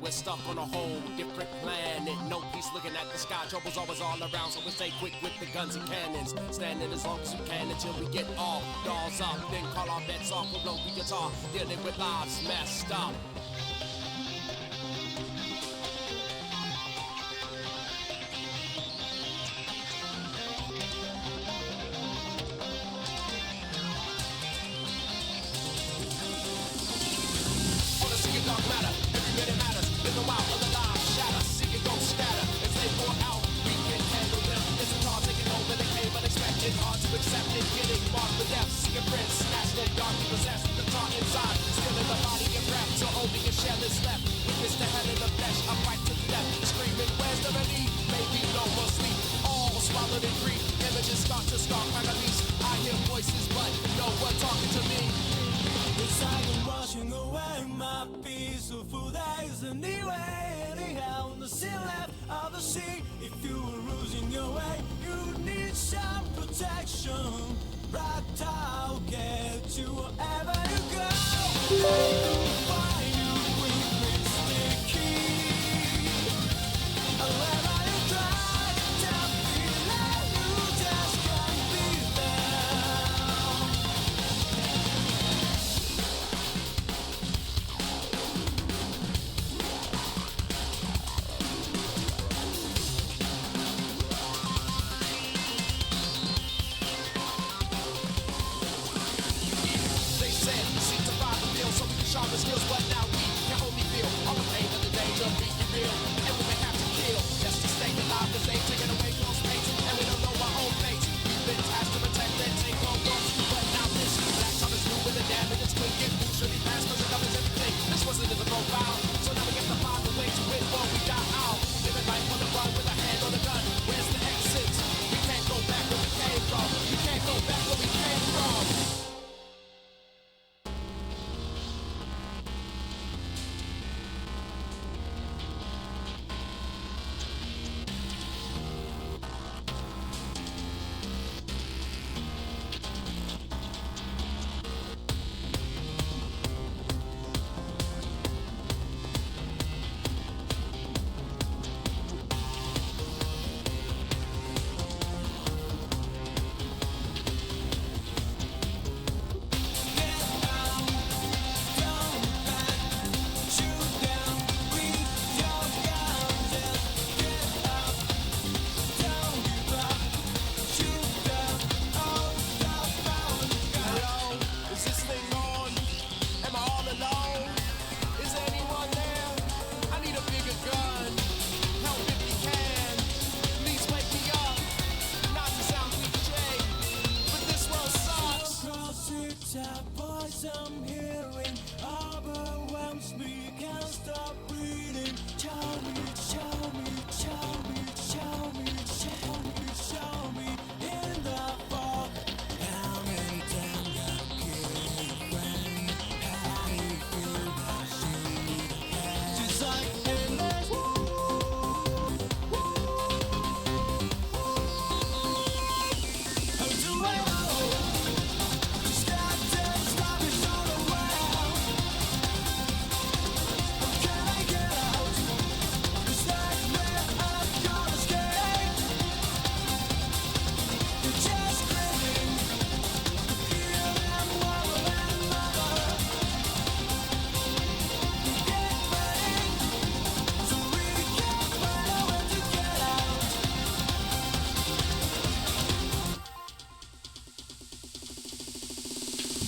we're stuck on a whole different planet. No peace looking at the sky, trouble's always all around. So we stay quick with the guns and cannons, standing as long as we can until we get off. Dolls up, then call our bets off. We'll blow the guitar, dealing with lives messed up. Dark matter, every minute matters. Live a while, other lives shatter. See it go scatter. As they pour out, we can handle them. This is hard taking over the cave unexpected. Hard to accept it, getting marked with death. Seeking friends, snatched and darkly possessed. The thought inside, still in the body and breath. So only a shell is left. Witness the hell in the flesh, a fight to the death. Screaming, where's the relief? Maybe no more sleep. All swallowed in grief. Images start to stalk my release. I hear voices, but no one talking to me. It's like I'm washing away my peaceful days anyway. Anyhow, nothing left of the sea. If you were losing your way, you need some protection. Right, I'll get you wherever you go. I will find you with sticky. Wherever you try, don't feel like you just can't be there. Sharper skills, but now we can only feel all the pain and the danger of being real. And we may have to kill just to stay alive, cause they've taken away close mates, and we don't know our own fates. We've been tasked to protect and take on wrongs, but now this black top is new with the damage it's quick. It moves really fast cause it covers everything. This wasn't in the profile, so now we get to find the way to win before we die out. Living life on the run with a hand on the gun. Where's the exit? We can't go back where we came from. We can't go back where we came from. I'm hearing overwhelms me, can't stop breathing. Show me, show me, show me, show me, show me, show me in the fog. How many times gotta kill your friend? How do you feel that shit? Just like endless. How do I know?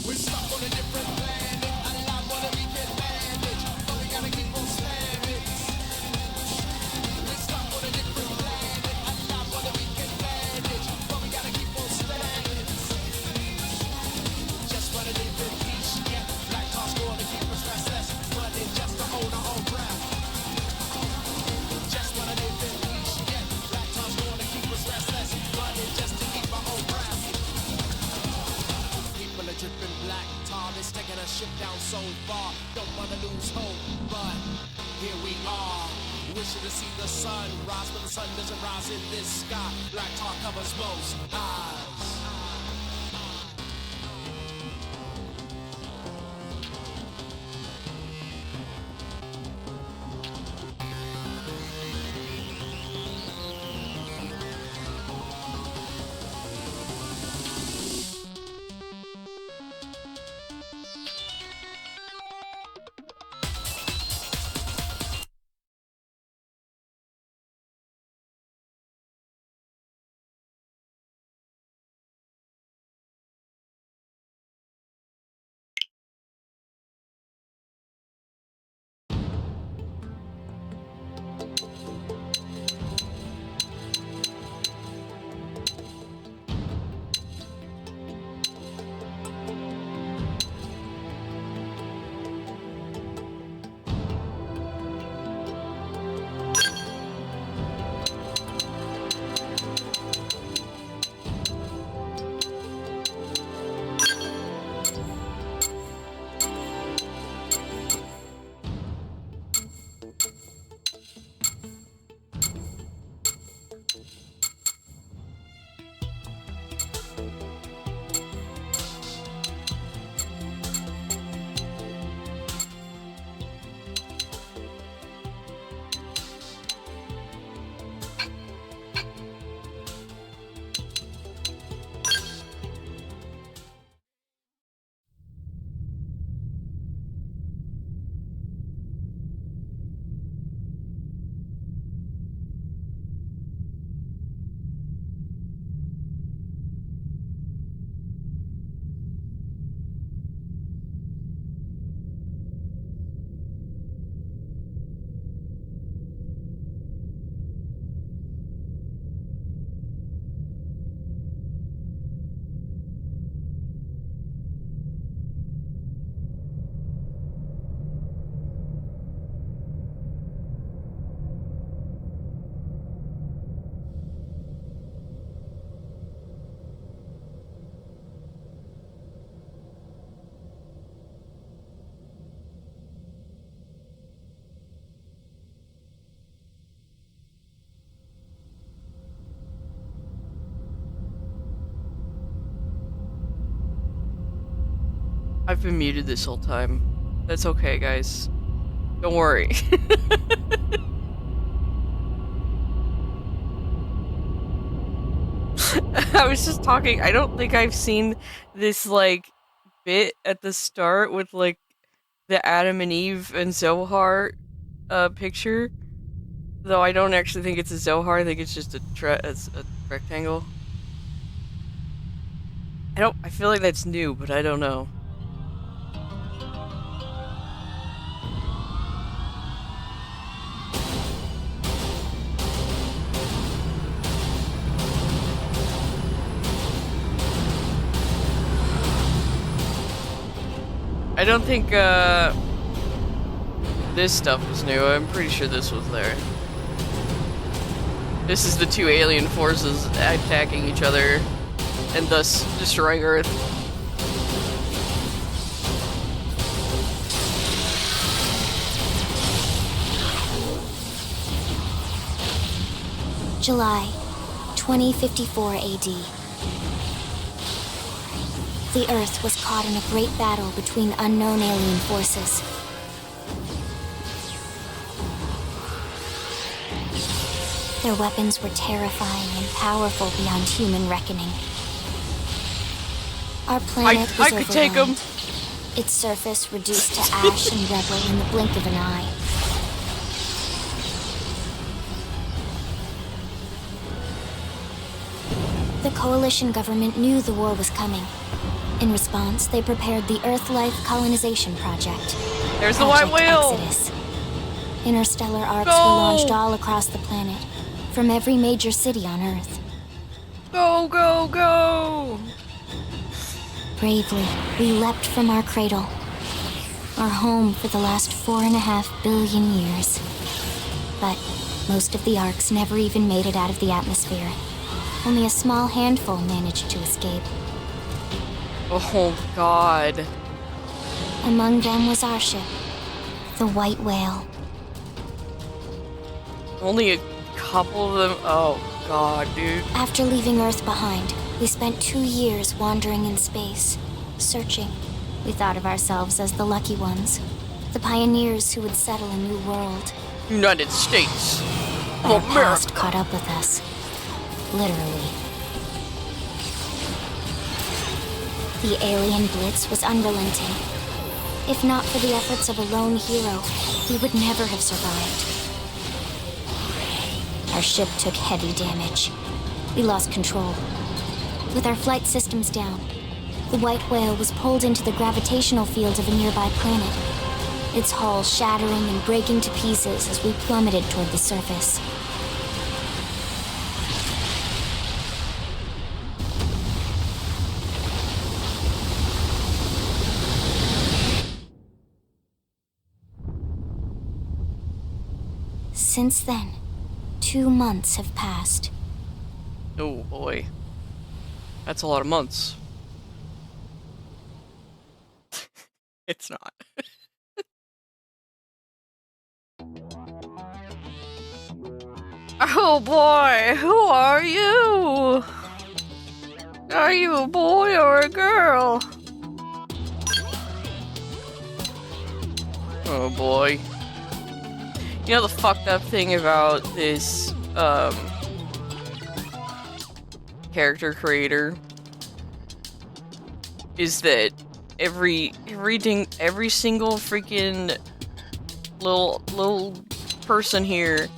We're stuck on a different planet, alive on a weekend bandage, but we gotta keep on slamming. We're stuck on a different planet, alive on a weekend bandage, but we gotta keep on slamming. Just wanna live in peace, yeah. Black cars go on to keep us restless, but it's just to hold our own breath. Just wanna live in peace, yeah. Black cars go on to keep us restless, but it's just to keep our own breath. People are dripping black tar, it's taking a ship down so far. Don't wanna lose hope, but here we are. Wishing to see the sun rise, but the sun doesn't rise in this sky. Black tar covers most eyes. I've been muted this whole time. That's okay, guys. Don't worry. I was just talking. I don't think I've seen this, like, bit at the start with, like, the Adam and Eve and Zohar picture. Though I don't actually think it's a Zohar. I think it's just a rectangle. I feel like that's new, but I don't know. I don't think, this stuff was new. I'm pretty sure this was there. This is the two alien forces attacking each other, and thus destroying Earth. July 2054 AD. The Earth was caught in a great battle between unknown alien forces. Their weapons were terrifying and powerful beyond human reckoning. Our planet was I could take 'em. overwhelmed. Its surface reduced to ash and rubble in the blink of an eye. The coalition government knew the war was coming. In response, they prepared the Earth-Life Colonization Project. There's the white whale! Exodus. Interstellar arcs Go! were launched all across the planet, from every major city on Earth. Go, go, go! Bravely, we leapt from our cradle, our home for the last 4.5 billion years. But most of the arcs never even made it out of the atmosphere. Only a small handful managed to escape. Oh, God. Among them was our ship, the White Whale. Only a couple of them? Oh, God, dude. After leaving Earth behind, we spent 2 years wandering in space, searching. We thought of ourselves as the lucky ones, the pioneers who would settle a new world. United States But our of past America. caught up with us. Literally. The alien blitz was unrelenting. If not for the efforts of a lone hero, we would never have survived. Our ship took heavy damage. We lost control. With our flight systems down, the White Whale was pulled into the gravitational field of a nearby planet, its hull shattering and breaking to pieces as we plummeted toward the surface. Since then, 2 months have passed. Oh, boy. That's a lot of months. It's not. Oh, boy. Who are you? Are you a boy or a girl? Oh, boy. You know the fucked up thing about this, character creator is that every single freaking little person here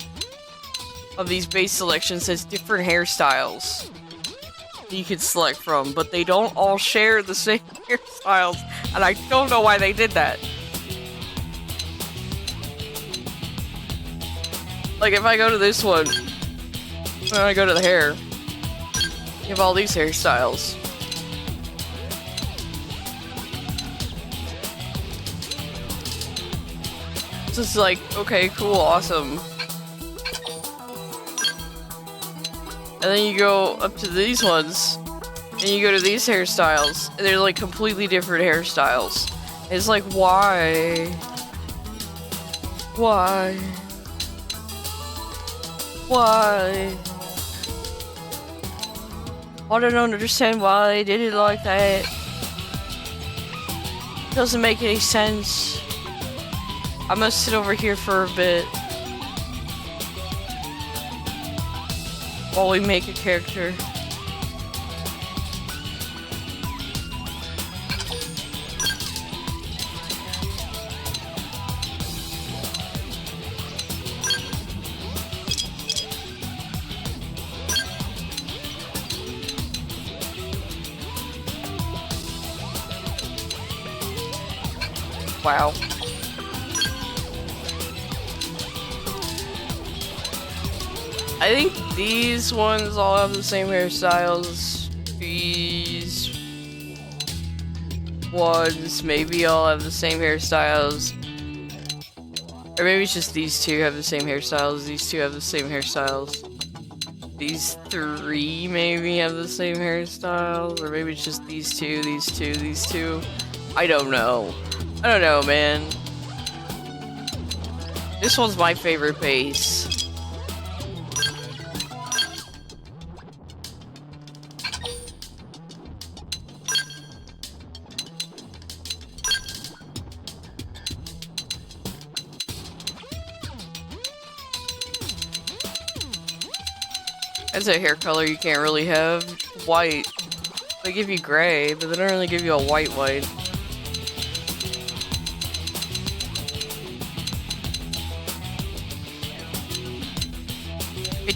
of these base selections has different hairstyles that you can select from, but they don't all share the same hairstyles, and I don't know why they did that. Like, if I go to this one, when I go to the hair, you have all these hairstyles. So it's like, okay, cool, awesome. And then you go up to these ones, and you go to these hairstyles, and they're like completely different hairstyles. It's like, why? Why? Why? I don't understand why they did it like that. Doesn't make any sense. I'm gonna sit over here for a bit while we make a character. Wow. I think these ones all have the same hairstyles. These ones maybe all have the same hairstyles. Or maybe it's just these two have the same hairstyles. These two have the same hairstyles. These three maybe have the same hairstyles. Or maybe it's just these two, these two, these two. I don't know. I don't know, man. This one's my favorite base. That's a hair color you can't really have. White. They give you gray, but they don't really give you a white.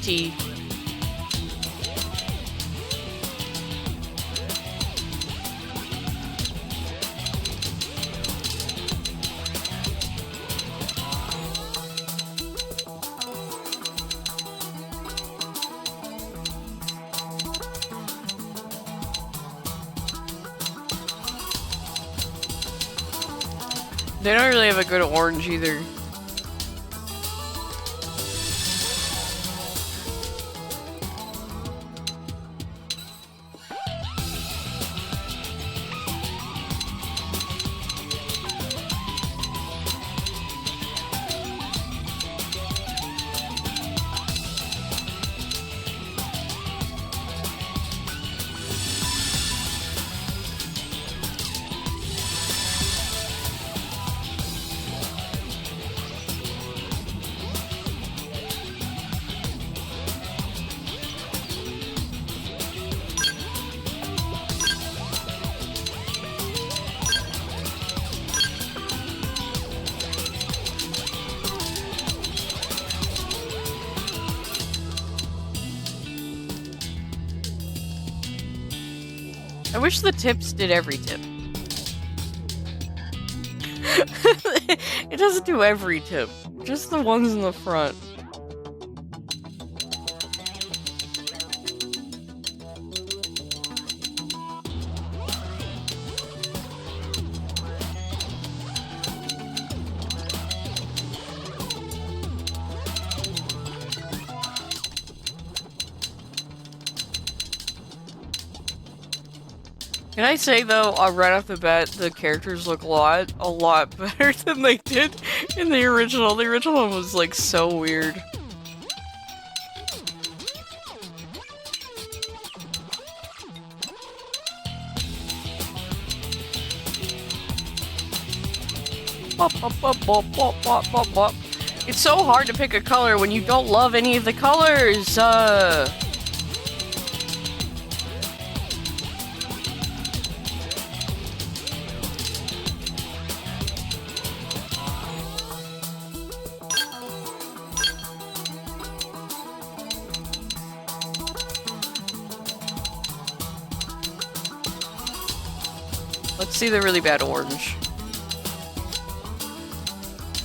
Pretty. They don't really have a good orange either. I wish the tips did every tip. It doesn't do every tip, just the ones in the front. Can I say though, right off the bat, the characters look a lot better than they did in the original. The original one was like so weird. It's so hard to pick a color when you don't love any of the colors. Let's see the really bad orange.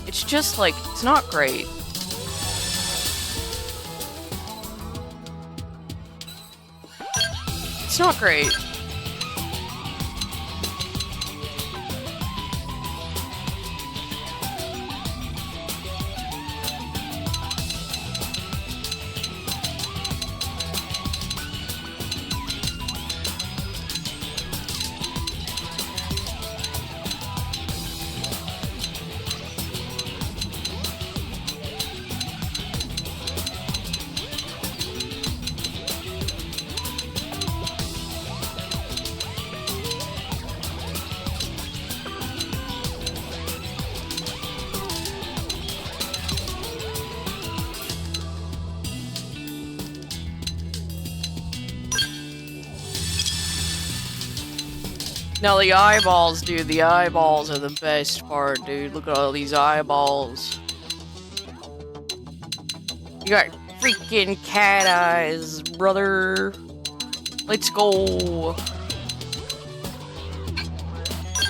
It's just like, it's not great. It's not great. Now the eyeballs, dude. The eyeballs are the best part, dude. Look at all these eyeballs. You got freaking cat eyes, brother. Let's go.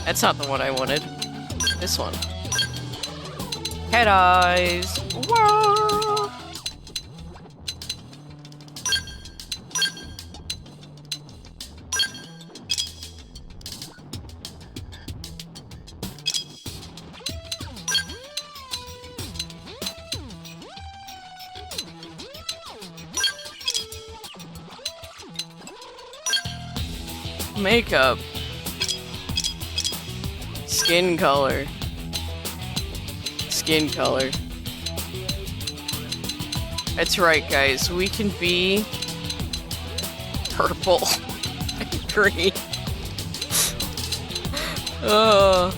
That's not the one I wanted. This one. Cat eyes. Whoa. Makeup. Skin color. Skin color. That's right, guys. We can be purple and green. Oh.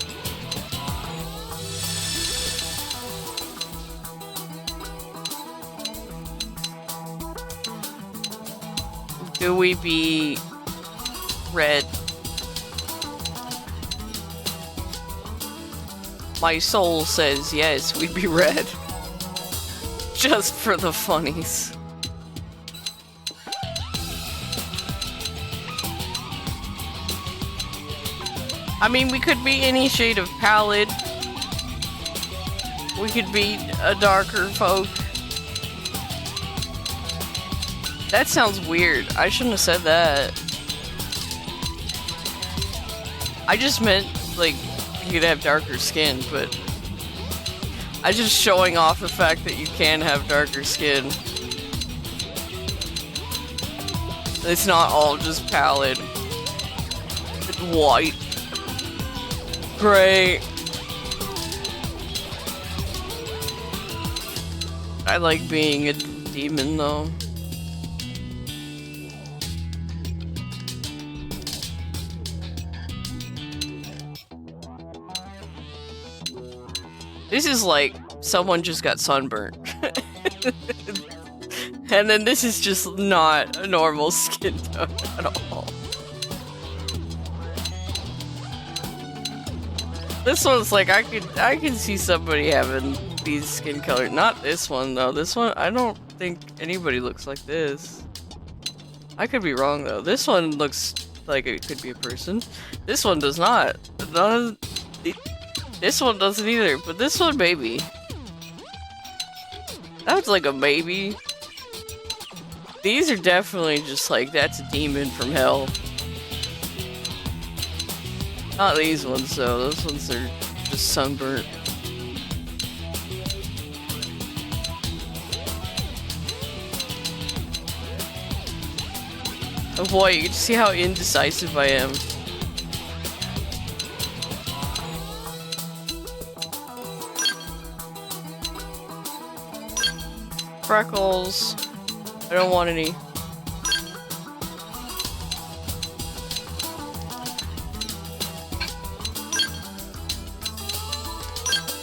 Do we be red? My soul says yes, we'd be red. Just for the funnies. I mean, we could be any shade of pallid. We could be a darker folk. That sounds weird. I shouldn't have said that. I just meant, like, you could have darker skin, but I'm just showing off the fact that you can have darker skin. It's not all just pallid. It's white. Great. I like being a demon, though. This is like someone just got sunburnt. And then this is just not a normal skin tone at all. This one's like, I can see somebody having these skin color. Not this one though. This one, I don't think anybody looks like this. I could be wrong though. This one looks like it could be a person. This one does not. This one doesn't either, but this one maybe. That's like a maybe. These are definitely just like, that's a demon from hell. Not these ones though, those ones are just sunburnt. Oh boy, you can see how indecisive I am. Freckles. I don't want any.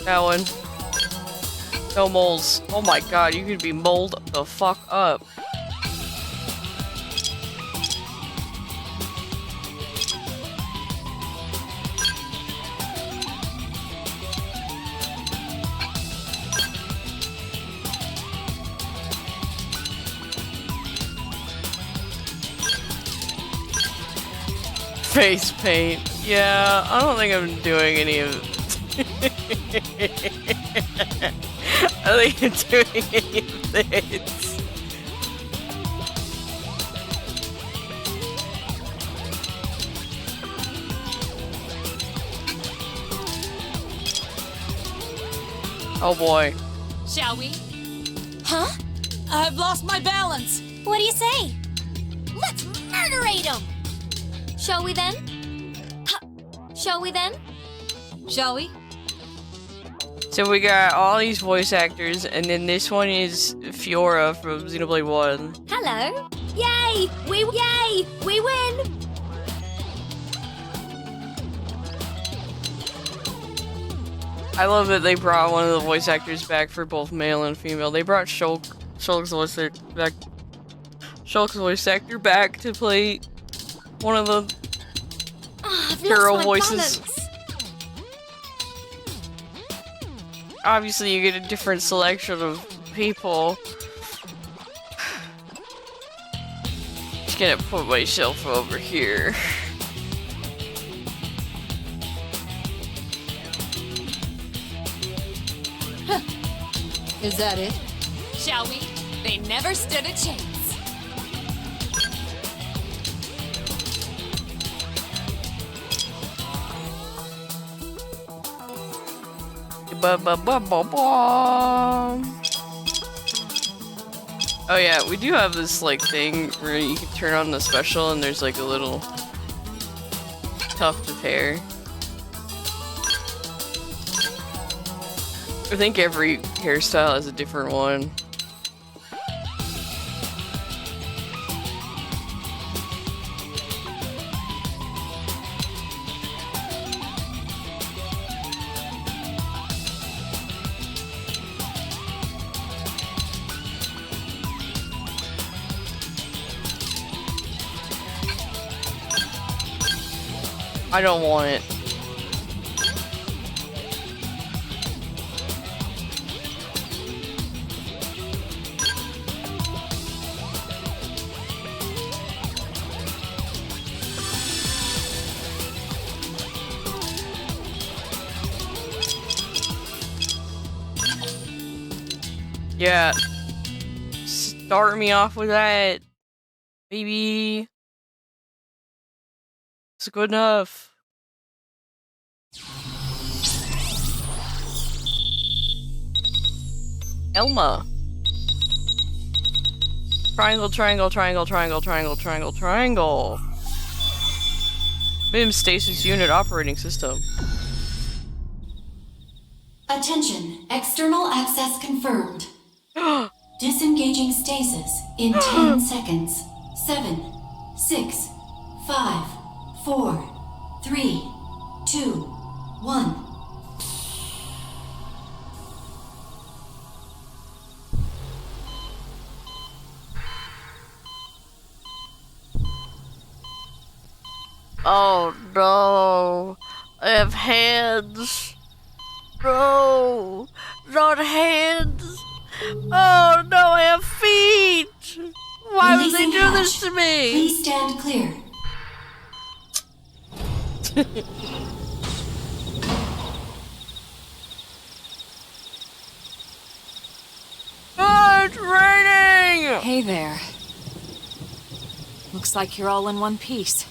That one. No moles. Oh my god, you could be mold the fuck up. Face paint. Yeah, I don't think I'm doing any of I think I'm doing any of this. Oh boy. Shall we? Huh? I've lost my balance. What do you say? Let's murderate him! Shall we then? Shall we then? Shall we? So we got all these voice actors, and then this one is Fiora from Xenoblade 1. Hello! Yay! We win! I love that they brought one of the voice actors back for both male and female. They brought Shulk's voice actor back to play one of the girl my voices. balance. Obviously, you get a different selection of people. Just gonna put myself over here. Is that it? Shall we? They never stood a chance. Oh yeah, we do have this like thing where you can turn on the special and there's like a little tuft of hair. I think every hairstyle has a different one. I don't want it. Yeah. Start me off with that. Maybe. It's good enough. Elma. Triangle, triangle, triangle, triangle, triangle, triangle, triangle. BIM stasis unit operating system. Attention, external access confirmed. Disengaging stasis in 10 seconds. 7, 6, 5, 4, 3, 2, 1. Oh no, I have hands. No, not hands. Oh no, I have feet. Why would they Releasing do this hatch. to me? Please stand clear. Oh, it's raining. Hey there. Looks like you're all in one piece.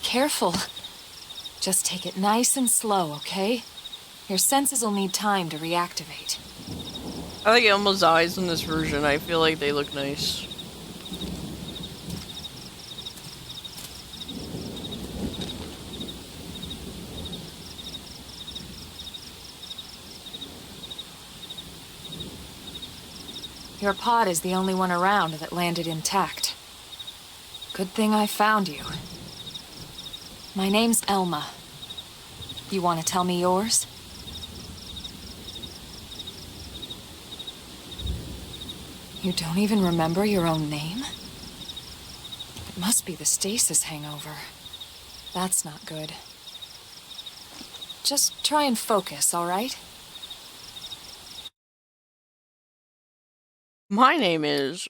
Careful. Just take it nice and slow, okay? Your senses will need time to reactivate. I like Elmo's eyes in this version. I feel like they look nice. Your pod is the only one around that landed intact. Good thing I found you. My name's Elma. You want to tell me yours? You don't even remember your own name? It must be the stasis hangover. That's not good. Just try and focus, all right? My name is...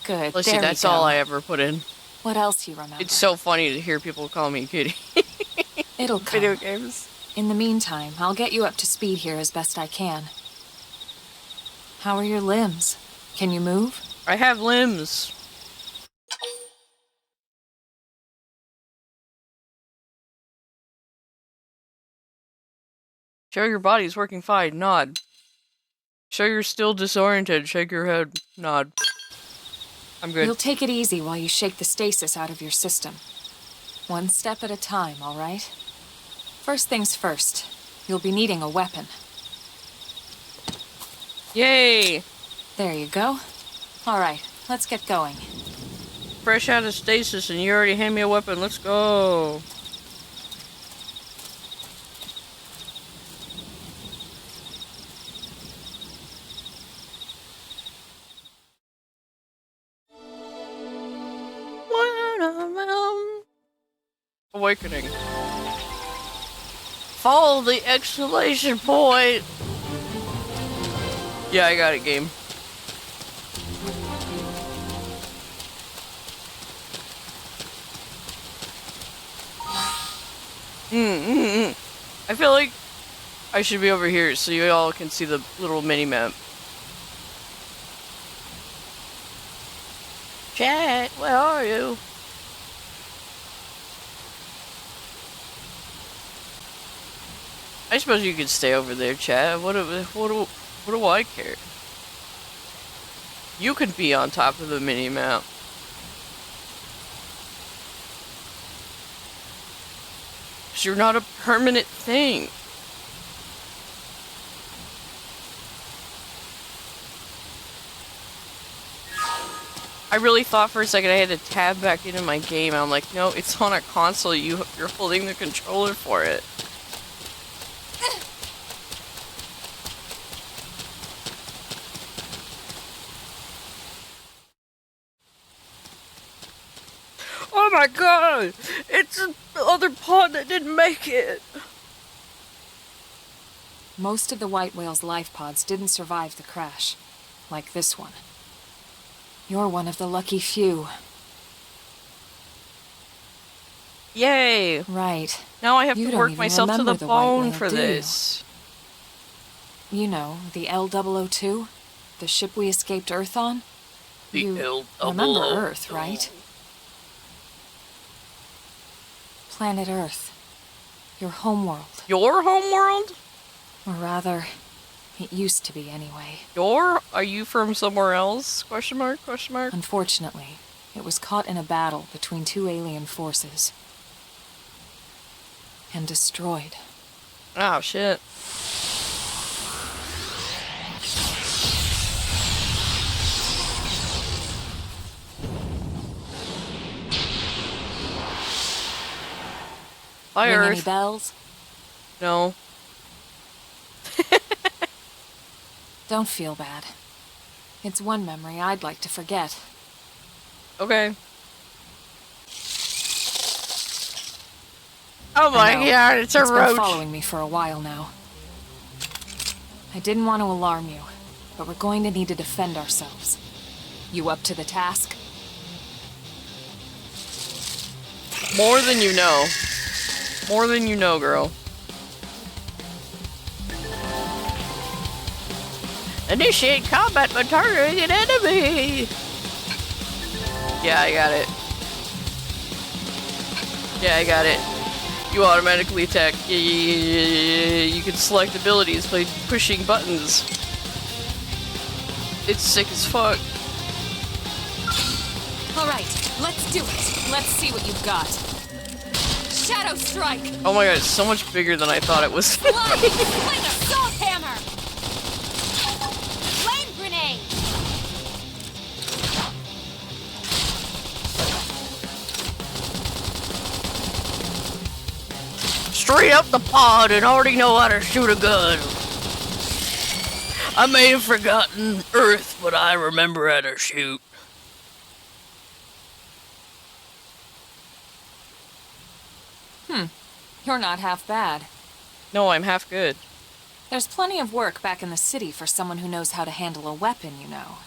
Good. Let's see, there we that's go. all I ever put in. What else you remember? It's so funny to hear people call me Kitty. It'll come. Video games. In the meantime, I'll get you up to speed here as best I can. How are your limbs? Can you move? I have limbs. Show your body's working fine. Nod. Show you're still disoriented. Shake your head. Nod. I'm good. You'll take it easy while you shake the stasis out of your system. One step at a time, all right? First things first, you'll be needing a weapon. Yay! There you go. All right, let's get going. Fresh out of stasis and you already hand me a weapon. Let's go. Awakening. Follow the exclamation point. Yeah, I got it, game. I feel like I should be over here so you all can see the little mini map. Chat, where are you? I suppose you could stay over there, chat. What do I care? You could be on top of the mini map. Cause you're not a permanent thing. I really thought for a second I had to tab back into my game. I'm like, no, it's on a console. You're holding the controller for it. Oh my god! It's the other pod that didn't make it! Most of the white whale's life pods didn't survive the crash, like this one. You're one of the lucky few. Yay! Right. Now I have You to don't work even myself to the remember the white bone whale, for do you? this. You know, the L-002? The ship we escaped Earth on? The You L-002. remember Earth, right? Planet Earth. Your homeworld. Your homeworld? Or rather, it used to be anyway. Are you from somewhere else? Question mark, question mark? Unfortunately, it was caught in a battle between two alien forces. And destroyed. Oh, shit. Hi, Ring any Earth. bells? No. Don't feel bad. It's one memory I'd like to forget. Okay. Oh I my know. god, it's a It's been roach. following me for a while now. I didn't want to alarm you, but we're going to need to defend ourselves. You up to the task? More than you know. More than you know, girl. Initiate combat by targeting an enemy! Yeah, I got it. Yeah, I got it. You automatically attack. Yeah. You can select abilities by pushing buttons. It's sick as fuck. All right, let's do it. Let's see what you've got. Shadow Strike! Oh my god, it's so much bigger than I thought it was. Fly! Fling Assault Hammer! Flame Grenade! Straight up the pod and already know how to shoot a gun. I may have forgotten Earth, but I remember how to shoot. You're not half bad. No, I'm half good. There's plenty of work back in the city for someone who knows how to handle a weapon, you know.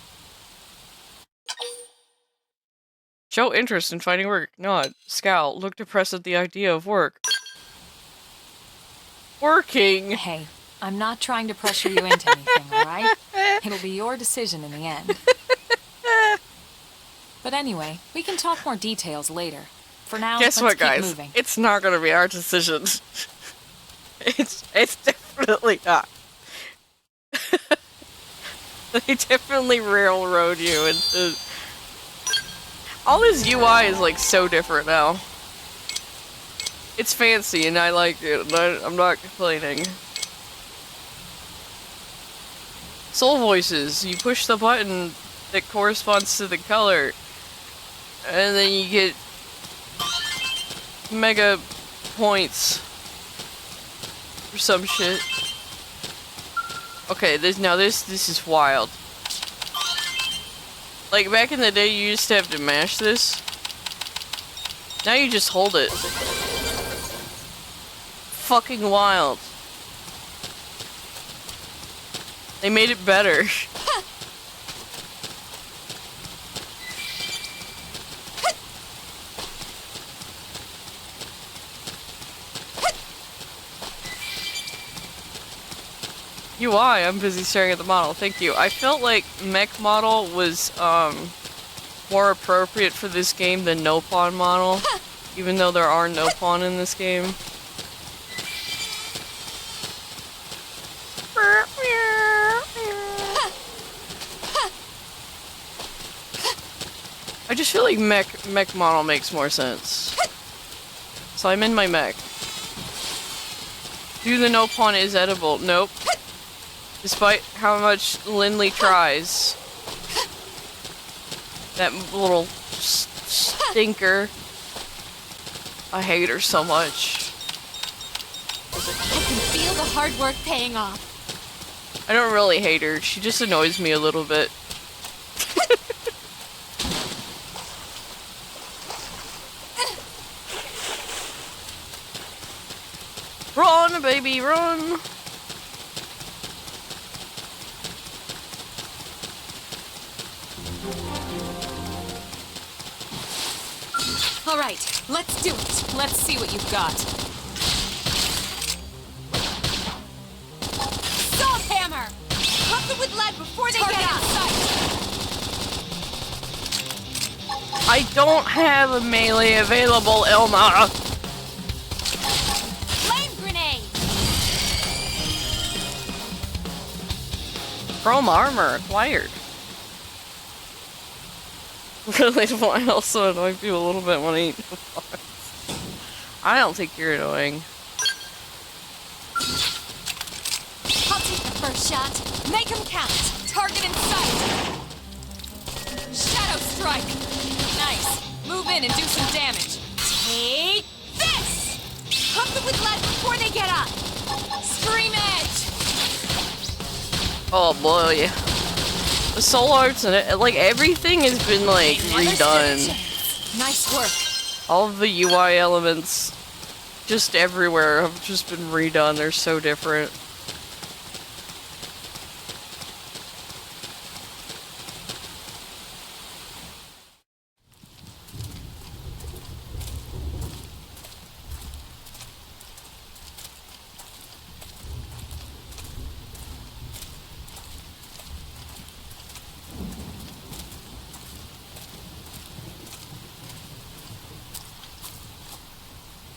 Show interest in finding work. Nod. Scowl. Look depressed at the idea of work. Working! Hey, I'm not trying to pressure you into anything, alright? It'll be your decision in the end. But anyway, we can talk more details later. For now, Guess let's what, keep guys? moving. It's not gonna be our decision. It's definitely not. They definitely railroad you into All this UI is like so different now. It's fancy and I like it. And I'm not complaining. Soul voices. You push the button that corresponds to the color. And then you get mega points or some shit. Okay, this is wild. Like back in the day you used to have to mash this. Now you just hold it. Fucking wild. They made it better. UI, I'm busy staring at the model. Thank you. I felt like mech model was more appropriate for this game than no pawn model, even though there are no pawn in this game. I just feel like mech model makes more sense. So I'm in my mech. Do the no pawn is edible? Nope. Despite how much Lindley tries. That little stinker. I hate her so much. I can feel the hard work paying off. I don't really hate her. She just annoys me a little bit. Run, baby, run! All right, let's do it. Let's see what you've got. Salt hammer! Pump it with lead before they get outside. I don't have a melee available, Elma. Flame grenade! Chrome armor acquired. Relatable, I also annoy people a little bit when I eat bars. I don't think you're annoying. I'll take the first shot. Make him count. Target in sight. Shadow strike. Nice. Move in and do some damage. Take this! Pump it with lead before they get up. Scream edge. Oh boy. The soul arts and it, like everything has been like redone. Nice work. All of the UI elements just everywhere have just been redone. They're so different.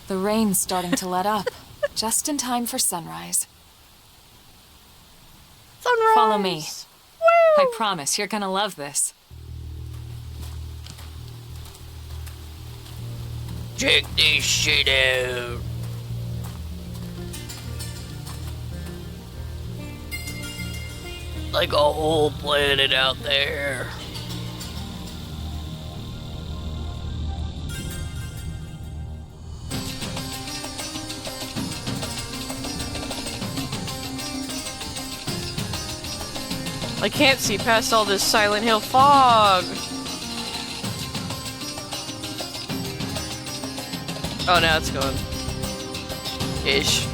The rain's starting to let up. Just in time for sunrise. Sunrise. Follow me. I promise you're gonna love this. Check this shit out. Like a whole planet out there. I can't see past all this Silent Hill fog. Oh, now it's going. Ish.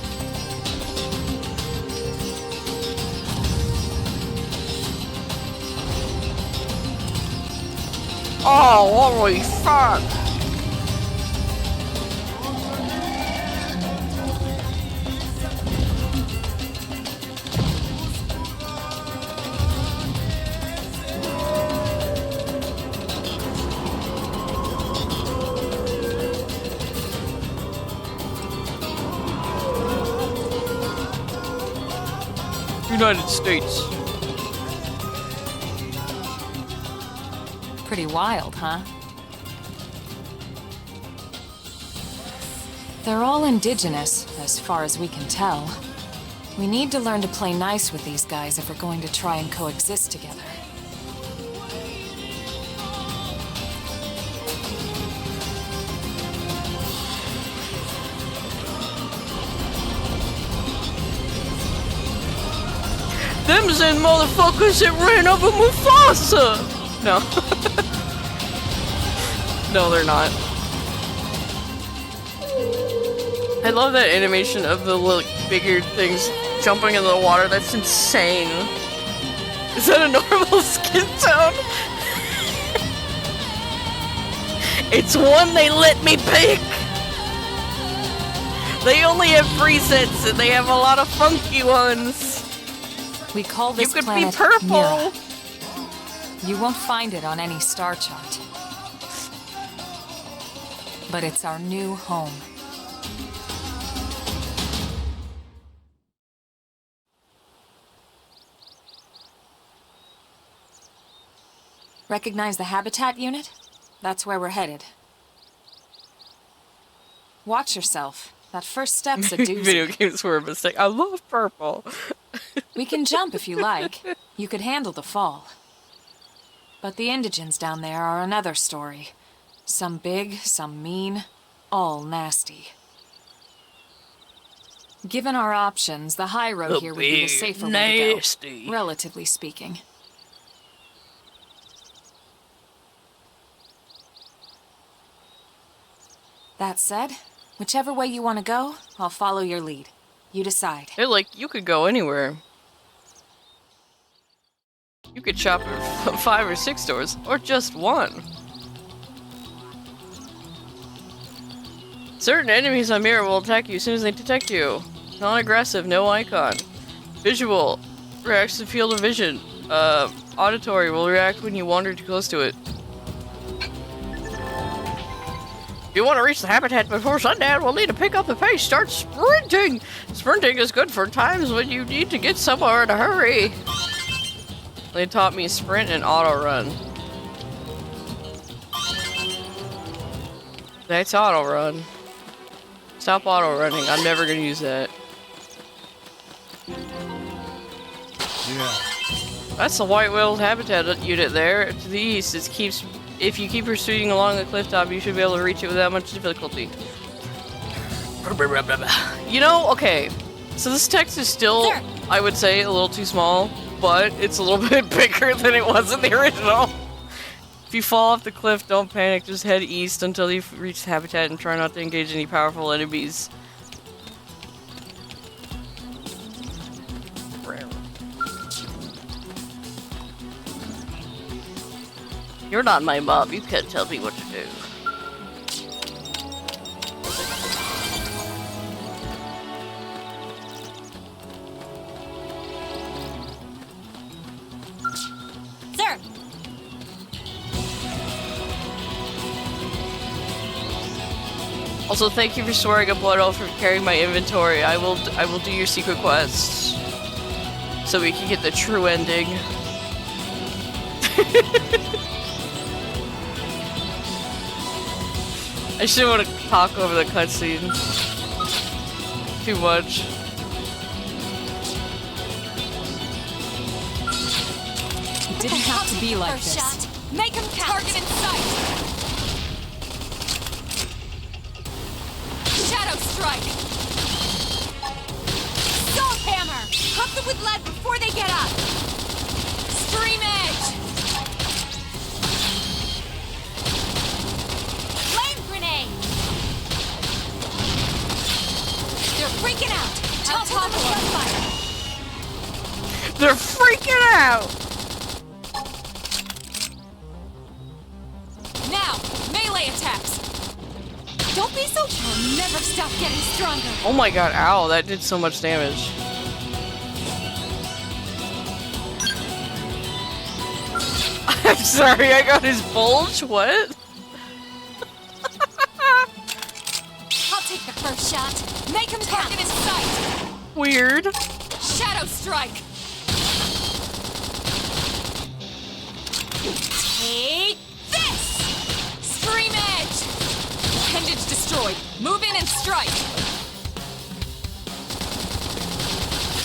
Oh, holy fuck! United States. Pretty wild, huh? They're all indigenous, as far as we can tell. We need to learn to play nice with these guys if we're going to try and coexist together. Them Zen motherfuckers that ran over Mufasa! No. No, they're not. I love that animation of the little bigger things jumping into the water. That's insane. Is that a normal skin tone? It's one they let me pick! They only have presets and they have a lot of funky ones. We call this You could planet be purple! Mira. You won't find it on any star chart. But it's our new home. Recognize the habitat unit? That's where we're headed. Watch yourself. That first step's a doozy. Video games were a mistake. I love purple. We can jump if you like. You could handle the fall. But the indigents down there are another story. Some big, some mean, all nasty. Given our options, the high road here would be the safer way to go, relatively speaking. That said, whichever way you want to go, I'll follow your lead. You decide. Hey, like, you could go anywhere. You could shop at 5 or 6 stores, or just one. Certain enemies on Mirror will attack you as soon as they detect you. Non-aggressive, no icon. Visual, reacts to field of vision. Auditory will react when you wander too close to it. If you want to reach the habitat before sundown, we'll need to pick up the pace. Start sprinting! Sprinting is good for times when you need to get somewhere in a hurry. They taught me sprint and auto run. That's auto run. Stop auto running. I'm never gonna use that. Yeah. That's the white whale habitat unit there. To the east, it keeps. If you keep proceeding along the cliff top, you should be able to reach it without much difficulty. You know, okay. So this text is still, I would say, a little too small, but it's a little bit bigger than it was in the original. If you fall off the cliff, don't panic. Just head east until you've reached the habitat and try not to engage any powerful enemies. You're not my mom. You can't tell me what to do. Sir! Also, thank you for swearing a blood oath for carrying my inventory. I will do your secret quests so we can get the true ending. I shouldn't want to talk over the cutscene too much. It didn't have to be like First this. shot. Make him count. Target in sight. Shadow strike. Salt hammer. Huff them with lead before they get up. Stream edge. Flame grenade. They're freaking out. Toss them with gunfire. They're freaking out! Now, melee attacks. Don't be so. I'll never stop getting stronger. Oh my god, ow, that did so much damage. I'm sorry, I got his bulge? What? I'll take the first shot. Make him target in sight. Weird. Shadow strike. Take this. Scream edge. Appendage destroyed. destroyed. Move in and strike.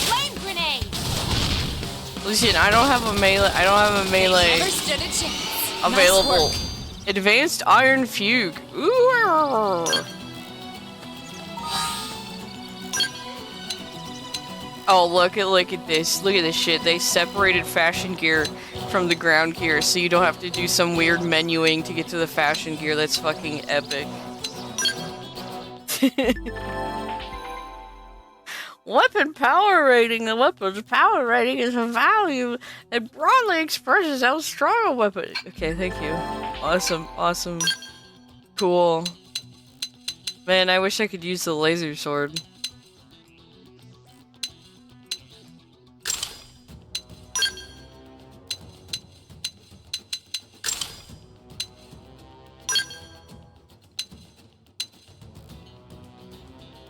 Flame grenade! Listen, I don't have a melee. I don't have a melee Never stood a chance. available. Nice work. Advanced Iron Fugue. Ooh. Oh, look at this. Look at this shit. They separated fashion gear from the ground gear, so you don't have to do some weird menuing to get to the fashion gear. That's fucking epic. Weapon power rating. The weapon's power rating is a value that broadly expresses how strong a weapon is. Okay, thank you. Awesome, awesome. Cool. Man, I wish I could use the laser sword.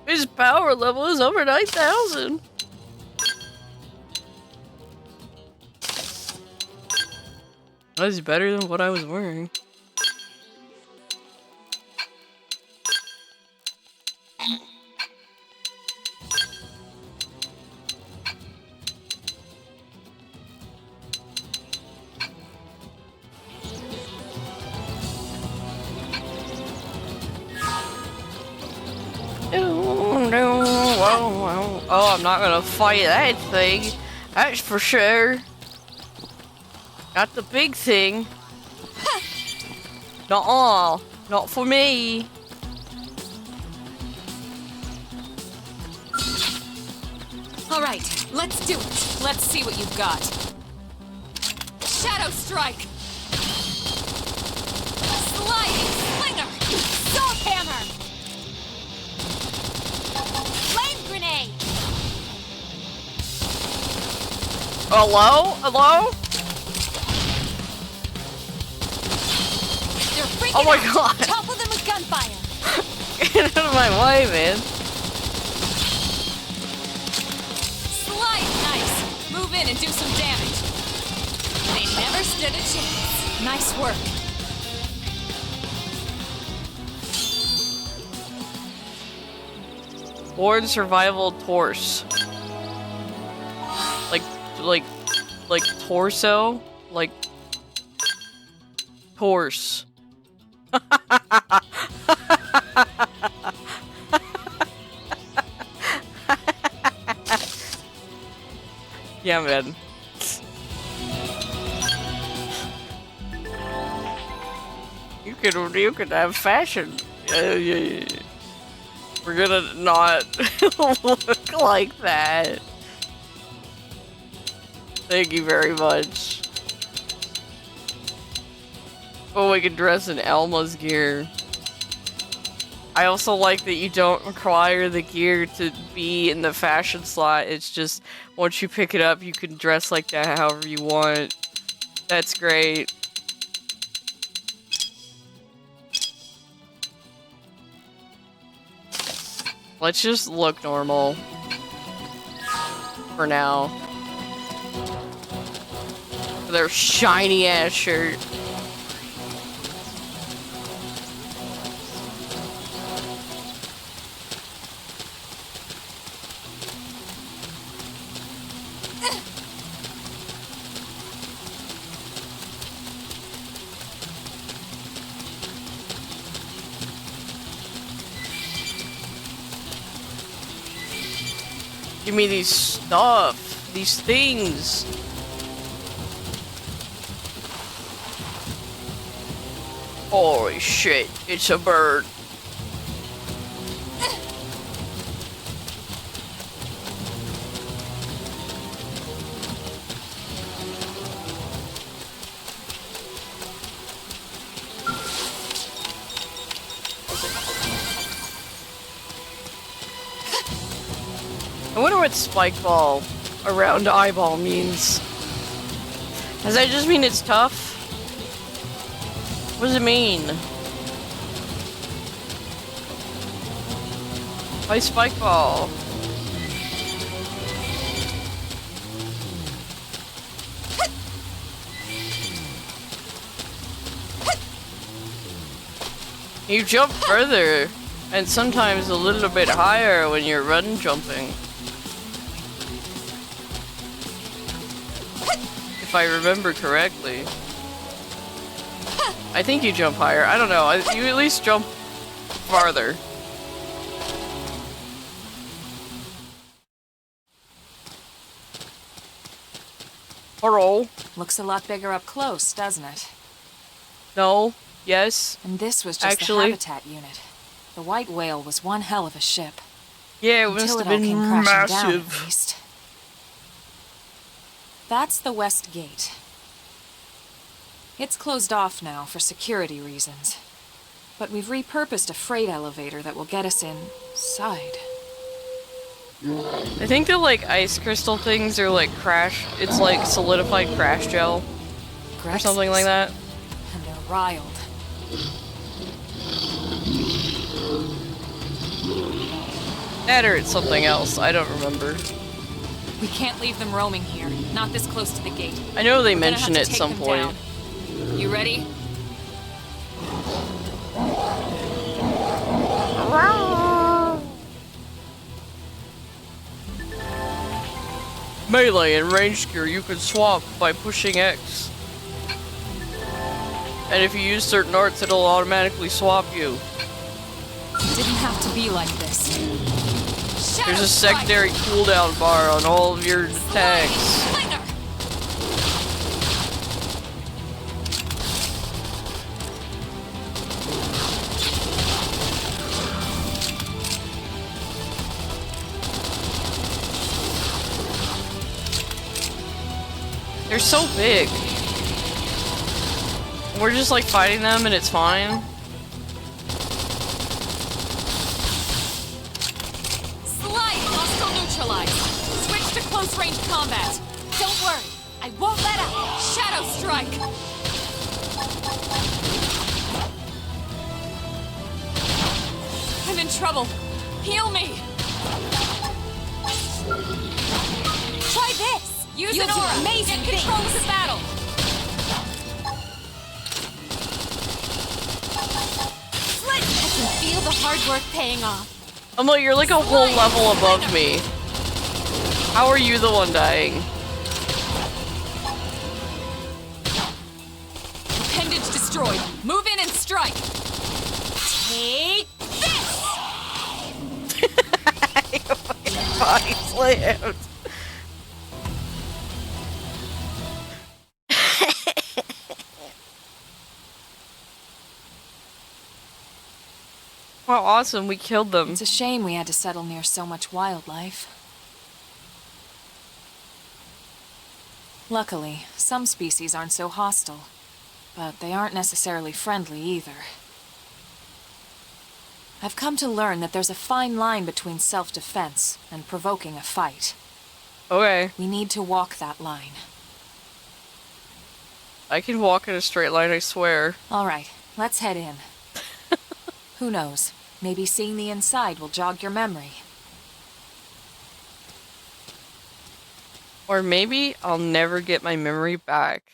His power level is over 9,000. That's better than what I was wearing. Oh, I'm not gonna fight that thing. That's for sure. Not the big thing. Nuh-uh. Not for me. All right, let's do it. Let's see what you've got. Shadow strike. Sliding slinger! Salt hammer! Flame grenade! Hello? Hello? They're freaking Oh my out! god. Topple them with gunfire! Get out of my way, man. Slide nice. Move in and do some damage. They never stood a chance. Nice work. Born survival torse. Like torso? Like torse. Yeah, man. You could have fashion. We're gonna not look like that. Thank you very much. Oh, we can dress in Elma's gear. I also like that you don't require the gear to be in the fashion slot. It's just, once you pick it up, you can dress like that however you want. That's great. Let's just look normal. For now. For their shiny ass shirt. Give me these stuff, these things. Holy shit, it's a bird. I wonder what spike ball around eyeball means. Does that just mean it's tough? What does it mean? Why spike ball? You jump further. And sometimes a little bit higher when you're run jumping. If I remember correctly. I think you jump higher. I don't know. You at least jump farther. Hello? Looks a lot bigger up close, doesn't it? No. Yes. And this was just Actually, the habitat unit. The white whale was one hell of a ship. yeah, it Until must it have all been came crashing down, massive. at least. That's the west gate. It's closed off now for security reasons. But we've repurposed a freight elevator that will get us inside. I think the like ice crystal things are like crash. It's like solidified crash gel or something like that. And they're riled. That or it's something else. I don't remember. We can't leave them roaming here. Not this close to the gate. I know they We're gonna mention have it to at take some them point. down. You ready? Melee and range gear you can swap by pushing X. And if you use certain arts, it'll automatically swap you. Didn't have to be like this. There's a secondary cooldown bar on all of your attacks. They're so big. We're just like fighting them and it's fine. Slide hostile neutralized. Switch to close range combat. Don't worry, I won't let up. Shadow strike. I'm in trouble. Heal me. Try this. Use an aura. Amazing. Get control of the battle. I can feel the hard work paying off. I'm like, you're like a whole level above me. How are you the one dying? Appendage destroyed. Move in and strike. Take this. Body slammed. Wow, awesome, we killed them. It's a shame we had to settle near so much wildlife. Luckily, some species aren't so hostile, but they aren't necessarily friendly either. I've come to learn that there's a fine line between self-defense and provoking a fight. Okay. We need to walk that line. I can walk in a straight line, I swear. All right, let's head in. Who knows? Maybe seeing the inside will jog your memory. Or maybe I'll never get my memory back.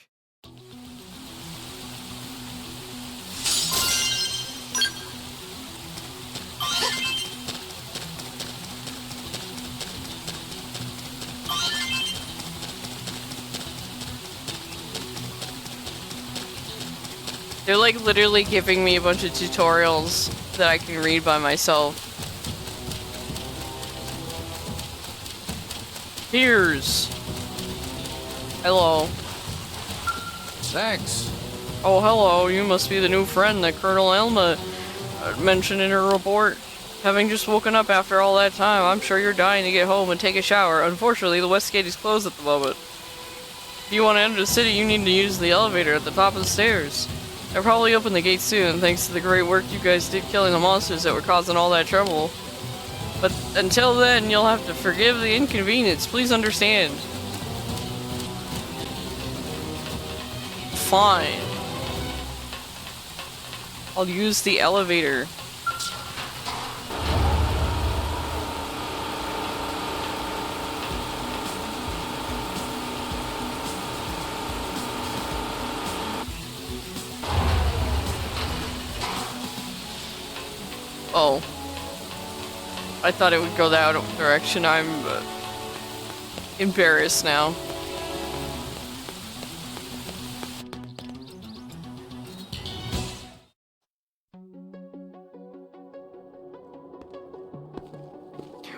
They're like literally giving me a bunch of tutorials that I can read by myself. Here's. Hello. Thanks. Oh, hello. You must be the new friend that Colonel Elma mentioned in her report. Having just woken up after all that time, I'm sure you're dying to get home and take a shower. Unfortunately, the west gate is closed at the moment. If you want to enter the city, you need to use the elevator at the top of the stairs. They'll probably open the gate soon, thanks to the great work you guys did killing the monsters that were causing all that trouble. But until then, you'll have to forgive the inconvenience. Please understand. Fine. I'll use the elevator. Oh. I thought it would go that direction. I'm embarrassed now.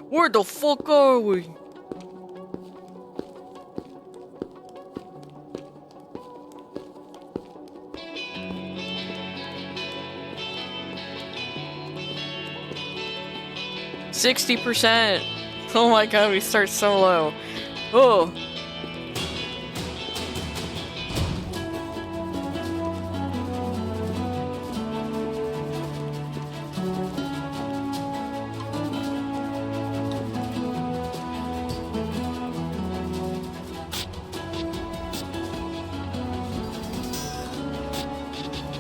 Where the fuck are we? %60. Oh my god, we start so low. Oh.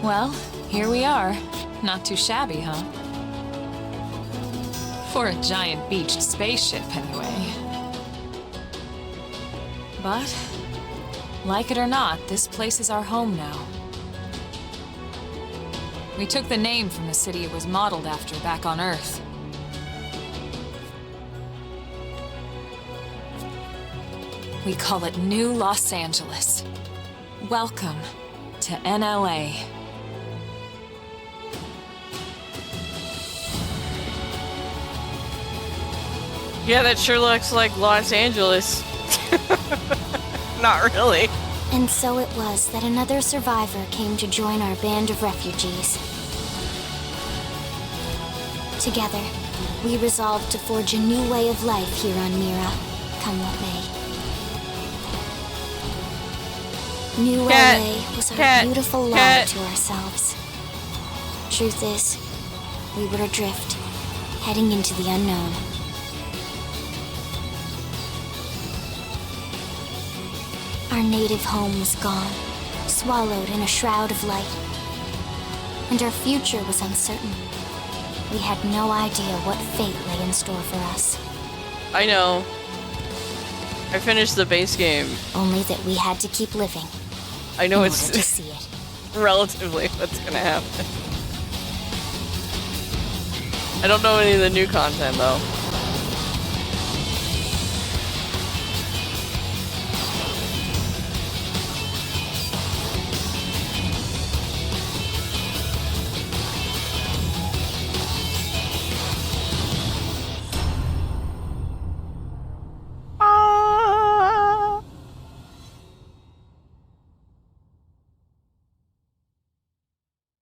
Well, here we are. Not too shabby, huh? For a giant beached spaceship, anyway. But, like it or not, this place is our home now. We took the name from the city it was modeled after back on Earth. We call it New Los Angeles. Welcome to NLA. Yeah, that sure looks like Los Angeles. Not really. And so it was that another survivor came to join our band of refugees. Together, we resolved to forge a new way of life here on Mira, come what may. New LA was our beautiful lie to ourselves. Truth is, we were adrift, heading into the unknown. Our native home was gone, swallowed in a shroud of light. And our future was uncertain. We had no idea what fate lay in store for us. I know. I finished the base game. Only that we had to keep living. I know in it's order to see it. relatively what's gonna happen. I don't know any of the new content though.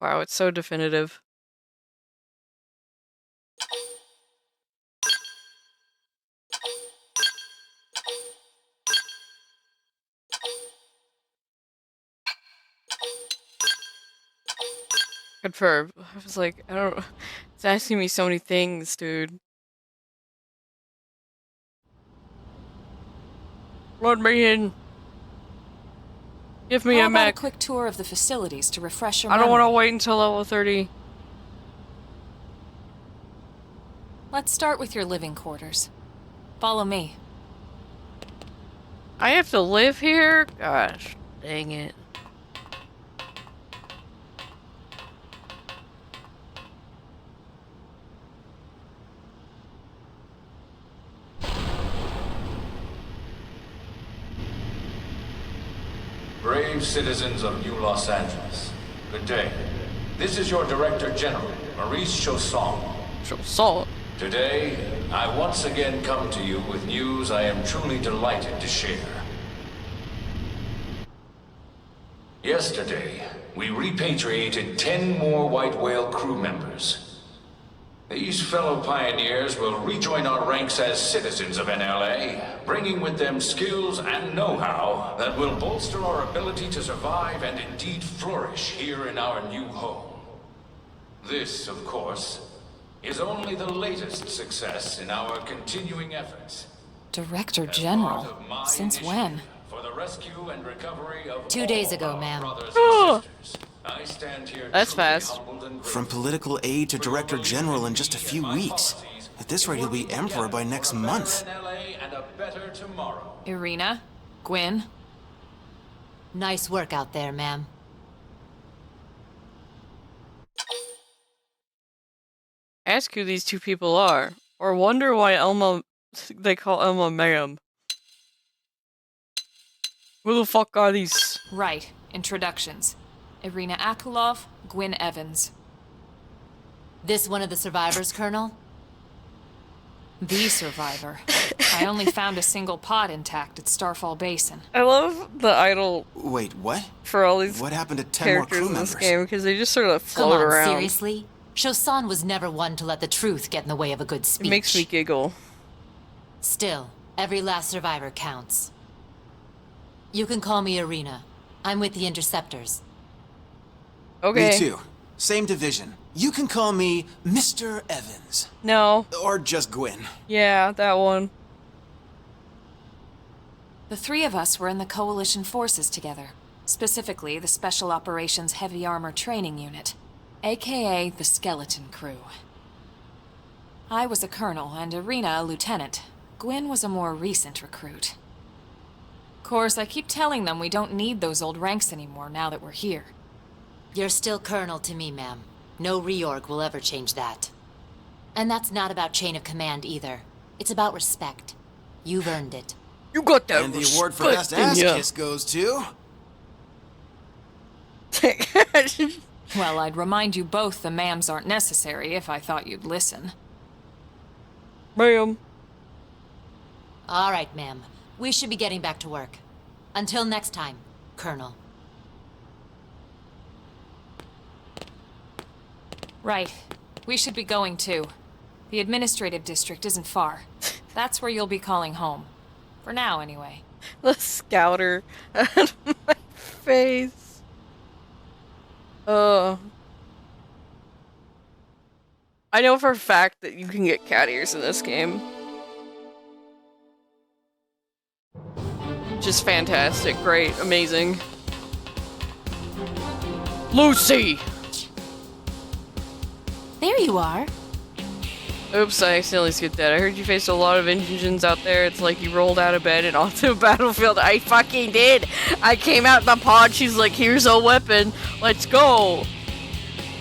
Wow, it's so definitive. Confirmed. I was like, I don't. It's asking me so many things, dude. Let me in. Give me How a about mech. a quick tour of the facilities to refresh your I don't want to memory? wait until level 30. Let's start with your living quarters. Follow me. I have to live here? Gosh, dang it. Brave citizens of New Los Angeles, good day. This is your Director General, Maurice Chausson. Salt. Today, I once again come to you with news I am truly delighted to share. Yesterday, we repatriated 10 more White Whale crew members. These fellow pioneers will rejoin our ranks as citizens of NLA, bringing with them skills and know-how that will bolster our ability to survive and indeed flourish here in our new home. This, of course, is only the latest success in our continuing efforts. Director As General? part of my Since initiative when? For the rescue and recovery of 2 days all ago, our ma'am. brothers and sisters. I stand here That's truly fast. humbled and From grateful political aid to for your director belief general in me just a and few my weeks. policies At this rate, he'll be working emperor by together next for a better month. NLA and a better tomorrow. Irina? Gwyn? Nice work out there, ma'am. Ask who these two people are. Or wonder why Elma, they call Elma ma'am. Who the fuck are these? Right. Introductions. Irina Akulov, Gwyn Evans. This one of the survivors, Colonel? The survivor. I only found a single pod intact at Starfall Basin. I love the idol Wait, what? for all these What happened to 10 more characters crew in this members? game because they just sort of Come float on, around. seriously? Shosan was never one to let the truth get in the way of a good speech. It makes me giggle. Still, every last survivor counts. You can call me Irina. I'm with the Interceptors. Okay. Me too. Same division. You can call me Mr. Evans. No. Or just Gwyn. Yeah, that one. The three of us were in the Coalition forces together. Specifically, the Special Operations Heavy Armor Training Unit, aka the Skeleton Crew. I was a colonel and Irina a lieutenant. Gwyn was a more recent recruit. Of course, I keep telling them we don't need those old ranks anymore now that we're here. You're still Colonel to me, ma'am. No reorg will ever change that. And that's not about chain of command either. It's about respect. You've earned it. You got that And the award for best ass kiss goes to... Well, I'd remind you both the ma'ams aren't necessary if I thought you'd listen. Ma'am. All right, ma'am. We should be getting back to work. Until next time, Colonel. Right. We should be going too. The administrative district isn't far. That's where you'll be calling home. For now, anyway. The scouter out of my face. I know for a fact that you can get cat ears in this game. Just fantastic, great, amazing. Lucy! There you are. Oops, I accidentally skipped that. I heard you faced a lot of engines out there. It's like you rolled out of bed and onto a battlefield. I fucking did! I came out the pod, she's like, here's a weapon, let's go!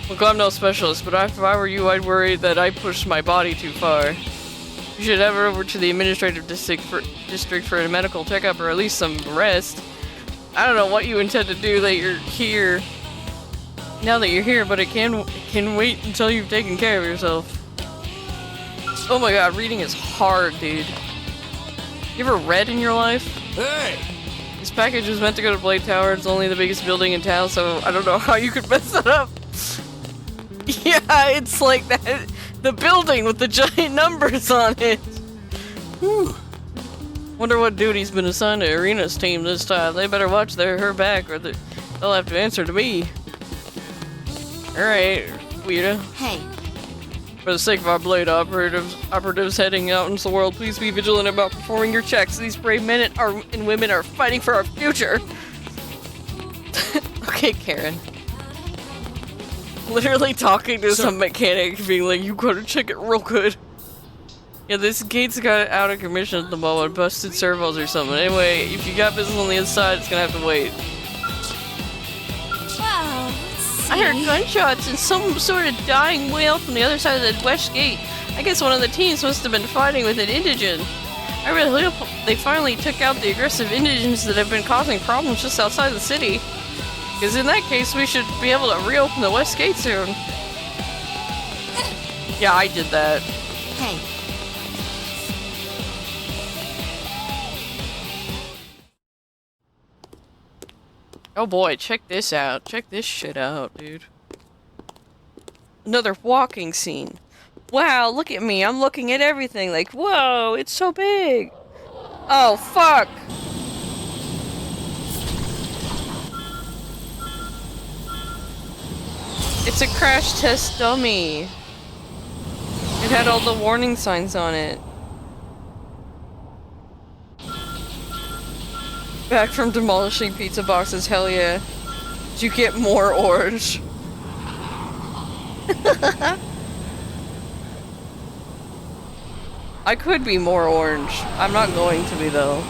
Look, I'm no specialist, but if I were you, I'd worry that I pushed my body too far. You should head over to the administrative district for a medical checkup or at least some rest. I don't know what you intend to do that you're here. Now that you're here, but it can wait until you've taken care of yourself. Oh my god, reading is hard, dude. You ever read in your life? Hey! This package was meant to go to Blade Tower. It's only the biggest building in town, so I don't know how you could mess it up. Yeah, it's like that. The building with the giant numbers on it. Whew. Wonder what duty's been assigned to Irina's team this time. They better watch her back or they'll have to answer to me. Alright, Weirda. Hey, For the sake of our Blade operatives heading out into the world, please be vigilant about performing your checks. These brave men and women are fighting for our future. Okay, Karen. Literally talking to some mechanic, being like, you gotta check it real good. Yeah, this gate's got out of commission at the moment, busted servos or something. Anyway, if you got business on the inside, it's gonna have to wait. Wow, let's see. I heard gunshots and some sort of dying wail from the other side of the west gate. I guess one of the teams must have been fighting with an indigent. I really hope they finally took out the aggressive indigents that have been causing problems just outside the city. Because in that case, we should be able to reopen the west gate soon. Yeah, I did that. hey. Oh boy, check this out. Check this shit out, dude. Another walking scene. Wow, look at me. I'm looking at everything like, whoa, it's so big. Oh, fuck. It's a crash test dummy. It had all the warning signs on it. Back from demolishing pizza boxes, hell yeah. Did you get more orange? I could be more orange. I'm not going to be though.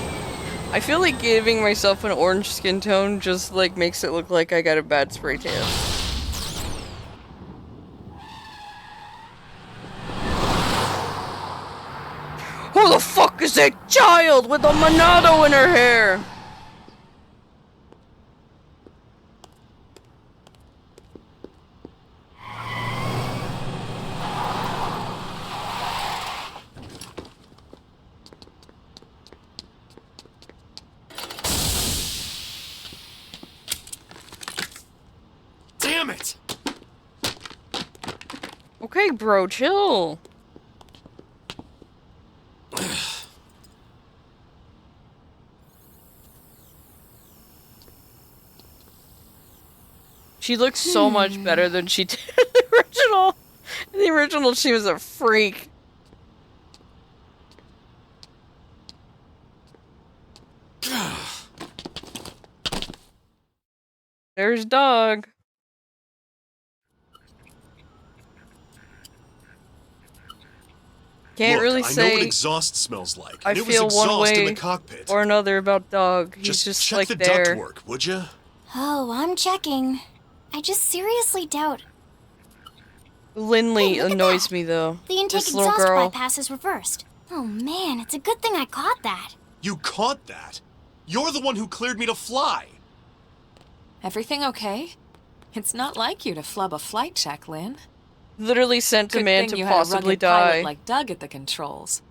I feel like giving myself an orange skin tone just like makes it look like I got a bad spray tan. Who the fuck is that child with a Monado in her hair? Damn it! Okay, bro, chill. She looks so much better than she did in the original. In the original, she was a freak. There's Doug. Can't Look, really I know say what exhaust smells like. I And it feel was one exhaust in way the cockpit. or another about Doug. He's just check like the there. ductwork, would you? Oh, I'm checking. I just seriously doubt. Lindley Hey, look at annoys that. me though. The intake This little exhaust girl. bypass is reversed. Oh man, it's a good thing I caught that. You caught that? You're the one who cleared me to fly. Everything okay? It's not like you to flub a flight check, Lynn. Literally sent a Good man thing to you had a possibly rugged die. pilot like Doug at the controls.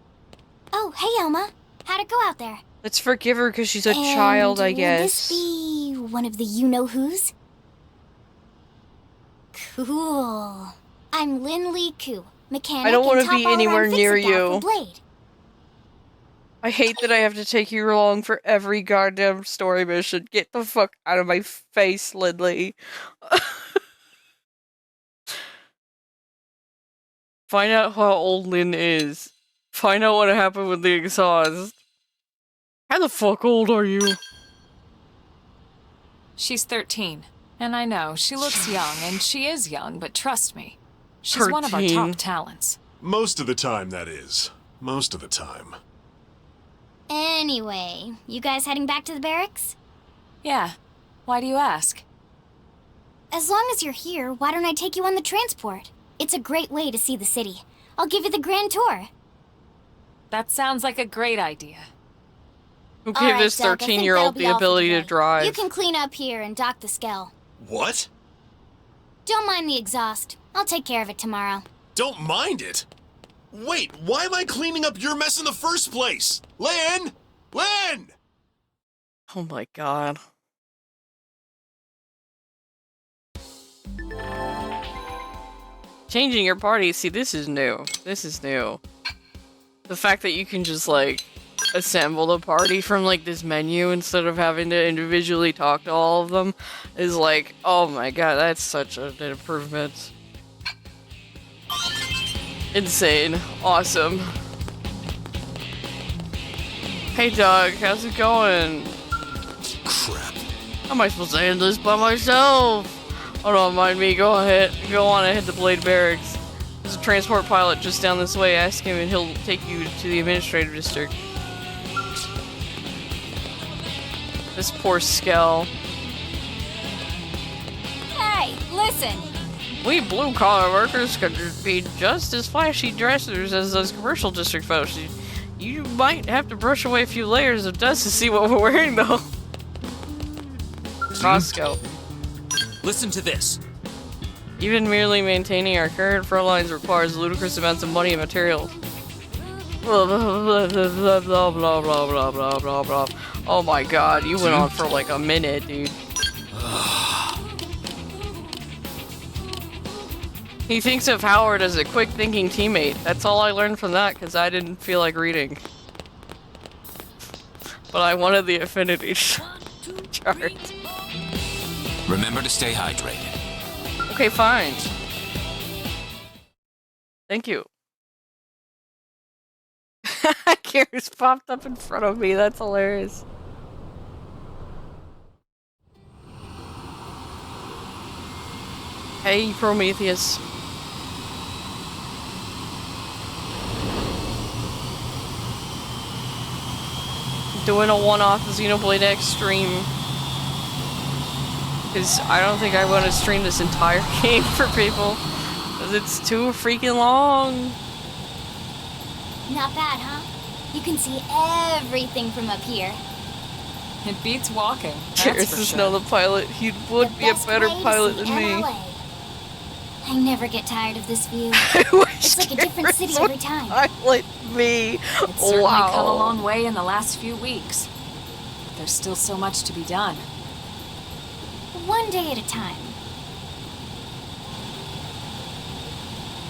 Oh, hey Elma. How'd it go out there? Let's forgive her because she's a And child, I will guess. this be one of the you-know-who's? Cool. I'm Lynn Lee Koo, mechanic I don't want wanna to be anywhere near you. For Blade. I hate that I have to take you along for every goddamn story mission. Get the fuck out of my face, Lindley. Find out how old Lynn is. Find out what happened with the exhaust. How the fuck old are you? She's 13. And I know, she looks young, and she is young, but trust me, she's one of our 13. top talents. Most of the time, that is. Most of the time. Anyway, you guys heading back to the barracks? Yeah. Why do you ask? As long as you're here, why don't I take you on the transport? It's a great way to see the city. I'll give you the grand tour. That sounds like a great idea. Who All gave right, this Doug, I think 13-year-old that'll be the all for ability to today. drive? You can clean up here and dock the Skell. What? Don't mind the exhaust. I'll take care of it tomorrow. Don't mind it? Wait, why am I cleaning up your mess in the first place? Lynn! Lynn! Oh my god. Changing your party, see, this is new. This is new. The fact that you can just, like, assemble the party from, like, this menu instead of having to individually talk to all of them is like, oh my god, that's such an improvement. Insane. Awesome. Hey Doug, how's it going? Crap. How am I supposed to handle this by myself? Oh, don't mind me. Go ahead. Go on and hit the Blade Barracks. There's a transport pilot just down this way. Ask him and he'll take you to the administrative district. This poor Skell. Hey, listen. We blue-collar workers could be just as flashy dressers as those commercial district folks. You might have to brush away a few layers of dust to see what we're wearing, though. Roscoe. Listen to this. Even merely maintaining our current front lines requires ludicrous amounts of money and materials. Blah, blah, blah, blah, blah, blah, blah, blah, blah, blah. Oh my god, you went on for like a minute, dude. He thinks of Howard as a quick-thinking teammate. That's all I learned from that, because I didn't feel like reading. But I wanted the affinity chart. Remember to stay hydrated. Okay, fine. Thank you. Gears popped up in front of me. That's hilarious. Hey, Prometheus. Doing a one-off Xenoblade X stream. Because I don't think I want to stream this entire game for people. Because it's too freaking long. Not bad, huh? You can see everything from up here. It beats walking. Cheers to Snow the pilot. He would be a best better way to pilot see than me. NLA. I never get tired of this view. I wish It's like a different city Garrus every would time. pilot me. It's certainly Wow. come a long way in the last few weeks. But there's still so much to be done. One day at a time.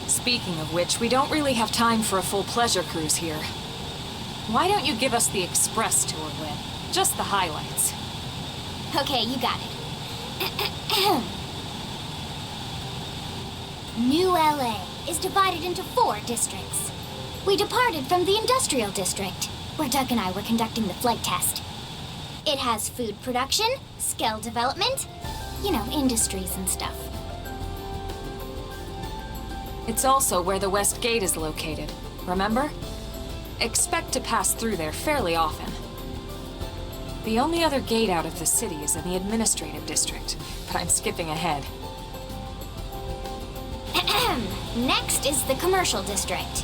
Speaking of which, we don't really have time for a full pleasure cruise here. Why don't you give us the express tour, Lynn? Just the highlights. Okay, you got it. New LA is divided into 4 districts. We departed from the industrial district, where Doug and I were conducting the flight test. It has food production, skill development, you know, industries and stuff. It's also where the West Gate is located, remember? Expect to pass through there fairly often. The only other gate out of the city is in the administrative district, but I'm skipping ahead. Next is the commercial district.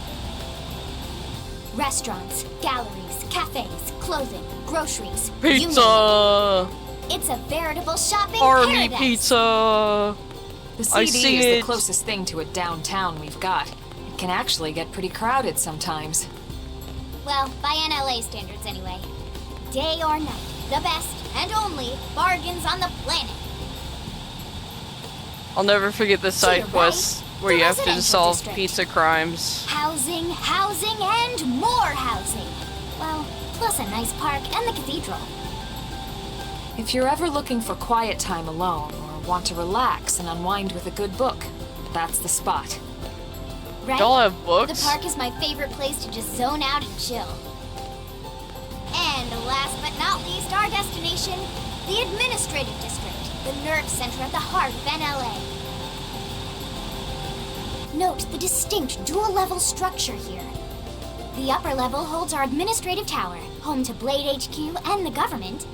Restaurants, galleries, cafes, clothing, groceries. you name Pizza! it. It's a veritable shopping Army paradise. pizza! The I CD see is it. the closest thing to a downtown we've got. It can actually get pretty crowded sometimes. Well, by NLA standards anyway. Day or night, the best and only bargains on the planet. I'll never forget the side your quests right, where the you have to residential solve district. pizza crimes. Housing, housing, and more housing. Well, plus a nice park and the cathedral. If you're ever looking for quiet time alone, or want to relax and unwind with a good book, that's the spot. Right? Y'all have books? The park is my favorite place to just zone out and chill. And last but not least, our destination, the administrative district, the nerve center at the heart of NLA. Note the distinct dual-level structure here. The upper level holds our administrative tower, home to Blade HQ and the government.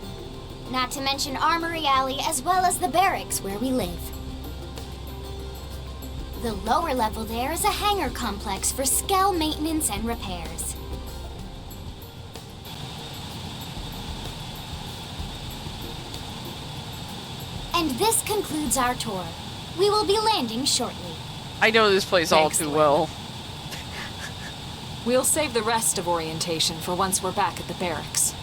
Not to mention Armory Alley as well as the barracks where we live. The lower level there is a hangar complex for Skell maintenance and repairs. And this concludes our tour. We will be landing shortly. I know this place all Thanks, too Lynn. well. We'll save the rest of orientation for once we're back at the barracks.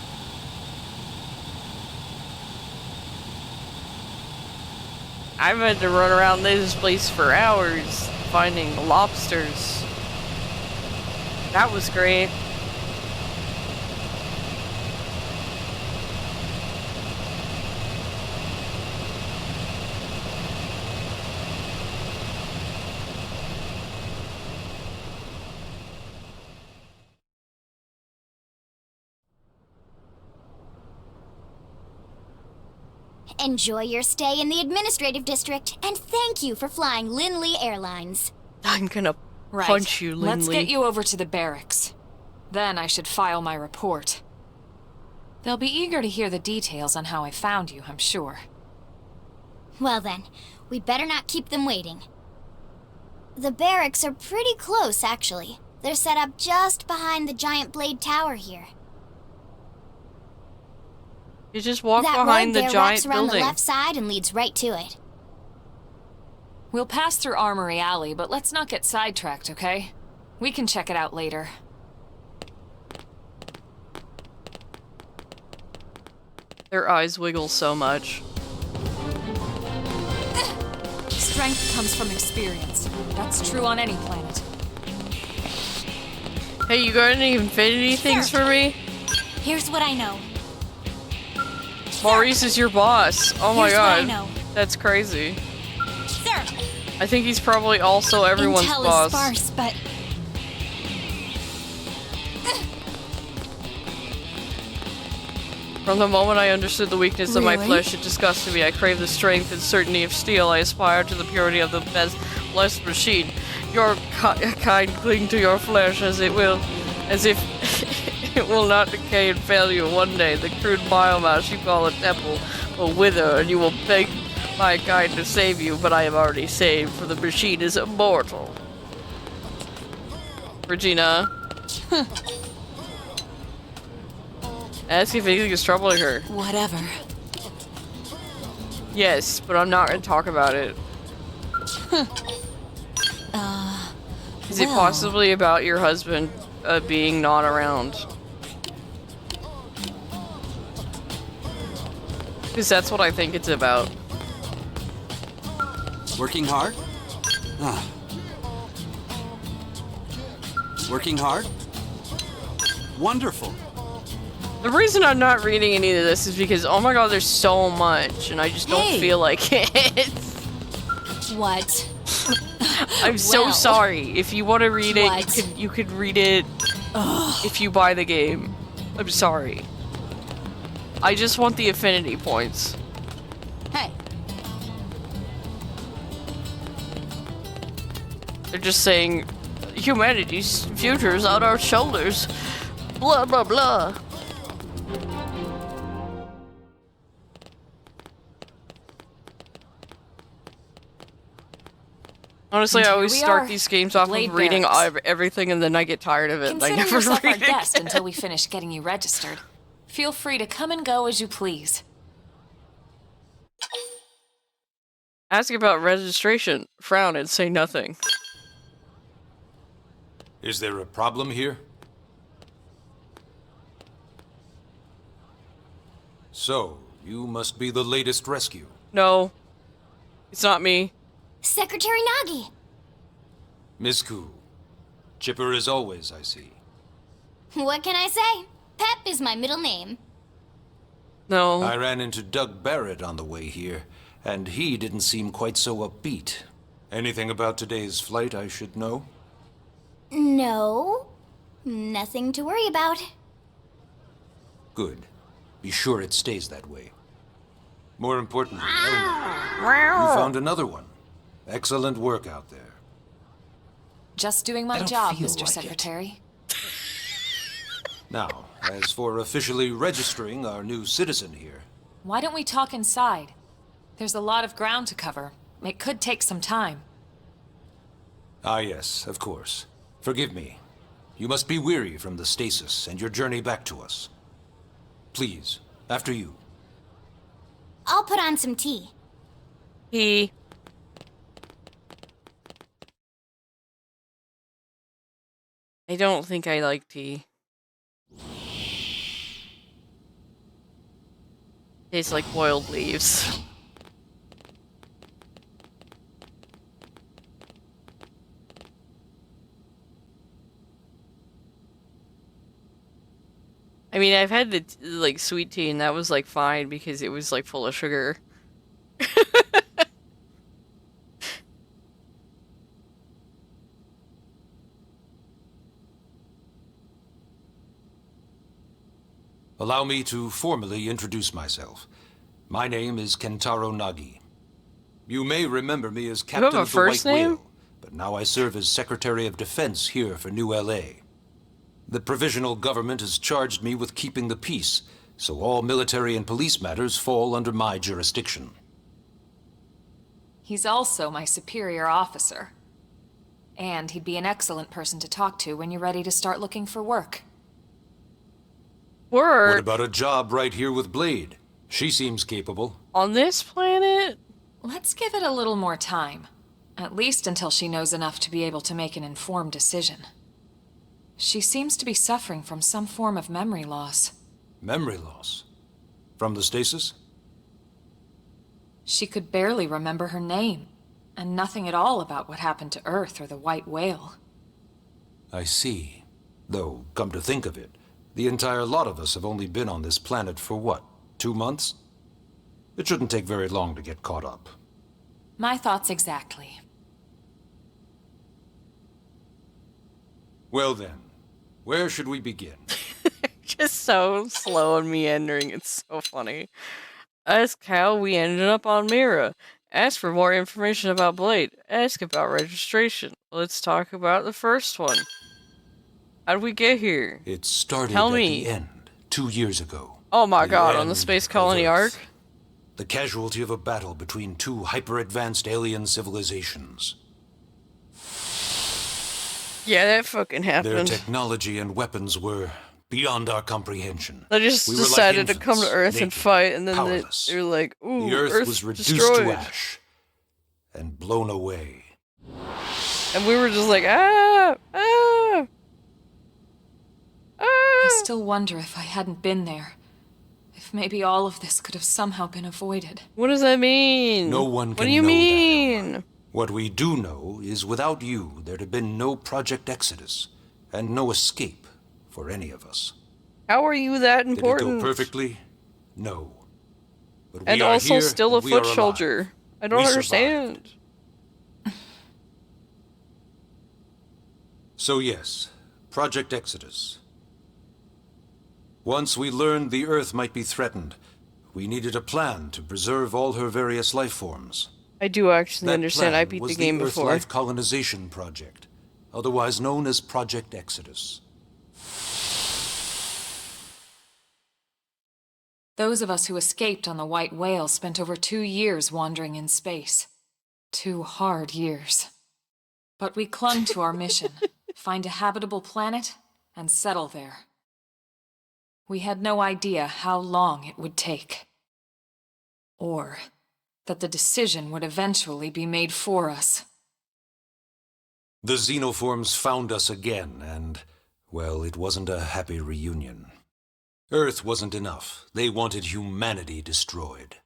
I've had to run around this place for hours finding lobsters. That was great. Enjoy your stay in the administrative district, and thank you for flying Lindley Airlines. I'm gonna Right. punch you, Lindley. Let's get you over to the barracks. Then I should file my report. They'll be eager to hear the details on how I found you, I'm sure. Well then, we better not keep them waiting. The barracks are pretty close, actually. They're set up just behind the giant blade tower here. You just walk That behind road the there giant wraps around building. the left side and leads right to it. We'll pass through Armory Alley, but let's not get sidetracked, okay? We can check it out later. Their eyes wiggle so much. Strength comes from experience. That's true on any planet. Hey, you got any Infinity things for me? Here's what I know. Maurice is your boss. Oh my Here's what I god. know. That's crazy. Sir, I think he's probably also everyone's intel boss. is sparse, but From the moment I understood the weakness of my Really? flesh, it disgusted me. I crave the strength and certainty of steel. I aspire to the purity of the best blessed machine. Your kind cling to your flesh as if it will not decay and fail you. One day, the crude biomass you call a temple will wither, and you will beg my kind to save you. But I am already saved, for the machine is immortal. Regina. Ask if anything is troubling her. Whatever. Yes, but I'm not going to talk about it. Is it possibly about your husband being not around? Because that's what I think it's about. Working hard? Ah. Working hard? Wonderful. The reason I'm not reading any of this is because, oh my god, there's so much, and I just don't feel like it. What? I'm so Well. sorry. If you want to read it, What? you could read it if you buy the game. I'm sorry. I just want the affinity points. Hey. They're just saying, humanity's future is on our shoulders. Blah, blah, blah. Honestly, I And always here we start are, these games off Blade of reading Barracks. everything and then I get tired of it and I Consider never yourself our read it guest again. until we finish getting you registered. Feel free to come and go as you please. Ask about registration, frown, and say nothing. Is there a problem here? So, you must be the latest rescue. No, it's not me. Secretary Nagi. Miss Koo. Chipper as always, I see. What can I say? Pep is my middle name. No. I ran into Doug Barrett on the way here, and he didn't seem quite so upbeat. Anything about today's flight I should know? No. Nothing to worry about. Good. Be sure it stays that way. More importantly, Elmer, you found another one. Excellent work out there. Just doing my I don't job, feel Mr. like it. Secretary. Now, as for officially registering our new citizen here, Why don't we talk inside? There's a lot of ground to cover. It could take some time. ah yes, of course. Forgive me. You must be weary from the stasis and your journey back to us. Please, after you. I'll put on some tea. He. I don't think I like tea. Tastes like boiled leaves. I mean, I've had the like sweet tea and that was like fine because it was like full of sugar. Allow me to formally introduce myself. My name is Kentaro Nagi. You may remember me as have Captain a of the first White name? Whale, but now I serve as Secretary of Defense here for New LA. The provisional government has charged me with keeping the peace, so all military and police matters fall under my jurisdiction. He's also my superior officer. And he'd be an excellent person to talk to when you're ready to start looking for work. What Work about a job right here with Blade? She seems capable. on this planet? Let's give it a little more time. At least until she knows enough to be able to make an informed decision. She seems to be suffering from some form of memory loss. Memory loss. From the stasis? She could barely remember her name, and nothing at all about what happened to Earth or the White Whale. I see. Though, come to think of it, the entire lot of us have only been on this planet for what, 2 months? It shouldn't take very long to get caught up. My thoughts exactly. Well then, where should we begin? Just so slow and meandering. It's so funny. Ask how we ended up on Mira. Ask for more information about Blade. Ask about registration. Let's talk about the first one. How'd we get here? It started Tell at me. the end, 2 years ago. Oh my The god, on the end Space of Colony Earth. arc? The casualty of a battle between 2 hyper-advanced alien civilizations. Yeah, that fucking Their happened. technology and weapons were beyond our comprehension. They just We were like decided to come to infants, Earth and naked, fight, and then powerless. they're like, ooh, The Earth Earth's was reduced destroyed. to ash and blown away. And we were just like, ah, ah, ah. I still wonder if I hadn't been there. If maybe all of this could have somehow been avoided. What does that mean? No one What can do you know that, mean? What we do know is without you, there'd have been no Project Exodus, and no escape for any of us. How are you that Did it important? go perfectly? No. But we And are also here, still a and we are foot alive. soldier. I don't We understand. So yes, Project Exodus. Once we learned the Earth might be threatened, we needed a plan to preserve all her various life forms. I do actually That understand. plan I beat was the game Earth before. Life Colonization Project, otherwise known as Project Exodus. Those of us who escaped on the White Whale spent over 2 years wandering in space. 2 hard years. But we clung to our mission, find a habitable planet and settle there. We had no idea how long it would take. Or that the decision would eventually be made for us. The xenoforms found us again, and, well, it wasn't a happy reunion. Earth wasn't enough. They wanted humanity destroyed.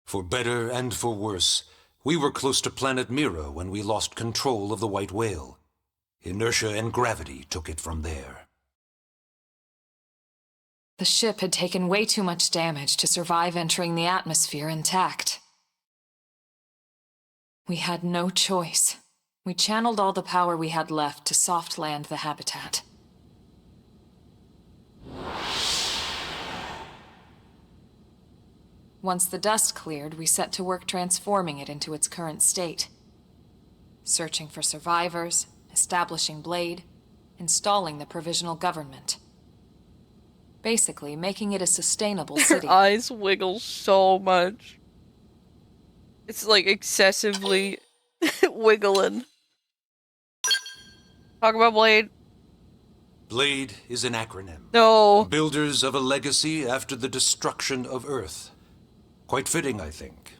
For better and for worse, we were close to planet Mira when we lost control of the White Whale. Inertia and gravity took it from there. The ship had taken way too much damage to survive entering the atmosphere intact. We had no choice. We channeled all the power we had left to soft land the habitat. Once the dust cleared, we set to work transforming it into its current state. Searching for survivors, establishing Blade, installing the provisional government. Basically, making it a sustainable Her city. eyes wiggle so much. It's like excessively wiggling. Talk about Blade. Blade is an acronym. No. Builders of a legacy after the destruction of Earth. Quite fitting, I think.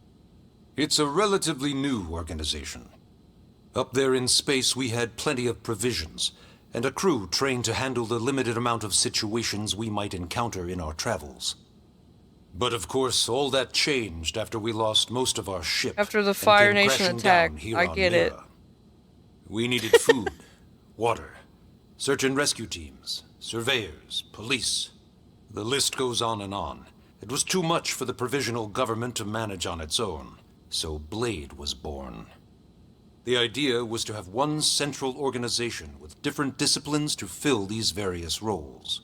It's a relatively new organization. Up there in space, we had plenty of provisions, and a crew trained to handle the limited amount of situations we might encounter in our travels. But of course, all that changed after we lost most of our ship. After the and Fire came Nation crashing attack. down here I on get it. Mira. We needed food, water, search and rescue teams, surveyors, police. The list goes on and on. It was too much for the provisional government to manage on its own, so Blade was born. The idea was to have one central organization with different disciplines to fill these various roles.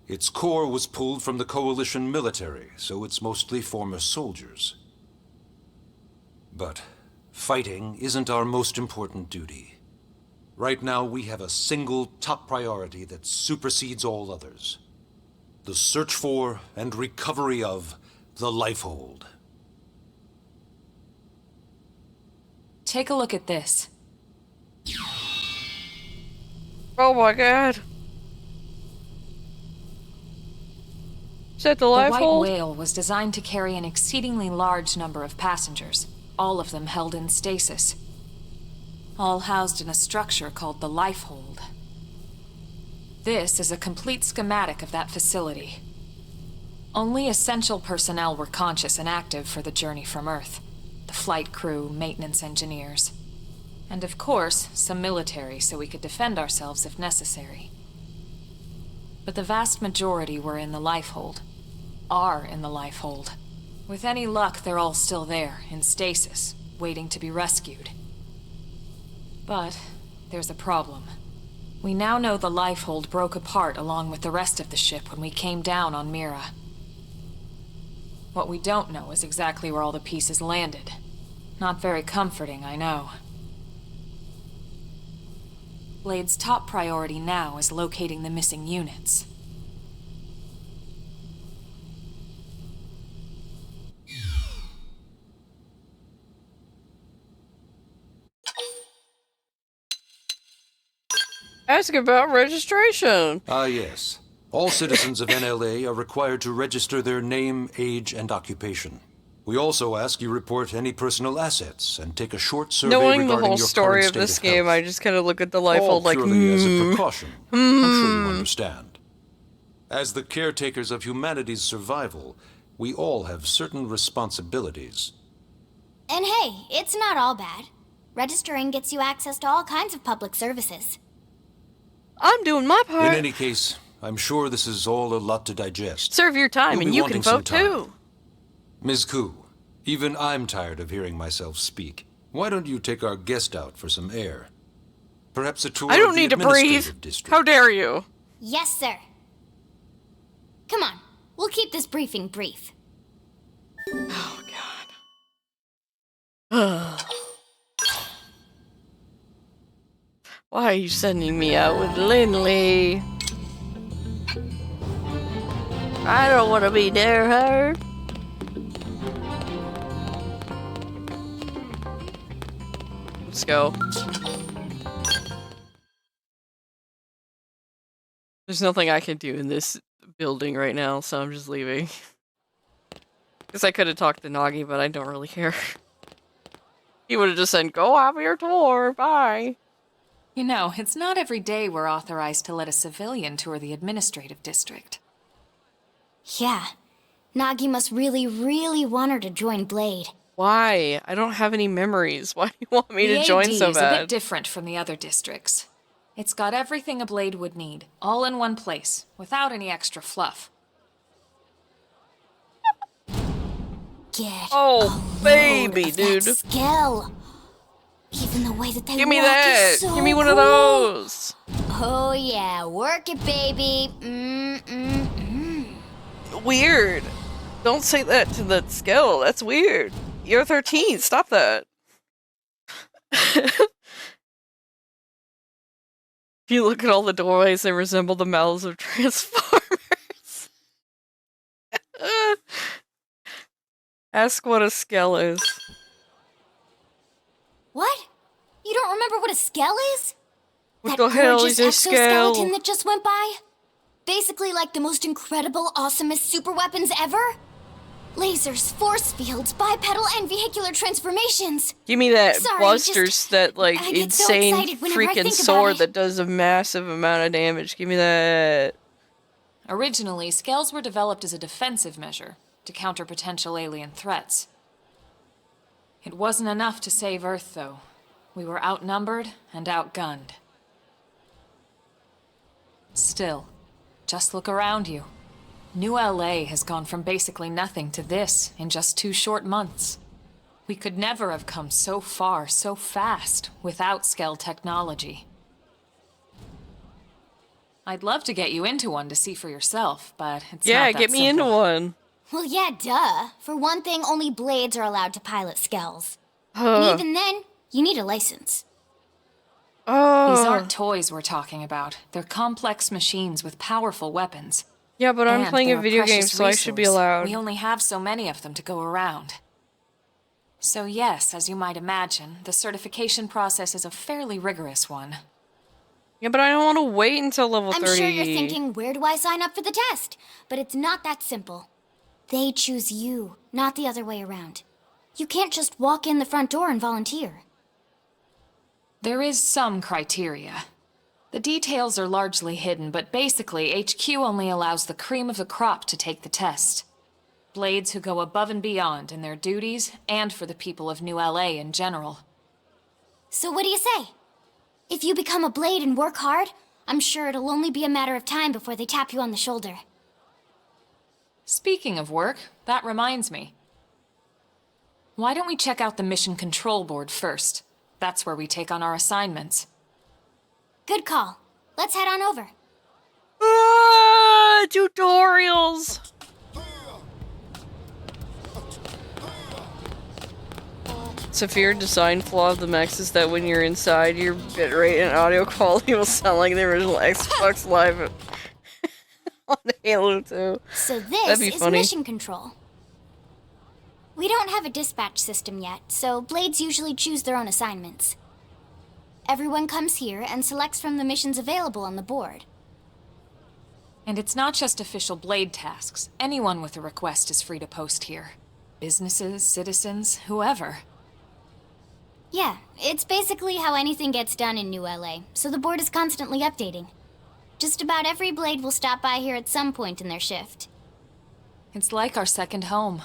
Its core was pulled from the Coalition military, so it's mostly former soldiers. But fighting isn't our most important duty. Right now, we have a single top priority that supersedes all others. The search for and recovery of the Lifehold. Take a look at this. Oh my god. Is that the The life White hold? Whale was designed to carry an exceedingly large number of passengers, all of them held in stasis. All housed in a structure called the Lifehold. This is a complete schematic of that facility. Only essential personnel were conscious and active for the journey from Earth. The flight crew, maintenance engineers. And of course, some military so we could defend ourselves if necessary. But the vast majority were in the Lifehold. Are in the Lifehold. With any luck, they're all still there, in stasis, waiting to be rescued. But there's a problem. We now know the Lifehold broke apart along with the rest of the ship when we came down on Mira. What we don't know is exactly where all the pieces landed. Not very comforting, I know. Blade's top priority now is locating the missing units. Ask about registration. Ah, yes. All citizens of NLA are required to register their name, age, and occupation. We also ask you report any personal assets and take a short survey Knowing the regarding whole your story current of state this of game, health. I just kind of look at the life All old like, purely as a precaution. I'm sure you understand. As the caretakers of humanity's survival, we all have certain responsibilities. And hey, it's not all bad. Registering gets you access to all kinds of public services. I'm doing my part. In any case, I'm sure this is all a lot to digest. Serve your time You'll and be you can wanting some vote time. too. Ms. Koo, even I'm tired of hearing myself speak. Why don't you take our guest out for some air? Perhaps a tour I of don't the need to breathe. administrative district. How dare you? Yes, sir. Come on, we'll keep this briefing brief. Oh, God. Why are you sending me out with Lindley? I don't want to be near her. Let's go. There's nothing I can do in this building right now, so I'm just leaving. Guess I could have talked to Nagi, but I don't really care. He would have just said, go have your tour, bye. You know, it's not every day we're authorized to let a civilian tour the administrative district. Yeah. Nagi must really, really want her to join Blade. Why? I don't have any memories. Why do you want me to join the so AD is a bit bad? different from the other districts. It's got everything a Blade would need, all in one place, without any extra fluff. Get Oh, a baby, load of dude. that skill. Even the way that they Give me walk that! is so Give me one of cool. those! Oh yeah, work it, baby. Weird. Don't say that to the skill. That's weird. You're 13. Stop that. If you look at all the doorways, they resemble the mouths of Transformers. Ask what a skull is. What? You don't remember what a skell is? What That the hell gorgeous is a exoskeleton skull? that just went by? Basically like the most incredible, awesomest super weapons ever? Lasers, force fields, bipedal and vehicular transformations. Give me that Sorry, Buster's, that like I get so insane excited whenever I freaking think about sword it. that does a massive amount of damage. Give me that. Originally, scales were developed as a defensive measure to counter potential alien threats. It wasn't enough to save Earth, though. We were outnumbered and outgunned. Still, just look around you. New LA has gone from basically nothing to this in just 2 short months. We could never have come so far so fast without Skell technology. I'd love to get you into one to see for yourself, but it's Yeah, not that get me into simple. one. Well, yeah, duh. For one thing, only Blades are allowed to pilot skells. And even then, you need a license. These aren't toys we're talking about. They're complex machines with powerful weapons. Yeah, but I'm And playing they're a video game, precious so I should be resource. allowed. We only have so many of them to go around. So yes, as you might imagine, the certification process is a fairly rigorous one. Yeah, but I don't want to wait until level 30. I'm sure you're thinking, where do I sign up for the test? But it's not that simple. They choose you, not the other way around. You can't just walk in the front door and volunteer. There is some criteria. The details are largely hidden, but basically, HQ only allows the cream of the crop to take the test. Blades who go above and beyond in their duties, and for the people of New LA in general. So what do you say? If you become a Blade and work hard, I'm sure it'll only be a matter of time before they tap you on the shoulder. Speaking of work, that reminds me. Why don't we check out the Mission Control Board first? That's where we take on our assignments. Good call. Let's head on over. Tutorials! Severe design flaw of the mechs is that when you're inside, your bitrate and audio quality will sound like the original Xbox Live on Halo 2. So That'd this be is funny. Mission Control. We don't have a dispatch system yet, so Blades usually choose their own assignments. Everyone comes here and selects from the missions available on the board. And it's not just official Blade tasks. Anyone with a request is free to post here. Businesses, citizens, whoever. Yeah, it's basically how anything gets done in New LA, so the board is constantly updating. Just about every Blade will stop by here at some point in their shift. It's like our second home.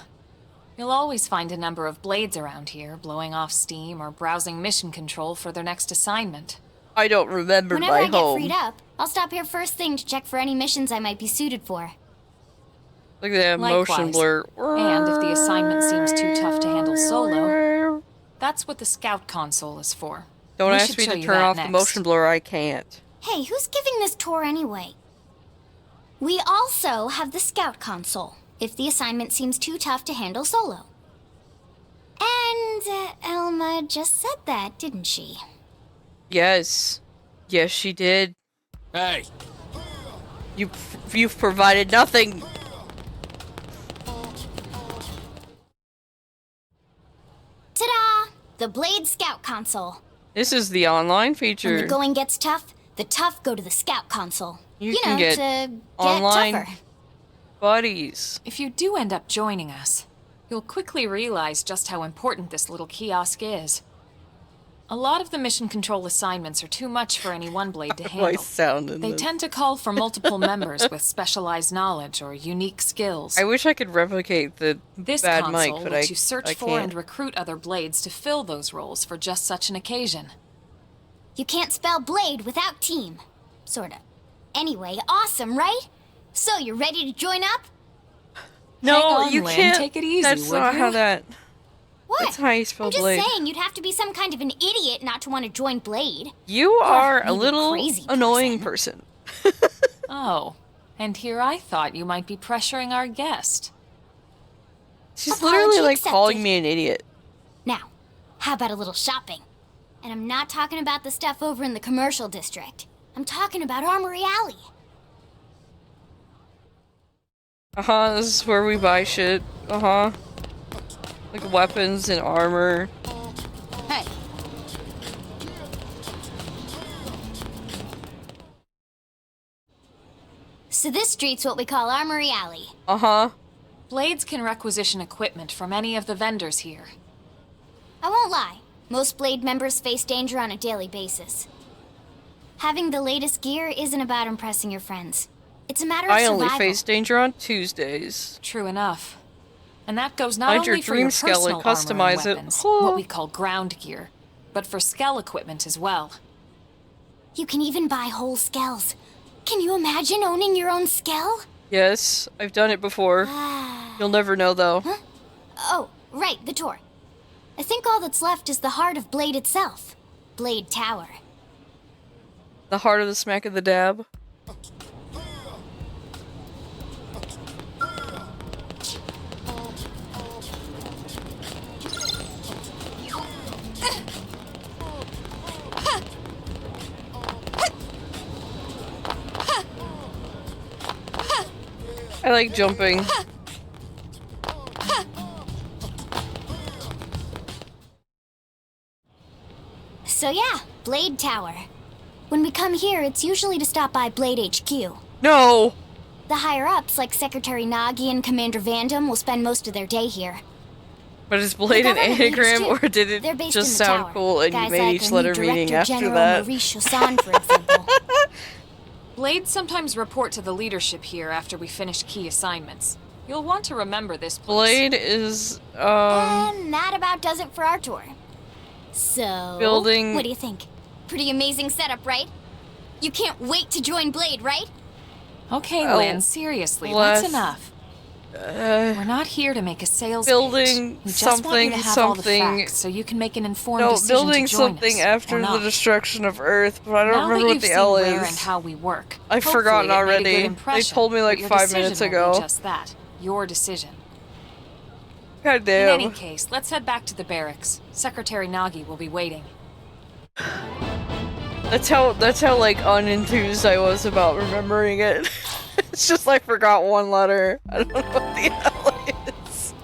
You'll always find a number of Blades around here, blowing off steam or browsing mission control for their next assignment. I don't remember Whenever my I get home. freed up, I'll stop here first thing to check for any missions I might be suited for. Look at that motion Likewise. blur. And if the assignment seems too tough to handle solo, that's what the scout console is for. Don't We ask should me show to you turn that off the next. motion blur, I can't. Hey, who's giving this tour anyway? We also have the scout console, if the assignment seems too tough to handle solo. And Elma just said that, didn't she? Yes. Yes, she did. Hey! You've provided nothing. Ta-da! The Blade Scout Console. This is the online When feature. the going gets tough, the tough go to the Scout Console. You can get to online tougher. buddies. If you do end up joining us, you'll quickly realize just how important this little kiosk is. A lot of the mission control assignments are too much for any one Blade to handle. Voice sound in They this. tend to call for multiple members with specialized knowledge or unique skills. I wish I could replicate the This bad console mic, but lets I you search I for can't. and recruit other Blades to fill those roles for just such an occasion. You can't spell Blade without team. Sorta. Anyway, awesome, right? So, you ready to join up? No, Hang on, you Lynn. can't. Take it easy, That's would not you? how that. What? That's how you spell I'm just Blade. saying, you'd have to be some kind of an idiot not to want to join Blade. You are a maybe little crazy annoying person. Oh, and here I thought you might be pressuring our guest. She's Apology literally like accepted. calling me an idiot. Now, how about a little shopping? And I'm not talking about the stuff over in the commercial district. I'm talking about Armory Alley. This is where we buy shit. Like weapons and armor. Hey, So this street's what we call Armory Alley. Blades can requisition equipment from any of the vendors here. I won't lie, most Blade members face danger on a daily basis. Having the latest gear isn't about impressing your friends. It's a matter of I survival. only face danger on Tuesdays. True enough. And that goes not Find only your for dream your skell and personal armor and customize it. weapons, what we call ground gear, but for skell equipment as well. You can even buy whole skells. Can you imagine owning your own skell? Yes, I've done it before. You'll never know though. Oh, right, the tour. I think all that's left is the heart of Blade itself. Blade Tower. The heart of the smack of the dab. I like jumping. So yeah, Blade Tower. When we come here, it's usually to stop by Blade HQ. No! The higher-ups, like Secretary Nagi and Commander Vandam, will spend most of their day here. But is Blade The an government leaders, anagram, too. or did it They're based just in the sound tower. cool and you Guys made like each our letter new meaning Director after General that? Maurice Chassan, for example. Blades sometimes report to the leadership here after we finish key assignments. You'll want to remember this place. Blade is, And that about does it for our tour. So, Building- what do you think? Pretty amazing setup, right? You can't wait to join Blade, right? Okay, Oh, Lynn, seriously, bless. that's enough. We're not here to make a sales building pitch. We just want you to have all the something- facts so you can make an informed No, decision building to join something us, after or the not. destruction of Earth, but I don't Now remember that what you've the seen L where is. and how we work, I've hopefully forgotten it made a already. good They impression, told me like but your 5 decision minutes will be ago. Just that, your decision. God In damn. any case, let's head back to the barracks. Secretary Nagi will be waiting. That's how like unenthused I was about remembering it. It's just I forgot one letter. I don't know what the L is.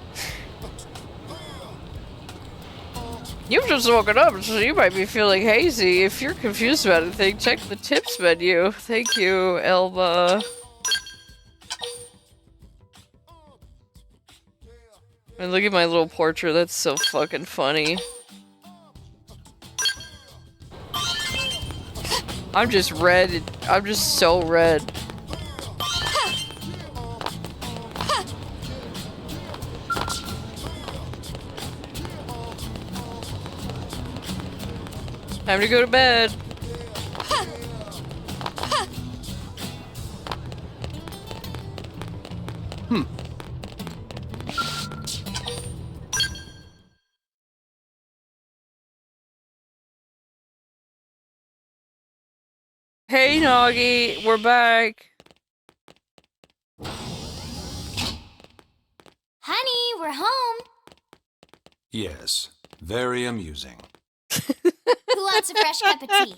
You've just woken up, so you might be feeling hazy. If you're confused about anything, check the tips menu. Thank you, Elma. And look at my little portrait, that's so fucking funny. I'm just red. I'm just so red. Time to go to bed. Hey, Noggy, we're back. Honey, we're home. Yes, very amusing. Who wants a fresh cup of tea?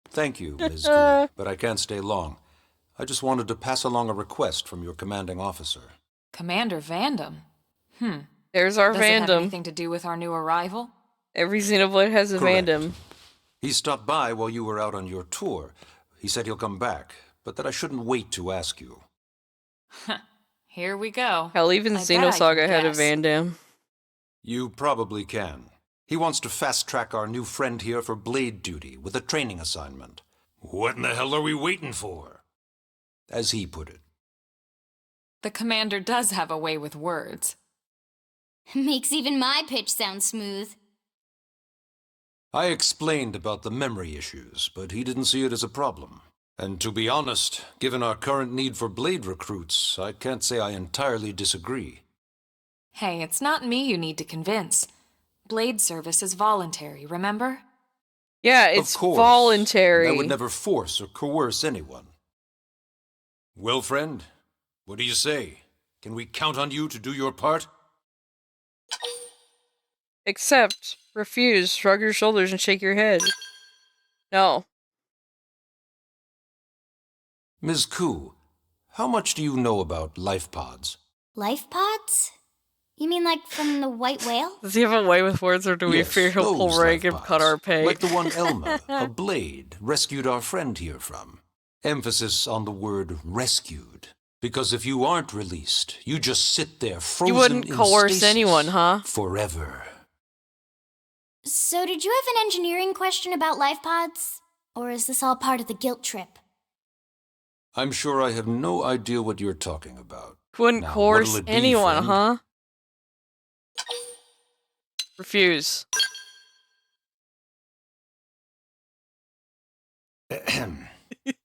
Thank you, Ms. Gu, but I can't stay long. I just wanted to pass along a request from your commanding officer. Commander Vandam? There's our Does it have Vandam. anything to do with our new arrival? Every Xenoblade has a Correct. Vandam. He stopped by while you were out on your tour. He said he'll come back, but that I shouldn't wait to ask you. Here we go. Hell, even I bet I Xenosaga can had a guess. Vandam. You probably can. He wants to fast-track our new friend here for blade duty with a training assignment. What in the hell are we waiting for? As he put it. The commander does have a way with words. Makes even my pitch sound smooth. I explained about the memory issues, but he didn't see it as a problem. And to be honest, given our current need for blade recruits, I can't say I entirely disagree. Hey, it's not me you need to convince. Blade service is voluntary, remember? Yeah, it's Of course. voluntary. I would never force or coerce anyone. Well, friend, what do you say? Can we count on you to do your part? Accept. Refuse. Shrug your shoulders and shake your head. No. Ms. Ku, how much do you know about life pods? Life pods? You mean like from the white whale? Does he have a way with words, or do we Yes, fear he'll pull those rank life and cut pods. our pay? Like the one Elma, a blade, rescued our friend here from. Emphasis on the word rescued. Because if you aren't released, you just sit there frozen You wouldn't in coerce stasis anyone, huh? Forever. So did you have an engineering question about life pods? Or is this all part of the guilt trip? I'm sure I have no idea what you're talking about. Wouldn't Now, coerce what'll it be, anyone, friend? huh? Refuse.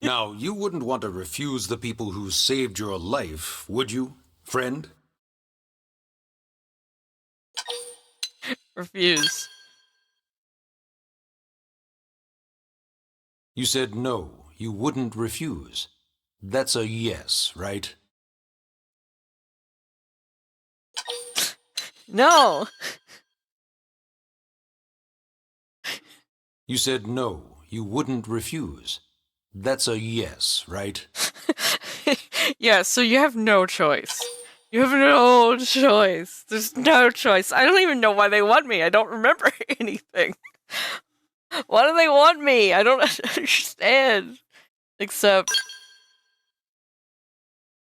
Now, you wouldn't want to refuse the people who saved your life, would you, friend? Refuse. You said no, you wouldn't refuse. That's a yes, right? No! You said no, you wouldn't refuse. That's a yes, right? Yeah, so you have no choice. You have no choice. There's no choice. I don't even know why they want me. I don't remember anything. Why do they want me? I don't understand. Except,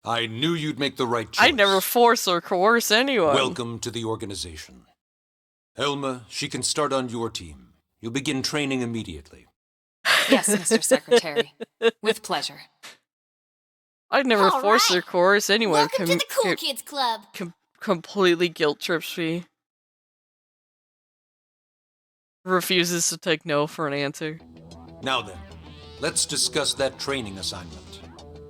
I knew you'd make the right choice. I never force or coerce anyone. Welcome to the organization. Elma, she can start on your team. You'll begin training immediately. Yes, Mr. Secretary. With pleasure. I'd never All force or right. coerce anyone. Welcome to the Cool Kids Club. Completely guilt trips me. Refuses to take no for an answer. Now then, let's discuss that training assignment.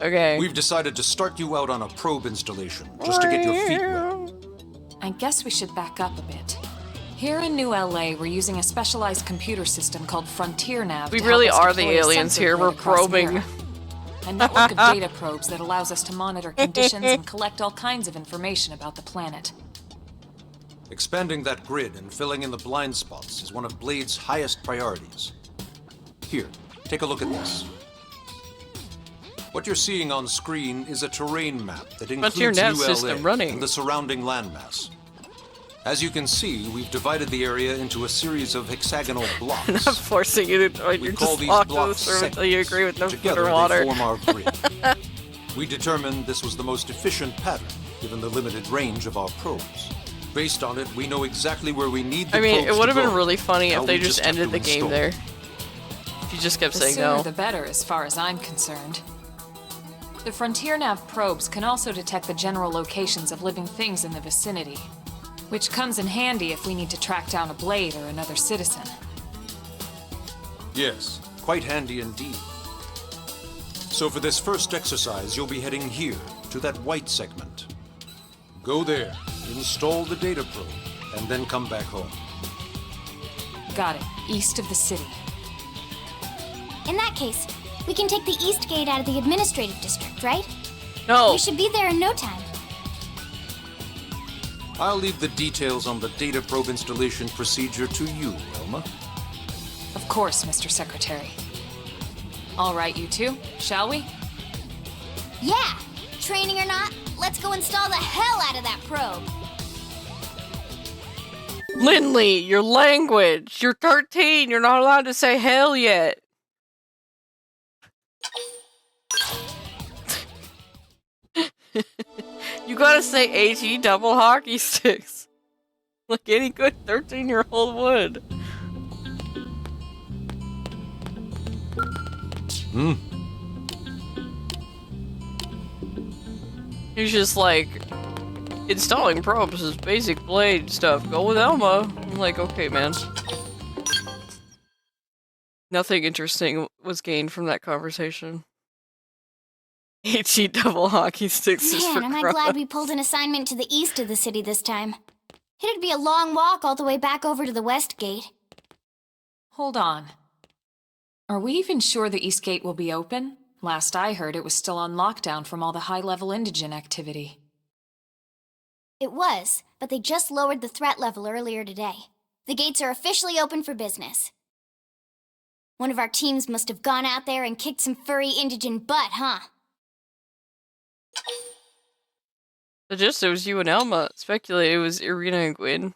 Okay. We've decided to start you out on a probe installation, just to get your feet wet. I guess we should back up a bit. Here in New LA, we're using a specialized computer system called Frontier Nav. We to really help us are the deploy a aliens sensor here. grid We're across probing. Mira. A network of data probes that allows us to monitor conditions and collect all kinds of information about the planet. Expanding that grid and filling in the blind spots is one of Blade's highest priorities. Here, take a look at this. What you're seeing on screen is a terrain map that includes Frontier nav New system LA running. and the surrounding landmass. As you can see, we've divided the area into a series of hexagonal blocks. I'm not forcing you to join. You're call just these locked in blocks this room until you agree with no food Together, or water. they form our grid. We determined this was the most efficient pattern, given the limited range of our probes. Based on it, we know exactly where we need the I mean, probes it would have to been go. really funny Now if they we just have ended to the game install there. it. If you just kept The saying sooner no. the better, as far as I'm concerned. The Frontier Nav probes can also detect the general locations of living things in the vicinity, which comes in handy if we need to track down a Blade or another citizen. Yes, quite handy indeed. So for this first exercise, you'll be heading here, to that white segment. Go there, install the data probe, and then come back home. Got it. East of the city. In that case, we can take the East Gate out of the administrative district, right? No. We should be there in no time. I'll leave the details on the data probe installation procedure to you, Elma. Of course, Mr. Secretary. All right, you two, shall we? Yeah! Training or not, let's go install the hell out of that probe! Lindley, your language! You're 13, you're not allowed to say hell yet! You gotta say AG double hockey sticks. Like any good 13-year-old would. He's just like, installing probes is basic Blade stuff. Go with Elma. I'm like, okay, man. Nothing interesting was gained from that conversation. HE double hockey sticks is for Man, am I crap. glad we pulled an assignment to the east of the city this time. It'd be a long walk all the way back over to the West Gate. Hold on. Are we even sure the East Gate will be open? Last I heard, it was still on lockdown from all the high-level indigen activity. It was, but they just lowered the threat level earlier today. The gates are officially open for business. One of our teams must have gone out there and kicked some furry indigen butt, huh? So just it was you and Elma. Speculate it was Irina and Gwyn.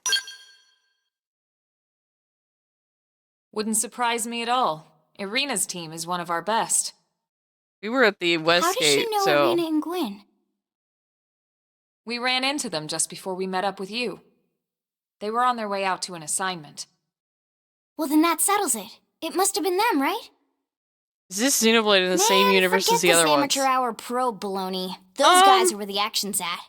Wouldn't surprise me at all. Irina's team is one of our best. We were at the West How does Gate, she know so Irina and Gwyn? We ran into them just before we met up with you. They were on their way out to an assignment. Well, then that settles it. It must have been them, right? is this Xenoblade in the same universe as the other ones? Amateur hour probe baloney. Those guys are where the action's at.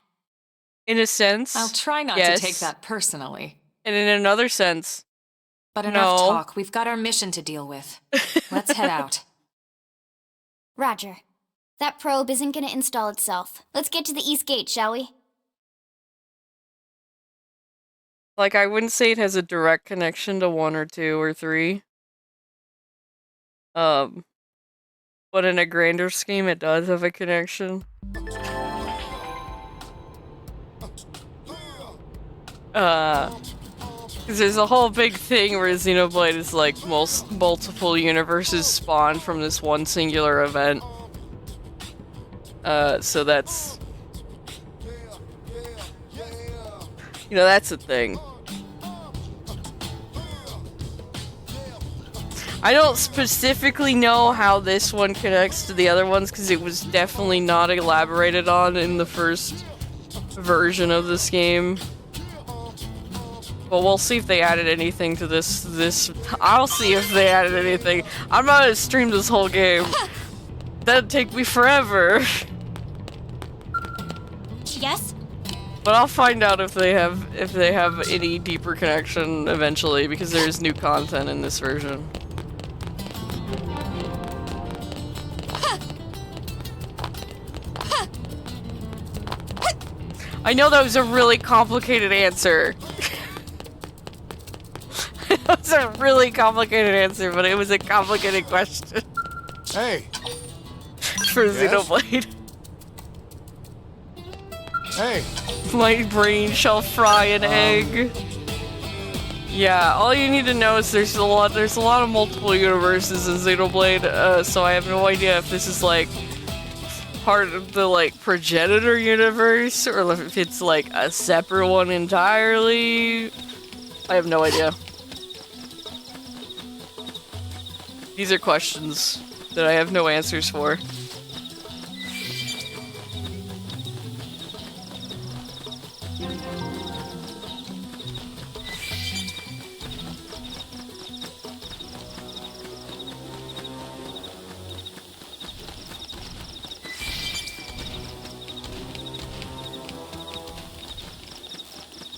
In a sense, I'll try not yes. to take that personally. And in another sense, But enough no. talk. We've got our mission to deal with. Let's head out. Roger. That probe isn't gonna install itself. Let's get to the East Gate, shall we? like I wouldn't say it has a direct connection to 1 or 2 or 3. But in a grander scheme, it does have a connection. Because there's a whole big thing where Xenoblade is like multiple universes spawned from this one singular event. So that's... You know, that's a thing. I don't specifically know how this one connects to the other ones because it was definitely not elaborated on in the first version of this game. But we'll see if they added anything to this. I'll see if they added anything. I'm not gonna stream this whole game. That'd take me forever. Yes? But I'll find out if they have any deeper connection eventually because there's new content in this version. I know that was a really complicated answer. That was a really complicated answer, but it was a complicated question. Hey. For Yes? Xenoblade. Hey. My brain shall fry an egg. Yeah, all you need to know is there's a lot of multiple universes in Xenoblade, so I have no idea if this is like part of the, like, progenitor universe, or if it's, like, a separate one entirely. I have no idea. These are questions that I have no answers for.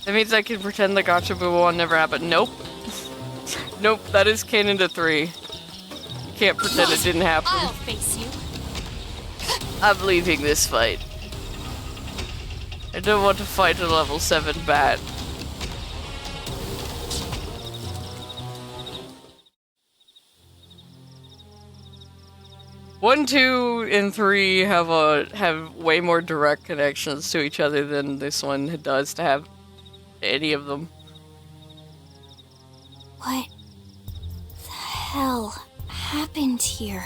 That means I can pretend the Gotcha Boo one never happened. Nope. Nope, that is canon to 3. You can't pretend it didn't happen. I'll face you. I'm leaving this fight. I don't want to fight a level 7 bat. One, 2, and 3 have way more direct connections to each other than this one does to have any of them. What the hell happened here?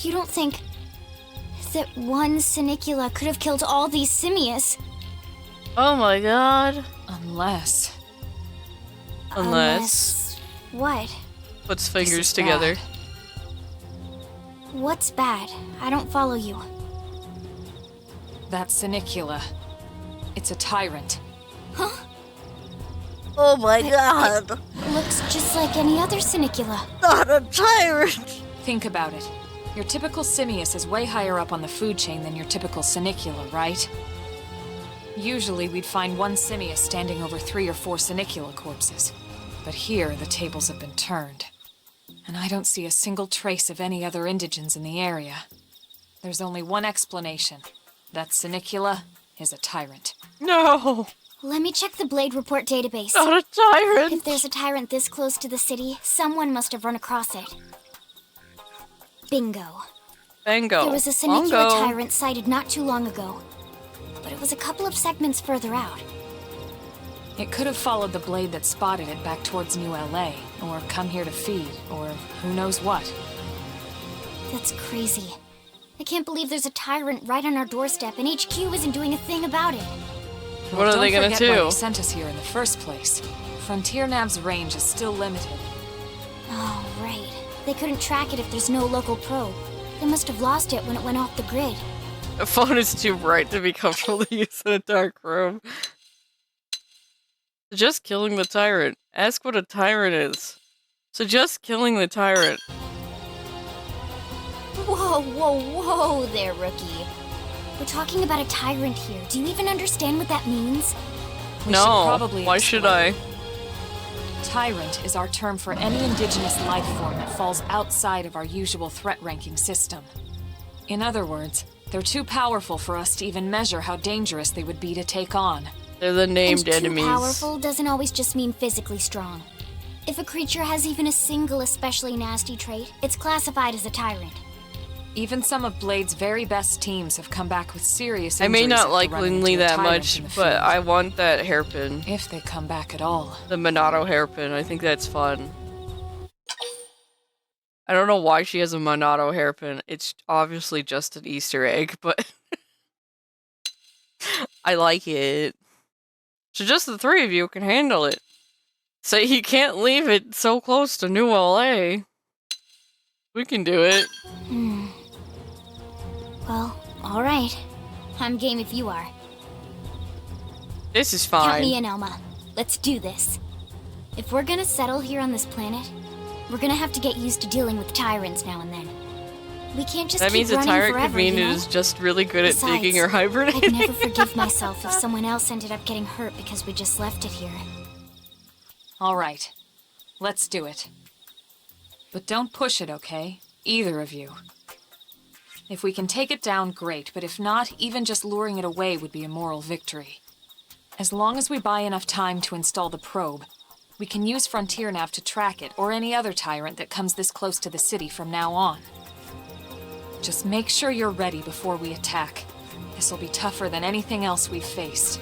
You don't think that one Sinicula could have killed all these simius? Oh my god. Unless... What? Puts fingers is together. bad. What's bad? I don't follow you. That Sinicula. It's a tyrant. Huh? Oh my god. Looks just like any other Sinicula. Not a tyrant. Think about it. Your typical simius is way higher up on the food chain than your typical Sinicula, right? Usually we'd find one simius standing over 3 or 4 Sinicula corpses. But here, the tables have been turned. And I don't see a single trace of any other indigents in the area. There's only one explanation. That Sinicula is a tyrant. No. Let me check the Blade Report database. Not a tyrant. If there's a tyrant this close to the city, someone must have run across it. Bingo. Bingo. There was a Sinicula tyrant sighted not too long ago. But it was a couple of segments further out. It could have followed the blade that spotted it back towards New LA, or come here to feed, or who knows what. That's crazy. I can't believe there's a tyrant right on our doorstep and HQ isn't doing a thing about it. What are they gonna Don't forget why do? they sent us here in the first place. Frontier Nav's range is still limited. Oh, right. They couldn't track it if there's no local probe. They must have lost it when it went off the grid. The phone is too bright to be comfortable to use in a dark room. Suggest killing the tyrant. Ask what a tyrant is. Suggest killing the tyrant. Whoa, whoa, whoa there, rookie. We're talking about a tyrant here. Do you even understand what that means? We No, should probably why should I? Tyrant is our term for any indigenous life form that falls outside of our usual threat ranking system. In other words, they're too powerful for us to even measure how dangerous they would be to take on. They're the named and enemies. Too powerful doesn't always just mean physically strong. If a creature has even a single especially nasty trait, it's classified as a tyrant. Even some of Blade's very best teams have come back with serious I injuries. may not after like running Linley into a that tyrant much, in the but field. I want that hairpin. If they come back at all. The Monado hairpin. I think that's fun. I don't know why she has a Monado hairpin. It's obviously just an Easter egg, but I like it. So just the 3 of you can handle it. Say you can't leave it so close to New LA. We can do it. Well, alright. I'm game if you are. This is Count me fine. in, Elma. Let's do this. If we're gonna settle here on this planet, we're gonna have to get used to dealing with tyrants now and then. We can't just That keep means a running tyrant forever, could mean you it know? is just really good at Besides, digging or hibernating. I'd never forgive myself if someone else ended up getting hurt because we just left it here. All right. Let's do it. But don't push it, okay? Either of you. If we can take it down, great, but if not, even just luring it away would be a moral victory. As long as we buy enough time to install the probe, we can use Frontier Nav to track it, or any other tyrant that comes this close to the city from now on. Just make sure you're ready before we attack. This'll be tougher than anything else we've faced.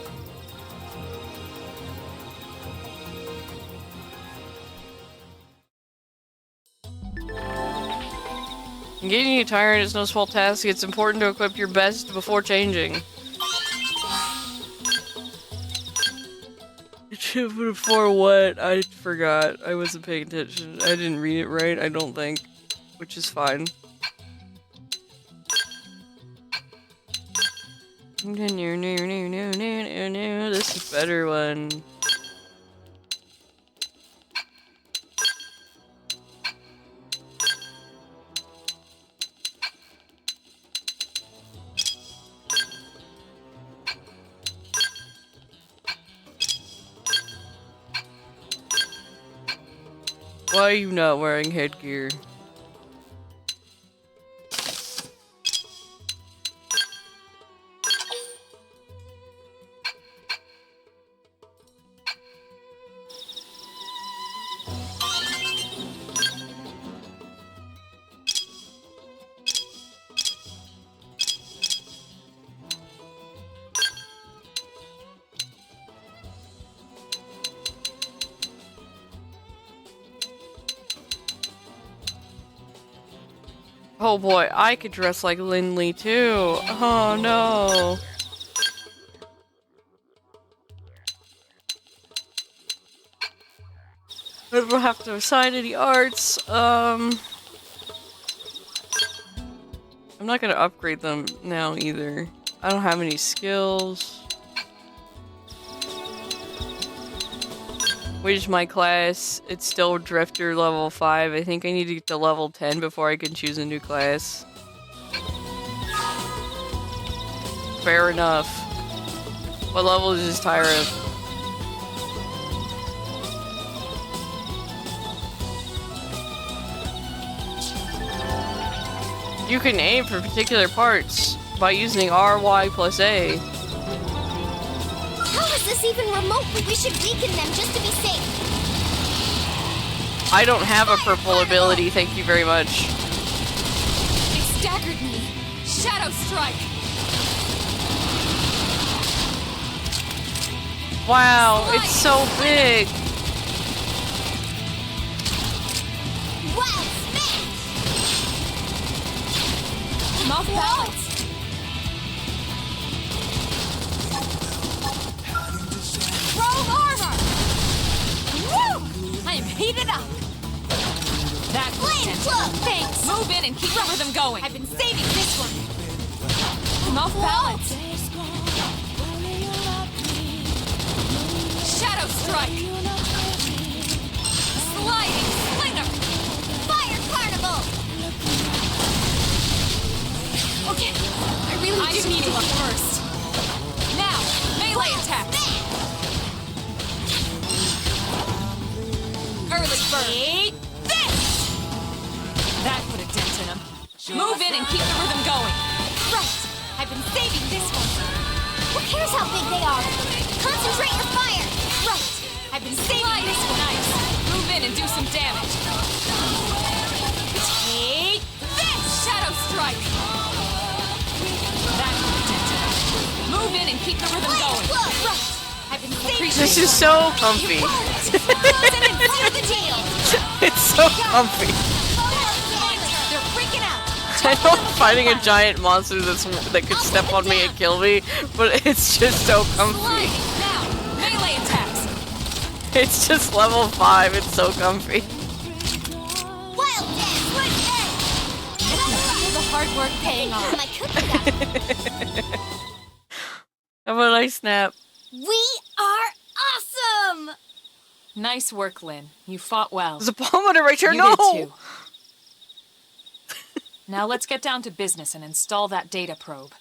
Getting you tired is no small task. It's important to equip your best before changing. Before what? I forgot. I wasn't paying attention. I didn't read it right, I don't think. Which is fine. This is a better one. Why are you not wearing headgear? Oh boy, I could dress like Lindley too. Oh no. We'll have to assign any arts. I'm not gonna upgrade them now either. I don't have any skills. Which is my class? It's still Drifter level 5. I think I need to get to level 10 before I can choose a new class. Fair enough. What level is this Tyra? You can aim for particular parts by using RY plus A. How is this even remotely? We should weaken them just to be safe. I don't have a purple ability, thank you very much. It staggered me. Shadow Strike. Wow, it's so big. Wild smash! I'm off balance. Rogue armor! Woo! I am heated up. That Flame club! Thanks. Move in and keep the rhythm going. I've been saving this one. I'm off balance. Shadow Strike. Sliding Slinger. Fire Carnival! Okay, I really do need to look first. Now, melee attack. Early bird. This! That put a dent in him. Move in and keep the rhythm going. Right! I've been saving this one. Who cares how big they are? Concentrate your fire! Right! I've been saving this one. Nice. Move in and do some damage. Take this! Shadow Strike. That put a dent in him. Move in and keep the rhythm going. Right! I've been saving This is so comfy. It's so comfy. They're freaking out. I know I'm fighting a giant monster that could step on me and kill me, but it's just so comfy. Now, melee attacks. It's just level 5, it's so comfy. Wild dance! All the hard work paying off. My cookie got How about I snap? We are awesome! Nice work, Lynn. You fought well. There's a bomb on it right here, You no! did too. Now let's get down to business and install that data probe.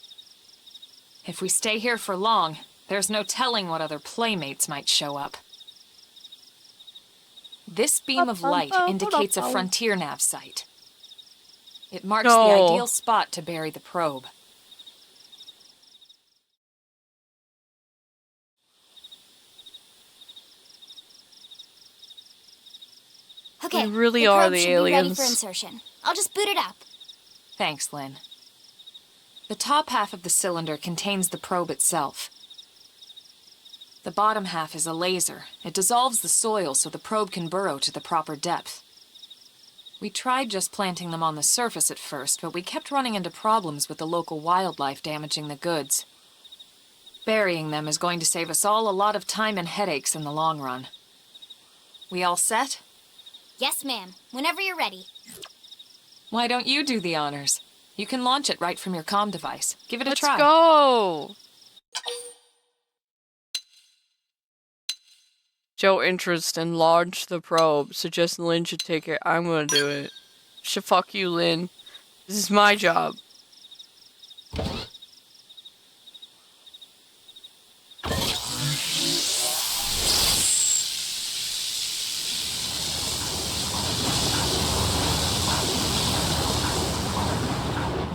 If we stay here for long, there's no telling what other playmates might show up. This beam of light indicates a frontier nav site. It marks the ideal spot to bury the probe. Okay, We really the are probe the should be ready aliens. for insertion. I'll just boot it up. Thanks, Lynn. The top half of the cylinder contains the probe itself. The bottom half is a laser. It dissolves the soil so the probe can burrow to the proper depth. We tried just planting them on the surface at first, but we kept running into problems with the local wildlife damaging the goods. Burying them is going to save us all a lot of time and headaches in the long run. We all set? Yes, ma'am. Whenever you're ready. Why don't you do the honors? You can launch it right from your comm device. Give it a try. Let's go! Show interest and launch the probe. Suggest Lynn should take it. I'm gonna do it. Fuck you, Lynn. This is my job.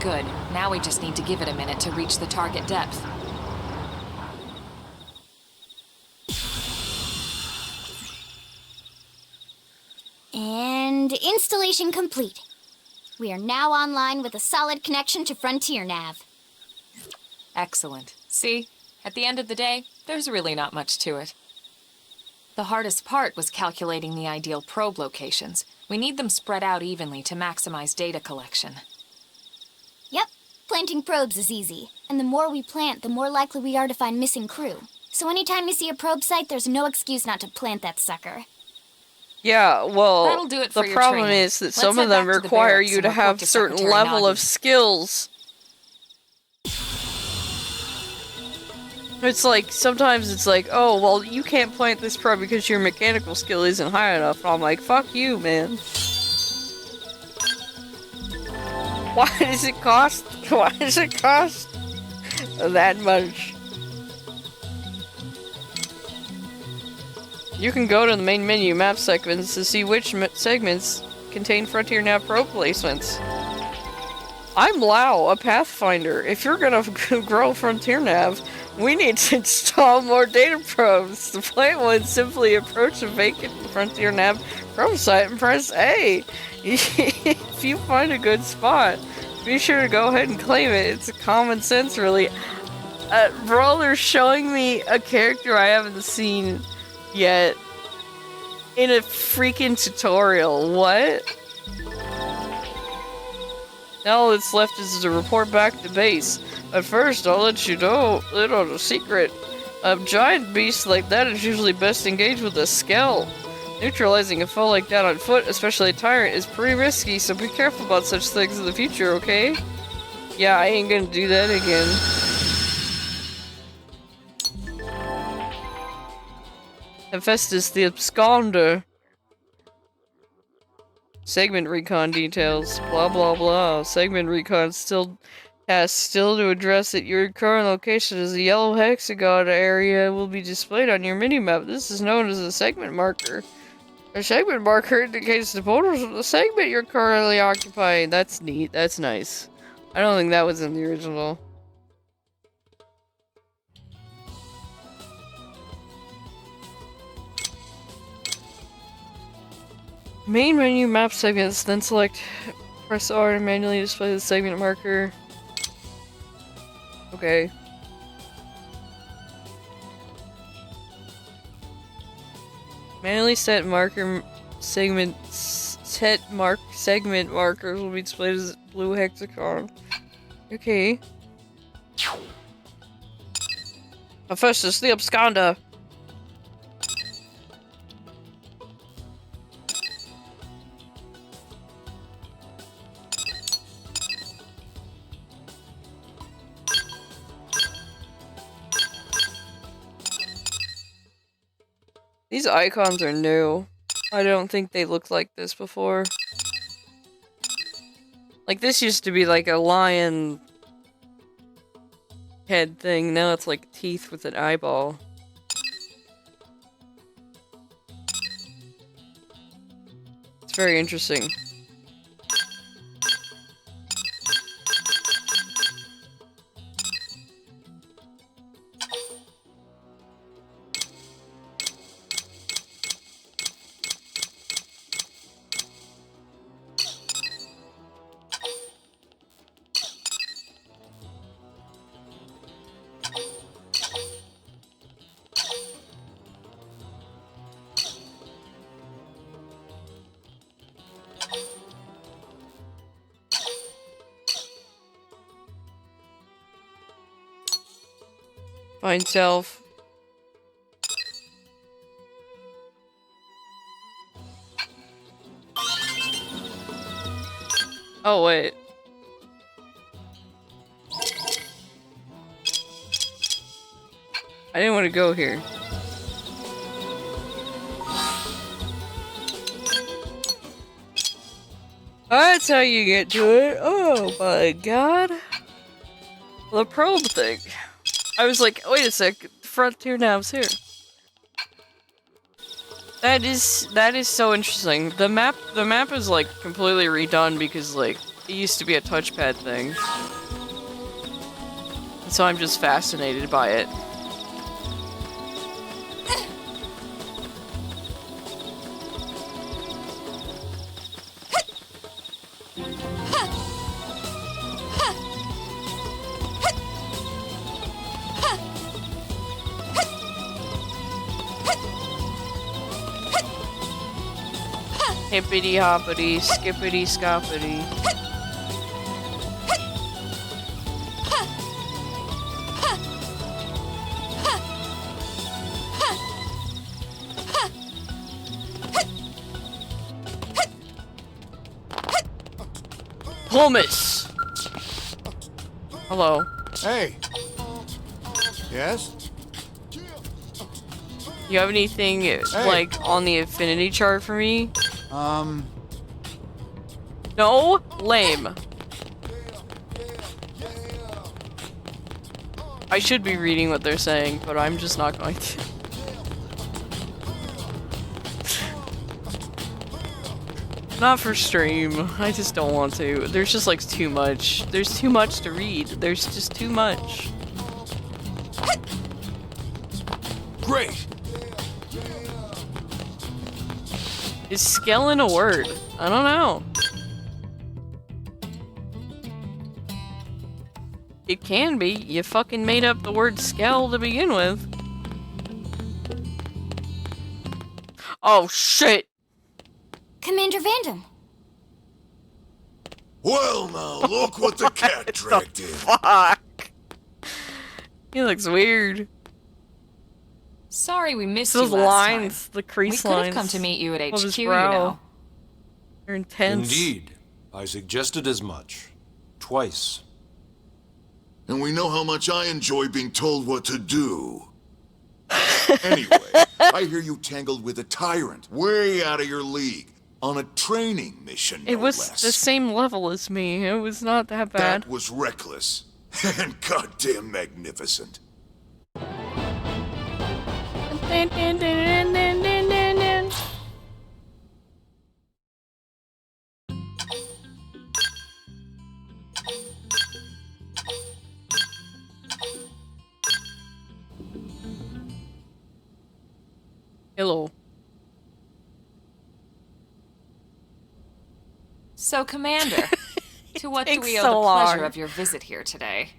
Good. Now we just need to give it a minute to reach the target depth. And installation complete. We are now online with a solid connection to Frontier Nav. Excellent. See? At the end of the day, there's really not much to it. The hardest part was calculating the ideal probe locations. We need them spread out evenly to maximize data collection. Yep, planting probes is easy. And the more we plant, the more likely we are to find missing crew. So anytime you see a probe site, there's no excuse not to plant that sucker. Yeah, well, That'll do it for the your problem training. is that Let's some head of them back to the require barracks you and to report have to certain Secretary level Nagy. of skills. It's like, sometimes it's like, oh, well, you can't plant this probe because your mechanical skill isn't high enough. And I'm like, fuck you, man. Why does it cost? Why does it cost that much? You can go to the main menu map segments to see which segments contain Frontier Nav probe placements. I'm Lau, a Pathfinder. If you're gonna grow Frontier Nav, we need to install more data probes. The plan would simply approach a vacant Frontier Nav probe site and press A. If you find a good spot, be sure to go ahead and claim it. It's common sense, really. Bro, they're showing me a character I haven't seen yet in a freaking tutorial. What? Now all that's left is to report back to base. But first, I'll let you know a little secret. A giant beast like that is usually best engaged with a scout. Neutralizing a foe like that on foot, especially a tyrant, is pretty risky, so be careful about such things in the future, okay? Yeah, I ain't gonna do that again. Hephaestus the Absconder. Segment recon details. Blah blah blah. Segment recon still to address at your current location as a yellow hexagon area will be displayed on your minimap. This is known as a segment marker. A segment marker indicates the borders of the segment you're currently occupying. That's neat. That's nice. I don't think that was in the original. Main menu map segments, then select press R to manually display the segment marker. Okay. Manually set segment markers will be displayed as blue hexagon. Okay. Hephaestus the Absconder. These icons are new. I don't think they looked like this before. Like, this used to be like a lion head thing. Now it's like teeth with an eyeball. It's very interesting. Find self. Oh, wait. I didn't want to go here. That's how you get to it. Oh my god. The probe thing. I was like, wait a sec, Frontier Nav's here. That is so interesting. The map is like completely redone because like it used to be a touchpad thing. And so I'm just fascinated by it. Hippity hoppity, skippity scoppity. Pumice! Hello. Hey. Yes? You have anything like on the affinity chart for me? No? Lame. I should be reading what they're saying, but I'm just not going to. Not for stream. I just don't want to. There's just like too much. There's too much to read. There's just too much. Great! Is skellin a word? I don't know. It can be. You fucking made up the word skell to begin with. Oh shit! Commander Vandam. Well now, look what the cat dragged in. Fuck! He looks weird. Sorry we missed Those you last lines, time. the crease We could have lines come to meet you at of his HQ, you brow. know. They're intense. Indeed. I suggested as much. Twice. And we know how much I enjoy being told what to do. Anyway, I hear you tangled with a tyrant, way out of your league, on a training mission, It no was less. the same level as me. It was not that bad. That was reckless. And goddamn magnificent. Hello. So, Commander, to what do takes we owe so the pleasure long. of your visit here today?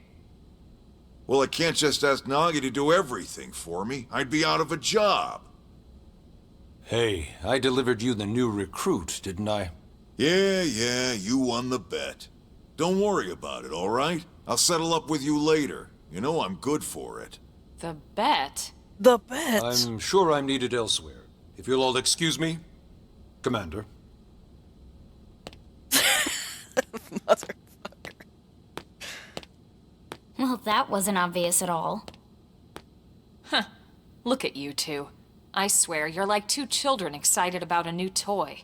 Well, I can't just ask Nagi to do everything for me. I'd be out of a job. Hey, I delivered you the new recruit, didn't I? Yeah, you won the bet. Don't worry about it, all right? I'll settle up with you later. You know I'm good for it. The bet? The bet. I'm sure I'm needed elsewhere. If you'll all excuse me, Commander. Motherfucker. Well, that wasn't obvious at all. Huh. Look at you two. I swear, you're like two children excited about a new toy.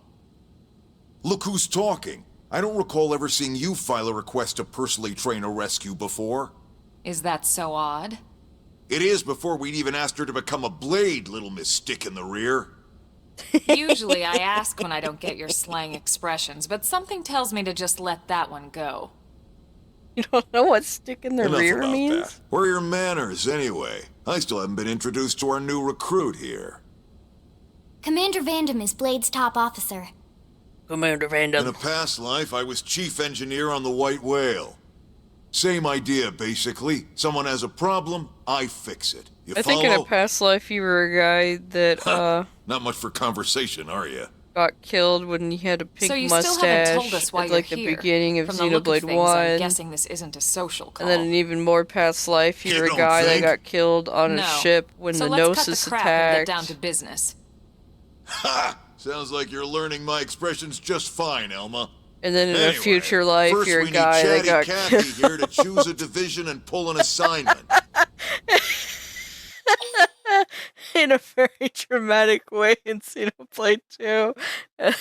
Look who's talking. I don't recall ever seeing you file a request to personally train a rescue before. Is that so odd? It is before we'd even asked her to become a blade, little Miss Stick in the Rear. Usually I ask when I don't get your slang expressions, but something tells me to just let that one go. You don't know what stick in the Enough rear about means? that. Where are your manners, anyway? I still haven't been introduced to our new recruit here. Commander Vandam is Blade's top officer. Commander Vandam. In a past life, I was chief engineer on the White Whale. Same idea, basically. Someone has a problem, I fix it. You I follow? think in a past life you were a guy that, Not much for conversation, are you? got killed when he had a pink So you mustache still haven't told us why at you're like the here. beginning of From the look of Xenoblade things, I'm 1. guessing this isn't a social call. And then in even more past life, You you're a don't guy that think? got killed on a No. ship when So the let's cut Gnosis the crap and get down attacked. to business. Ha! Sounds like you're learning my expressions just fine, Elma. And then in a Anyway, future life, first you're a we guy need that Chatty got Cathy here to choose a division and pull an assignment. in a very dramatic way in Xenoblade 2. And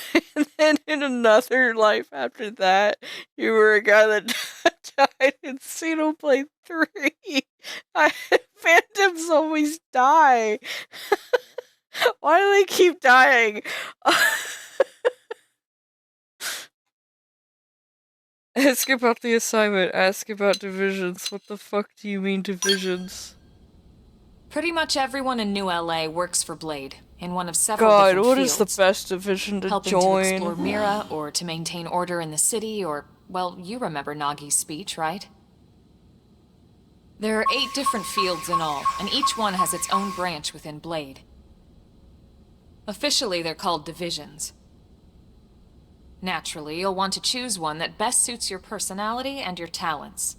then in another life after that, you were a guy that died in Xenoblade 3. Phantoms always die. Why do they keep dying? Ask about the assignment. Ask about divisions. What the fuck do you mean divisions? Pretty much everyone in New LA works for Blade, in one of several God, different what fields. is the best division to helping join? to explore Mira, or to maintain order in the city, or, well, you remember Nagi's speech, right? There are 8 different fields in all, and each one has its own branch within Blade. Officially, they're called divisions. Naturally, you'll want to choose one that best suits your personality and your talents.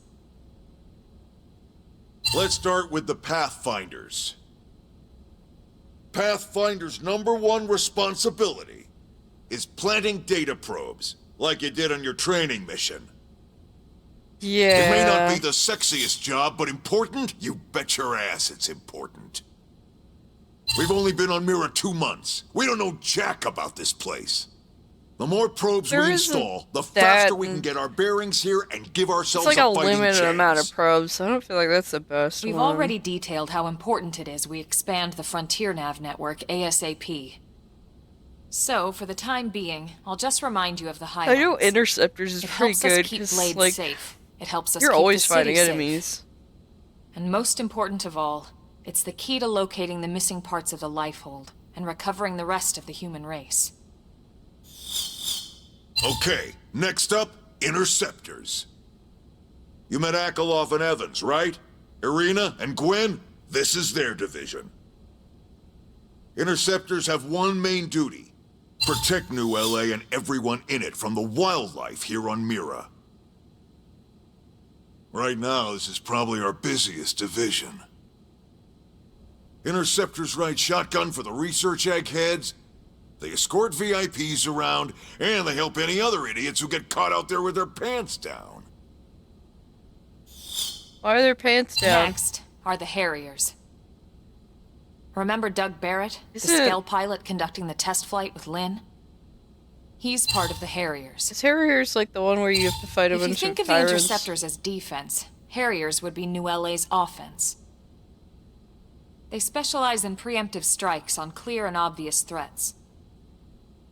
Let's start with the Pathfinders. Pathfinder's #1 responsibility is planting data probes, like you did on your training mission. Yeah. It may not be the sexiest job, but important? You bet your ass it's important. We've only been on Mira 2 months. We don't know jack about this place. The more probes we install, the faster we can get our bearings here and give ourselves it's like a fighting limited chance. amount of probes, so I don't feel like that's the best We've one. already detailed how important it is we expand the Frontier Nav network ASAP. So, for the time being, I'll just remind you of the I highlights. know Interceptors is It pretty helps good us keep 'cause, Blade like, safe. It helps us you're keep always the city fighting safe. enemies. And most important of all, it's the key to locating the missing parts of the Lifehold and recovering the rest of the human race. Okay, next up, Interceptors. You met Akeloff and Evans, right? Irina and Gwen? This is their division. Interceptors have one main duty: protect New LA and everyone in it from the wildlife here on Mira. Right now, this is probably our busiest division. Interceptors ride shotgun for the research eggheads. They escort VIPs around, and they help any other idiots who get caught out there with their pants down. Why are their pants down? Next are the Harriers. Remember Doug Barrett, the Isn't it- Skell pilot conducting the test flight with Lynn? He's part of the Harriers. Is Harrier's like the one where you have to fight a If you bunch think of of the tyrants? Interceptors as defense, Harriers would be New LA's offense. They specialize in preemptive strikes on clear and obvious threats.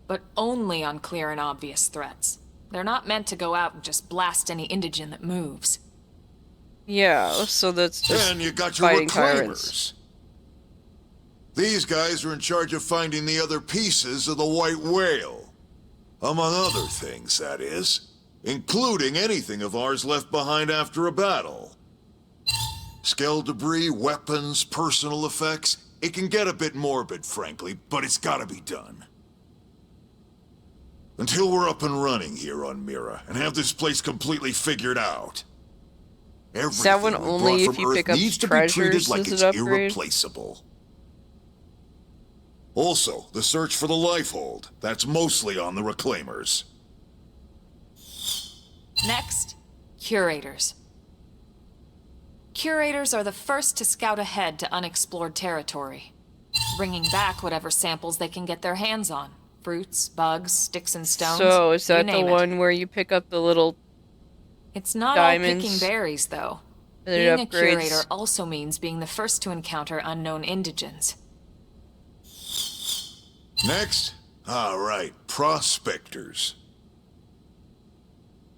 But only on clear and obvious threats. They're not meant to go out and just blast any indigen that moves. Yeah, so that's just And you got your fighting reclaimers. tyrants. These guys are in charge of finding the other pieces of the White Whale. Among other things, that is. Including anything of ours left behind after a battle. Skell debris, weapons, personal effects. It can get a bit morbid, frankly, but it's gotta be done. Until we're up and running here on Mira and have this place completely figured out. Is that one Everything we only brought if from you Earth pick up needs to be treated treasures like as it's an upgrade? irreplaceable. Also, the search for the Lifehold. That's mostly on the Reclaimers. Next, Curators. Curators are the first to scout ahead to unexplored territory, bringing back whatever samples they can get their hands on. Fruits, bugs, sticks and stones. So, is you that the name it. one where you pick up the little It's not diamonds? all picking berries, though. And it Being a upgrades- curator also means being the first to encounter unknown indigens. Next? All right, prospectors.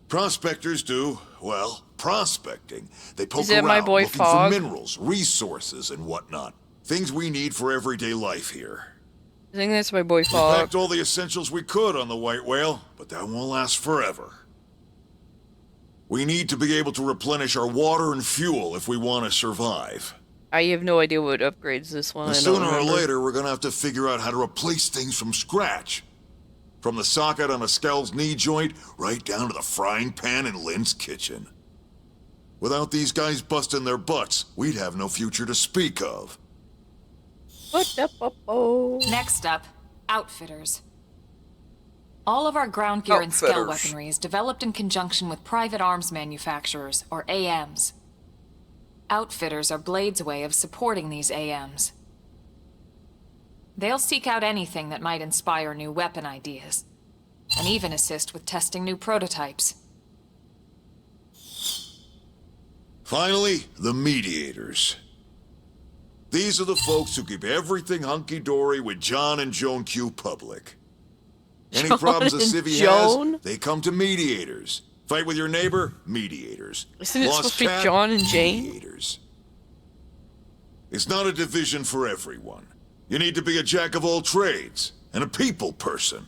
Prospectors do, well, prospecting. They poke Is that around my boy looking Fogg? for minerals, resources, and whatnot. Things we need for everyday life here. I think that's my boy We Fogg. packed all the essentials we could on the White Whale, but that won't last forever. We need to be able to replenish our water and fuel if we want to survive. I have no idea what upgrades this one. And I don't sooner or remember. later, we're gonna have to figure out how to replace things from scratch. From the socket on a Skell's knee joint, right down to the frying pan in Lynn's kitchen. Without these guys busting their butts, we'd have no future to speak of. Next up, outfitters. All of our ground gear and Skell Outfitters. weaponry is developed in conjunction with private arms manufacturers, or AMs. Outfitters are Blade's way of supporting these AMs. They'll seek out anything that might inspire new weapon ideas, and even assist with testing new prototypes. Finally, the mediators. These are the folks who keep everything hunky-dory with John and Joan Q public. Any John problems a and civvy Joan? has, they come to mediators. Fight with your neighbor? Mediators. Isn't it Lost supposed to be cat? John and Jane? Mediators. It's not a division for everyone. You need to be a jack of all trades, and a people person.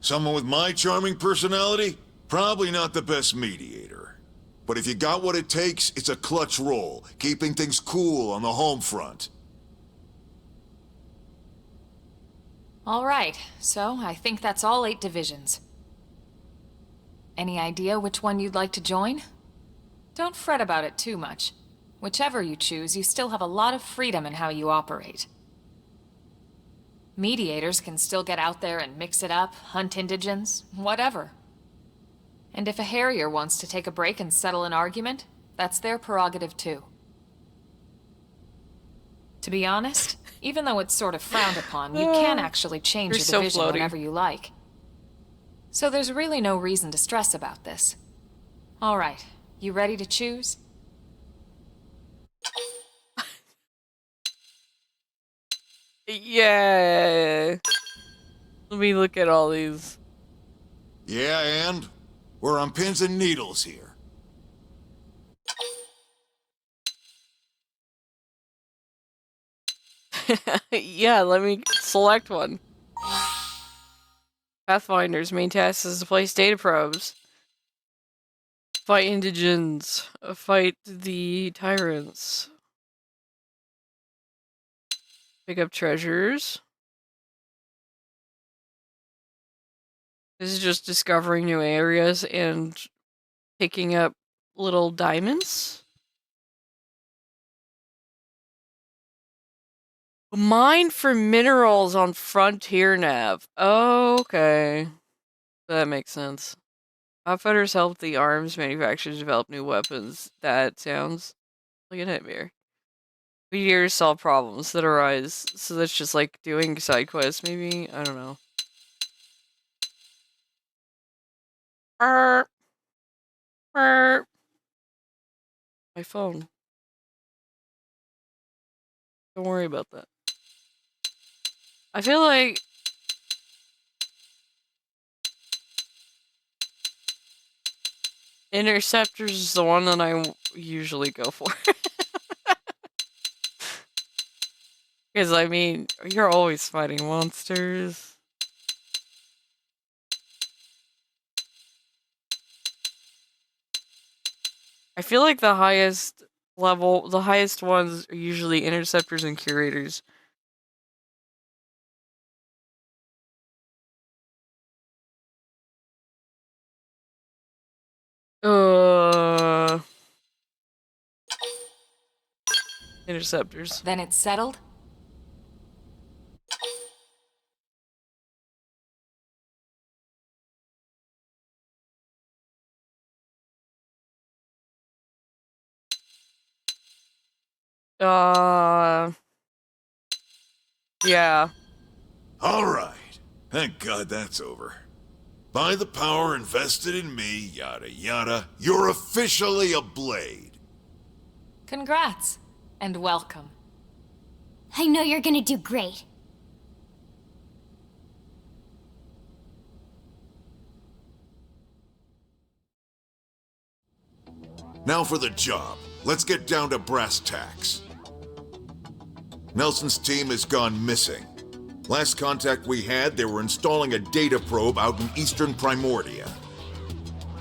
Someone with my charming personality? Probably not the best mediator. But if you got what it takes, it's a clutch role, keeping things cool on the home front. All right, so I think that's all 8 divisions. Any idea which one you'd like to join? Don't fret about it too much. Whichever you choose, you still have a lot of freedom in how you operate. Mediators can still get out there and mix it up, hunt indigents, whatever. And if a Harrier wants to take a break and settle an argument, that's their prerogative too. To be honest, even though it's sort of frowned upon, you can actually change You're your so division floaty. whenever you like. So there's really no reason to stress about this. All right, you ready to choose? Yeah. Let me look at all these. Yeah, and? We're on pins and needles here. Yeah, let me select one. Pathfinder's main task is to place data probes. Fight indigents. Fight the tyrants. Pick up treasures. This is just discovering new areas and picking up little diamonds. Mine for minerals on Frontier Nav. Okay. That makes sense. Outfitters help the arms manufacturers develop new weapons. That sounds like a nightmare. Meteors solve problems that arise. So that's just like doing side quests, maybe? I don't know. Burp. Burp. My phone. Don't worry about that. I feel like Interceptors is the one that I usually go for. Because, I mean, you're always fighting monsters. I feel like the highest level, the highest ones are usually Interceptors and Curators. Interceptors. Then it's settled? Yeah. All right. Thank God that's over. By the power invested in me, yada yada, you're officially a Blade. Congrats, and welcome. I know you're gonna do great. Now for the job. Let's get down to brass tacks. Nelson's team has gone missing. Last contact we had, they were installing a data probe out in eastern Primordia.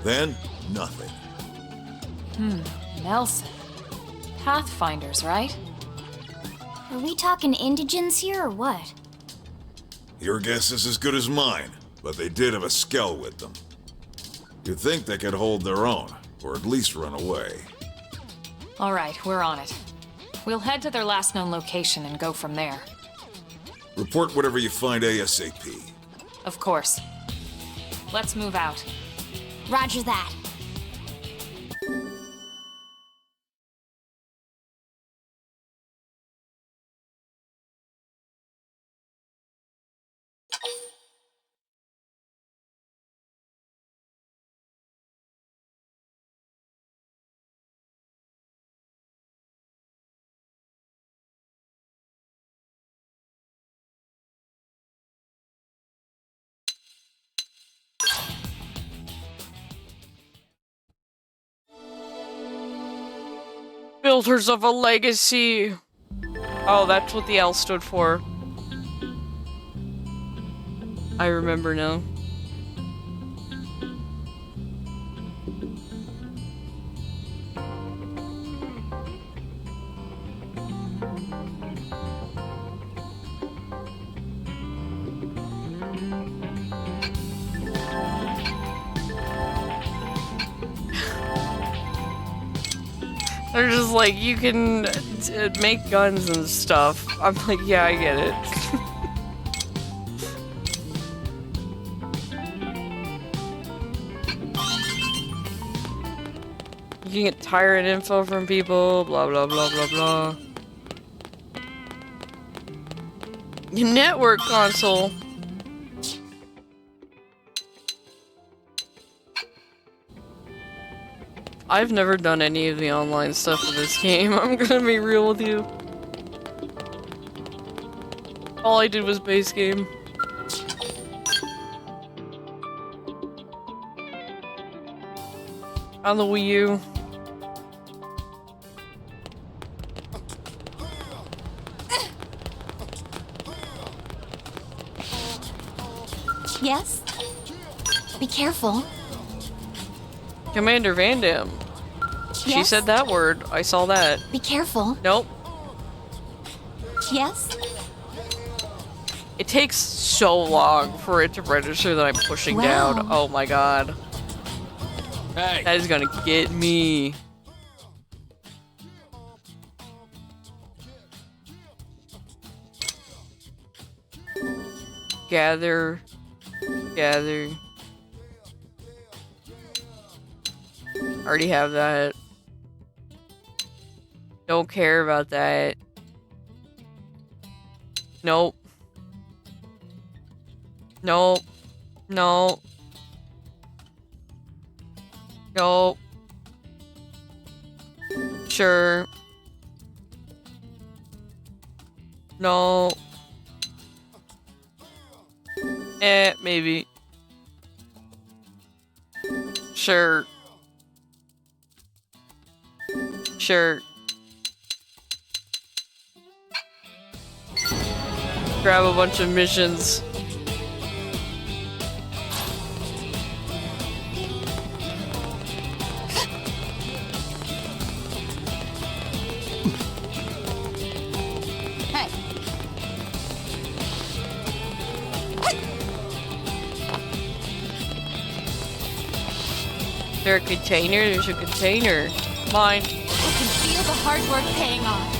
Then, nothing. Nelson. Pathfinders, right? Are we talking indigents here or what? Your guess is as good as mine, but they did have a skell with them. You'd think they could hold their own, or at least run away. All right, we're on it. We'll head to their last known location and go from there. Report whatever you find ASAP. Of course. Let's move out. Roger that. Builders of a legacy. Oh, that's what the L stood for. I remember now. They're just like, you can make guns and stuff. I'm like, yeah, I get it. You can get tyrant info from people, blah blah blah blah blah. Your network console. I've never done any of the online stuff in this game, I'm gonna be real with you. All I did was base game. On the Wii U. Yes? Be careful. Commander Van Dam. She Yes? said that word. I saw that. Be careful. Nope. Yes? It takes so long for it to register that I'm pushing down. Oh my god. Hey. That is gonna get me. Gather. Gather. Already have that. Don't care about that. Nope. Nope. No. Nope. Sure. No. Maybe. Sure. Sure. Grab a bunch of missions. Hey. Is there a container? There's a container. Mine. I can feel the hard work paying off.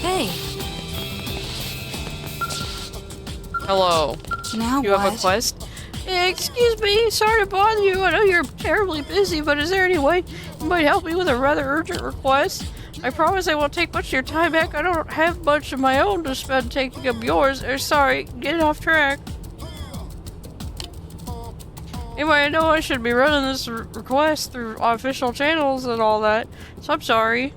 Hey. Hello. Now You have a quest? Excuse me, sorry to bother you. I know you're terribly busy, but is there any way you might help me with a rather urgent request? I promise I won't take much of your time back. I don't have much of my own to spend taking up yours. Sorry, get off track. Anyway, I know I should be running this request through official channels and all that, so I'm sorry.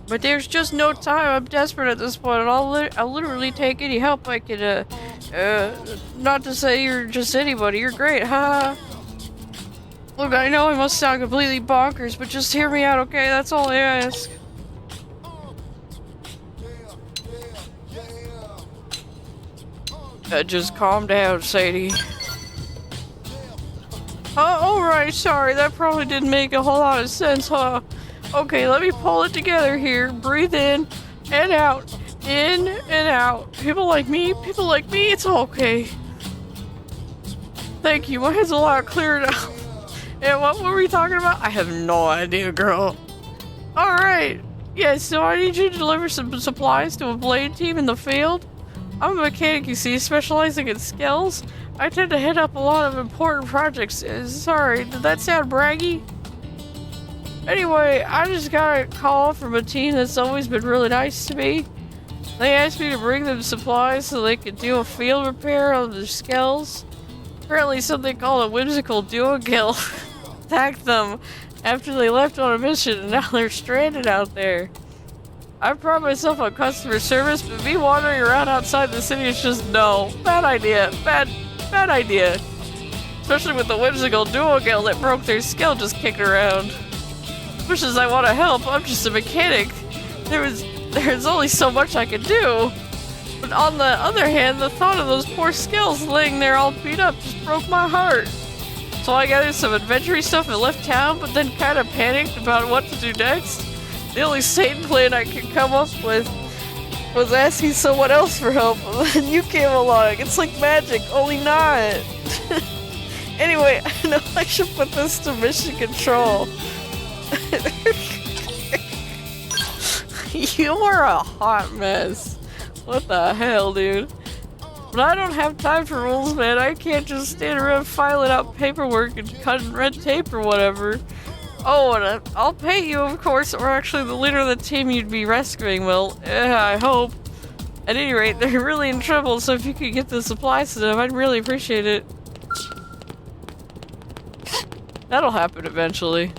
But there's just no time. I'm desperate at this point, and I'll literally take any help I can. Not to say you're just anybody. You're great, haha. Look, I know I must sound completely bonkers, but just hear me out, okay? That's all I ask. Just calm down, Sadie. Alright, sorry, that probably didn't make a whole lot of sense, huh? Okay, let me pull it together here. Breathe in and out. In and out. People like me, it's okay. Thank you, my head's a lot clearer now. And what were we talking about? I have no idea, girl. Alright. Yeah, so I need you to deliver some supplies to a blade team in the field. I'm a mechanic, you see, specializing in skills. I tend to hit up a lot of important projects. Sorry, did that sound braggy? Anyway, I just got a call from a team that's always been really nice to me. They asked me to bring them supplies so they could do a field repair on their skills. Apparently something called a whimsical duo-kill attacked them after they left on a mission and now they're stranded out there. I pride myself on customer service, but me wandering around outside the city is just no. Bad idea. Bad idea. Especially with the whimsical duo-kill that broke their skill just kicking around. As much as I want to help, I'm just a mechanic. There's only so much I can do. But on the other hand, the thought of those poor skills laying there all beat up just broke my heart. So I gathered some adventure stuff and left town, but then kind of panicked about what to do next. The only sane plan I could come up with was asking someone else for help, and then you came along. It's like magic, only not. Anyway, I know I should put this to mission control. You are a hot mess. What the hell, dude? But I don't have time for rules, man. I can't just stand around filing out paperwork and cutting red tape or whatever. Oh, and I'll pay you, of course, or actually the leader of the team you'd be rescuing will. I hope. At any rate, they're really in trouble, so if you could get the supplies to them, I'd really appreciate it. That'll happen eventually.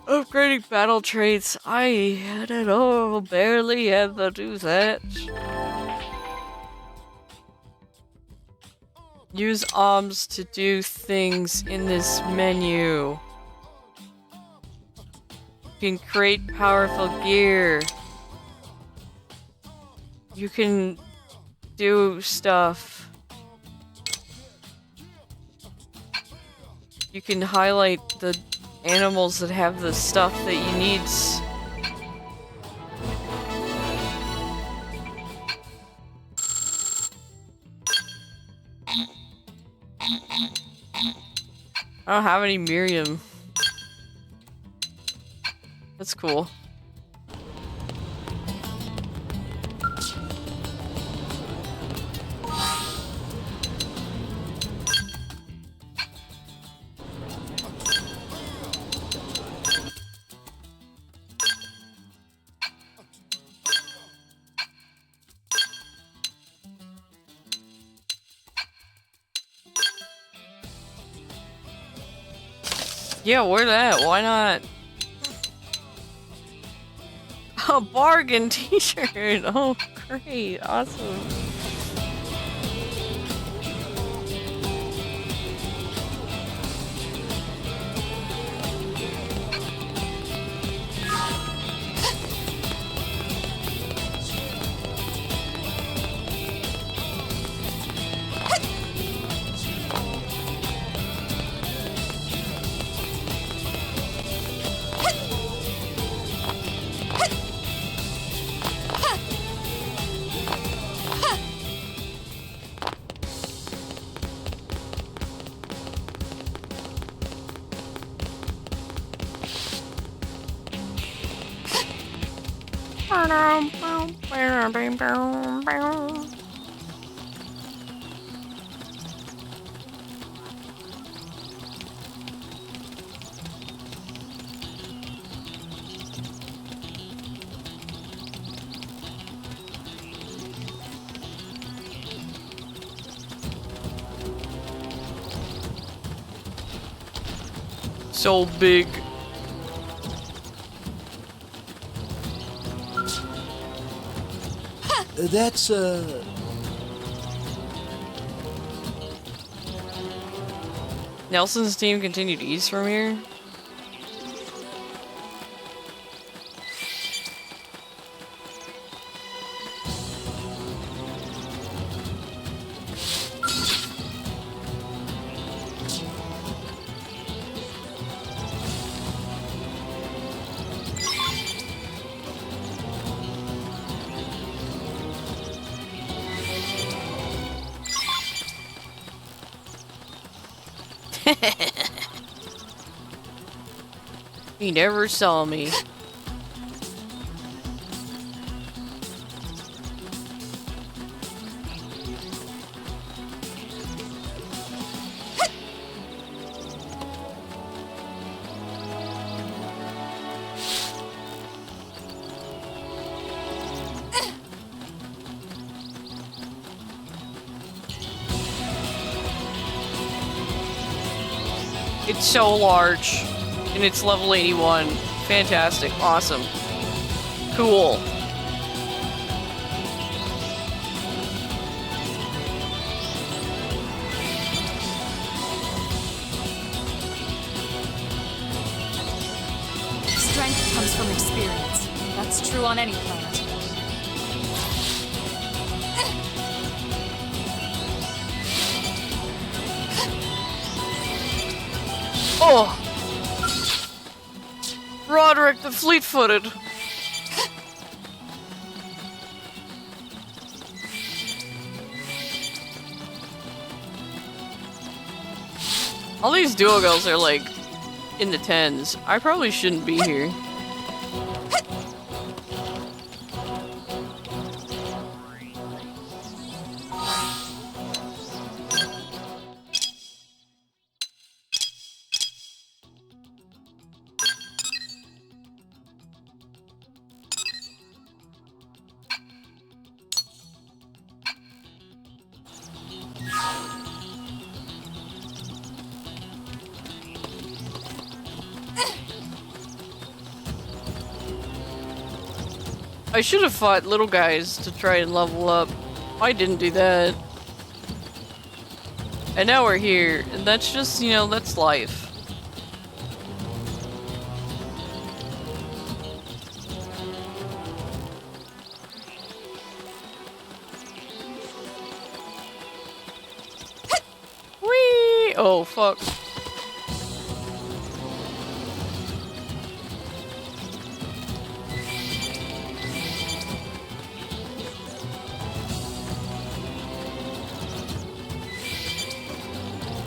Upgrading battle traits. I don't know, barely had to do that. Use arms to do things in this menu. You can create powerful gear. You can do stuff. You can highlight the animals that have the stuff that you need. I don't have any Miriam. That's cool. Yeah, wear that. Why not? A bargain t-shirt. Oh, great. Awesome. So big. That's, Nelson's team continued east from here? He never saw me. It's so large, and it's level 81. Fantastic. Awesome. Cool. Strength comes from experience. That's true on any planet. Oh! Roderick the Fleet-Footed. All these duo girls are like in the 10s. I probably shouldn't be here. I should have fought little guys to try and level up. I didn't do that. And now we're here, and that's just, you know, that's life. Whee! Oh, fuck.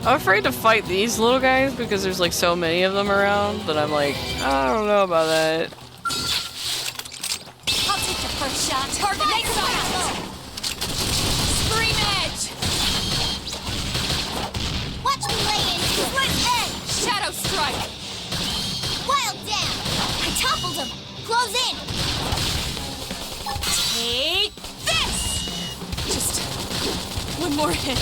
I'm afraid to fight these little guys because there's like so many of them around that I'm like, I don't know about that. I'll take the first shot. Target make fast. Scream edge. Watch me lay in. Split edge. Shadow strike. Wild down. I toppled him. Close in. Take this. Just one more hit.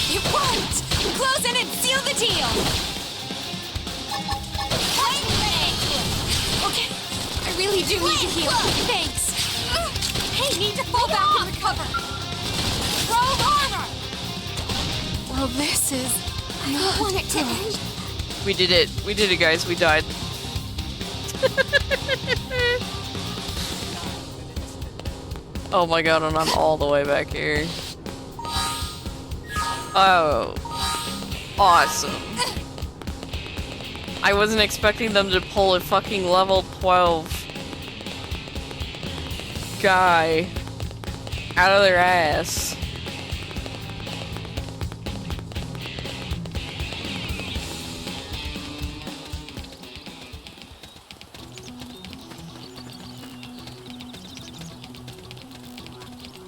You won't! Close in and seal the deal! Okay, I really do need to heal. Thanks. Hey, need to fall back and recover. Probe armor! Well, this is... I don't want it to end. We did it. We did it, guys. We died. Oh my god, and I'm all the way back here. Oh. Awesome. I wasn't expecting them to pull a fucking level 12 guy out of their ass.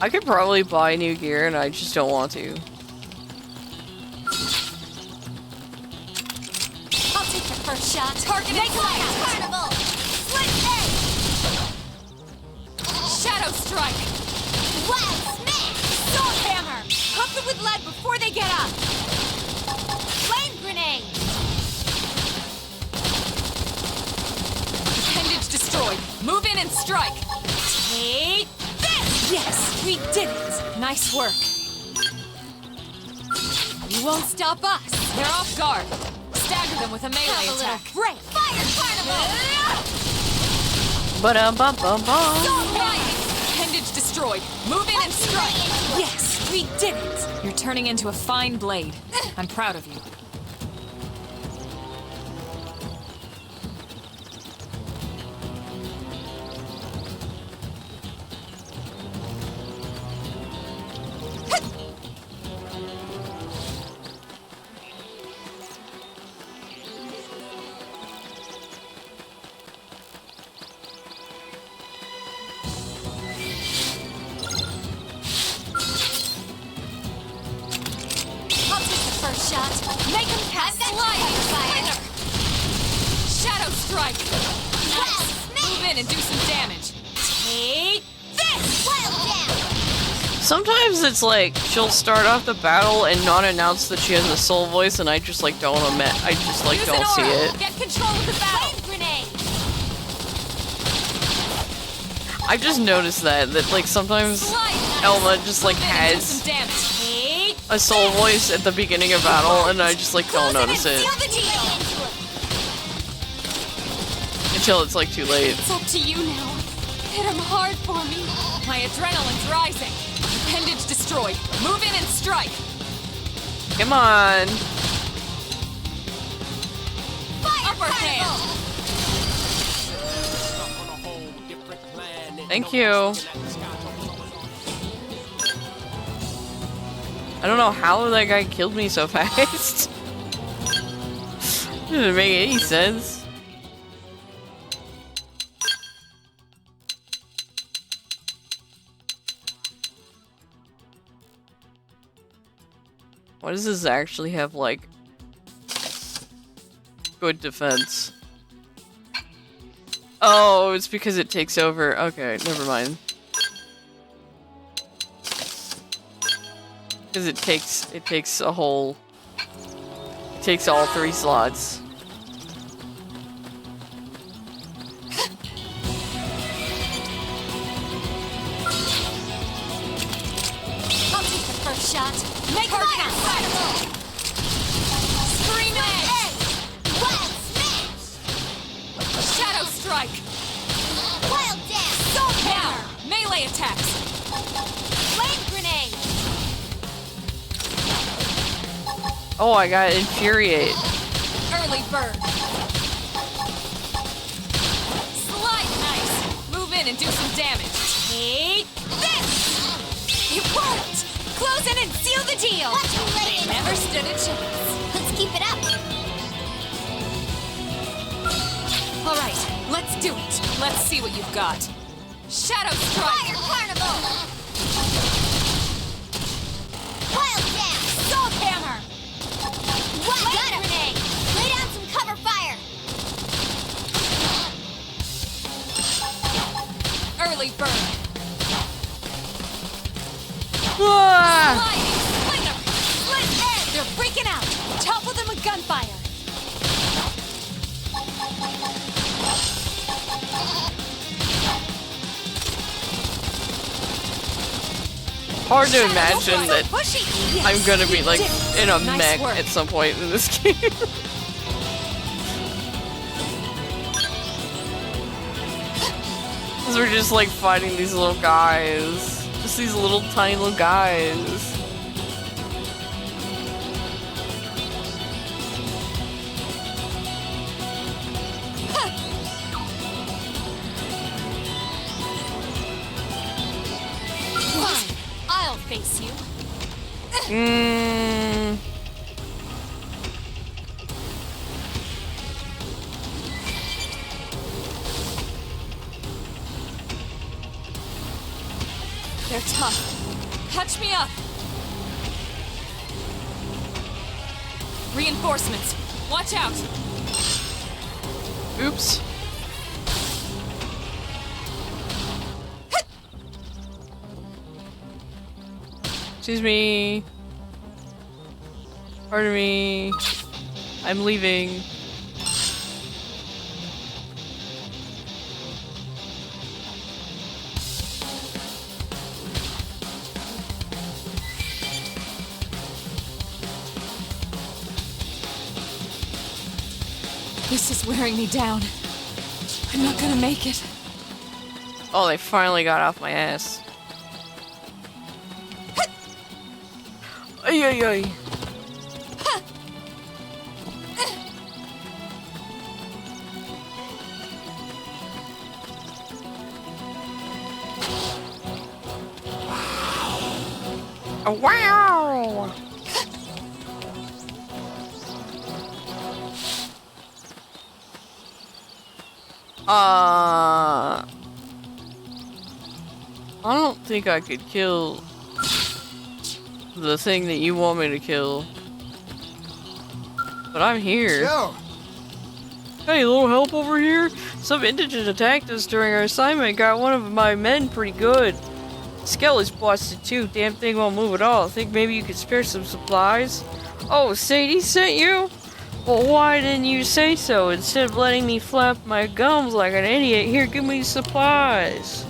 I could probably buy new gear and I just don't want to. First shot. Target make fast. Carnival. Split edge. Shadow strike. Wild smash. Sword hammer. Pump them with lead before they get up. Flame grenade. Appendage destroyed. Move in and strike. Take this. Yes, we did it! Nice work. You won't stop us. They're off guard. Stagger them with a melee attack. Break! Fire Carnival! Ba-dum-bum-bum-bum. Appendage destroyed. Move in and strike. Yes, we did it. You're turning into a fine blade. I'm proud of you. Make him cast sliding fire! Shadow strike! Nice! Move in and do some damage. Take this! Wild down! Sometimes it's like she'll start off the battle and not announce that she has a soul voice, and I just like don't Use don't an see aura. it. Get control of the battle. Flame grenade! I've just noticed that like sometimes Slide. Elma just like Move in and do has some damage. Take a soul voice at the beginning of battle, and I just like don't notice it seal the deal! until it's like too late. It's up to you now. Hit him hard for me. My adrenaline's rising. Appendage destroyed. Move in and strike. Come on. Upper hand. Thank you. I don't know how that guy killed me so fast. Didn't make any sense. Why does this actually have, like, good defense? Oh, it's because it takes over. Okay, never mind. Because it takes a whole... It takes all 3 slots. I'll take the first shot. Make her count. Scream edge. Wild smash! Shadow strike. Wild dash! Soul hammer. Melee attacks. Flame grenade! Oh, I got infuriate. Early bird. Slide nice. Move in and do some damage. Take this! It worked! Close in and seal the deal! Watch me lay They it! never stood a chance. Let's keep it up! All right, let's do it. Let's see what you've got. Shadow strike. Fire Carnival! Wild dash! Soul hammer. Wild grenade! Lay down some cover fire! Early bird. Ah! Sliding. Slinger. Split edge. They're freaking out. Topple them with gunfire. Hard to imagine that Pushy. I'm gonna be you like did it. in a Nice mech work. at some point in this game. Because we're just like fighting these little guys. Just these little tiny little guys. Fine, I'll face you. Mmm. They're tough. Catch me up. Reinforcements. Watch out. Oops. Excuse me. Pardon me. I'm leaving. It's wearing me down. I'm not gonna make it. Oh, they finally got off my ass. Ay, ay, ay. Oh, wow! I don't think I could kill the thing that you want me to kill. But I'm here. So, Hey, a little help over here? Some indigent attacked us during our assignment. Got one of my men pretty good. Skelly's busted too. Damn thing won't move at all. Think maybe you could spare some supplies? Oh, Sadie sent you? Well, why didn't you say so? Instead of letting me flap my gums like an idiot, here, give me supplies.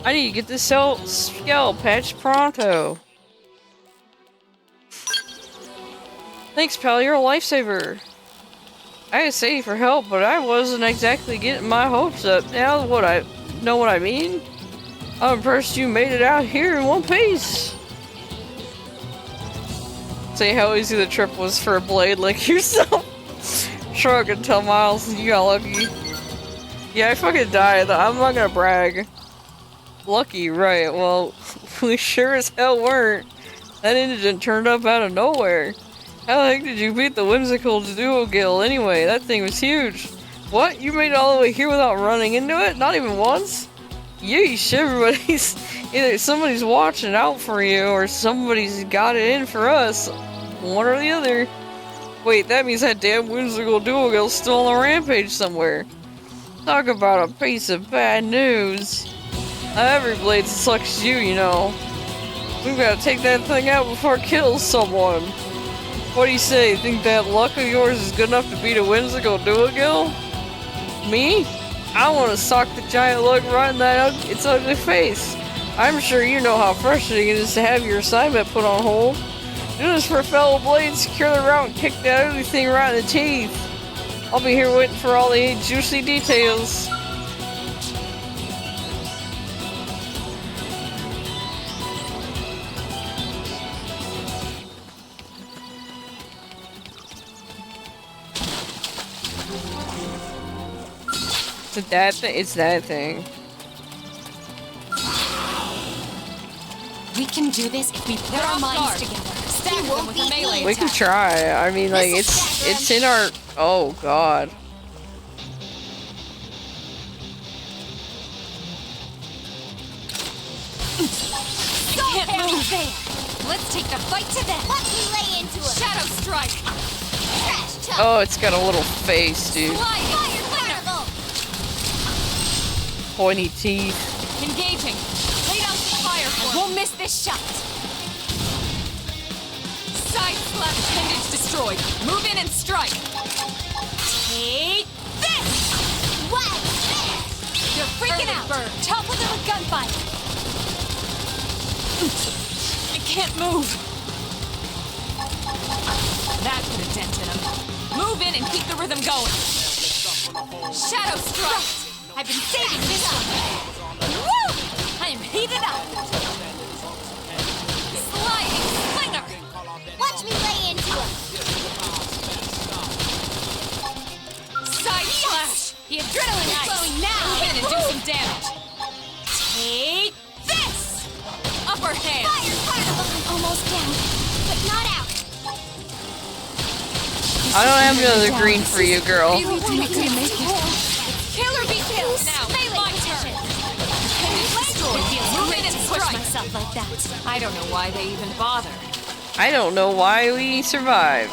I need to get this Skell patched pronto. Thanks, pal. You're a lifesaver. I asked Sadie for help, but I wasn't exactly getting my hopes up. Now what I know what I mean? I'm impressed you made it out here in one piece. See how easy the trip was for a blade like yourself. Sure, I can tell Miles you got lucky. Yeah, I fucking died. I'm not gonna brag. Lucky, right? Well, we sure as hell weren't. That indigent turned up out of nowhere. How the heck did you beat the whimsical duo gill anyway? That thing was huge. What? You made it all the way here without running into it? Not even once? Yeesh, everybody's... Either somebody's watching out for you, or somebody's got it in for us. One or the other. Wait, that means that damn whimsical duo gill's still on the rampage somewhere. Talk about a piece of bad news. Not every blade sucks you, you know. We've got to take that thing out before it kills someone. What do you say? Think that luck of yours is good enough to beat a whimsical duogill? Me? I want to sock the giant lug right in its ugly face. I'm sure you know how frustrating it is to have your assignment put on hold. Do this for fellow blades, secure the route, and kick that ugly thing right in the teeth. I'll be here waiting for all the juicy details. It's that thing. It's that thing. We can do this if we put our minds together. Stagger them with a melee We can attack. try. I mean, like it's in our. Oh God. Go can't move there. Let's take the fight to them. Watch me lay into it. Shadow strike. Trash talk. Oh, it's got a little face, dude. Fire, fireball. Pointy teeth. Engaging. Lay down some fire for Won't miss this shot. Side slap appendage destroyed. Move in and strike. Take this. What? You're freaking out. Topple them with gunfire. I can't move. That put a dent in him. Move in and keep the rhythm going. Shadow strike. I've been saving this one. Woo! I am heated up. Sliding slinger. Watch me lay into it. Side slash. The adrenaline is flowing now. Move in and do some damage. Take this. Upper hand. Fire, fireball. I'm almost down, but not out. I don't have another green for you, girl. Really didn't gonna make it. Killer be killed. Now, my turn. Appendage destroyed. Move in and Push strike. myself like that. I don't know why they even bother. I don't know why we survived.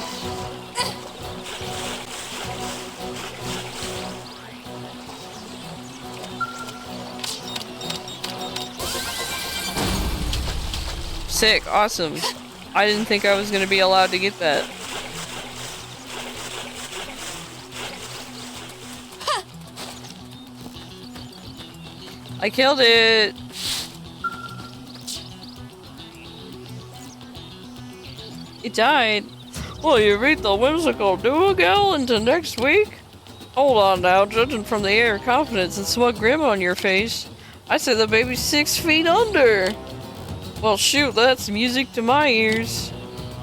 Sick, awesome. I didn't think I was gonna be allowed to get that. I killed it! It died. Well, you beat the whimsical duogill into next week? Hold on now, judging from the air of confidence and smug grin on your face, I say the baby's 6 feet under. Well shoot, that's music to my ears.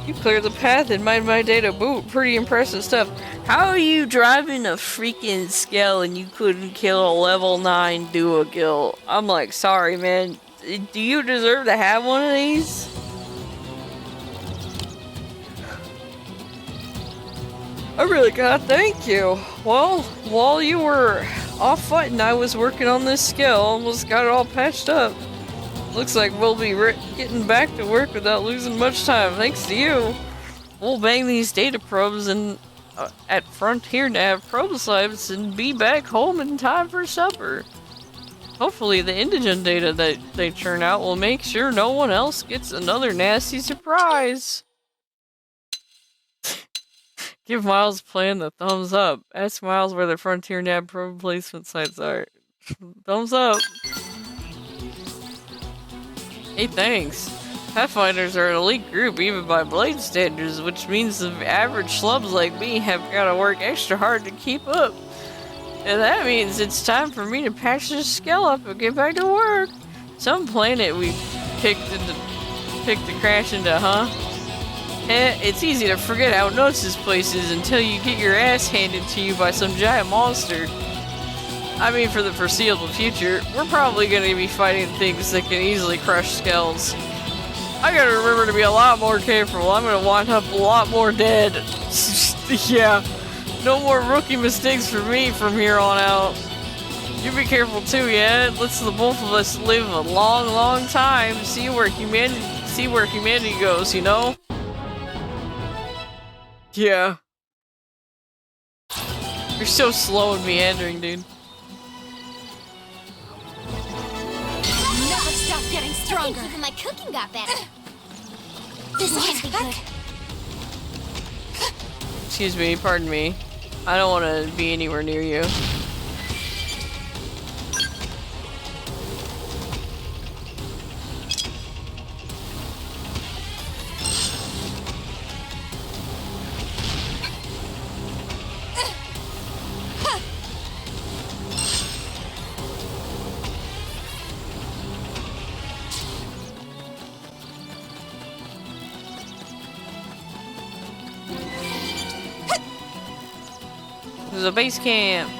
You cleared the path and made my day to boot. Pretty impressive stuff. How are you driving a freaking scale and you couldn't kill a level 9 duo-kill? I'm like, sorry man. Do you deserve to have one of these? I really gotta thank you. Well, while you were off fighting, I was working on this skill. Almost got it all patched up. Looks like we'll be getting back to work without losing much time, thanks to you. We'll bang these data probes and at Frontier Nav probe sites and be back home in time for supper. Hopefully the indigen data that they churn out will make sure no one else gets another nasty surprise. Give Miles' plan the thumbs up. Ask Miles where the Frontier Nav probe placement sites are. Thumbs up. Hey, thanks. Pathfinders are an elite group even by Blade standards, which means the average schlubs like me have gotta work extra hard to keep up. And that means it's time for me to patch this skill up and get back to work. Some planet we picked to crash into, huh? It's easy to forget how nuts this place is until you get your ass handed to you by some giant monster. I mean, for the foreseeable future, we're probably going to be fighting things that can easily crush skulls. I gotta remember to be a lot more careful. I'm gonna wind up a lot more dead. Yeah, no more rookie mistakes for me from here on out. You be careful too, yeah? Let's the both of us live a long, long time. See where humanity goes, you know? Yeah. You're so slow and meandering, dude. Never stop getting stronger. I think even my cooking got better. This can't be good. Excuse me, pardon me. I don't want to be anywhere near you. There's a base camp.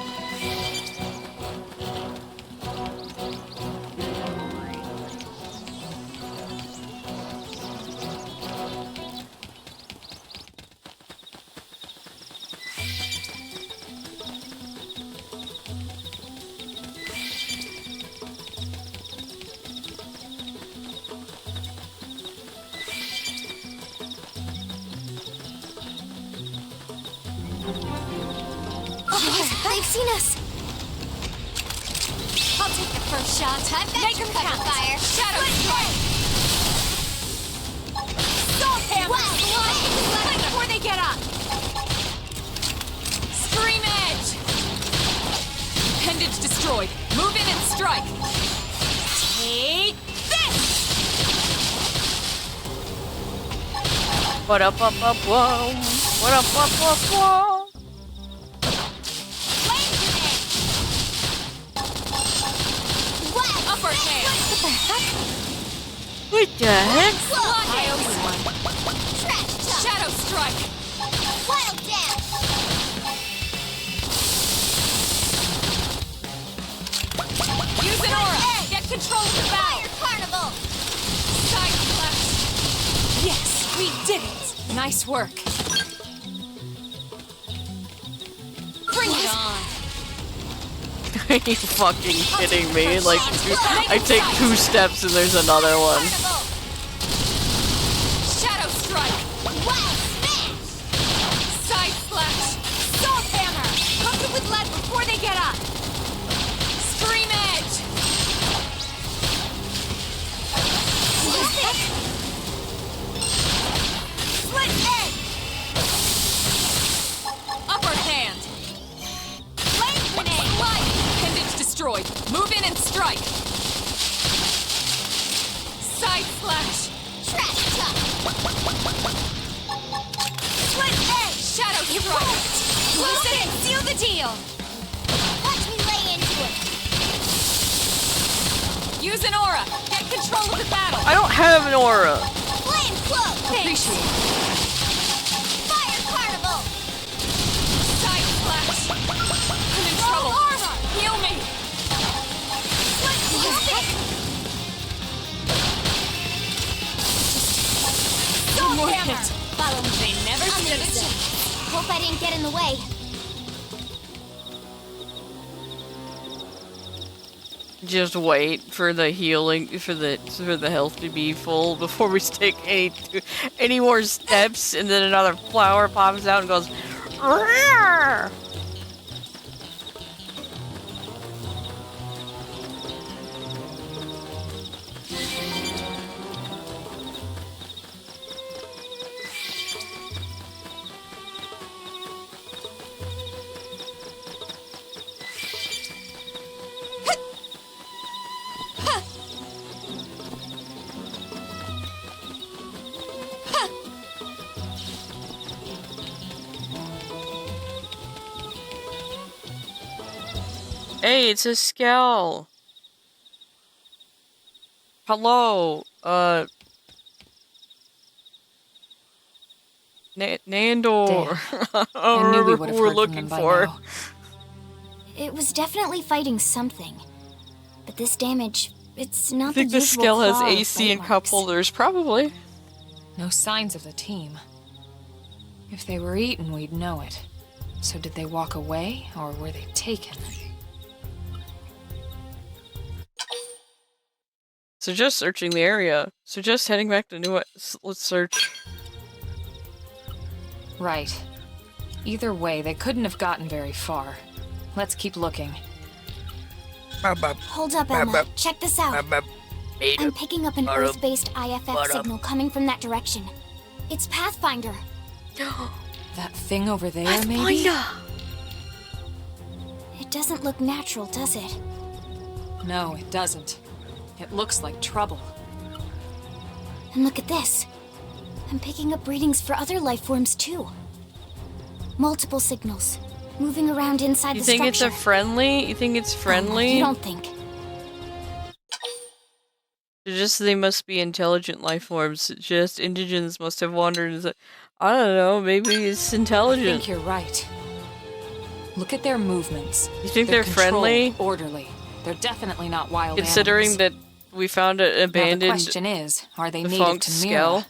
They've seen us. I'll take the first shot. Make them count. Fire. Shadow strike. Salt hammer. Fight before they get up. Scream edge. Appendage destroyed. Move in and strike. Take this. What up, whoa? What up, whoa? Upper hand. What the heck? I owe you one. Shadow strike. Wild dance. Use an aura. Get control of the battle. Fire carnival. Side flash. Yes, we did it. Nice work. Bring it on. Are you fucking kidding me? Like, I take 2 steps and there's another one. Shadow strike. Wild smash. Side slash. Salt hammer. Cook it with lead before they get up. Scream edge. Split edge. Upper hand. Flame grenade. Light. Appendage destroyed. Move in and strike. Side slash. Trash chuck. Split edge. Shadow strike. Close it and seal the deal. have an aura. Flame cloak! Appreciate it. Fire carnival! Side splash! I'm in trouble! Armor! Heal me! Sword More hammer! hit. Follow me. They never stood a Amazing. chance. Hope I didn't get in the way. Just wait for the healing, for the health to be full before we take any more steps, and then another flower pops out and goes. "Roar!" Hey, it's a Skell. Hello, Nandor. I knew we would have We're heard from looking them by for. now. It was definitely fighting something. But this damage, it's I not think the the usual Skell has claw of AC and bite cup marks. holders, probably. No signs of the team. If they were eaten, we'd know it. So did they walk away, or were they taken? Suggest searching the area. Suggest heading back to New. Let's search. Right. Either way, they couldn't have gotten very far. Let's keep looking. Hold up, Emma. Check this out. I'm picking up an Earth-based IFF signal coming from that direction. It's Pathfinder. That thing over there, maybe? It doesn't look natural, does it? No, it doesn't. It looks like trouble. And look at this. I'm picking up readings for other life forms too. Multiple signals, moving around inside You the think structure. it's a friendly? You think it's friendly? You don't think? Just they must be intelligent life forms. Just indigens must have wandered. I don't know. Maybe it's I intelligent. think you're right. Look at their movements. You think They're they're friendly? controlled, orderly. They're definitely not wild Considering animals. that we found an Now the abandoned question is, are they native defunct to Skell. Mira?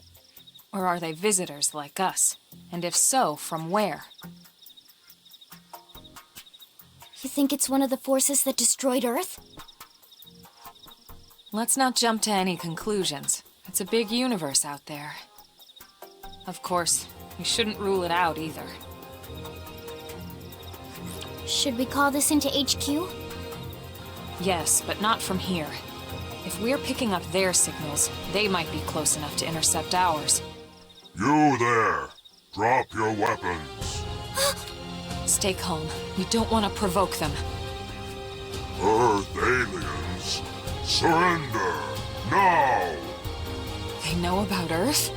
Or are they visitors like us? And if so, from where? You think it's one of the forces that destroyed Earth? Let's not jump to any conclusions. It's a big universe out there. Of course, we shouldn't rule it out either. Should we call this into HQ? Yes, but not from here. If we're picking up their signals, they might be close enough to intercept ours. You there! Drop your weapons. Stay calm. We don't want to provoke them. Earth aliens, surrender now! They know about Earth?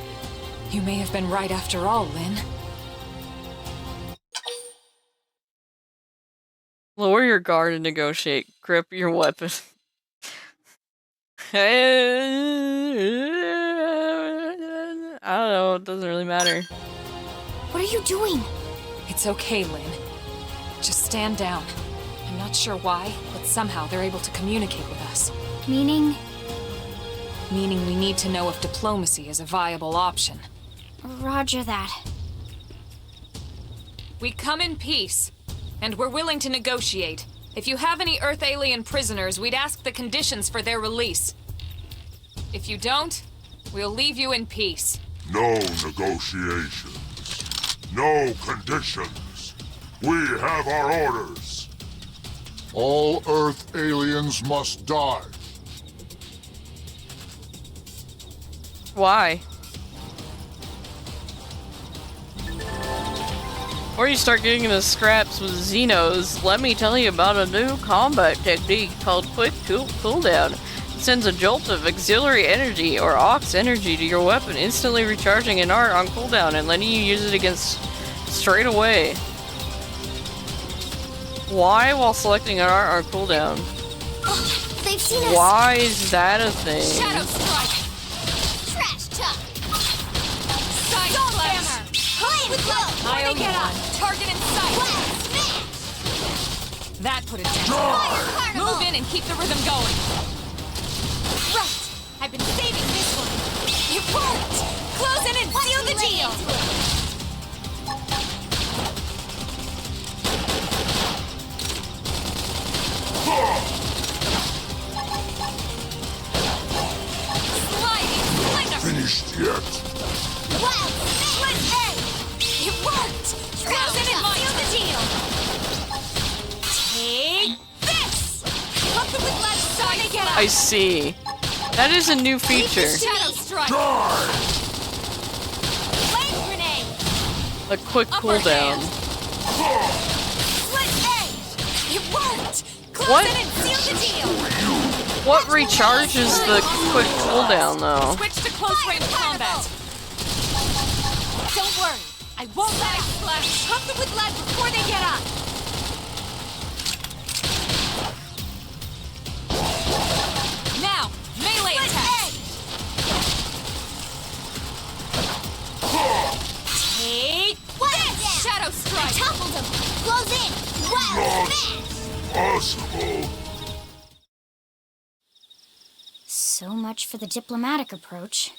You may have been right after all, Lynn. Lower your guard and negotiate. Grip your weapon. I don't know. It doesn't really matter. What are you doing? It's okay, Lynn. Just stand down. I'm not sure why, but somehow they're able to communicate with us. Meaning? Meaning we need to know if diplomacy is a viable option. Roger that. We come in peace, and we're willing to negotiate. If you have any Earth alien prisoners, we'd ask the conditions for their release. If you don't, we'll leave you in peace. No negotiations. No conditions. We have our orders. All Earth aliens must die. Why? Before you start getting into scraps with Xenos, let me tell you about a new combat technique called Quick Cooldown. It sends a jolt of auxiliary energy, or aux energy, to your weapon, instantly recharging an art on cooldown and letting you use it against straight away. Why while selecting an art on cooldown? They've seen us. Why is that a thing? Shadow strike! with love. I owe you Get up. one. Target in sight. Smash. That put it down. Fire carnival. Move in and keep the rhythm going. Right. I've been saving this one. It worked. Close in and seal the deal. Sliding slinger. Finished yet? Wild split A. It worked. Close in and seal the deal. Take this. Hook them with left side. Get up. I see. That is a new feature. Shadow strike. Flame grenade. A quick cooldown. Split A. It worked. Close What? in and seal the deal. What recharges the quick cooldown though? Switch to close range combat. Don't worry. I won't let it flash. Pump them with lead before they get up. Now, melee attack. Take this. Shadow strike. Toppled them. Close in. Wow. Smash. Possible. So much for the diplomatic approach.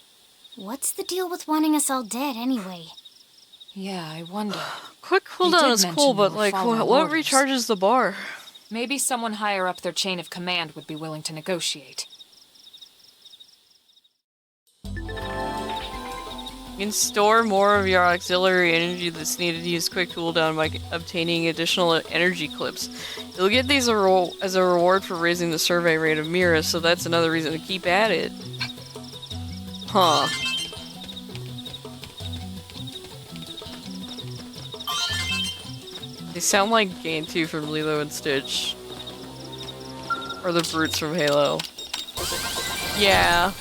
What's the deal with wanting us all dead anyway? Yeah, I wonder. Quick cooldown did is mention cool, they but were like, following what orders. recharges the bar? Maybe someone higher up their chain of command would be willing to negotiate. You can store more of your auxiliary energy that's needed to use quick cooldown by obtaining additional energy clips. You'll get these as a reward for raising the survey rate of Mira, so that's another reason to keep at it. Huh. They sound like Gantu from Lilo and Stitch. Or the brutes from Halo. Yeah.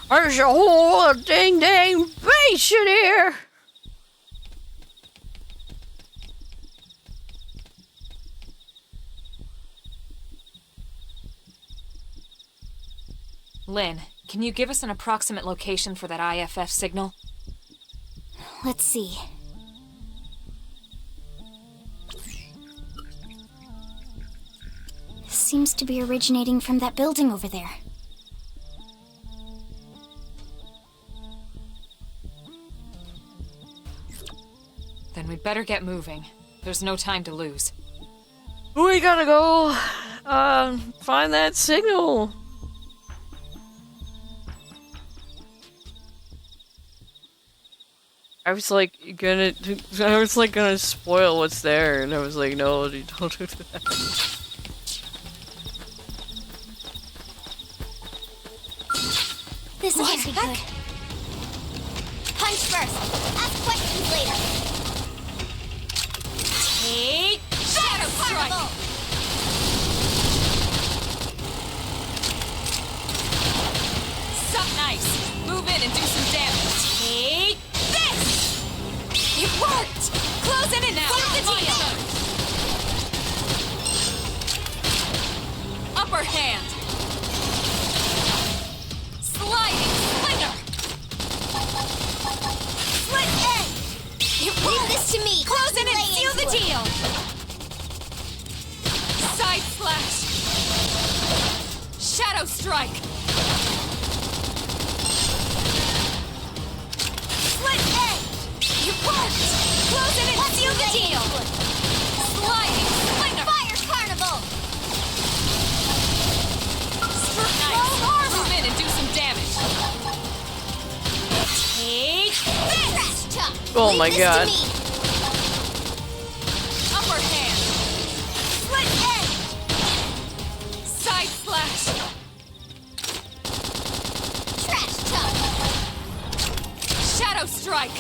There's a whole dang base in here! Lynn, can you give us an approximate location for that IFF signal? Let's see. Seems to be originating from that building over there. Then we'd better get moving. There's no time to lose. We gotta go, find that signal. I was like gonna spoil what's there, and I was like, no, dude, don't do that. This might be good. Punch first. Ask questions later. Take Shadow Carnival. Suck nice. Move in and do some damage. Take this. It worked. Close in and seal the deal. Upper hand. Sliding slinger. Split A. Leave this to me. Close in and seal the deal. Side slash. Shadow strike. Split A. It worked. Close in and seal the deal. Sliding slinger. Fire Carnival. Nice. Move in and do some damage. Take this. Trash talk. Oh Leave my this god. to me. Upper hand. Split A. Side slash. Trash talk. Shadow strike.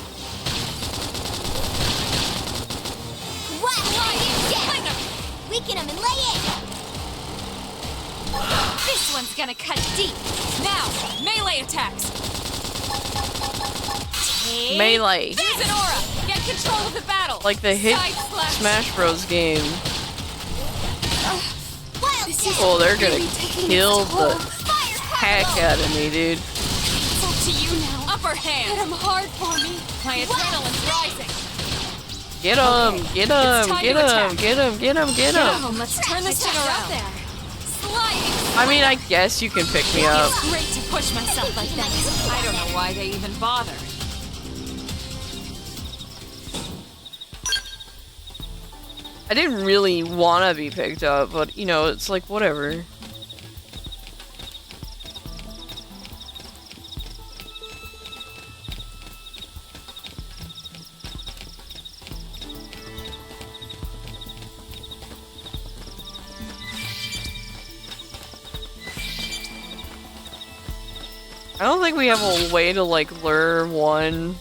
Wow. Awaken him and lay in! This one's gonna cut deep! Now, melee attacks! Take Melee. Use an aura! Get control of the battle! Like the hit Side slash. Smash Bros game. Wild Dash! Oh, they're gonna Really taking kill its toll. the Fire heck combo! out of me, dude. It's up to you now. Upper Hit hand! him hard for me. My adrenaline's rising! Get him! Get him! time Get to him! attack. Get him! Get him! Get him! Come, let's turn this thing around. Sliding! I mean, I guess you can pick me up. It's great to push myself like that. I don't know why they even bother. I didn't really want to be picked up, but you know, it's like whatever. I don't think we have a way to like lure one.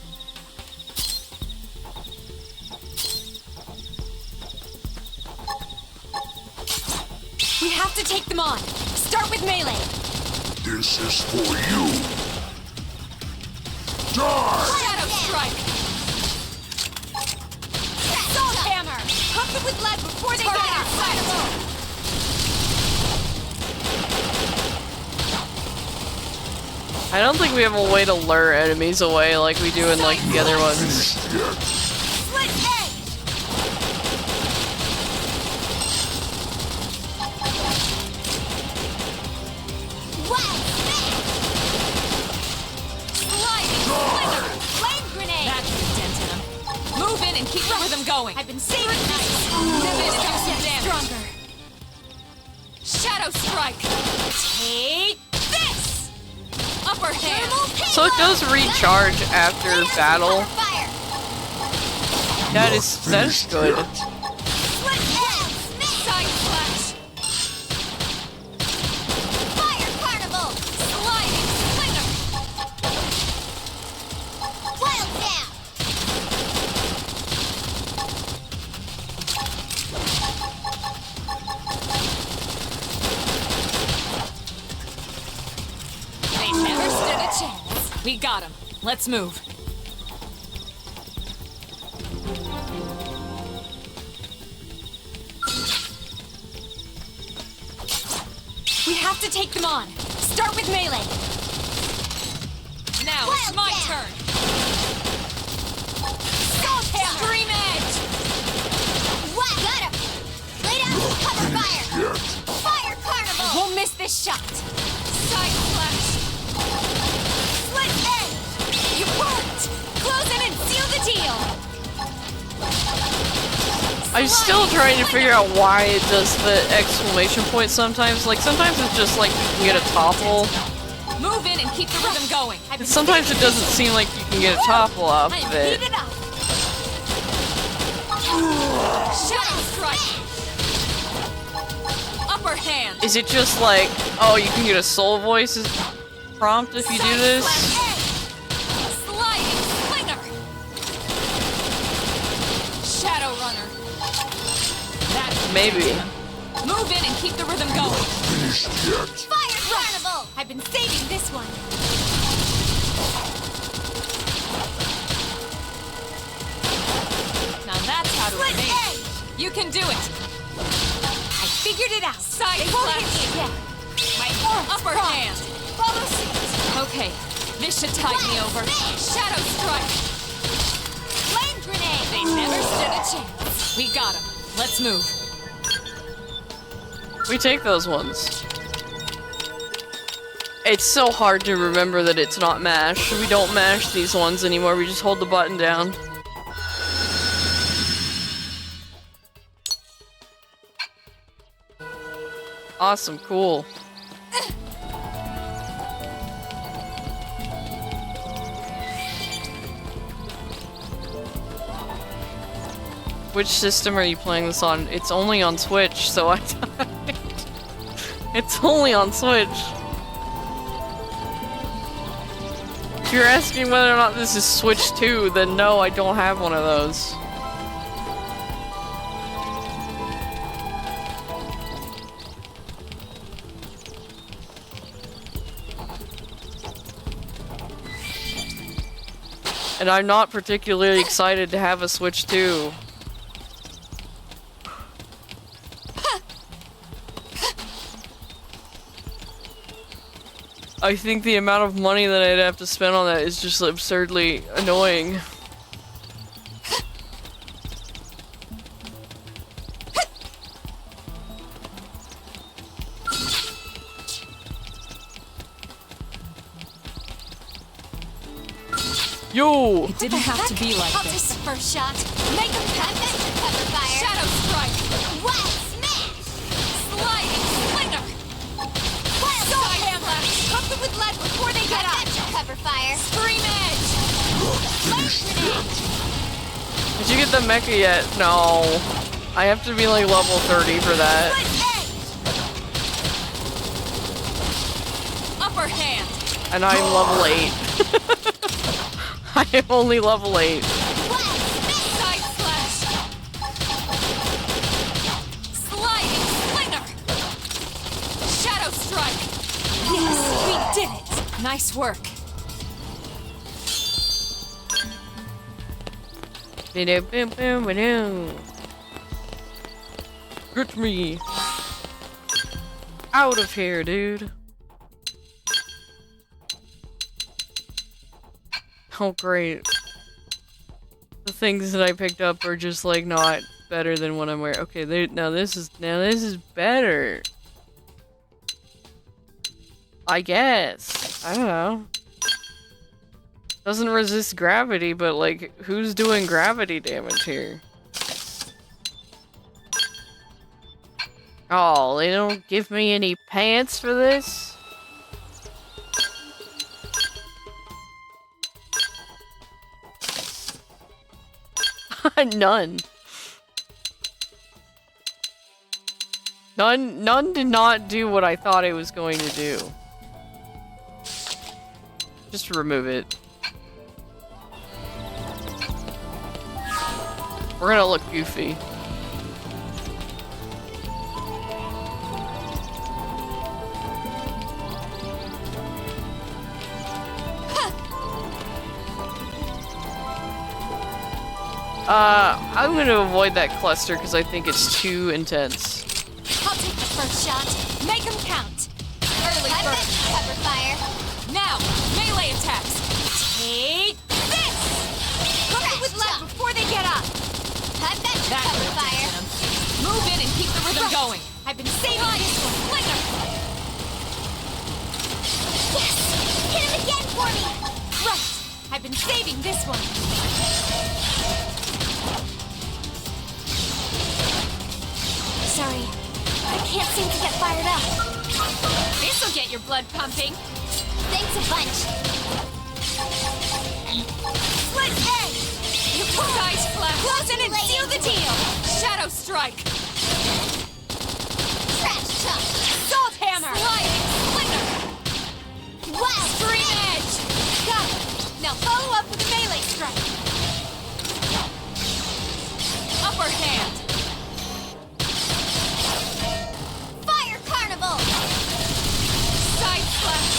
We have to take them on. Start with melee. This is for you. Die! Shadow strike. Soul hammer. Pump them with lead before they get outside. I don't think we have a way to lure enemies away like we do in like the other ones. Split edge! Wild Smash! Sliding splinter. Flame grenade! That could have dented him. Move in and keep the rhythm going. I've been saving this! Finish do some damage. Stronger! Shadow strike. Take this! Upper hand. So it does recharge after battle. Fire! That is good. Split edge! Smash! Side slash. Fire carnival! Sliding splinter. Wild Dash! They never stood a chance. We got him. Let's move. We have to take them on. Start with melee. Now it's my turn. Extreme edge. What? Got him! Lay down and cover fire! Fire carnival! Won't miss this shot. Side slash. Split edge! You worked. Close in and seal the deal. I'm still trying to figure out why it does the exclamation point sometimes. Like sometimes it's just like you can get a topple. Move in and keep the rhythm going. And sometimes it doesn't seem like you can get a topple off of it. Heat it up. Shadow strike. Upper hand. Is it just like, oh, you can get a soul voice prompt if you do this? Sliding slinger. Shadow runner. That's Maybe. move in and keep the rhythm going. Fire carnival! I've been saving this one. Now that's how to Split evade. edge! You can do it. I figured it out. Side They won't slash. hit me again. My Arms upper crossed. hand. Follow suit. Okay, this should tide me over. Shadow strike. Flame grenade! They never stood a chance. We got him. Let's move. We take those ones. It's so hard to remember that it's not mash. We don't mash these ones anymore, we just hold the button down. Awesome, cool. Which system are you playing this on? It's only on Switch, so I died. It's only on Switch. If you're asking whether or not this is Switch 2, then no, I don't have one of those. And I'm not particularly excited to have a Switch 2. I think the amount of money that I'd have to spend on that is just absurdly annoying. Yo! It didn't have to be like I'll this. take the first shot. Make him cover fire. Shadow strike! Wild smash! Sliding slinger! Wild Side hammer! Pump them with lead before they get up. Cover fire. Scream edge! Flame grenade! Did you get the mecha yet? No. I have to be like level 30 for that. Split edge! Upper hand! And I'm level 8. I am only level 8. Side slash! Sliding slinger! Shadow strike! Yes, we did it! Nice work. Get me out of here, dude. Oh, great. The things that I picked up are just like not better than what I'm wearing. Okay, now this is better. I guess. I don't know. Doesn't resist gravity, but like, who's doing gravity damage here? Oh, they don't give me any pants for this? None. None did not do what I thought it was going to do. Just remove it. We're gonna look goofy. I'm gonna avoid that cluster because I think it's too intense. I'll take the first shot. Make him count. Early bird. Cover fire. Now, melee attacks. Take this! Pump them with lead before they get up. I've got your That cover could've fire. dented him. Move in and keep the rhythm going. I've been saving this one. Slinger! Yes! Hit him again for me! Right! I've been saving this one. Sorry, I can't seem to get fired up. This'll get your blood pumping. Thanks a bunch. Split edge! You side splash! Close in and seal the deal! Shadow strike! Trash chuck. Salt hammer! Sliding slinger! Wild Scream edge! Got it. Now follow up with a melee strike. Upper hand! Fire carnival. Side splash!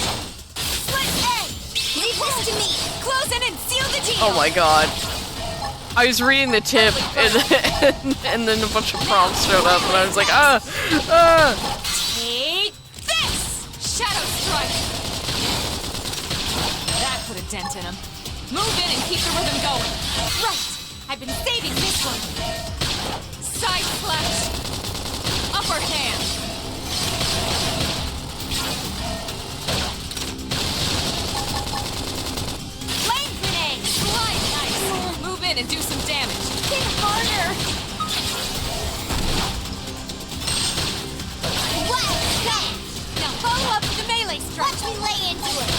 Split edge. Leave this to me. Close in and seal the deal! Oh my god. I was reading the tip and then a bunch of prompts showed up and I was like, Take this! Shadow strike! That put a dent in him. Move in and keep the rhythm going. Right! I've been saving this one. Side slash! Upper hand! Flame grenade. Slide nice! Move in and do some damage. Hit harder. Wild smash. Now follow up with the melee strike. Watch me lay into it.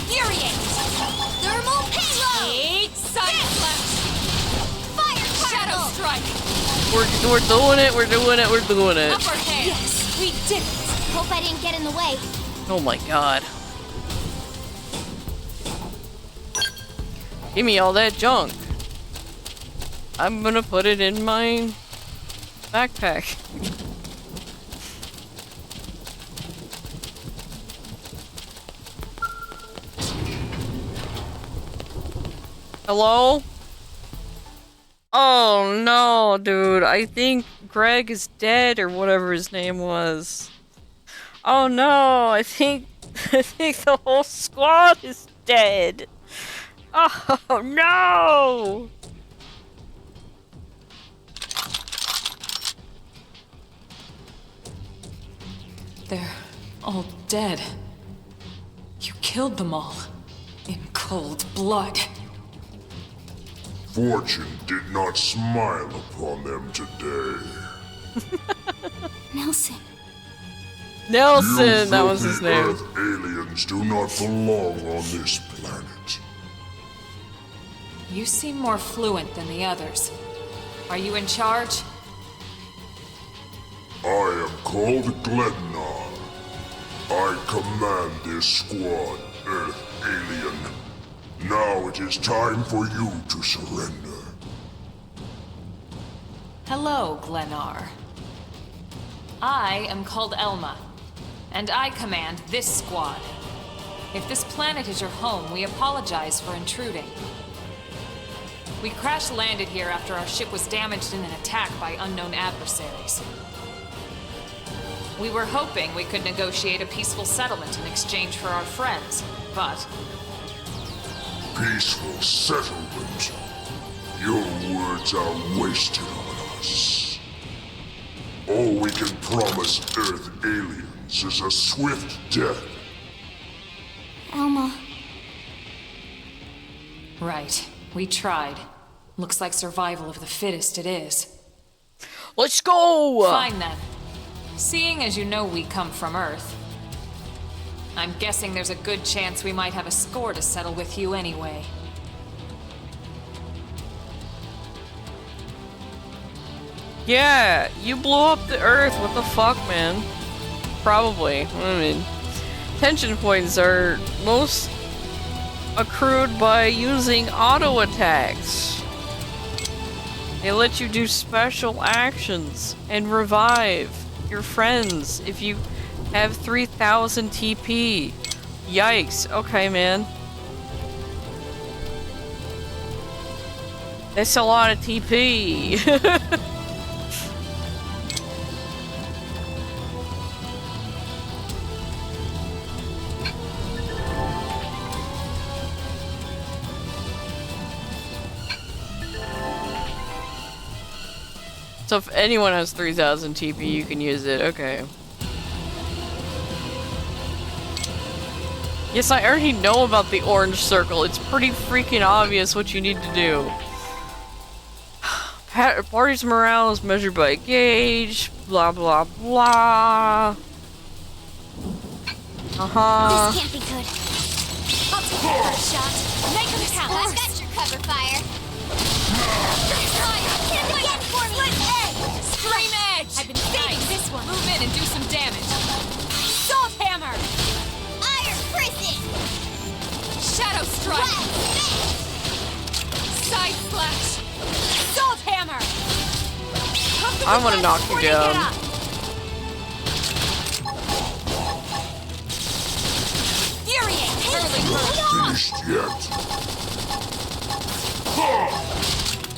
Infuriate! Thermal payload. Take side slash! Fire Shadow carnival. strike! we're doing it, we're doing it, we're doing it. Upper hand! Yes, we did it. Hope I didn't get in the way. Oh my god. Give me all that junk. I'm gonna put it in my backpack. Hello? Oh no, dude. I think Greg is dead or whatever his name was. Oh no, I think the whole squad is dead. Oh no! They're all dead. You killed them all. In cold blood. Fortune did not smile upon them today. Nelson. Nelson, that was his name. Earth aliens do not belong on this planet. You seem more fluent than the others. Are you in charge? I am called Glennar. I command this squad, Earth alien. Now it is time for you to surrender. Hello, Glennar. I am called Elma, and I command this squad. If this planet is your home, we apologize for intruding. We crash-landed here after our ship was damaged in an attack by unknown adversaries. We were hoping we could negotiate a peaceful settlement in exchange for our friends, but... Peaceful settlement? Your words are wasted on us. All we can promise Earth aliens is a swift death. Elma. Right. We tried. Looks like survival of the fittest it is. Let's go! Fine then. Seeing as you know we come from Earth, I'm guessing there's a good chance we might have a score to settle with you anyway. Yeah, you blew up the Earth. What the fuck, man? Probably. I mean, tension points are most accrued by using auto attacks. They let you do special actions and revive your friends if you have 3000 TP. Yikes. Okay, man. That's a lot of TP. So if anyone has 3000 TP, you can use it. Okay. Yes, I already know about the orange circle. It's pretty freaking obvious what you need to do. Party's morale is measured by gauge. Blah, blah, blah. Uh-huh. This can't be good. I'll take the first shot. Make them count. I've got your cover fire. Hit him again for me. Split edge. Stream edge. I've been saving this one. Move in and do some damage. Salt hammer. Iron prison. Shadow strike. Side slash. Salt hammer. I want to knock you down. Finished yet?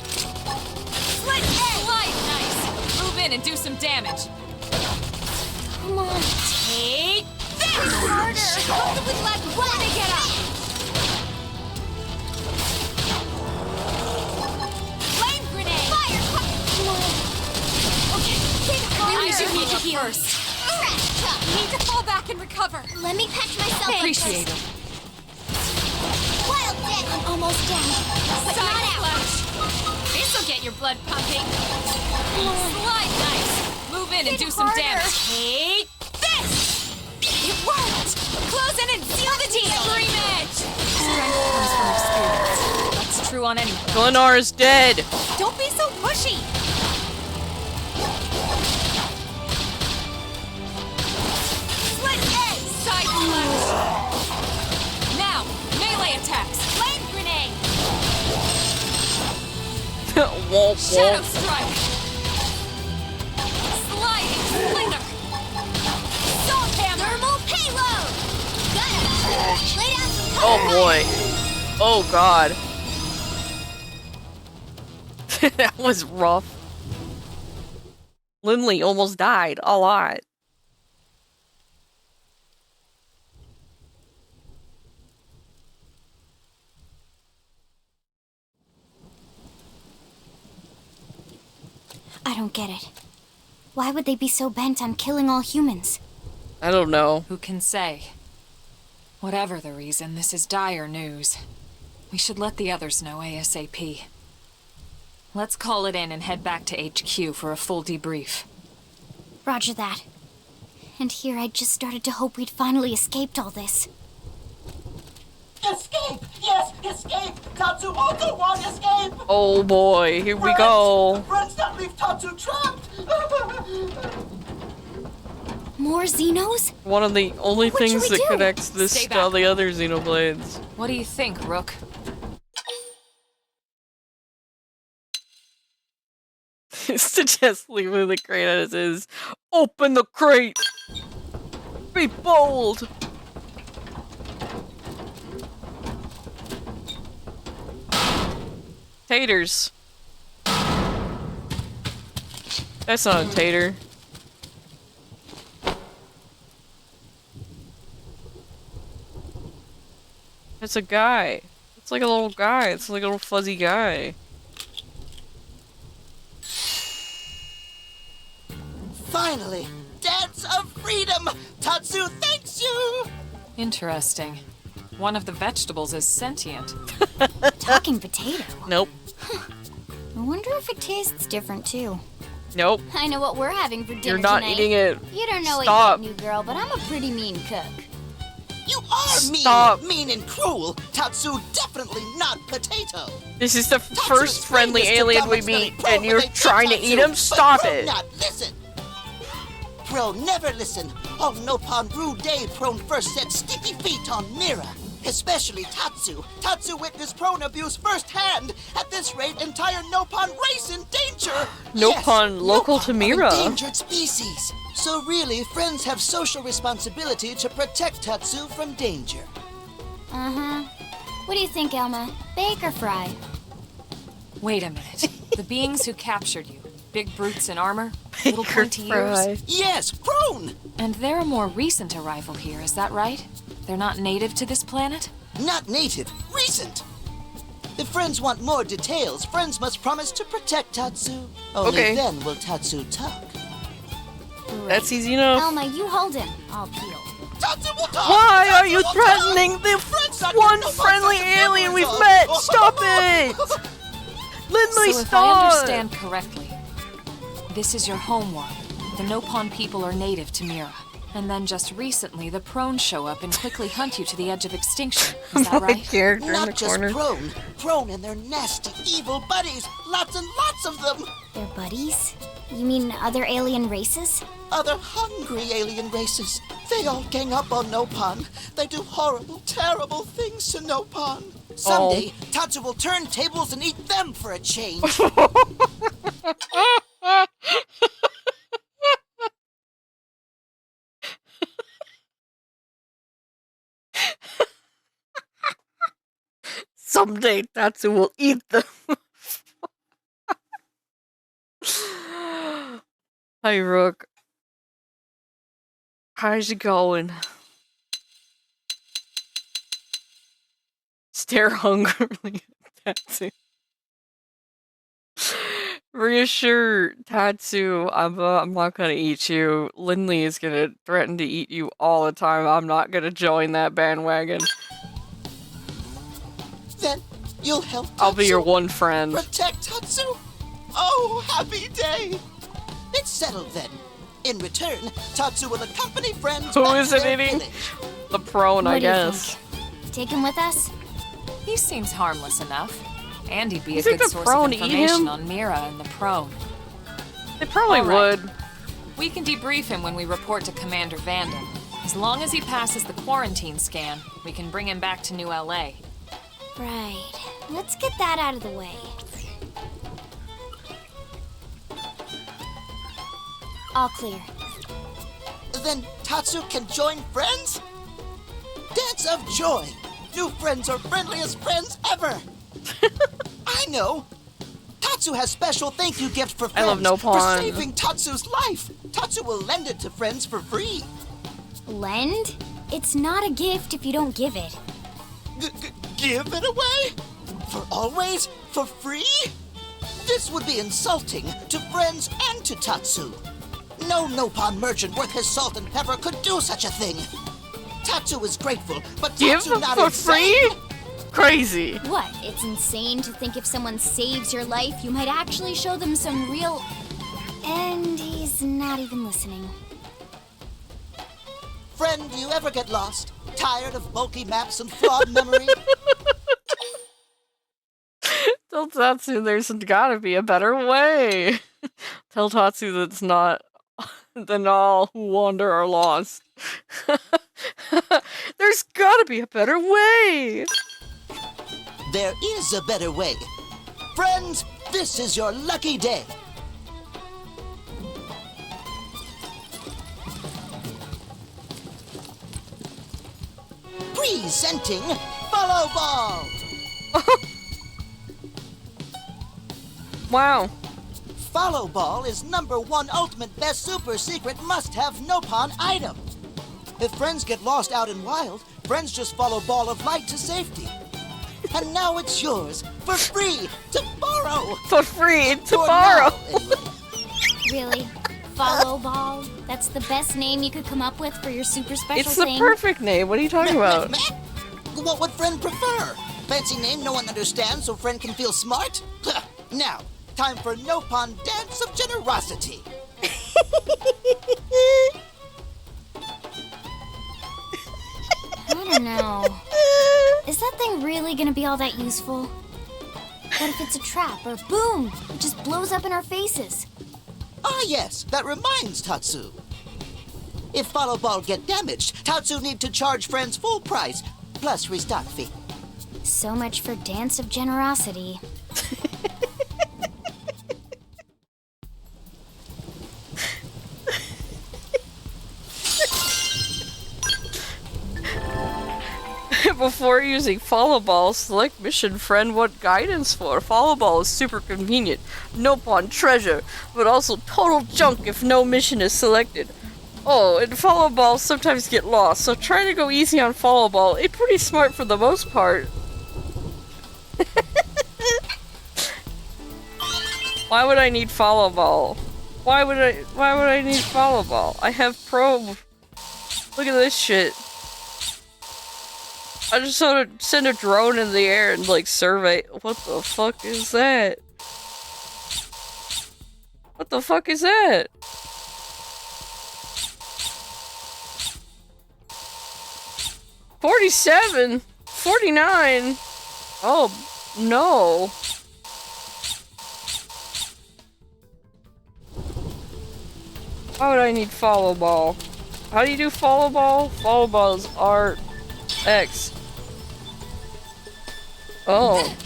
Split edge. Light, nice. Move in and do some damage. Come on. Take this. Harder. Comfortably left. When to get up. Flame grenade. Fire. Come on. Okay. Hit harder. I do need to heal first. Crash cup. Need to fall back and recover. Let me patch myself. Appreciate it. Wild death. I'm almost down. But Side not out. slash. This'll get your blood pumping. Slide nice. Move in and Hit do some harder. damage. Take this. It worked. Close in and seal the deal. Extreme edge. Strength comes from experience. That's true on anything. Glennar is dead. Don't be so pushy. Split edge. Side slash. Now, melee attacks. Flame grenade. Womp Shadow womp. strike. Sliding splinter. Salt hammer. Thermal payload. Got it. Lay down some Oh boy. Oh god. That was rough. Lindley almost died a lot. I don't get it. Why would they be so bent on killing all humans? I don't know. Who can say? Whatever the reason, this is dire news. We should let the others know ASAP. Let's call it in and head back to HQ for a full debrief. Roger that. And here I just started to hope we'd finally escaped all this. Escape! Yes, escape! Tatsu also want escape! Oh boy, here we go. Friends, don't leave Tatsu trapped! More Xenos? One of the only What should things we that do? connects this Stay to all back. the other Xenoblades. What do you think, Rook? Suggest leaving the crate as is. Open the crate! Be bold! Taters. That's not a tater. It's a guy. It's like a little guy. It's like a little fuzzy guy. Finally! Dance of freedom! Tatsu thanks you! Interesting. One of the vegetables is sentient. Talking potato. Nope. I wonder if it tastes different too. Nope. I know what we're having for dinner You're not tonight. eating it. You don't know Stop. it yet, new girl, but I'm a pretty mean cook. You are Stop. mean and cruel! Tatsu definitely not potato! This is the Tatsu's first friendly famous to alien we dominate meet, Pro and you're when they trying to Tatsu, eat him? but Stop Pro it! not listen! Pro never listen. On Nopon Ru Day, Prone first set sticky feet on Mira. Especially Tatsu. Tatsu witnessed prone abuse firsthand. At this rate, entire Nopon race in danger. Nopon local Nopon to are Mira. endangered species. So really, friends have social responsibility to protect Tatsu from danger. Uh-huh. What do you think, Elma? Bake or fry? Wait a minute. The beings who captured you. Big brutes in armor? Little pointy ears? Yes, prone! And they're a more recent arrival here, is that right? They're not native to this planet? Not native, recent. If friends want more details, friends must promise to protect Tatsu. Only Okay. then will Tatsu talk. That's easy enough. Elma, you hold him. I'll peel. Tatsu will talk! Why are Tatsu you will threatening talk! the Friends not one gonna know friendly what Tatsu's alien we've memories met? are. Stop it! Lindley, So if stop! I understand correctly, this is your home world. The Nopon people are native to Mira. And then just recently, the Prones show up and quickly hunt you to the edge of extinction. Is that My right? character in the Not just corner. prone. Prone and their nasty, evil buddies. Lots and lots of them. They're buddies? You mean other alien races? Other hungry alien races. They all gang up on Nopon. They do horrible, terrible things to Nopon. Someday, Tatsu will turn tables and eat them for a change. Someday Tatsu will eat them. Hi, Rook. How's it going? Stare hungrily at Tatsu. Reassure Tatsu, I'm not gonna eat you. Lindley is gonna threaten to eat you all the time. I'm not gonna join that bandwagon. Then you'll help Tatsu I'll be your one friend. protect Tatsu. Oh, happy day. It's settled then. In return, Tatsu will accompany friends Who back is to it their eating? village. The prone, What I do you guess. think? Take him with us? He seems harmless enough. And he'd be You a think good the source Prone of eat information him? on Mira and the Prone. They probably All right. would. We can debrief him when we report to Commander Vanden. As long as he passes the quarantine scan, we can bring him back to New LA. Right. Let's get that out of the way. All clear. Then Tatsu can join friends? Dance of joy! New friends are friendliest friends ever! I know! Tatsu has special thank you gift for I love friends for Nopon. saving Tatsu's life. Tatsu will lend it to friends for free. Lend? It's not a gift if you don't give it. Give it away? For always? For free? This would be insulting to friends and to Tatsu. No Nopon merchant worth his salt and pepper could do such a thing. Tatsu is grateful, but Give Tatsu them not for insane. free? Crazy. What? It's insane to think if someone saves your life, you might actually show them some real... And he's not even listening. Friend, do you ever get lost? Tired of bulky maps and flawed memory? Tell Tatsu there's gotta be a better way. Tell Tatsu that's not than all who wander are lost. There's gotta be a better way. There is a better way. Friends, this is your lucky day. Presenting Follow Ball. Wow. Follow Ball is #1 ultimate best super secret must-have Nopon item. If friends get lost out in wild, friends just follow Ball of Light to safety. And now it's yours, for free, to borrow! For free, to For borrow! now, anyway. Really? Follow Ball? That's the best name you could come up with for your super special It's the thing? perfect name. What are you talking about? What would friend prefer? Fancy name no one understands so friend can feel smart? Now, time for Nopon Dance of Generosity. I don't know. Is that thing really gonna be all that useful? What if it's a trap or boom? It just blows up in our faces. Ah yes, that reminds Tatsu. If Follow Ball get damaged, Tatsu need to charge friends full price, plus restock fee. So much for Dance of Generosity. Before using Follow Ball, select mission friend what guidance for. Follow Ball is super convenient. Nopon treasure, but also total junk if no mission is selected. Oh, and Follow Balls sometimes get lost, so trying to go easy on Follow Ball, it's pretty smart for the most part. Why would I need Follow Ball? Why would I need Follow Ball? I have probe. Look at this shit. I just want to send a drone in the air and like survey. What the fuck is that? What the fuck is that? $47? $49? Oh, no. Why would I need Follow Ball? How do you do Follow Ball? Follow Ball is RX. Oh.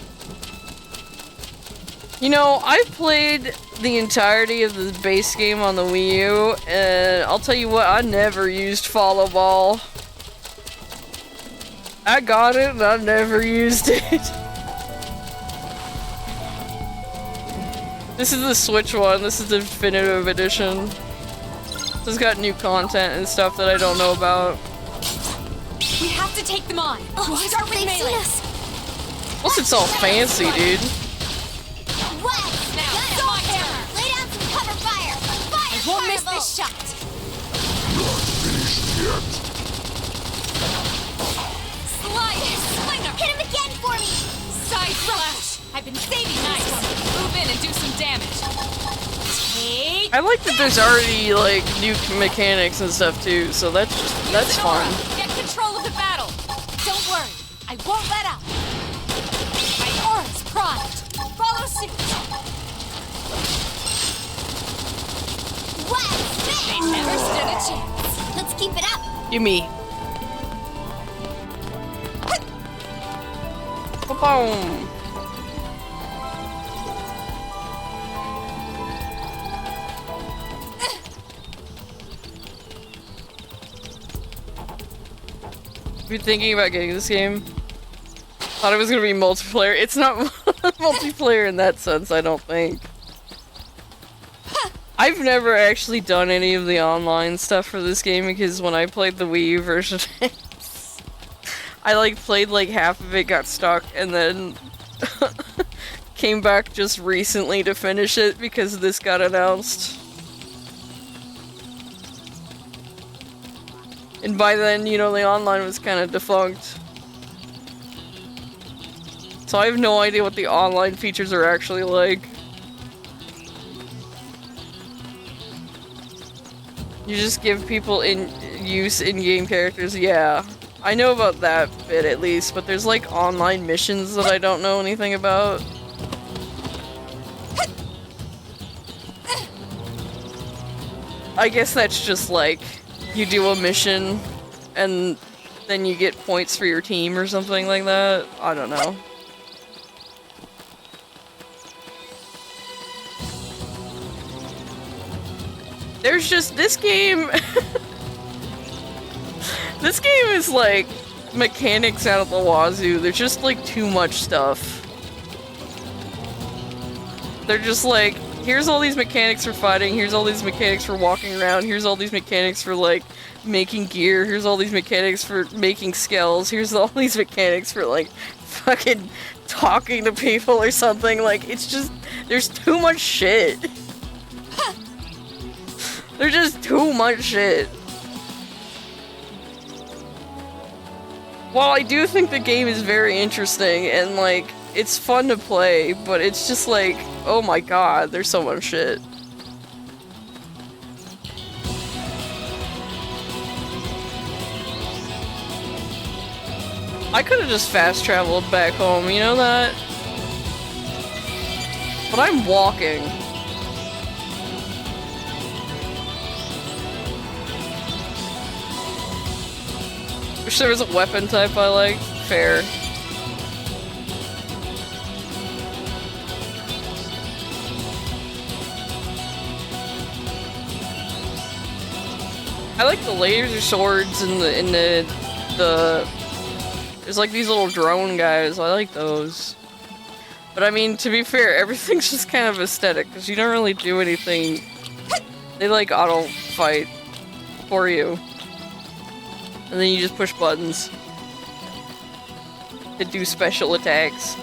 You know, I played the entirety of the base game on the Wii U, and I'll tell you what, I never used Follow Ball. I got it, and I never used it. This is the Switch one, this is the Definitive Edition. This has got new content and stuff that I don't know about. We have to take them on. Oh, Start with melee. Plus it's all fancy, dude. What? Now, Got it, my Hammer. turn. Lay down some cover fire. Fire, I won't miss Carnival. this shot. Slide it, slinger. Hit him again for me. Side flash. I've been saving nice. Move in and do some damage. Take. I like that there's already like new mechanics and stuff too, so that's fun. Get control of the battle. Don't worry. I won't let up. My aura's primed. Follow suit. They never stood a chance. Let's keep it up. Gimme. Boom. You're thinking about getting this game? Thought it was gonna be multiplayer. It's not. multiplayer in that sense, I don't think. I've never actually done any of the online stuff for this game because when I played the Wii U version, I like played like half of it, got stuck, and then came back just recently to finish it because this got announced. And by then, you know, the online was kind of defunct. So I have no idea what the online features are actually like. You just give people in-game characters, yeah. I know about that bit at least, but there's like online missions that I don't know anything about. I guess that's just like, you do a mission, and then you get points for your team or something like that. I don't know. There's just, this game... this game is like, mechanics out of the wazoo. There's just like too much stuff. They're just like, here's all these mechanics for fighting, here's all these mechanics for walking around, here's all these mechanics for like making gear, here's all these mechanics for making skills, here's all these mechanics for like fucking talking to people or something. Like, it's just, there's too much shit. There's just too much shit. While I do think the game is very interesting and like, it's fun to play, but it's just like, oh my god, there's so much shit. I could've just fast traveled back home, you know that? But I'm walking. Wish there was a weapon type I liked. Fair. I like the laser swords and the there's like these little drone guys. I like those. But I mean, to be fair, everything's just kind of aesthetic because you don't really do anything. They like auto fight for you. And then you just push buttons to do special attacks.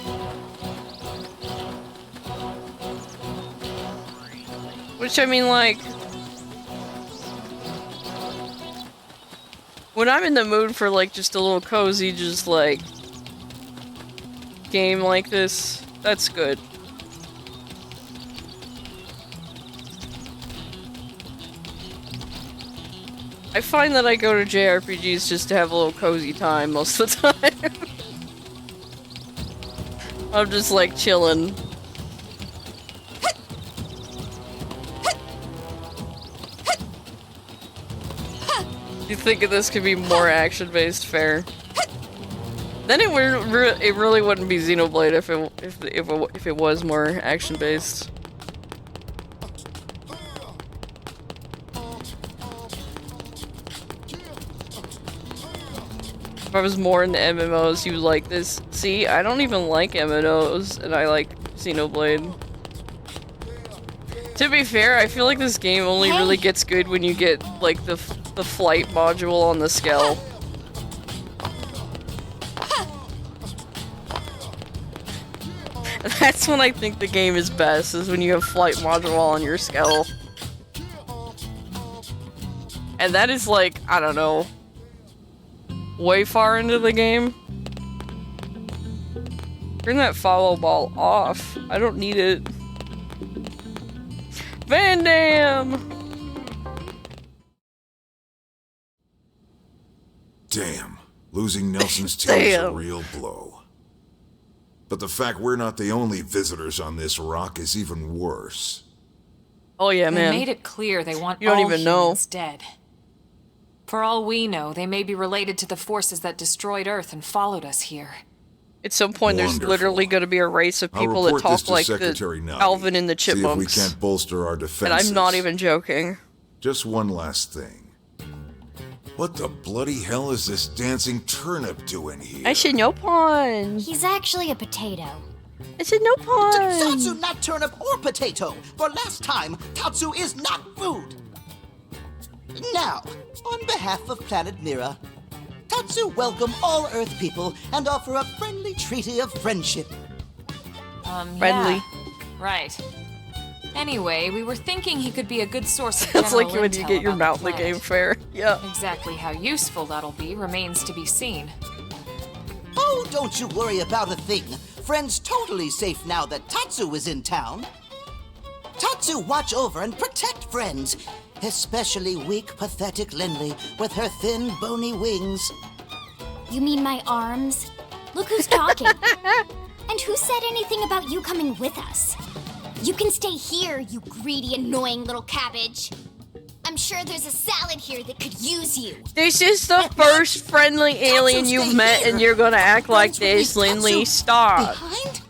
Which, I mean, like, when I'm in the mood for, like, just a little cozy, just, like, game like this, that's good. I find that I go to JRPGs just to have a little cozy time most of the time. I'm just like chilling. You think of this could be more action-based, fair. Then it really wouldn't be Xenoblade if it was more action-based. If I was more into MMOs, you would like this. See, I don't even like MMOs, and I like Xenoblade. To be fair, I feel like this game only really gets good when you get, like, the flight module on the Skell. That's when I think the game is best, is when you have flight module on your Skell. And that is, like, I don't know, way far into the game. Turn that follow ball off. I don't need it. Van Damme! Damn. Losing Nelson's tail is a real blow. But the fact we're not the only visitors on this rock is even worse. Oh yeah, man. They made it clear they want you don't all even know. humans dead. For all we know, they may be related to the forces that destroyed Earth and followed us here. At some point, there's literally going to be a race of people that talk like the Alvin and the Chipmunks. See if we can't bolster our defenses. And I'm not even joking. Just one last thing. What the bloody hell is this dancing turnip doing here? I should know, Pawn. He's actually a potato. I said no pun. Tatsu, not turnip or potato. For last time, Tatsu is not food. Now, on behalf of Planet Mira, Tatsu welcome all Earth people and offer a friendly treaty of friendship. Friendly. Yeah. Right. Anyway, we were thinking he could be a good source of It's general like when you intel get your about mount the in the planet. game fair. Yeah. Exactly how useful that'll be remains to be seen. Oh, don't you worry about a thing. Friend's totally safe now that Tatsu is in town. Tatsu watch over and protect friends, especially weak, pathetic Lindley with her thin, bony wings. You mean my arms? Look who's talking. And who said anything about you coming with us? You can stay here, you greedy, annoying little cabbage. I'm sure there's a salad here that could use you. This is the first friendly alien you've met, and you're gonna act like this, Lindley. Stop. Behind?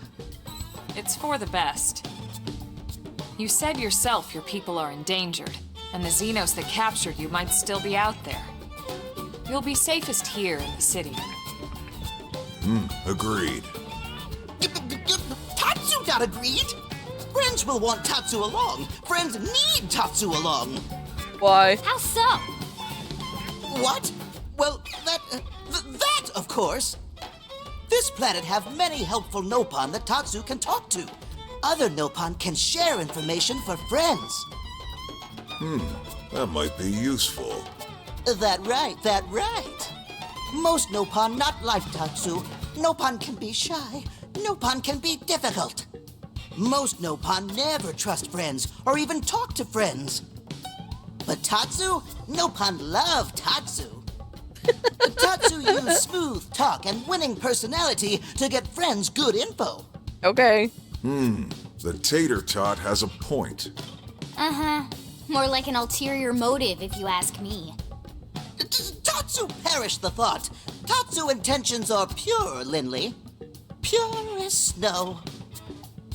It's for the best. You said yourself your people are endangered, and the Xenos that captured you might still be out there. You'll be safest here in the city. Agreed. Tatsu got agreed. Friends will want Tatsu along. Friends need Tatsu along. Why? How so? What? Well, that, of course. This planet have many helpful Nopon that Tatsu can talk to. Other Nopon can share information for friends. That might be useful. That right. Most Nopon not like Tatsu. Nopon can be shy. Nopon can be difficult. Most Nopon never trust friends or even talk to friends. But Tatsu? Nopon love Tatsu. Tatsu use smooth talk and winning personality to get friends good info. Okay. The tater tot has a point. Uh-huh. More like an ulterior motive, if you ask me. Tatsu perish the thought. Tatsu intentions are pure, Lindley. Pure as snow.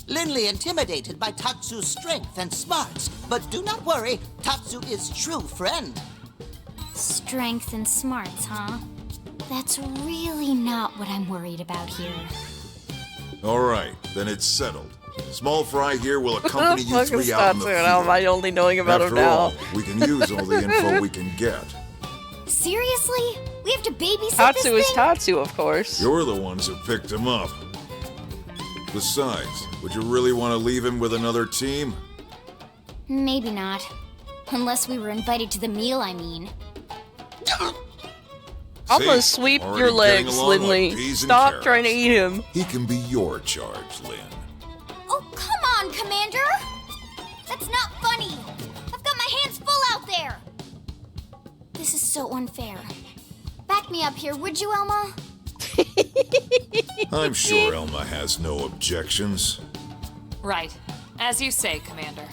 Lindley intimidated by Tatsu's strength and smarts, but do not worry, Tatsu is true friend. Strength and smarts, huh? That's really not what I'm worried about here. All right, then it's settled. Small Fry here will accompany you Fucking three out in the Tatsu, and how am I field. only knowing about him After now? all, we can use all the info we can get. Seriously? We have to babysit Tatsu this is thing? Tatsu, of course. You're the ones who picked him up. Besides, would you really want to leave him with another team? Maybe not. Unless we were invited to the meal, I mean. I'm See? gonna sweep Already your getting legs, along like Lindley. peas and Stop carrots. trying to eat him. He can be your charge, Lynn. Oh, come on, Commander! That's not funny! I've got my hands full out there! This is so unfair. Back me up here, would you, Elma? I'm sure Elma has no objections. Right. As you say, Commander.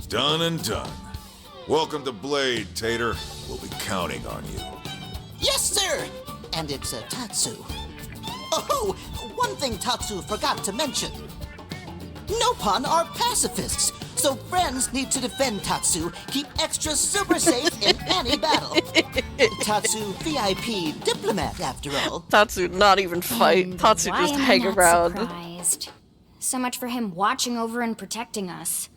Done and done. Welcome to Blade, Tater. We'll be counting on you. Yes, sir! And it's Tatsu. Oh, one thing Tatsu forgot to mention. Nopon are pacifists, so friends need to defend Tatsu, keep extra super safe in any battle. Tatsu VIP diplomat, after all. Tatsu not even fight. And Tatsu why just am I hang not around. Surprised? So much for him watching over and protecting us.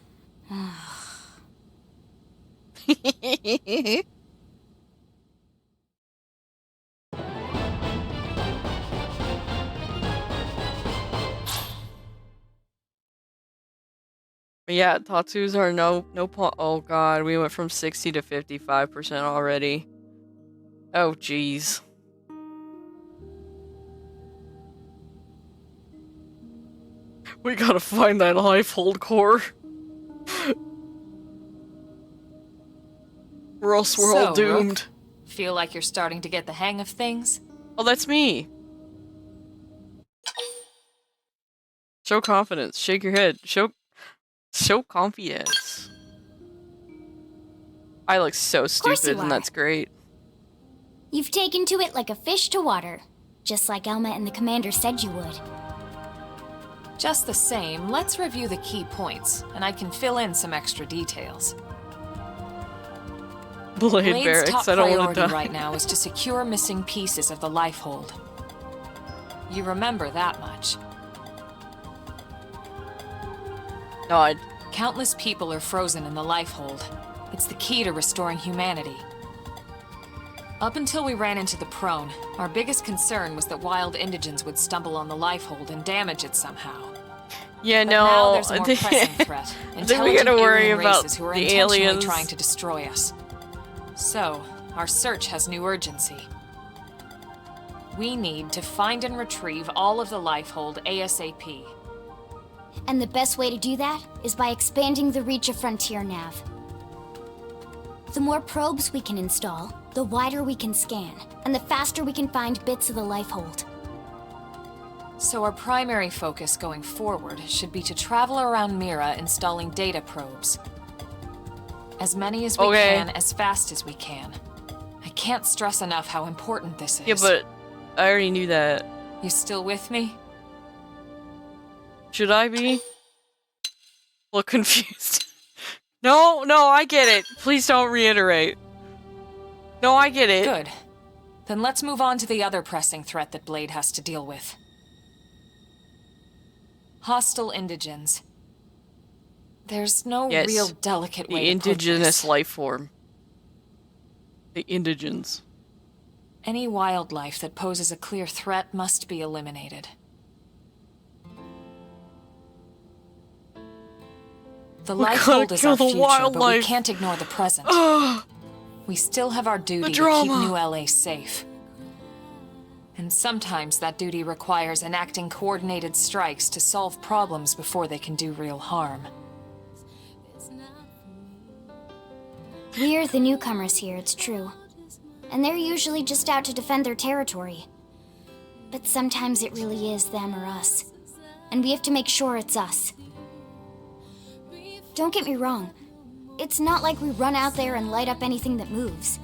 Yeah, Tatsus are no oh god, we went from 60 to 55% already. Oh jeez. We gotta find that life hold core. Or else we're all So, doomed. Rook, feel like you're starting to get the hang of things? Oh, that's me. Show confidence. Shake your head. Show confidence. I look so course stupid, you and are. that's great. You've taken to it like a fish to water, just like Elma and the Commander said you would. Just the same, let's review the key points, and I can fill in some extra details. Blade Blade's barracks. top I don't want priority to die. right now is to secure missing pieces of the life hold. You remember that much. God. Countless people are frozen in the lifehold. It's the key to restoring humanity. Up until we ran into the prone, our biggest concern was that wild indigents would stumble on the lifehold and damage it somehow. Yeah, But no. now there's a more pressing threat. I think we gotta worry Intelligent alien about races who are the intentionally aliens. trying to destroy us. So, our search has new urgency. We need to find and retrieve all of the lifehold ASAP. And the best way to do that is by expanding the reach of Frontier Nav. The more probes we can install, the wider we can scan, and the faster we can find bits of the lifehold. So our primary focus going forward should be to travel around Mira installing data probes. As many as we can, as fast as we can. I can't stress enough how important this is. Yeah, but I already knew that. You still with me? Should I be? Look confused. No, I get it. Please don't reiterate. No, I get it. Good. Then let's move on to the other pressing threat that Blade has to deal with. Hostile indigens. There's no real delicate way the to indigenous put this. life form. The indigens. Any wildlife that poses a clear threat must be eliminated. The lifehold is our future, but we can't ignore the present. We still have our duty to keep New LA safe. And sometimes that duty requires enacting coordinated strikes to solve problems before they can do real harm. We're the newcomers here, it's true. And they're usually just out to defend their territory. But sometimes it really is them or us. And we have to make sure it's us. Don't get me wrong. It's not like we run out there and light up anything that moves.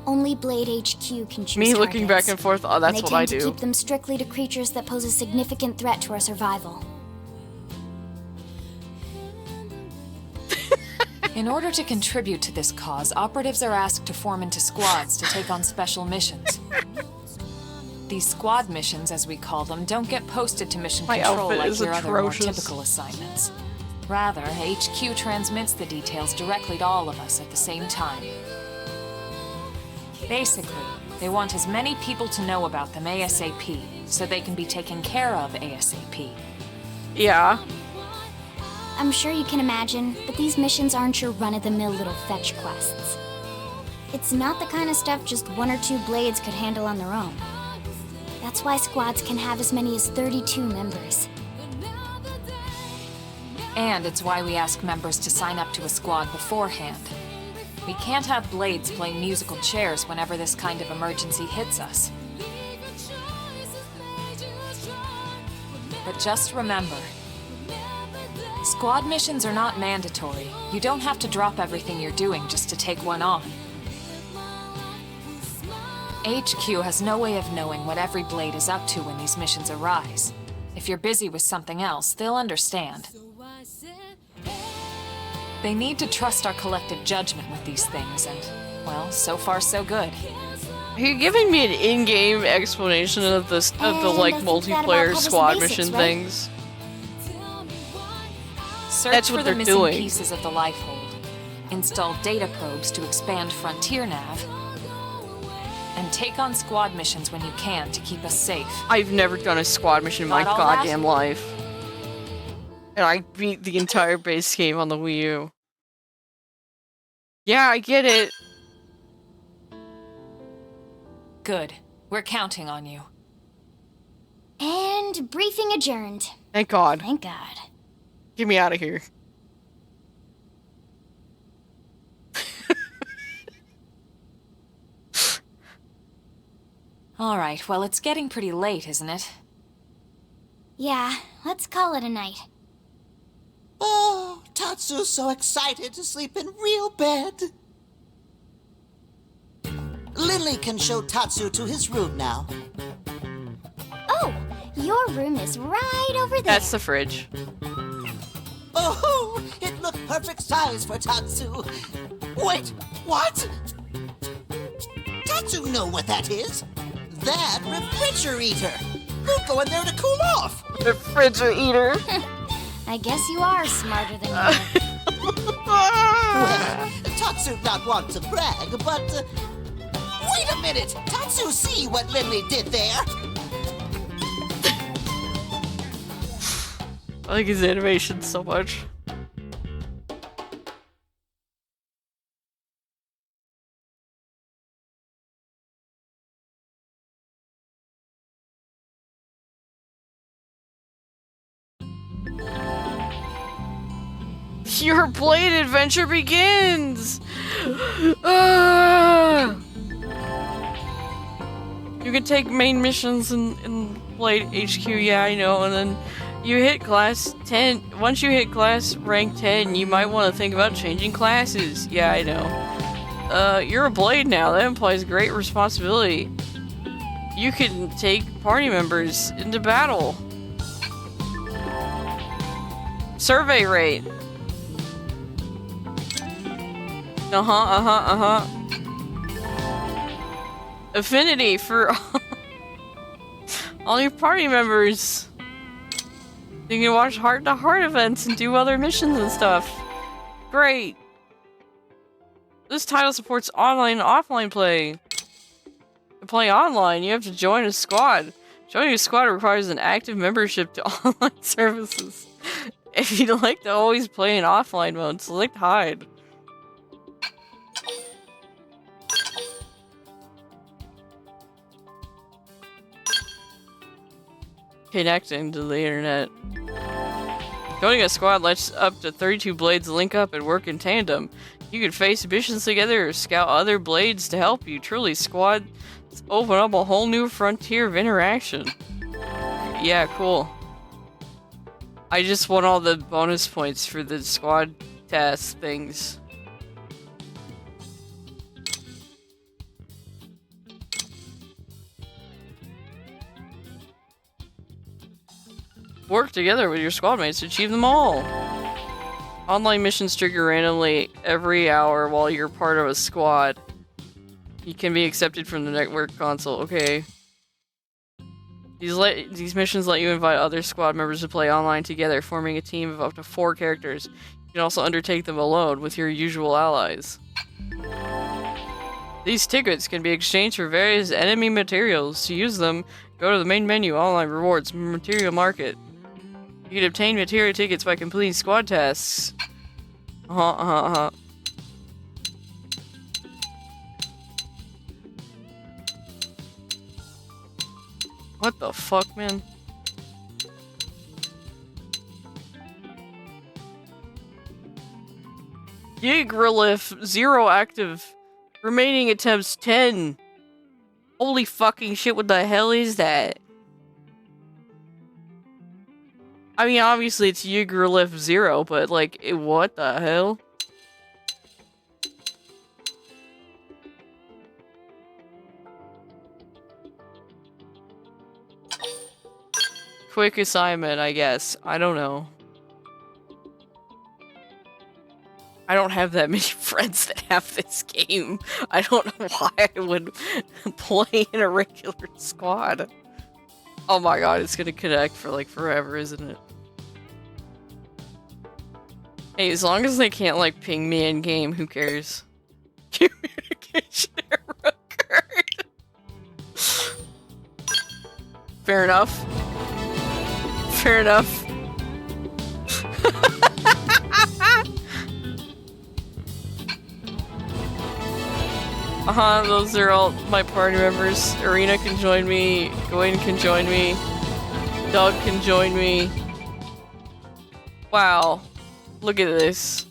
Only Blade HQ can choose Me looking targets, back and forth, oh, that's and what they I tend to do. keep them strictly to creatures that pose a significant threat to our survival. In order to contribute to this cause, operatives are asked to form into squads to take on special missions. These squad missions, as we call them, don't get posted to mission control like your other more typical assignments. Rather, HQ transmits the details directly to all of us at the same time. Basically, they want as many people to know about them ASAP, so they can be taken care of ASAP. Yeah. I'm sure you can imagine, but these missions aren't your run-of-the-mill little fetch quests. It's not the kind of stuff just one or two Blades could handle on their own. That's why squads can have as many as 32 members. And it's why we ask members to sign up to a squad beforehand. We can't have Blades playing musical chairs whenever this kind of emergency hits us. But just remember, squad missions are not mandatory. You don't have to drop everything you're doing just to take one on. HQ has no way of knowing what every Blade is up to when these missions arise. If you're busy with something else, they'll understand. They need to trust our collective judgment with these things, and, well, so far so good. Are you giving me an in-game explanation of this, of the like multiplayer squad mission things? Search That's for what the they're missing doing. pieces of the lifehold. Install data probes to expand Frontier Nav. And take on squad missions when you can to keep us safe. I've never done a squad mission in my Got all that? goddamn life. And I beat the entire base game on the Wii U. Yeah, I get it. Good. We're counting on you. And briefing adjourned. Thank God. Thank God. Get me out of here. All right, well, it's getting pretty late, isn't it? Yeah, let's call it a night. Oh, Tatsu's so excited to sleep in real bed. Lily can show Tatsu to his room now. Oh, your room is right over there. That's the fridge. Oh, it looked perfect size for Tatsu. Wait, what? Tatsu know what that is. That refrigerator. We'll go in there to cool off. Refrigerator. I guess you are smarter than you. Well, Tatsu not want to brag, but... wait a minute! Tatsu see what Limley did there! I like his animation so much. Your Blade adventure begins! Ah! You can take main missions in Blade HQ, yeah, I know, and then you hit class 10. Once you hit class rank 10, you might want to think about changing classes. Yeah, I know. You're a Blade now. That implies great responsibility. You can take party members into battle. Survey rate. Affinity for all your party members. You can watch heart-to-heart events and do other missions and stuff. Great. This title supports online and offline play. To play online, you have to join a squad. Joining a squad requires an active membership to online services. If you'd like to always play in offline mode, select hide. Connecting to the internet. Joining a squad lets up to 32 blades link up and work in tandem. You can face missions together or scout other blades to help you. Truly, squads open up a whole new frontier of interaction. Yeah, cool. I just want all the bonus points for the squad task things. Work together with your squad mates to achieve them all. Online missions trigger randomly every hour while you're part of a squad. You can be accepted from the network console. Okay. These missions let you invite other squad members to play online together, forming a team of up to 4 characters. You can also undertake them alone with your usual allies. These tickets can be exchanged for various enemy materials. To use them, go to the main menu, Online Rewards, Material Market. You can obtain material tickets by completing squad tasks. What the fuck, man? Gig relief, 0 active. Remaining attempts, 10. Holy fucking shit, what the hell is that? I mean, obviously it's Yggdralift 0, but like, what the hell? Quick assignment, I guess. I don't know. I don't have that many friends that have this game. I don't know why I would play in a regular squad. Oh my god, it's gonna connect for like forever, isn't it? Hey, as long as they can't like ping me in game, who cares? Communication error occurred. Fair enough. Fair enough. Those are all my party members. Arena can join me, Gawain can join me, Doug can join me. Wow. Look at this.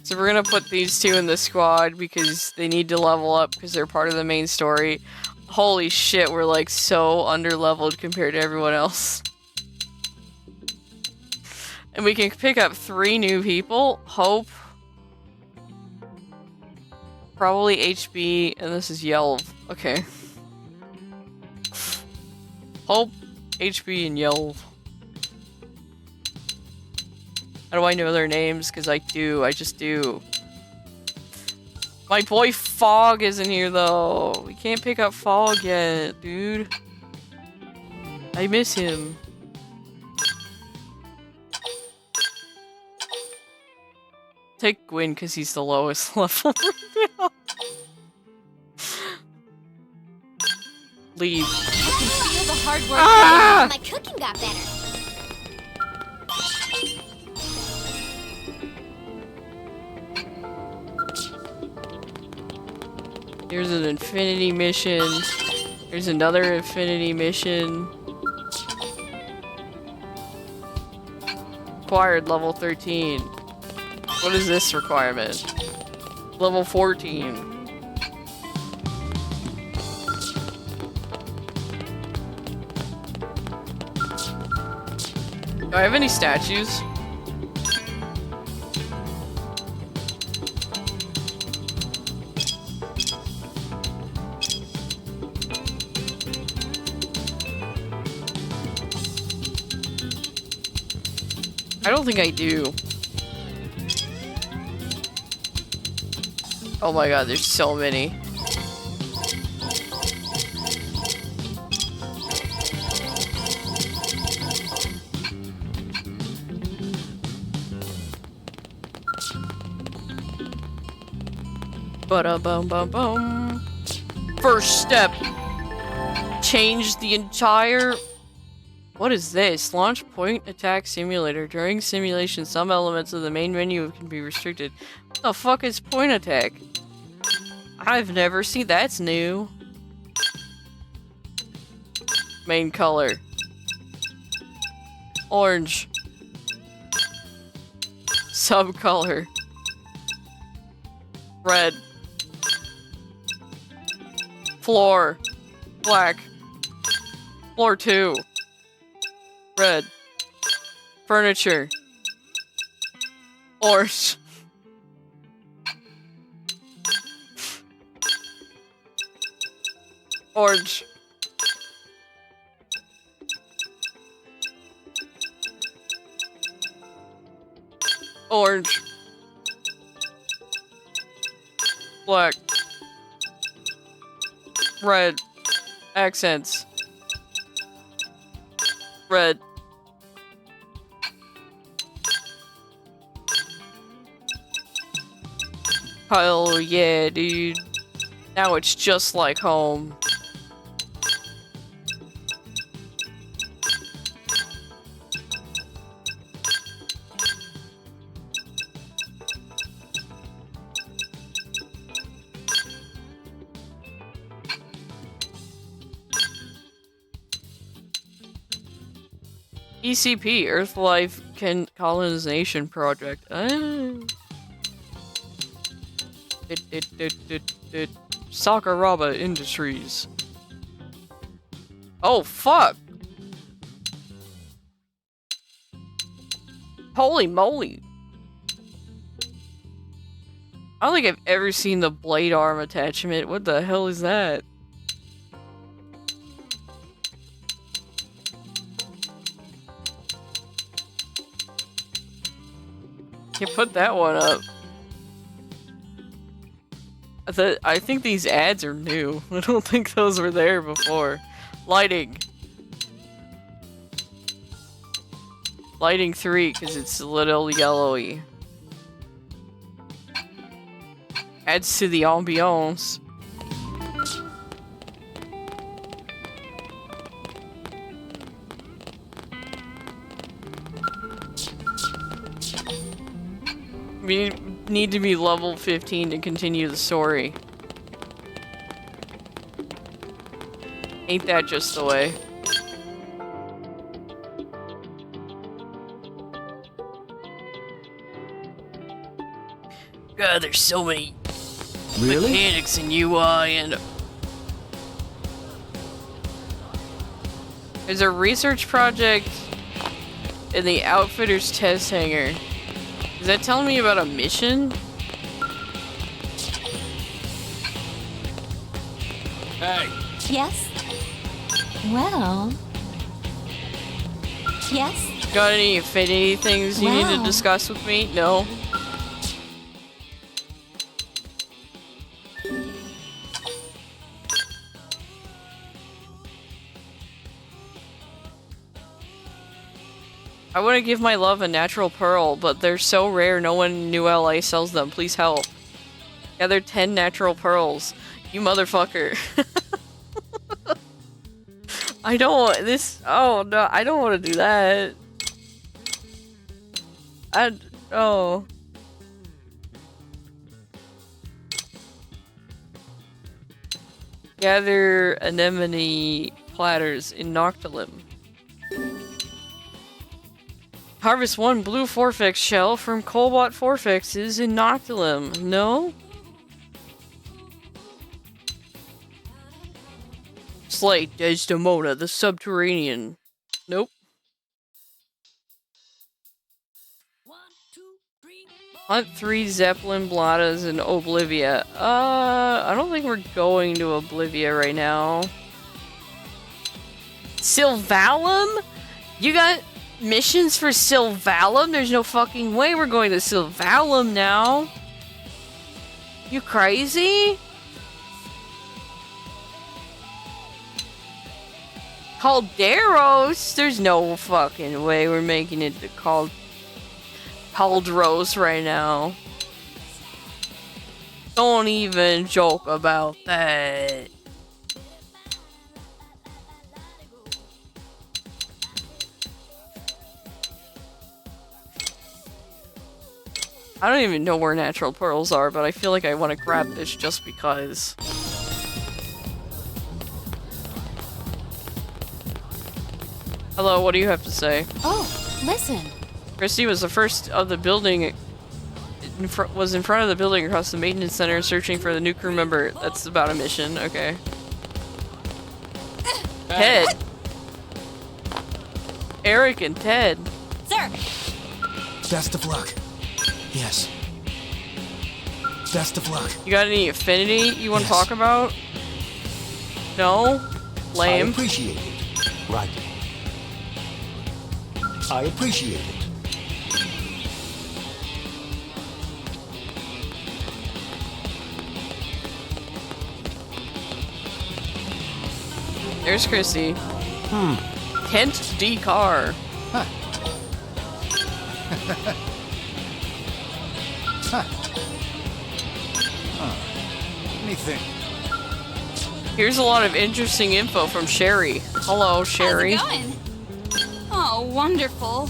So we're gonna put these two in the squad because they need to level up because they're part of the main story. Holy shit, we're like so under-leveled compared to everyone else. And we can pick up 3 new people. Hope. Probably HB, and this is Yelv. Okay. Hope, HB, and Yelv. How do I know their names? Because I do. I just do. My boy Fog isn't here, though. We can't pick up Fog yet, dude. I miss him. take Gwyn because he's the lowest level right now. Leave. I can feel the hard work. Ah! My cooking got better. Here's an infinity mission. Here's another infinity mission. Acquired level 13. What is this requirement? Level 14. Do I have any statues? I don't think I do. Oh my god, there's so many. Ba-da-bum-bum-bum. First step. Change the entire... What is this? Launch point attack simulator. During simulation, some elements of the main menu can be restricted. What the fuck is point attack? I've never seen... That's new. Main color. Orange. Subcolor. Red. Floor. Black. Floor 2. Red. Furniture. Orange. Orange. Orange. Black. Red. Accents. Red. Oh yeah, dude. Now it's just like home. ECP, Earth Life Colonization Project. Sakuraba Industries. Oh, fuck! Holy moly! I don't think I've ever seen the blade arm attachment. What the hell is that? Can't put that one up. I think these ads are new. I don't think those were there before. Lighting. Lighting 3, because it's a little yellowy. Adds to the ambiance. We need to be level 15 to continue the story. Ain't that just the way? God, there's so many mechanics in UI and... There's a research project in the Outfitter's test hangar. Is that telling me about a mission? Hey! Yes? Well... Yes? Got any affinity things you need to Wow. discuss with me? No? I want to give my love a natural pearl, but they're so rare no one in New LA sells them. Please help. Gather 10 natural pearls. You motherfucker. I don't want this. Oh no, I don't want to do that. Oh. Gather anemone platters in Noctilum. Harvest 1 blue Forfex shell from Cobalt Forfexes in Noctilum. No? Slay Desdemona, the Subterranean. Nope. Hunt 3 Zeppelin Bladas in Oblivia. I don't think we're going to Oblivia right now. Sylvalum? You got missions for Sylvalum? There's no fucking way we're going to Sylvalum now. You crazy? Calderos? There's no fucking way we're making it to Caldros right now. Don't even joke about that. I don't even know where natural pearls are, but I feel like I want to grab this just because. Hello, what do you have to say? Oh, listen. Christy was the first of the building, was in front of the building across the maintenance center searching for the new crew member. That's about a mission, okay. Ted! Eric and Ted. Sir! Best of luck. Yes. Best of luck. You got any affinity you want to Yes. talk about? No? Lame. I appreciate it. Right. I appreciate it. There's Christy. Kent D. Carr. Huh. Anything. Here's a lot of interesting info from Sherry. Hello, Sherry. How's it going? Oh, wonderful.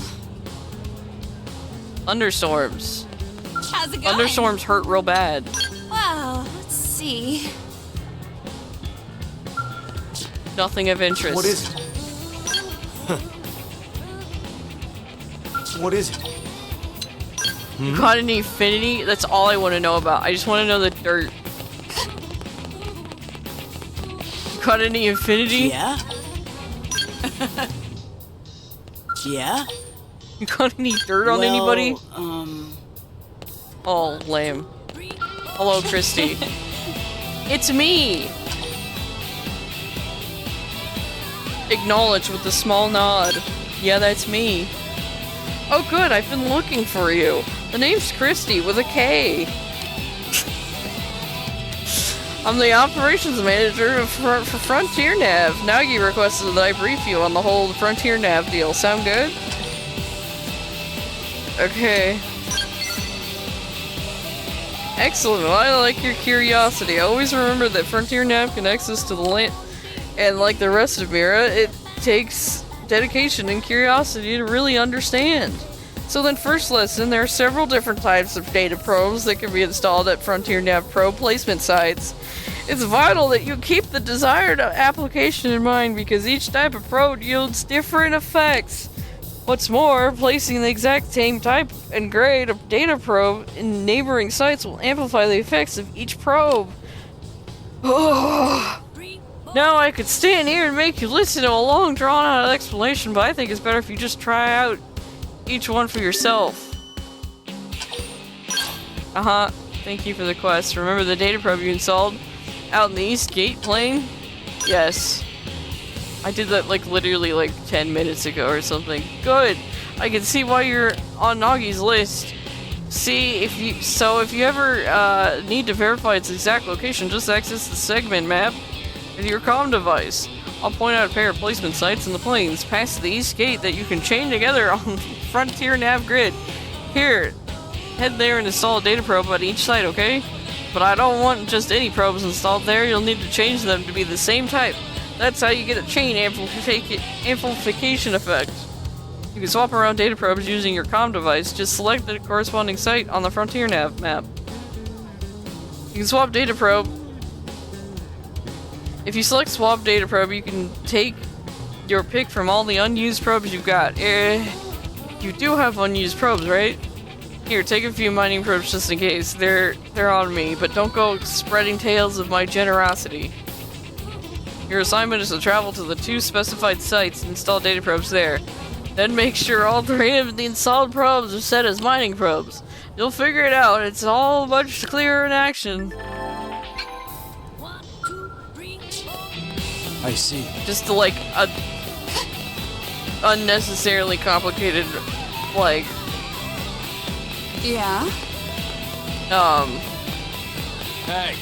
Thunderstorms. How's it going? Thunderstorms hurt real bad. Well, let's see. Nothing of interest. What is it? What is it? You caught any affinity? That's all I want to know about. I just want to know the dirt. You caught any affinity? Yeah? Yeah? You caught any dirt on anybody? Oh, lame. Hello, Christy. It's me! Acknowledge with a small nod. Yeah, that's me. Oh good, I've been looking for you. The name's Christy with a K. I'm the operations manager for Frontier Nav. Nagi requested that I brief you on the whole Frontier Nav deal. Sound good? Okay. Excellent. Well, I like your curiosity. Always remember that Frontier Nav connects us to the land, and like the rest of Mira, it takes dedication and curiosity to really understand. So then, first lesson, there are several different types of data probes that can be installed at Frontier Nav probe placement sites. It's vital that you keep the desired application in mind because each type of probe yields different effects. What's more, placing the exact same type and grade of data probe in neighboring sites will amplify the effects of each probe. Oh. Now I could stand here and make you listen to a long drawn-out explanation, but I think it's better if you just try out each one for yourself. Thank you for the quest. Remember the data probe you installed out in the East Gate plane? Yes. I did that like literally like 10 minutes ago or something. Good! I can see why you're on Nagi's list. See, if you ever need to verify its exact location, just access the segment map with your comm device. I'll point out a pair of placement sites in the plains past the East Gate that you can chain together on Frontier Nav grid. Here, head there and install a data probe at each site, okay? But I don't want just any probes installed there. You'll need to change them to be the same type. That's how you get a chain amplification effect. You can swap around data probes using your comm device. Just select the corresponding site on the Frontier Nav map. You can swap data probe. If you select swap data probe, you can take your pick from all the unused probes you've got. You do have unused probes, right? Here, take a few mining probes just in case. They're on me, but don't go spreading tales of my generosity. Your assignment is to travel to the 2 specified sites and install data probes there. Then make sure all 3 of the installed probes are set as mining probes. You'll figure it out. It's all much clearer in action. I see. Just to, like, a unnecessarily complicated, like, Yeah? Hey.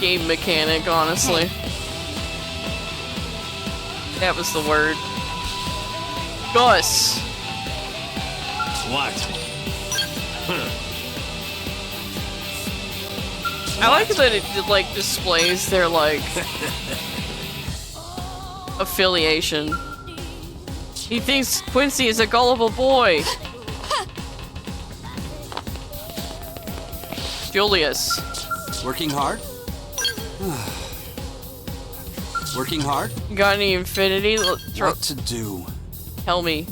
game mechanic, honestly. That was the word. Gus! What? I like that it, like, displays their, like, affiliation. He thinks Quincy is a gullible boy. Julius. Working hard? Working hard? Got any infinity? What to do? Tell me.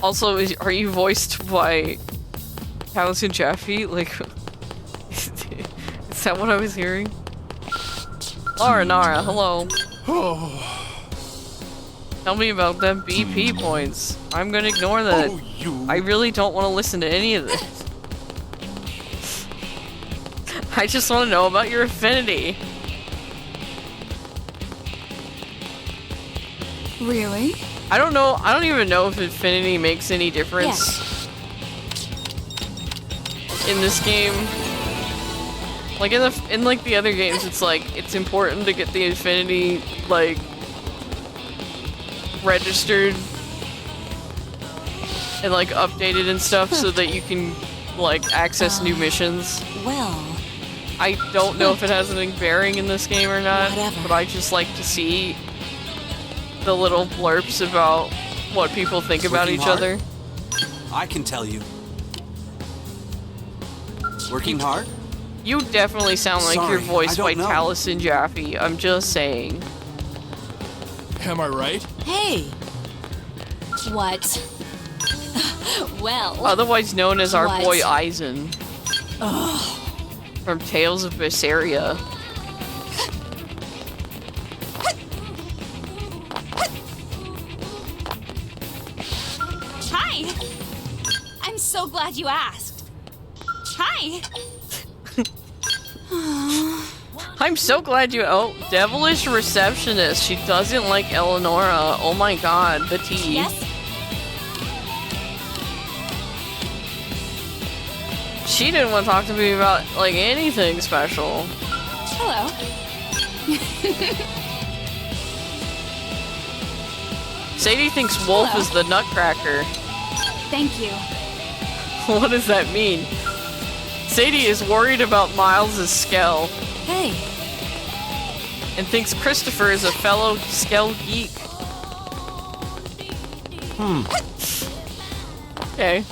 Also, are you voiced by Allison Jaffe? Like, is that what I was hearing? Laura Nara, hello. Tell me about them BP points. I'm gonna ignore that. I really don't want to listen to any of this. I just want to know about your affinity. Really? I don't know. I don't even know if affinity makes any difference in this game. Like in like the other games, it's like it's important to get the affinity like registered and like updated and stuff so that you can like access new missions. Well, I don't know if it has any bearing in this game or not, Whatever. but I just like to see the little blurbs about what people think about Working each hard? other. I can tell you. Working hard? You definitely sound like Sorry, you're voiced I by don't know. Taliesin Jaffe. I'm just saying. Am I right? Hey. What? Well. Otherwise known as our What? boy Eisen. From Tales of Berseria. Hi. I'm so glad you asked. Hi. I'm so glad you- oh, devilish receptionist. She doesn't like Eleonora. Oh my god, the tea. Yes? She didn't want to talk to me about, like, anything special. Hello. Sadie thinks Wolf Hello. is the nutcracker. Thank you. What does that mean? Sadie is worried about Miles' Skell Hey. and thinks Christopher is a fellow Skell geek. Okay.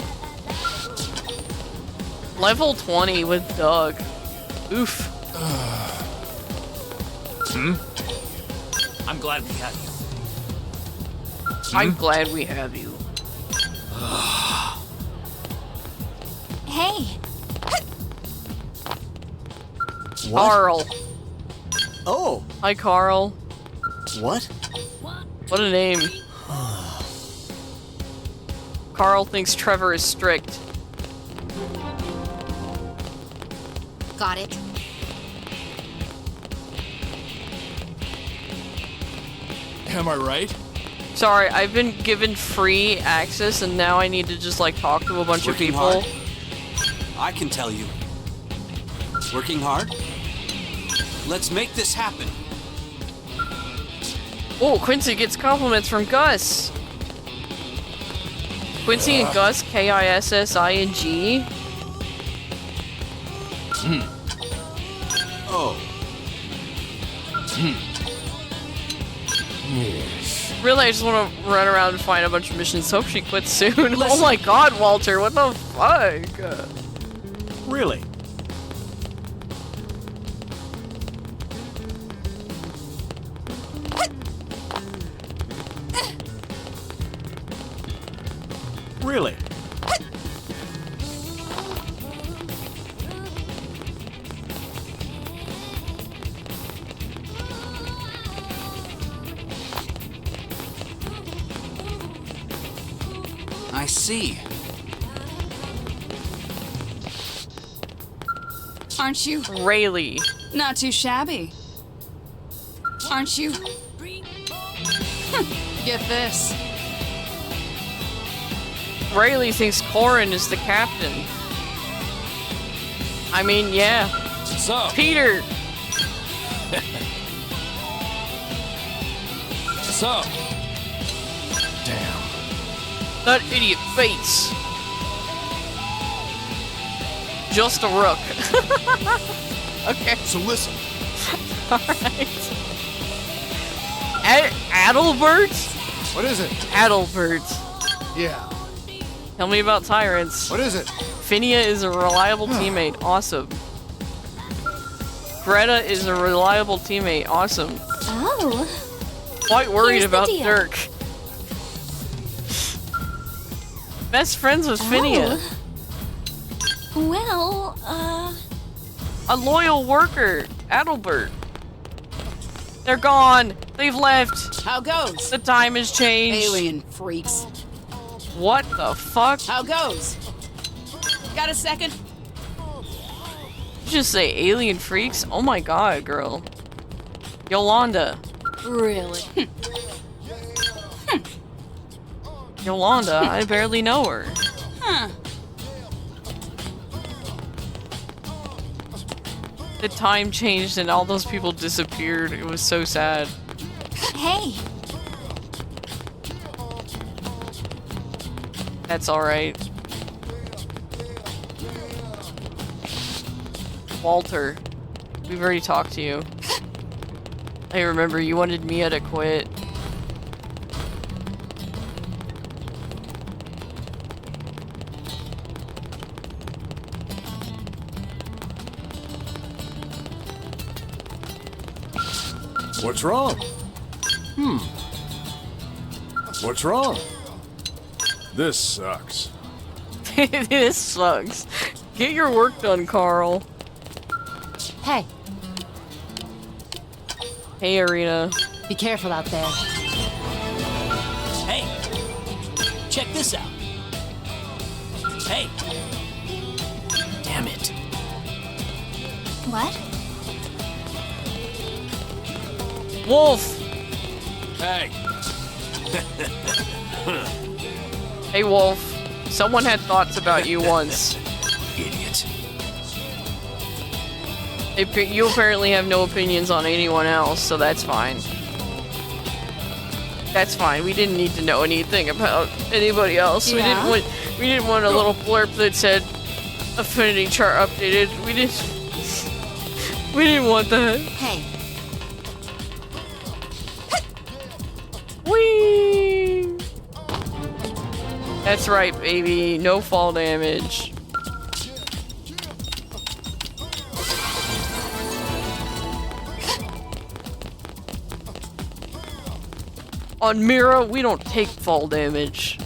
Level 20 with Doug. Oof. I'm glad we have you. I'm glad we have you. Hey. Carl. Oh, Hi, Carl. what? What a name. Carl thinks Trevor is strict. Got it. Am I right? Sorry, I've been given free access and now I need to just like talk to a bunch of Working people. hard? I can tell you. Working hard? Let's make this happen. Oh, Quincy gets compliments from Gus. Quincy and Gus, Kissing. Oh. Yes. Really, I just want to run around and find a bunch of missions. Hope she quits soon. Oh my god, Walter, what the fuck? Really? Really? I see. Aren't you? Rayleigh. Not too shabby. Aren't you? Get this. Rayleigh thinks Corin is the captain. I mean, yeah. So, Peter! so. Damn. That idiot Bates. Just a rook. Okay. So listen. Alright. Adelbert? What is it? Adelbert. Yeah. Tell me about tyrants. What is it? Phinia is a reliable teammate. Awesome. Greta is a reliable teammate. Awesome. Oh. Quite worried Here's the about deal. Dirk. Best friends with Phinia. Well, A loyal worker. Adelbert. They're gone. They've left. How goes? The time has changed. Alien freaks. What the fuck? How goes? Got a second? Did you just say alien freaks? Oh my god, girl. Yolanda. Really? Yolanda, I barely know her. Huh. The time changed and all those people disappeared. It was so sad. hey. That's alright. Walter, we've already talked to you. I remember you wanted Mia to quit. What's wrong? What's wrong? This sucks. This sucks. Get your work done, Carl. Hey, Hey, Arena. be careful out there. Hey, check this out. Hey. Damn it. What? Wolf! Hey. Hey, Wolf. Someone had thoughts about you once. Idiot. You apparently have no opinions on anyone else, so that's fine. That's fine. We didn't need to know anything about anybody else. Yeah. We didn't want a little blurb that said affinity chart updated. We didn't want that. Hey, Whee! That's right, baby. No fall damage. On Mira, we don't take fall damage.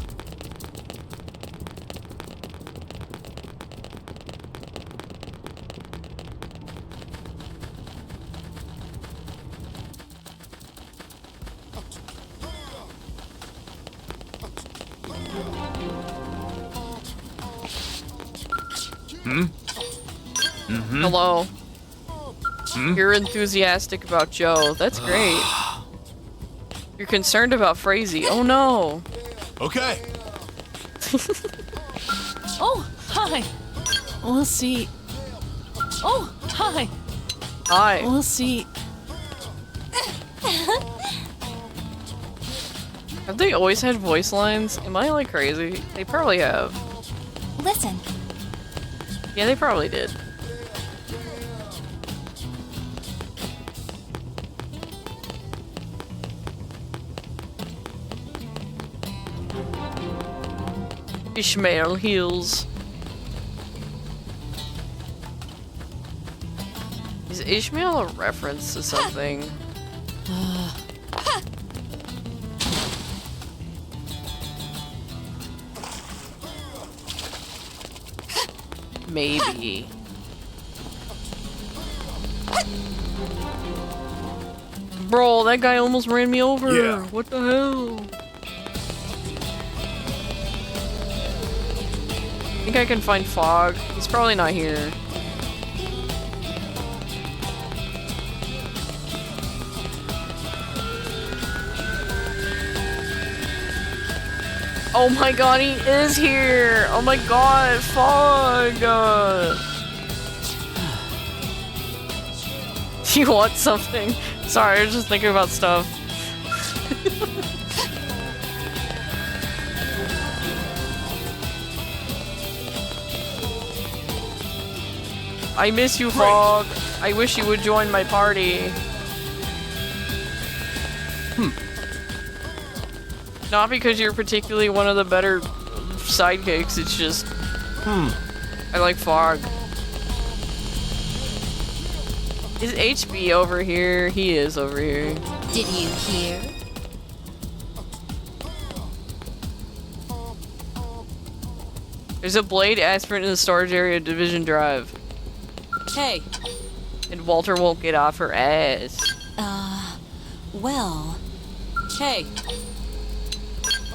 Hello. You're enthusiastic about Joe. That's great. You're concerned about Frazee. Oh no. Okay. Oh, hi. We'll see. Oh, hi. Hi. We'll see. Have they always had voice lines? Am I like crazy? They probably have. Listen. Yeah, they probably did. Ishmael Hills. Is Ishmael a reference to something? Maybe. Bro, that guy almost ran me over. Yeah. What the hell? I think I can find Fog. He's probably not here. Oh my god, he is here! Oh my god, Fog! You want something? Sorry, I was just thinking about stuff. I miss you, Fog. I wish you would join my party. Not because you're particularly one of the better sidekicks, it's just... I like Fog. Is HB over here? He is over here. Did you hear? There's a Blade aspirant in the storage area of Division Drive. Hey. And Walter won't get off her ass. Well, Hey.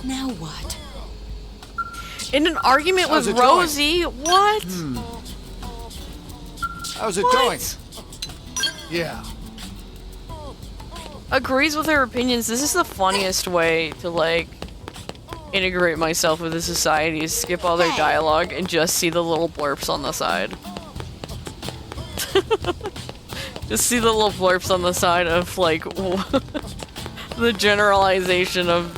now what? In an argument How's with it going? Rosie? What? How's it What? going? Yeah. Agrees with her opinions. This is the funniest way to, like, integrate myself with the society is skip all their dialogue and just see the little blurps on the side. Just see the little blurps on the side of, like, the generalization of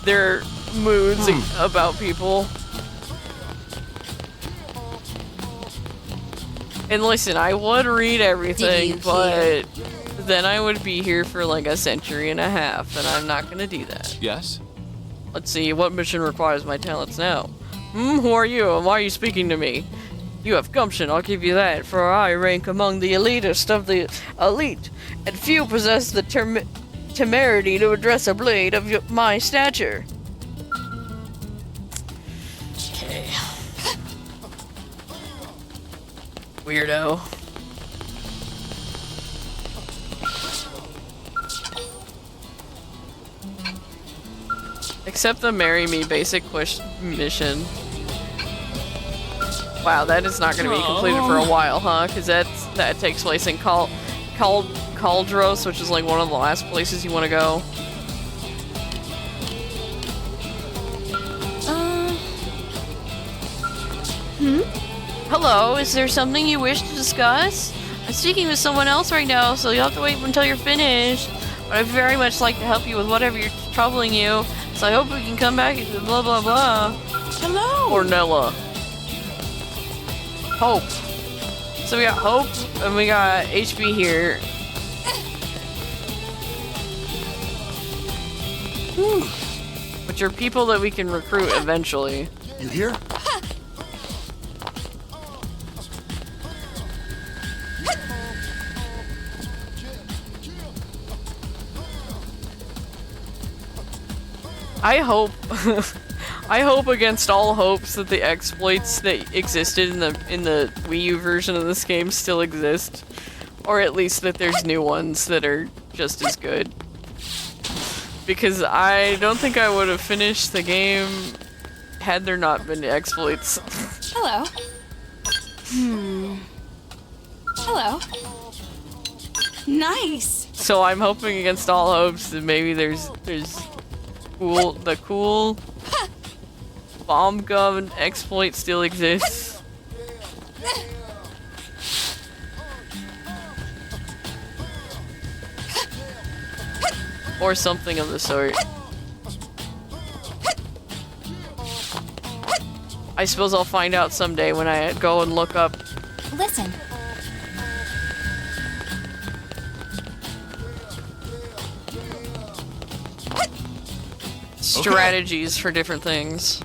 their moods about people. And listen, I would read everything, but then I would be here for like a century and a half, and I'm not gonna do that. Yes? Let's see, what mission requires my talents now? Who are you, and why are you speaking to me? You have gumption, I'll give you that, for I rank among the elitist of the elite, and few possess the temerity to address a blade of my stature. Okay. Weirdo. Except the marry me basic mission. Wow, that is not going to be completed for a while, huh? Because that takes place in Caldros, which is like one of the last places you want to go. Hello, is there something you wish to discuss? I'm speaking with someone else right now, so you'll have to wait until you're finished. But I'd very much like to help you with whatever you're troubling you, so I hope we can come back and blah blah blah. Hello! Ornella. Hope. So we got Hope, and we got HB here. Which are people that we can recruit eventually. You here? I hope I hope against all hopes that the exploits that existed in the Wii U version of this game still exist. Or at least that there's new ones that are just as good. Because I don't think I would have finished the game had there not been exploits. Hello. Hello. Nice. So I'm hoping against all hopes that maybe there's the cool bomb gun exploit still exists. Or something of the sort. I suppose I'll find out someday when I go and look up. Listen. Strategies for different things.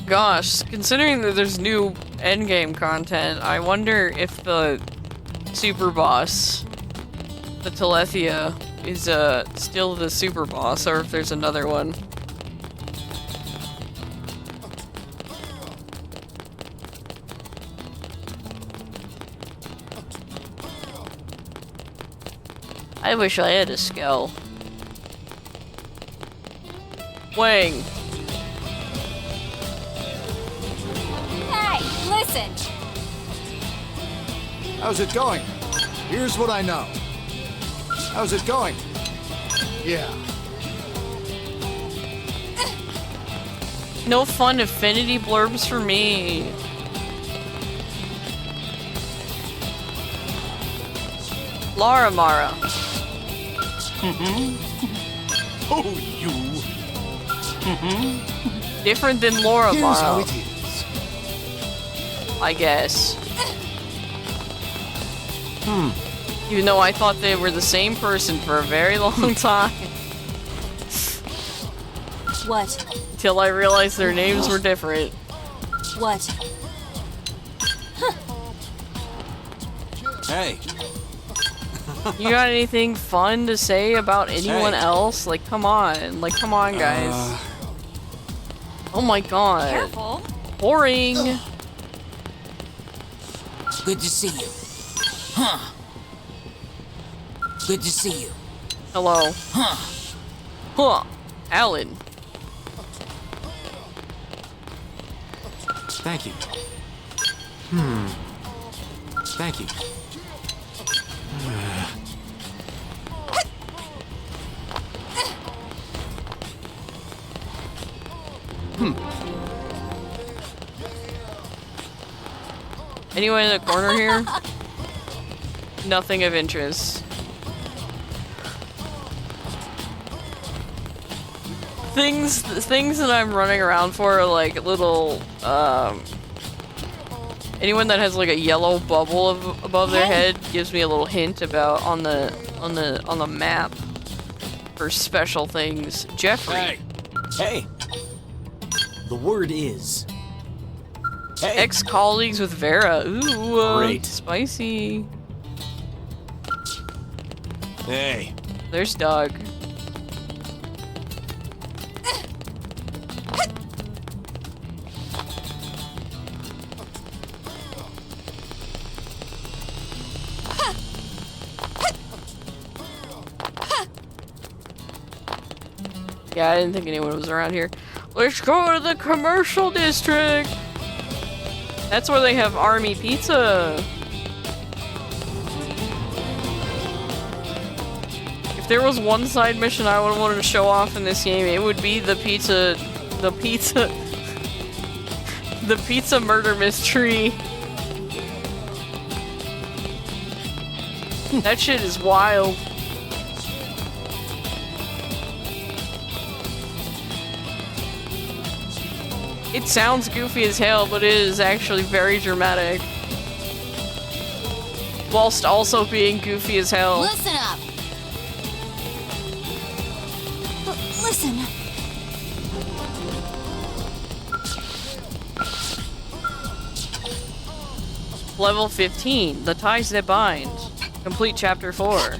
Gosh, considering that there's new endgame content, I wonder if the super boss, the Telethia, is still the super boss, or if there's another one. I wish I had a skull. Wang. Hey, listen! How's it going? Here's what I know. How's it going? Yeah. No fun affinity blurbs for me. Lara Mara. Oh, you. Different than Laura Here's how Mara, it is. I guess. Even though I thought they were the same person for a very long time. What? Till I realized their names were different. What? Hey, You got anything fun to say about anyone else? Like, come on. Like, come on, guys. Oh my god. Careful. Boring. Good to see you. Huh. Good to see you. Hello. Huh. Alan. thank you. Thank you. Anyone in the corner here? Nothing of interest. Things that I'm running around for are like little, anyone that has like a yellow bubble above their head gives me a little hint about on the map for special things. Jeffrey. Hey. Hey. The word is. Hey. Ex-colleagues with Vera. Ooh, Great. Spicy. Hey. There's Doug. Yeah, I didn't think anyone was around here. Let's go to the commercial district! That's where they have army pizza! If there was one side mission I would have wanted to show off in this game, it would be the pizza murder mystery. That shit is wild. It sounds goofy as hell, but it is actually very dramatic. Whilst also being goofy as hell. Listen up! Listen. Level 15, The Ties That Bind. Complete Chapter 4.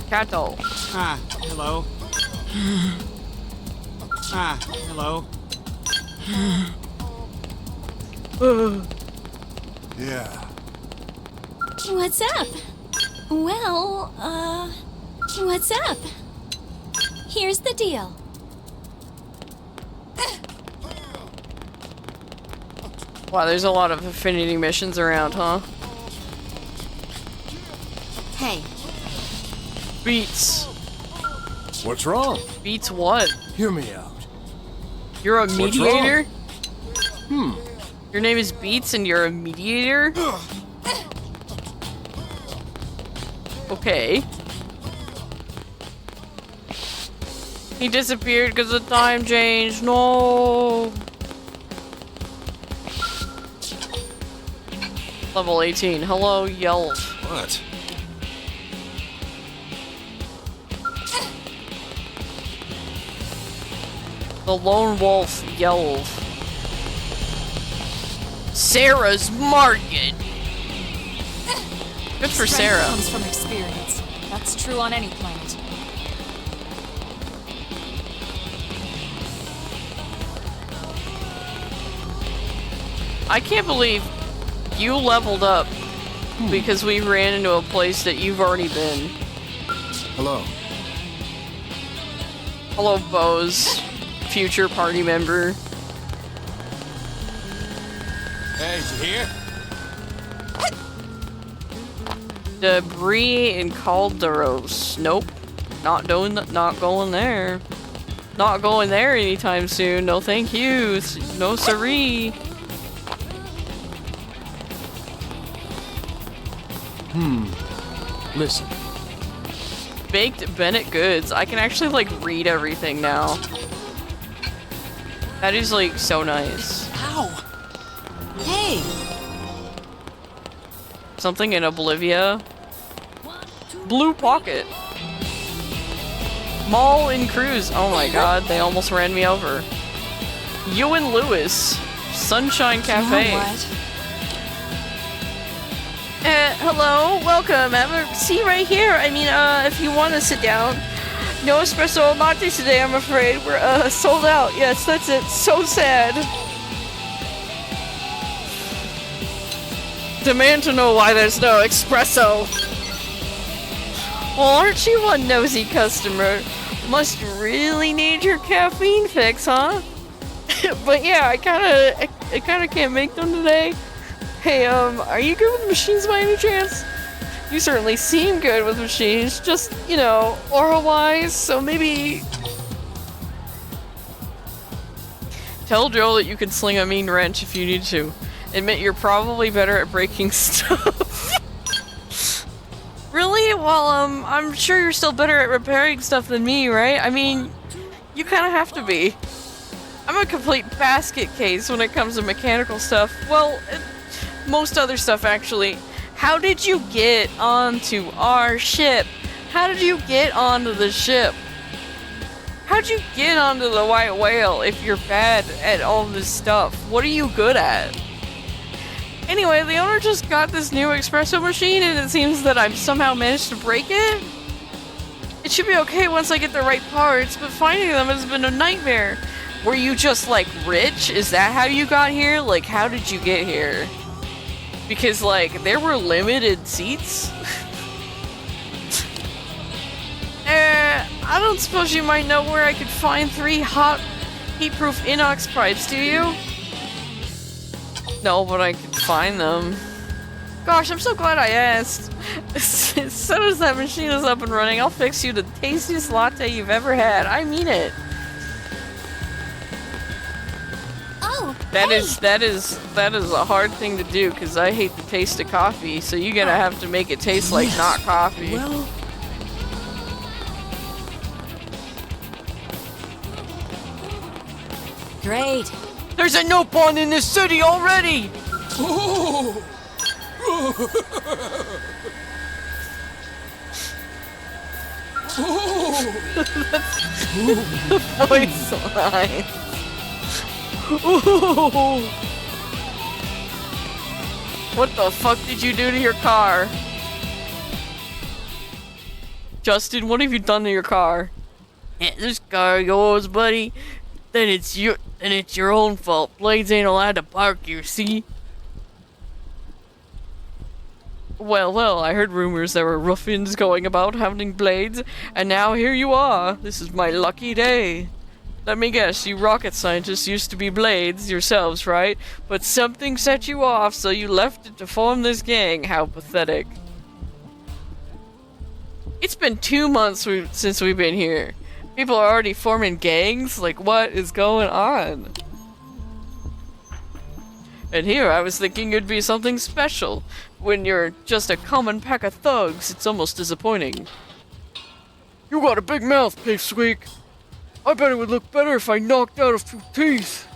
Kato. Ah, hello. Ah, hello. Yeah. What's up? Well, what's up? Here's the deal. Wow, there's a lot of affinity missions around, huh? Hey. Beats. What's wrong? Beats what? Hear me out. You're a What's mediator? Your name is Beats and you're a mediator? Okay. He disappeared because of time change. No. Level 18. Hello, Yelp. What? The lone wolf Yelp. Sarah's Market. Good for Strength Sarah. comes from experience. That's true on any planet. I can't believe you leveled up because we ran into a place that you've already been. Hello. Hello, Bose. Future party member. Hey, is he here? Debris in Calderos. Nope. Not doing that. Not going there. Not going there anytime soon. No thank you. No siree. Listen. Baked Bennett goods. I can actually like read everything now. That is like so nice. Ow! Hey! Something in Oblivia. Blue Pocket. Mall and Cruise. Oh my god, they almost ran me over. Ewan Lewis. Sunshine Cafe. You know what? Hello, welcome. Have a seat right here. I mean, if you want to sit down. No espresso latte today, I'm afraid. We're, sold out. Yes, that's it. So sad. Demand to know why there's no espresso. Well, aren't you one nosy customer? Must really need your caffeine fix, huh? But yeah, I kinda can't make them today. Hey, are you good with machines by any chance? You certainly seem good with machines, just, you know, aura-wise, so maybe... Tell Joe that you can sling a mean wrench if you need to. Admit you're probably better at breaking stuff. Really? Well, I'm sure you're still better at repairing stuff than me, right? I mean, you kind of have to be. I'm a complete basket case when it comes to mechanical stuff. Well, most other stuff, actually. How did you get onto our ship? How did you get onto the ship? How'd you get onto the White Whale if you're bad at all this stuff? What are you good at? Anyway, the owner just got this new espresso machine and it seems that I've somehow managed to break it. It should be okay once I get the right parts, but finding them has been a nightmare. Were you just, like, rich? Is that how you got here? Like, how did you get here? Because, like, there were limited seats. I don't suppose you might know where I could find 3 hot, heat-proof inox pipes, do you? No, but I could find them. Gosh, I'm so glad I asked. As soon as that machine is up and running, I'll fix you the tastiest latte you've ever had. I mean it. Oh, That is a hard thing to do because I hate the taste of coffee, so you're gonna have to make it taste like not coffee. Well, great. There's a no pawn in this city already! The voice line. Ooh. What the fuck did you do to your car? Justin, what have you done to your car? Yeah, this car of yours, buddy. Then it's your own fault. Blades ain't allowed to park here, see? Well, I heard rumors there were ruffians going about having blades, and now here you are. This is my lucky day. Let me guess, you rocket scientists used to be blades yourselves, right? But something set you off, so you left it to form this gang. How pathetic. It's been 2 months since we've been here. People are already forming gangs? Like, what is going on? And here, I was thinking it'd be something special. When you're just a common pack of thugs, it's almost disappointing. You got a big mouth, Pipsqueak. I bet it would look better if I knocked out a few teeth.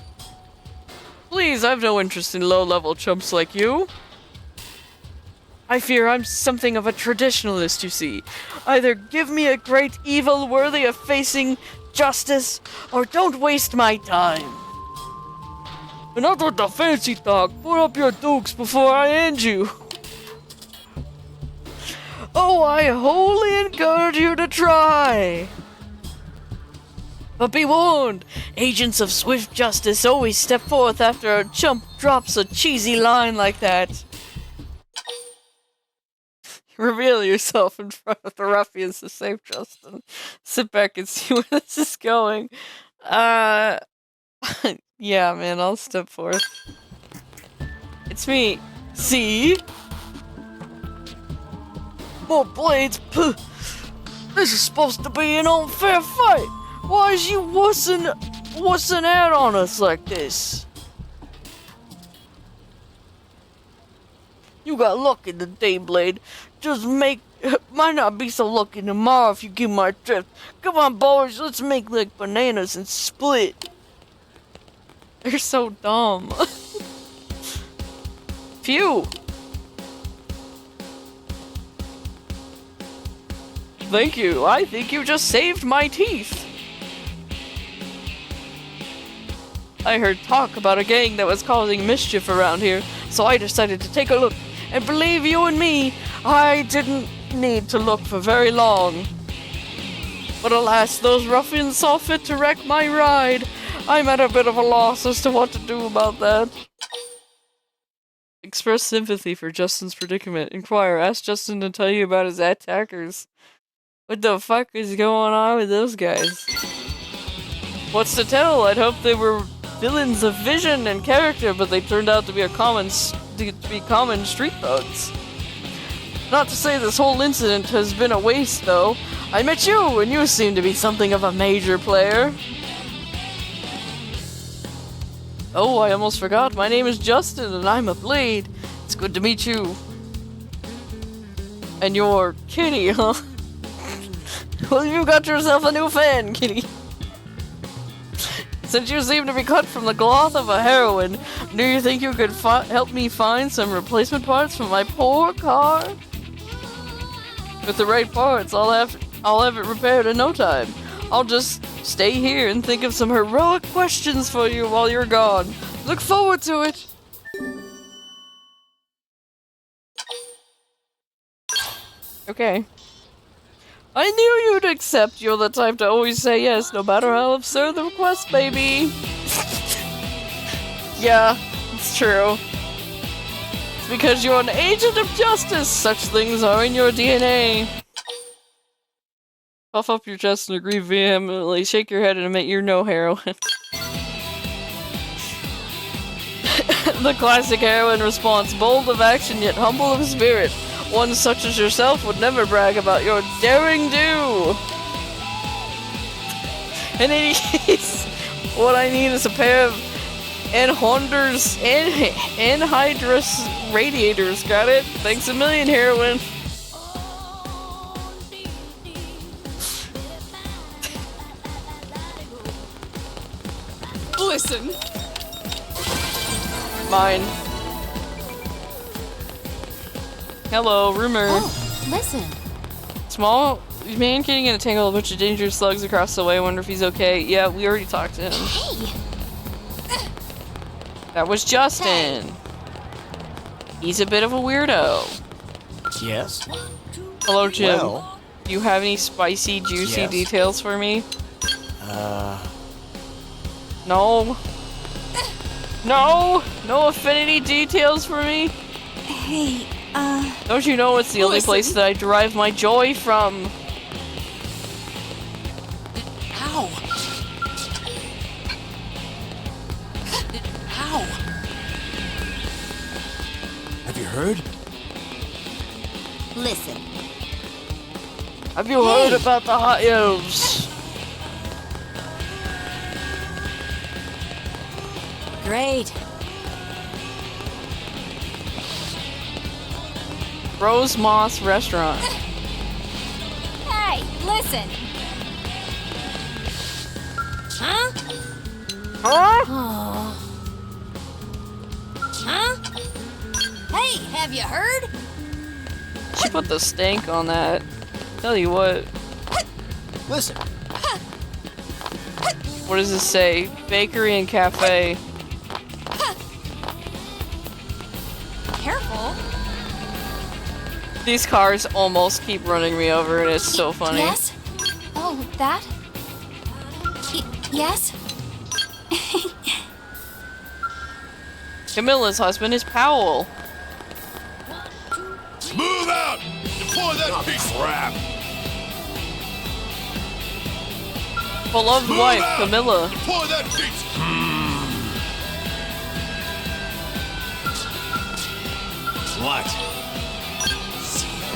Please, I've no interest in low-level chumps like you. I fear I'm something of a traditionalist, you see. Either give me a great evil worthy of facing justice, or don't waste my time. Enough with the fancy talk. Put up your dukes before I end you. Oh, I wholly encourage you to try. But be warned, agents of swift justice always step forth after a chump drops a cheesy line like that. Reveal yourself in front of the ruffians to save Justin. Sit back and see where this is going. Yeah, man, I'll step forth. It's me. See? More blades? Puh. This is supposed to be an unfair fight. Why is you wussing out on us like this? You got lucky today, Blade. Might not be so lucky tomorrow if you give my drift. Come on, boys, let's make like bananas and split. They're so dumb. Phew. Thank you. I think you just saved my teeth. I heard talk about a gang that was causing mischief around here, so I decided to take a look. And believe you and me, I didn't need to look for very long. But alas, those ruffians saw fit to wreck my ride. I'm at a bit of a loss as to what to do about that. Express sympathy for Justin's predicament. Inquire. Ask Justin to tell you about his attackers. What the fuck is going on with those guys? What's to tell? I'd hoped they were villains of vision and character, but they turned out to be common street thugs. Not to say this whole incident has been a waste, though. I met you, and you seem to be something of a major player. Oh, I almost forgot. My name is Justin, and I'm a Blade. It's good to meet you. And you're Kitty, huh? Well, you got yourself a new fan, Kitty. Since you seem to be cut from the cloth of a heroine, do you think you could help me find some replacement parts for my poor car? With the right parts, I'll have it repaired in no time. I'll just stay here and think of some heroic questions for you while you're gone. Look forward to it. Okay. I knew you'd accept. You're the type to always say yes, no matter how absurd the request may be. Yeah, it's true. It's because you're an agent of justice. Such things are in your DNA. Puff up your chest and agree vehemently. Shake your head and admit you're no heroine. The classic heroine response. Bold of action, yet humble of spirit. One such as yourself would never brag about your daring do. In any case, what I need is a pair of anhydrous radiators. Got it? Thanks a million, heroine. Listen. Mine. Hello, rumor. Oh, listen. Small man getting in a tangle of a bunch of dangerous slugs across the way. Wonder if he's okay. Yeah, we already talked to him. Hey. That was Justin. Hey. He's a bit of a weirdo. Yes. Hello, Jim. Well, do you have any spicy, juicy yes. details for me? No. No? No affinity details for me? Hey, Don't you know it's the only place that I derive my joy from? Ow! Ow! have you heard? Listen. Have you heard about the hot elves? Great. Rose Moss Restaurant. Hey, listen. Huh? Oh. Huh? Hey, have you heard? She put the stank on that. Tell you what. Listen. What does this say? Bakery and cafe. Careful. These cars almost keep running me over, and it's so funny. Yes? Oh, that? Yes? Camilla's husband is Powell. Move out! Deploy that piece of crap! Beloved Move wife, out! Camilla. Deploy that piece! What?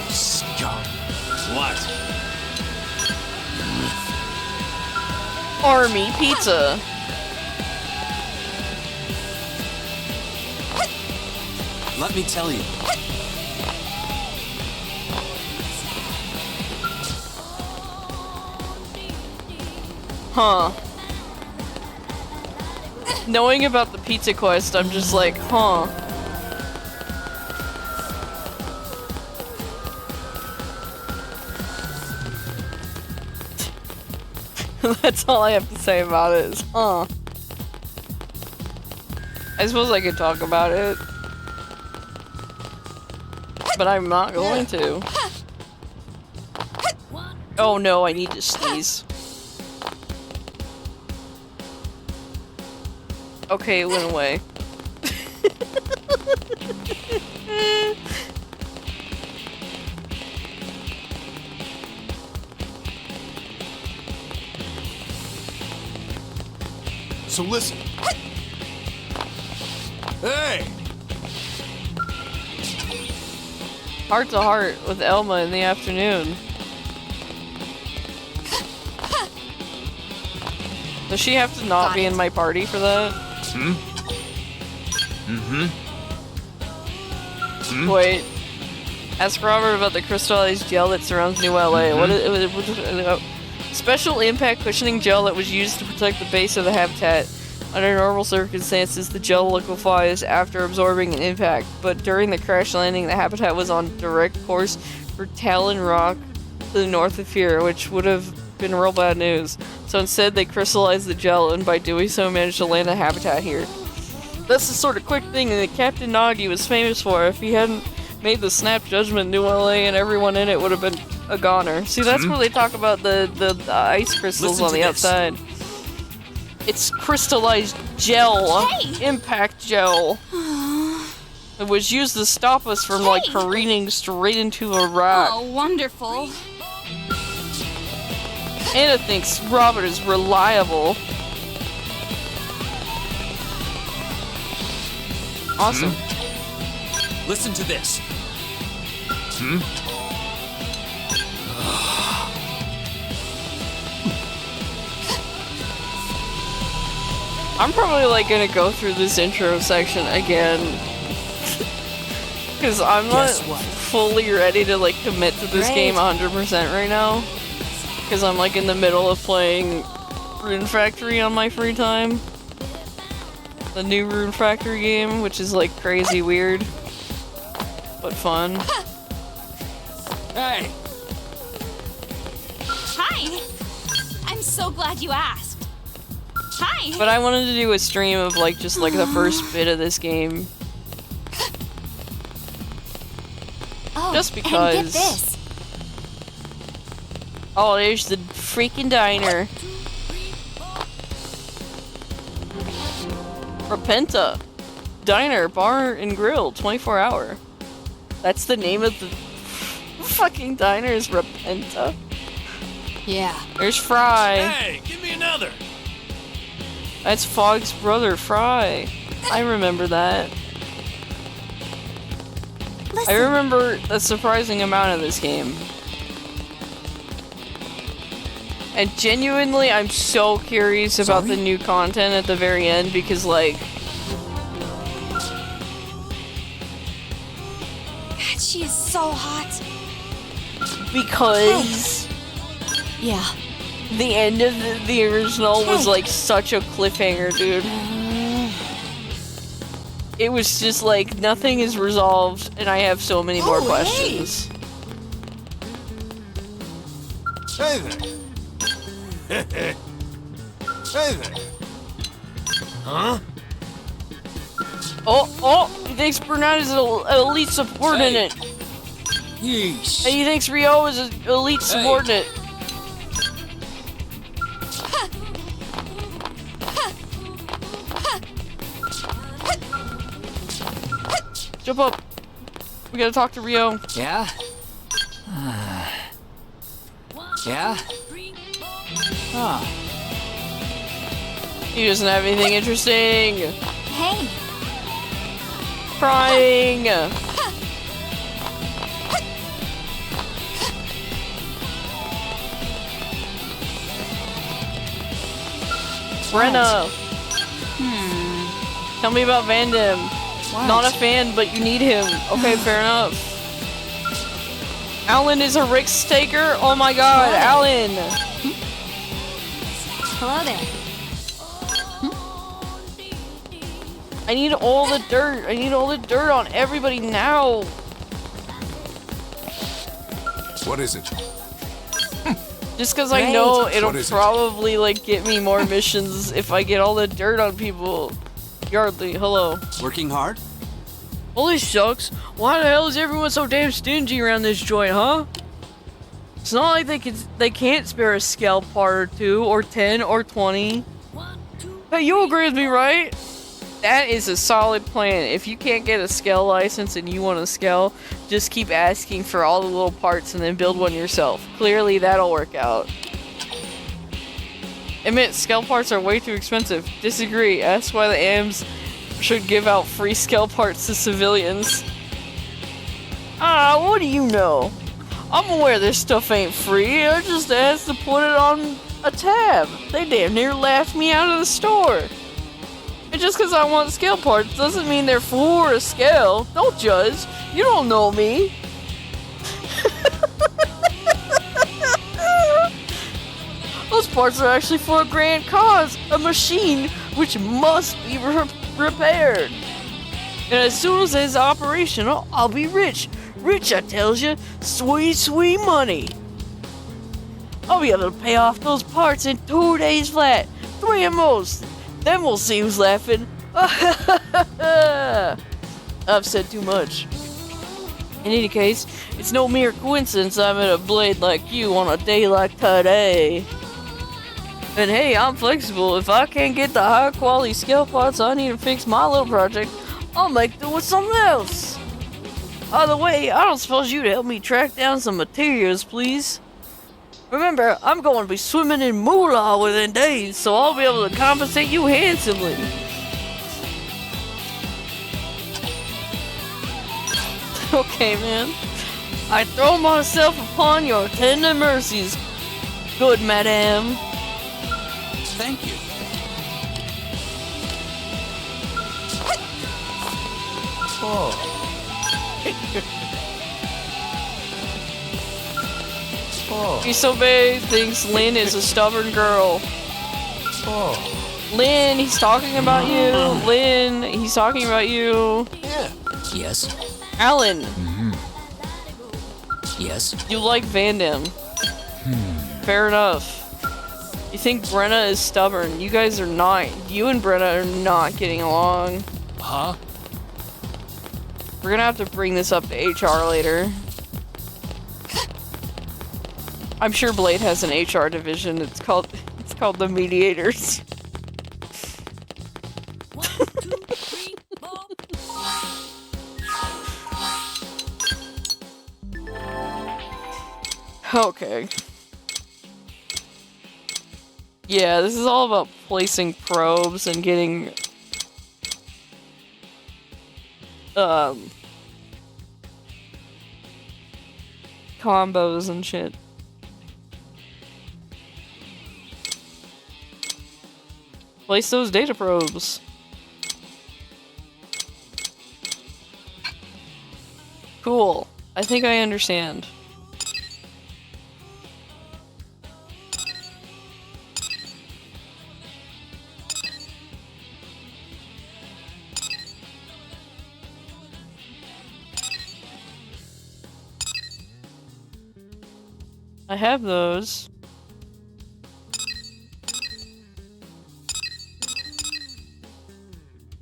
Scum. What? Army pizza. Let me tell you. Huh. Knowing about the pizza quest, I'm just like, huh. That's all I have to say about it is, huh. I suppose I could talk about it. But I'm not going to. Oh no, I need to sneeze. Okay, it went away. So listen. Hey! Heart to heart with Elma in the afternoon. Does she have to not be in my party for that? Hmm? Mm-hmm. Wait. Ask Robert about the crystallized gel that surrounds New LA. What is special impact cushioning gel that was used to protect the base of the habitat. Under normal circumstances, the gel liquefies after absorbing an impact, but during the crash landing, the habitat was on direct course for Talon Rock to the north of here, which would have been real bad news. So instead, they crystallized the gel, and by doing so, managed to land the habitat here. That's the sort of quick thing that Captain Nagi was famous for. If he hadn't made the snap judgment, New LA and everyone in it would have been a goner. See, that's where they talk about the ice crystals on the outside. It's crystallized gel. Hey! Impact gel. It was used to stop us from, like, careening straight into a rock. Oh, wonderful. Anna thinks Robert is reliable. Awesome. Listen to this. I'm probably, like, gonna go through this intro section again. Because I'm not fully ready to, like, commit to this game 100% right now. Because I'm, like, in the middle of playing Rune Factory on my free time. The new Rune Factory game, which is, like, crazy weird. But fun. Hey! Hi. I'm so glad you asked. Hi. But I wanted to do a stream of, like, just, like, the first bit of this game. Oh, Just and because. get this. Oh, there's the freaking diner. Repenta. Diner, bar, and grill, 24 hour. That's the name of the fucking diner is Repenta. Yeah. There's Fry. Hey, give me another! That's Fogg's brother, Fry. I remember that. I remember a surprising amount of this game. And genuinely, I'm so curious about the new content at the very end because, like... God, she is so hot. Because... Yeah. The end of the original was like such a cliffhanger, dude. It was just like, nothing is resolved, and I have so many more questions. Hey there. Hey there. Huh? Oh, he thinks Bernard is an elite subordinate. Yeesh. And he thinks Rio is an elite subordinate. Jump up. We gotta talk to Rio. Yeah? Yeah? Huh. He doesn't have anything interesting. Hey. Crying. Brenna. Tell me about Van Damme. Not a fan, but you need him. Okay, fair enough. Alan is a risk taker? Oh my god, Alan! Hello there. I need all the dirt. I need all the dirt on everybody now. What is it? Just because I know it'll probably like get me more missions if I get all the dirt on people. Yardley, hello. Working hard? Holy shucks, why the hell is everyone so damn stingy around this joint, huh? It's not like they can't spare a scale part or 2 or 10 or 20. Hey, you agree with me, right? That is a solid plan. If you can't get a scale license and you want a scale, just keep asking for all the little parts and then build one yourself. Clearly that'll work out. Admit, scale parts are way too expensive. Disagree. That's why the AMs should give out free scale parts to civilians. What do you know? I'm aware this stuff ain't free. I just asked to put it on a tab. They damn near laughed me out of the store. And just because I want scale parts doesn't mean they're for a scale. Don't judge. You don't know me. Those parts are actually for a grand cause, a machine which must be repaired. And as soon as it's operational, I'll be rich. Rich, I tells you. Sweet, sweet money. I'll be able to pay off those parts in 2 days flat. 3 at most. Then we'll see who's laughing. I've said too much. In any case, it's no mere coincidence I'm at a blade like you on a day like today. And hey, I'm flexible. If I can't get the high quality scale parts I need to fix my little project, I'll make do with something else. By the way, I don't suppose you'd help me track down some materials, please? Remember, I'm going to be swimming in moolah within days, so I'll be able to compensate you handsomely. Okay, man. I throw myself upon your tender mercies, good madame. Thank you. Oh. Isobe thinks Lynn is a stubborn girl. Lynn, he's talking about you. Lynn, he's talking about you. Yeah. Yes. Alan. Yes. You like Van Damme. Fair enough. You think Brenna is stubborn. You guys are not. You and Brenna are not getting along. Huh? We're gonna have to bring this up to HR later. I'm sure Blade has an HR division. It's called the Mediators. Okay. Yeah, this is all about placing probes and getting combos and shit. Place those data probes. Cool. I think I understand. I have those.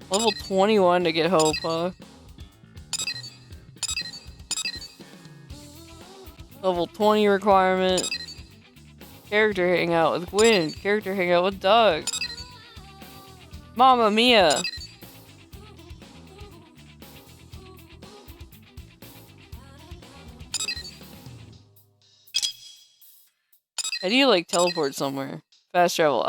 Level 21 to get hope, huh? Level 20 requirement. Character hangout with Gwen. Character hangout with Doug. Mamma Mia! How do you, like, teleport somewhere? Fast travel.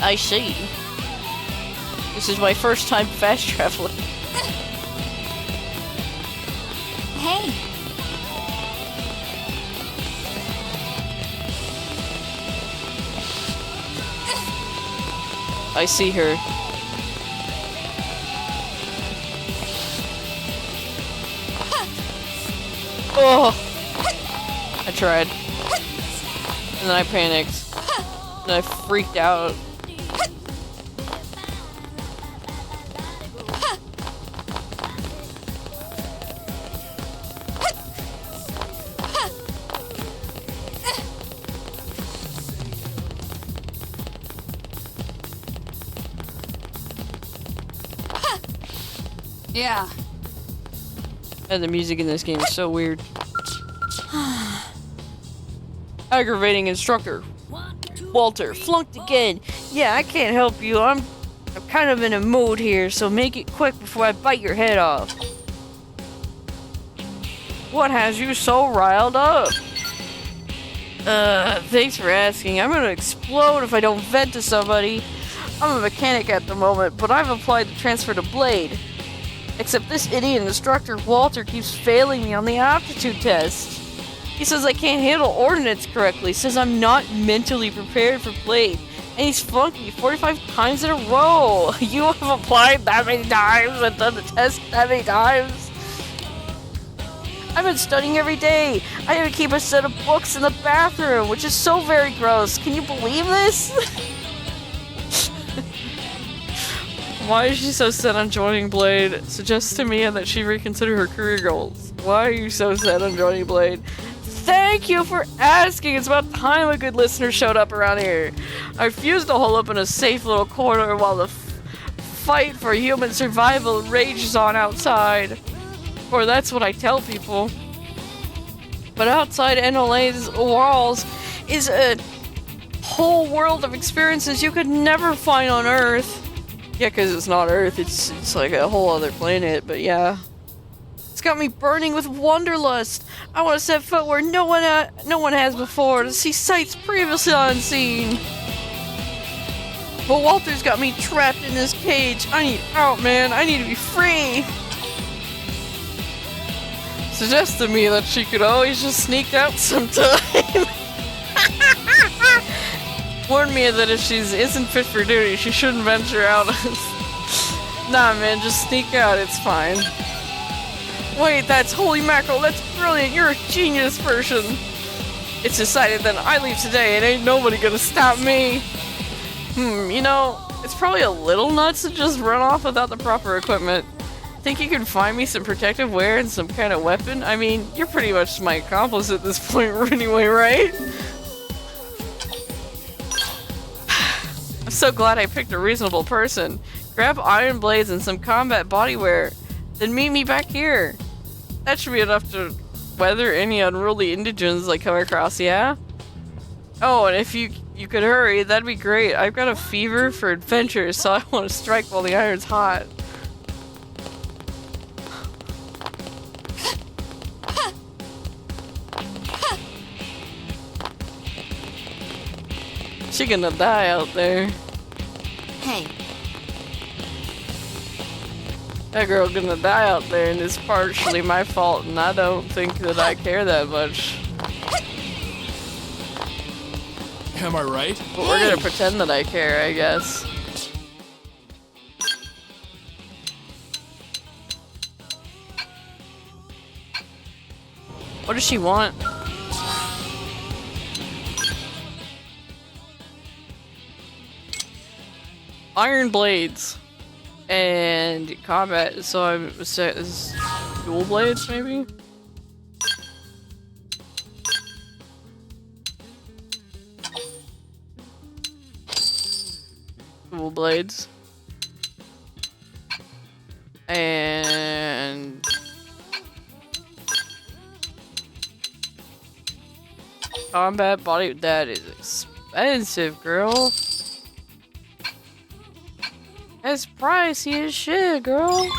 I see. This is my first time fast traveling. Hey. I see her. Oh! I tried. And then I panicked. And I freaked out. Yeah. And the music in this game is so weird. Aggravating instructor. Walter, flunked again. Yeah, I can't help you. I'm kind of in a mood here, so make it quick before I bite your head off. What has you so riled up? Thanks for asking. I'm gonna explode if I don't vent to somebody. I'm a mechanic at the moment, but I've applied the transfer to Blade. Except this idiot instructor, Walter, keeps failing me on the aptitude test. He says I can't handle ordnance correctly, says I'm not mentally prepared for Blade, and he's flunked me 45 times in a row. You have applied that many times and done the test that many times? I've been studying every day. I even keep a set of books in the bathroom, which is so very gross. Can you believe this? Why is she so set on joining Blade? Suggests to Mia that she reconsider her career goals. Why are you so set on joining Blade? Thank you for asking! It's about time a good listener showed up around here. I refuse to hole up in a safe little corner while the fight for human survival rages on outside. Or that's what I tell people. But outside NLA's walls is a whole world of experiences you could never find on Earth. Yeah, because it's not Earth, it's like a whole other planet, but yeah. It's got me burning with wanderlust. I want to set foot where no one has before, to see sights previously unseen. But Walter's got me trapped in this cage. I need out, man. I need to be free. Suggests to me that she could always just sneak out sometime. Warned me that if she isn't fit for duty, she shouldn't venture out. Nah, man, just sneak out, it's fine. Wait, that's holy mackerel, that's brilliant, you're a genius person. It's decided that I leave today and ain't nobody gonna stop me. You know, it's probably a little nuts to just run off without the proper equipment. Think you can find me some protective wear and some kind of weapon? I mean, you're pretty much my accomplice at this point anyway, right? I'm so glad I picked a reasonable person. Grab iron blades and some combat bodywear, then meet me back here. That should be enough to weather any unruly indigents I come across, yeah? Oh, and if you could hurry, that'd be great. I've got a fever for adventure, so I want to strike while the iron's hot. She gonna die out there. Hey. That girl gonna die out there, and it's partially my fault, and I don't think that I care that much. Am I right? But we're gonna pretend that I care, I guess. What does she want? Iron blades. And combat, so I'm set as dual blades, maybe? Dual blades. And combat body, that is expensive, girl. That's pricey as shit, girl.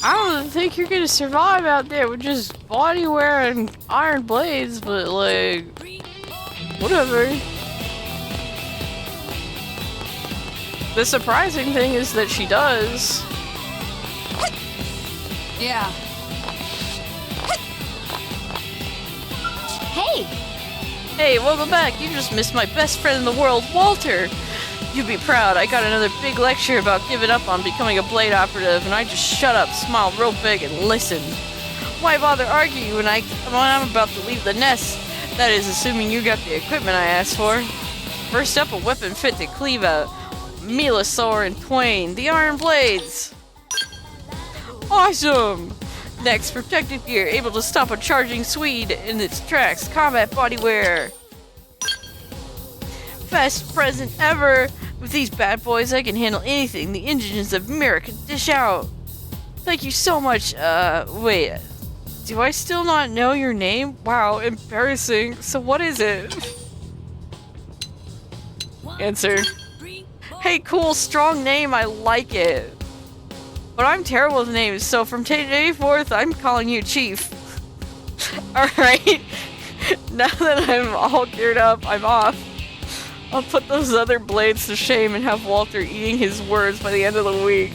I don't think you're gonna survive out there with just body wear and iron blades, but like, whatever. The surprising thing is that she does. Yeah. Hey! Hey, welcome back. You just missed my best friend in the world, Walter. You'd be proud. I got another big lecture about giving up on becoming a blade operative, and I just shut up, smiled real big, and listened. Why bother arguing when I'm about to leave the nest? That is, assuming you got the equipment I asked for. First up, a weapon fit to cleave a Melosaur in twain. The iron blades. Awesome! Next, protective gear, able to stop a charging Swede in its tracks. Combat bodywear. Best present ever! With these bad boys, I can handle anything the engines of Mira can dish out. Thank you so much. Wait. Do I still not know your name? Wow, embarrassing. So what is it? Answer. Hey, cool, strong name, I like it. But I'm terrible with names, so from today forth, I'm calling you Chief. Alright. Now that I'm all geared up, I'm off. I'll put those other blades to shame and have Walter eating his words by the end of the week.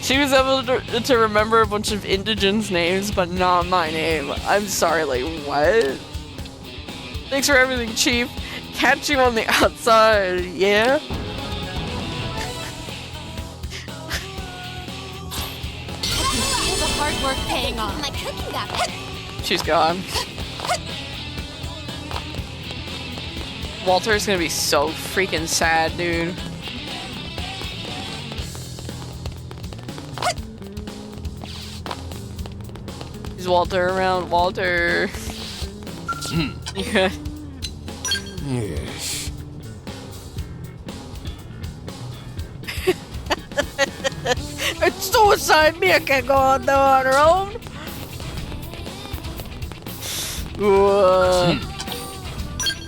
She was able to remember a bunch of indigens' names, but not my name. I'm sorry, like, what? Thanks for everything, Chief. Catch you on the outside, yeah? The hard work paying off. My cooking got She's gone. Walter's gonna be so freaking sad, dude. Is Walter around? Walter. Yeah. Yes. It's suicide. Mia can't go out there on her own.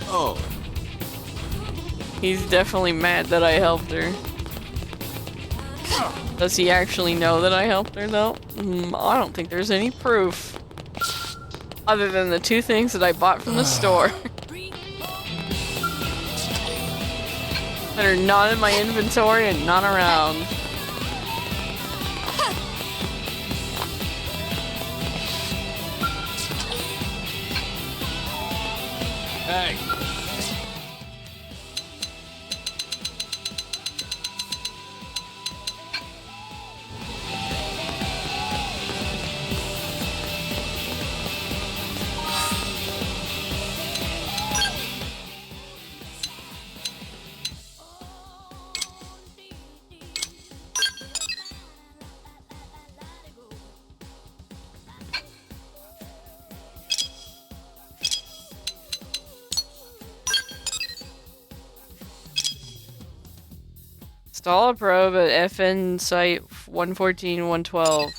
Oh. He's definitely mad that I helped her. Does he actually know that I helped her, though? I don't think there's any proof. Other than the two things that I bought from the store. That are not in my inventory and not around. Hey. Install a probe at FN site 114-112.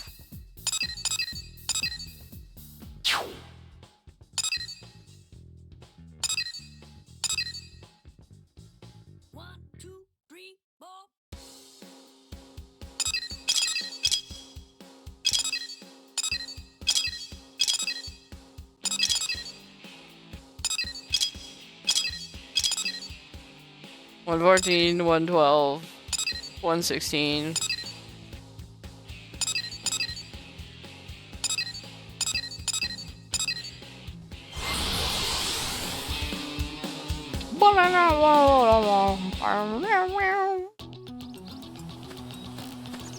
One 14, 112, 116.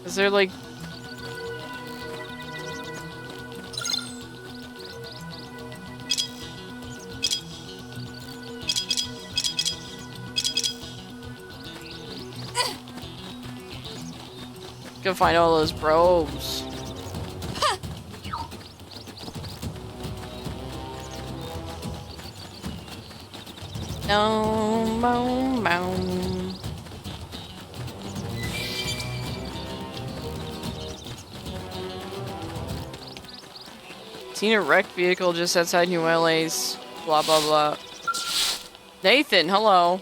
Is there like go find all those bros. Boom, boom, boom. Seen a wrecked vehicle just outside New LA's. Blah, blah, blah. Nathan, hello.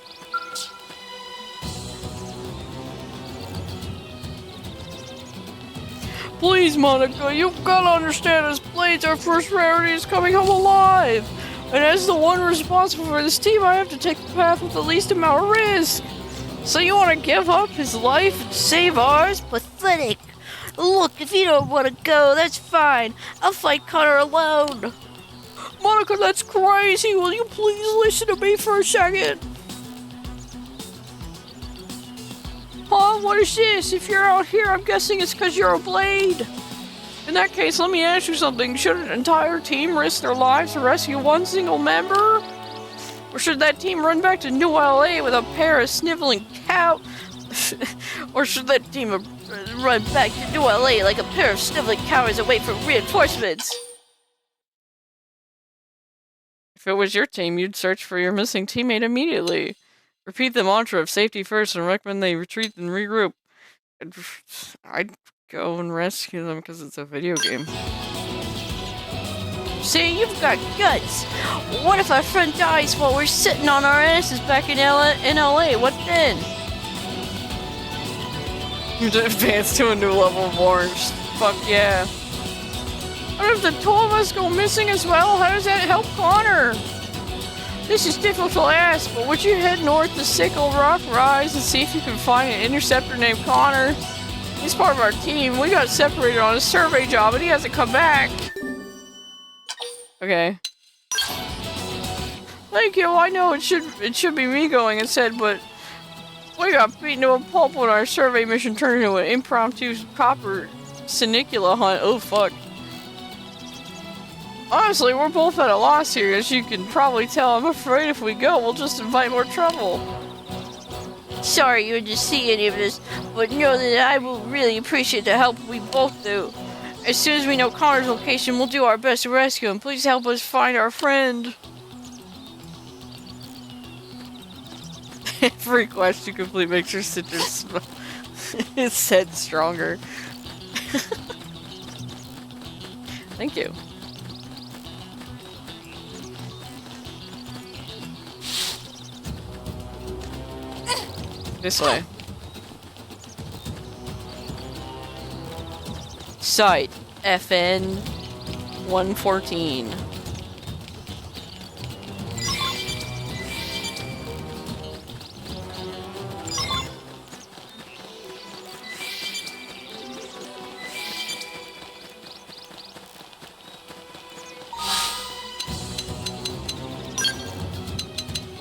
Please, Monica, you've got to understand as Blades, our first rarity is coming home alive. And as the one responsible for this team, I have to take the path with the least amount of risk. So you want to give up his life and save ours? Pathetic. Look, if you don't want to go, that's fine. I'll fight Connor alone. Monica, that's crazy. Will you please listen to me for a second? Huh? What is this? If you're out here, I'm guessing it's because you're a Blade. In that case, let me ask you something. Should an entire team risk their lives to rescue one single member? Or should that team run back to New LA with a pair of sniveling cow? Or should that team run back to New LA like a pair of sniveling cowards and wait for reinforcements? If it was your team, you'd search for your missing teammate immediately. Repeat the mantra of safety first and recommend they retreat and regroup. I'd go and rescue them because it's a video game. See, you've got guts. What if our friend dies while we're sitting on our asses back in LA? What then? Advance to a new level of orange. Fuck yeah. What if the two of us go missing as well? How does that help Connor? This is difficult to ask, but would you head north to Sickle Rock Rise and see if you can find an interceptor named Connor? He's part of our team. We got separated on a survey job and he hasn't come back. Okay. Thank you. I know it should be me going instead, but we got beaten to a pulp when our survey mission turned into an impromptu copper Sinicula hunt. Oh fuck. Honestly, we're both at a loss here, as you can probably tell. I'm afraid if we go, we'll just invite more trouble. Sorry you had to see any of this, but know that I will really appreciate the help we both do. As soon as we know Connor's location, we'll do our best to rescue him. Please help us find our friend. Every quest you complete makes your citrus its head stronger. Thank you. This way. Site FN 114.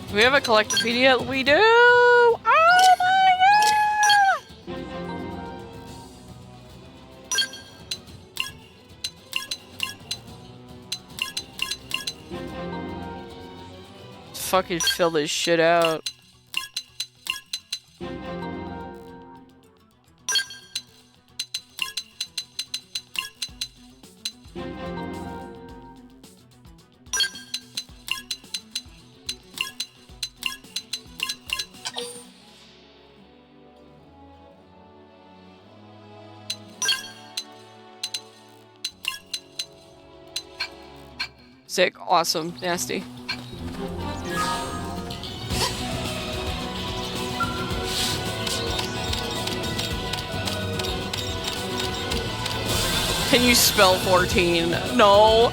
Do we have a collectopedia? We do! Oh my god! Let's fucking fill this shit out. Sick, awesome, nasty. Can you spell 14? No.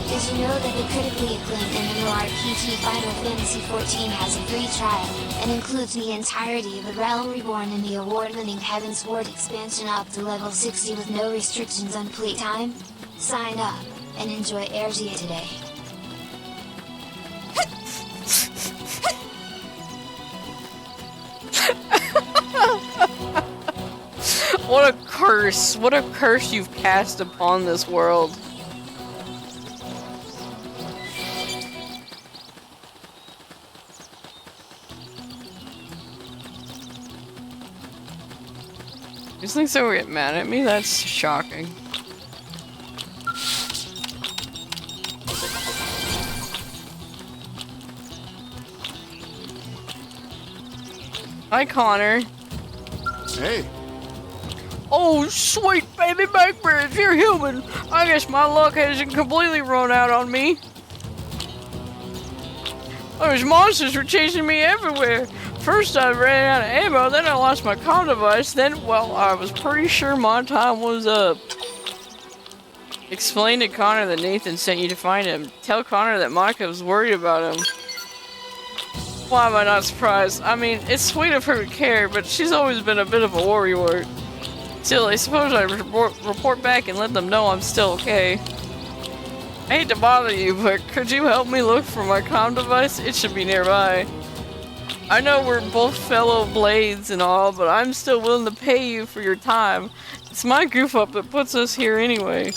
Did you know that the critically acclaimed MMORPG Final Fantasy XIV has a free trial, and includes the entirety of The Realm Reborn and the award-winning Heavensward expansion up to level 60 with no restrictions on playtime? Sign up, and enjoy Ergia today. What a curse. What a curse you've cast upon this world. These things don't get mad at me? That's shocking. Hi, Connor. Hey. Oh, sweet baby Blackbird, you're human. I guess my luck hasn't completely run out on me. Those monsters were chasing me everywhere. First I ran out of ammo, then I lost my comm device, then, well, I was pretty sure my time was up. Explain to Connor that Nathan sent you to find him. Tell Connor that Monica was worried about him. Why am I not surprised? I mean, it's sweet of her to care, but she's always been a bit of a worrywart. Still, I suppose I report back and let them know I'm still okay. I hate to bother you, but could you help me look for my comm device? It should be nearby. I know we're both fellow Blades and all, but I'm still willing to pay you for your time. It's my goof up that puts us here anyway.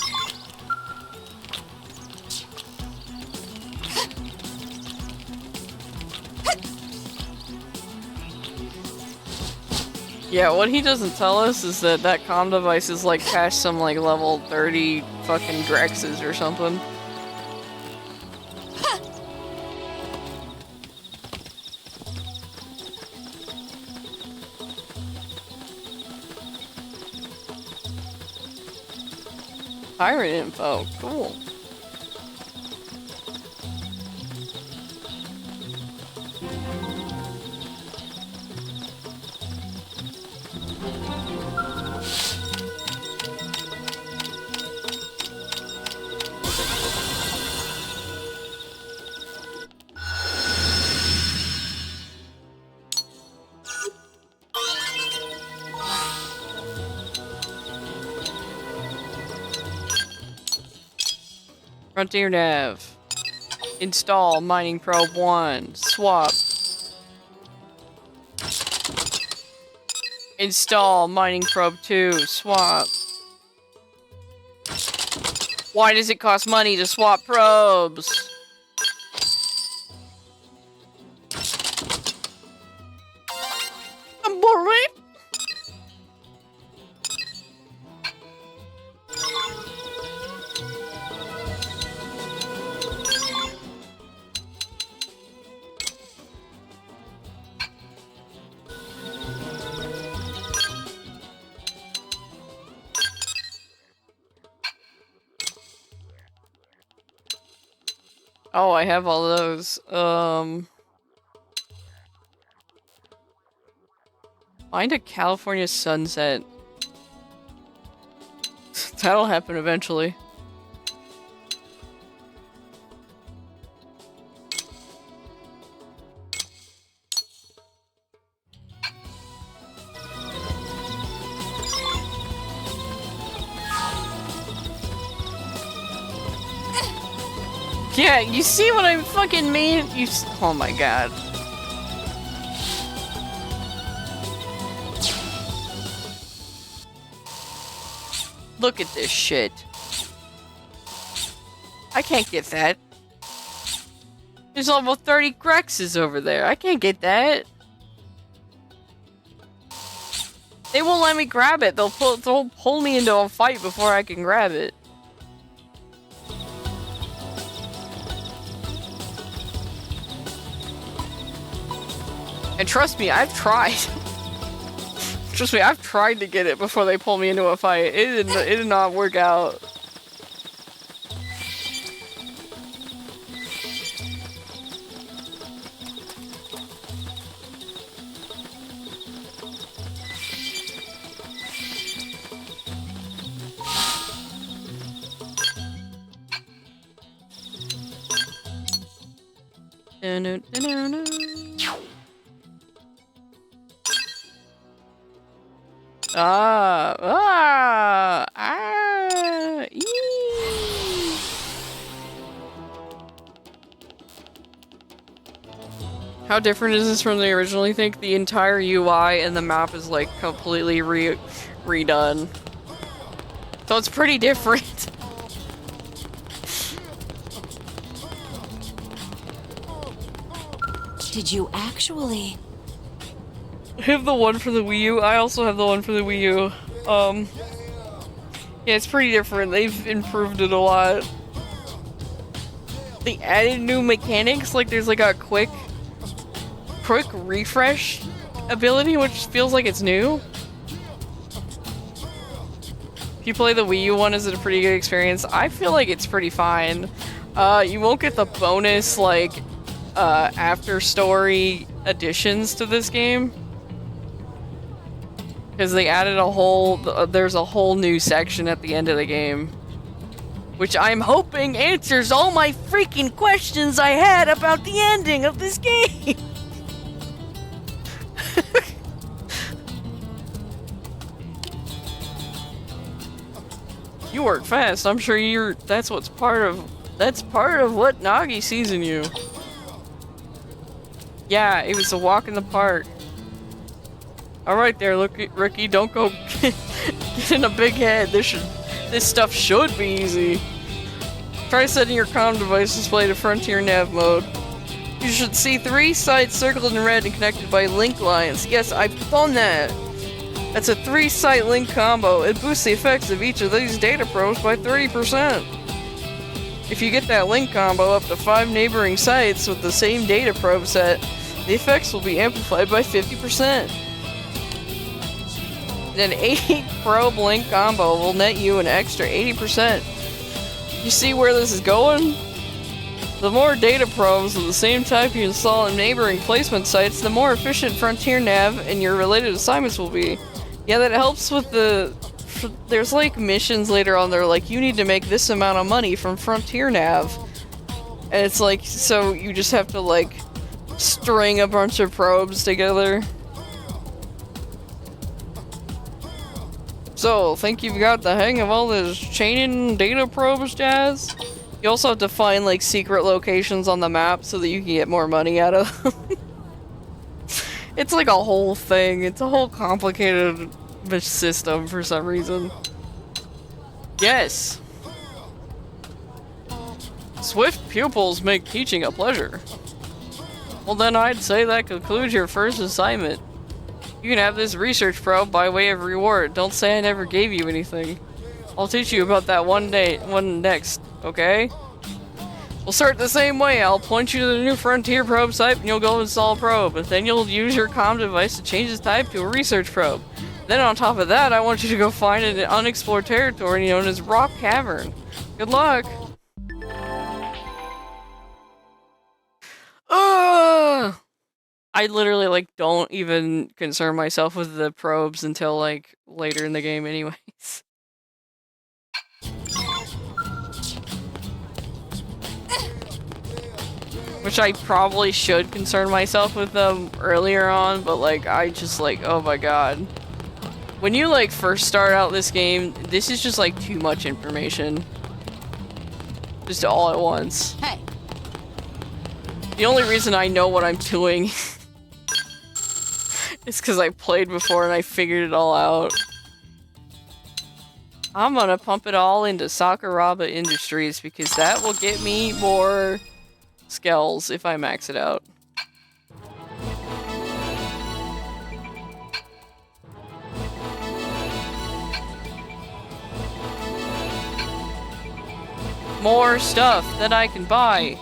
Yeah, what he doesn't tell us is that that comm device is like past some like level 30 fucking Grexes or something. Pirate info, cool. Frontier Nav. Install Mining Probe 1. Swap. Install Mining Probe 2. Swap. Why does it cost money to swap probes? I'm worried. Oh, I have all those. Find a California sunset. That'll happen eventually. Yeah, you see what I fucking mean? Oh my god. Look at this shit. I can't get that. There's almost 30 Grexes over there. I can't get that. They won't let me grab it. They'll pull me into a fight before I can grab it. And trust me, I've tried. Trust me, I've tried to get it before they pull me into a fight. It did not work out. How different is this from the original? You think the entire UI and the map is like completely redone. So it's pretty different. Did you actually? I have the one for the Wii U. I also have the one for the Wii U. Yeah, it's pretty different. They've improved it a lot. They added new mechanics, like there's like a quick refresh ability, which feels like it's new. If you play the Wii U one, is it a pretty good experience? I feel like it's pretty fine. You won't get the bonus, like, after story additions to this game. Because they added a whole, there's a whole new section at the end of the game. Which I'm hoping answers all my freaking questions I had about the ending of this game. You work fast. I'm sure that's part of what Nagi sees in you. Yeah, it was a walk in the park. Alright there, Ricky, don't go get in a big head. This stuff should be easy. Try setting your comm device display to Frontier Nav mode. You should see 3 sites circled in red and connected by link lines. Yes, I've done that. That's a 3-site link combo. It boosts the effects of each of these data probes by 30%. If you get that link combo up to 5 neighboring sites with the same data probe set, the effects will be amplified by 50%. An 8 probe link combo will net you an extra 80%. You see where this is going? The more data probes of the same type you install in neighboring placement sites, the more efficient Frontier Nav and your related assignments will be. Yeah, that helps with there's like missions later on, they're like, you need to make this amount of money from Frontier Nav. And it's like, so you just have to like string a bunch of probes together. So, think you've got the hang of all this chaining data probes jazz? You also have to find like secret locations on the map so that you can get more money out of them. It's like a whole thing. It's a whole complicated system for some reason. Yes! Swift pupils make teaching a pleasure. Well then I'd say that concludes your first assignment. You can have this research probe by way of reward. Don't say I never gave you anything. I'll teach you about that one next, okay? We'll start the same way. I'll point you to the new Frontier probe site and you'll go install a probe. And then you'll use your comm device to change its type to a research probe. Then on top of that, I want you to go find an unexplored territory known as Rock Cavern. Good luck! Ugh! I literally, like, don't even concern myself with the probes until, like, later in the game anyways. Which I probably should concern myself with them earlier on, but, like, I just, like, oh my god. When you, like, first start out this game, this is just, like, too much information. Just all at once. Hey. The only reason I know what I'm doing is because I played before and I figured it all out. I'm gonna pump it all into Sakuraba Industries because that will get me more skells if I max it out. More stuff that I can buy.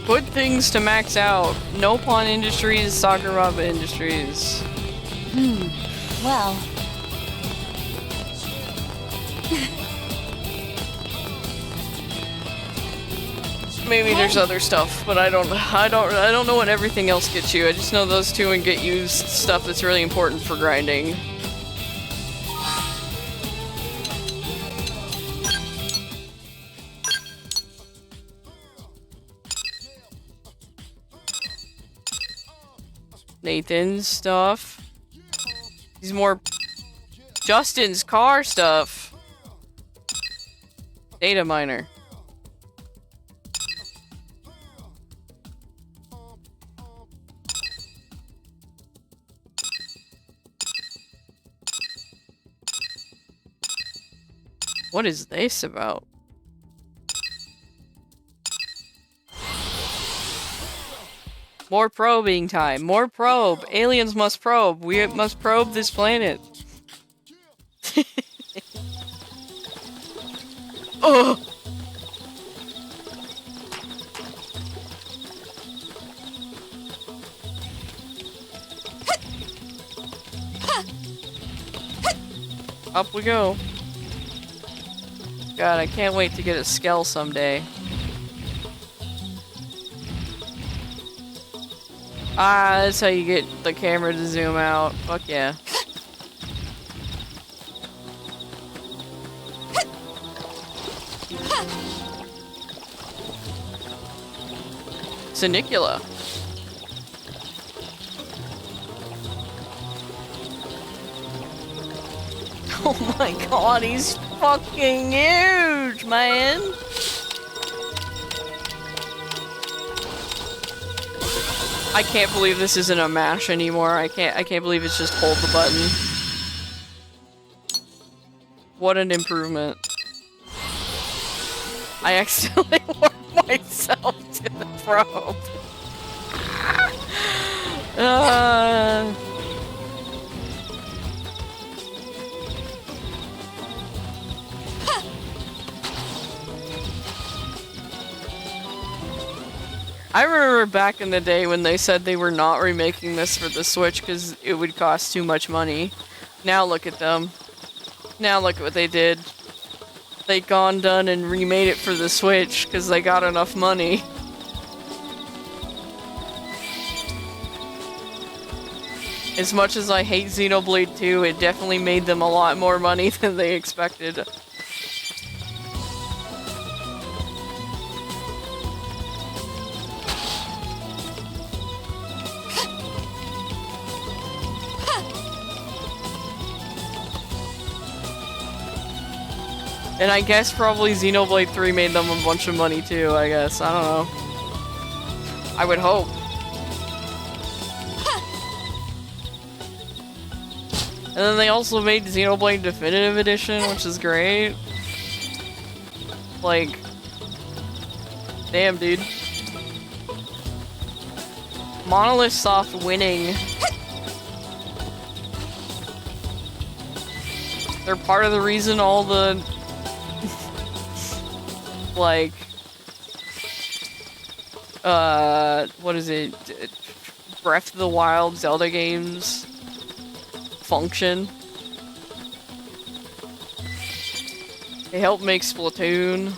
Good things to max out. Nopon Industries, Sakuraba Industries. Well. Maybe there's other stuff, but I don't know what everything else gets you. I just know those two and get you stuff that's really important for grinding. Nathan's stuff. He's more Justin's car stuff. Data miner. What is this about? More probing time. More probe. Aliens must probe. We must probe this planet. Oh! Up we go. God, I can't wait to get a Skell someday. Ah, that's how you get the camera to zoom out. Fuck yeah. Sinicula. Oh my god, he's fucking huge, man! I can't believe this isn't a mash anymore. I can't believe it's just hold the button. What an improvement. I accidentally warped myself to the probe. I remember back in the day when they said they were not remaking this for the Switch because it would cost too much money. Now look at them. Now look at what they did. They gone done and remade it for the Switch because they got enough money. As much as I hate Xenoblade 2, it definitely made them a lot more money than they expected. And I guess probably Xenoblade 3 made them a bunch of money too, I guess. I don't know. I would hope. And then they also made Xenoblade Definitive Edition, which is great. Like, damn, dude. Monolith Soft winning. They're part of the reason all the like, what is it? Breath of the Wild Zelda games function. They helped make Splatoon.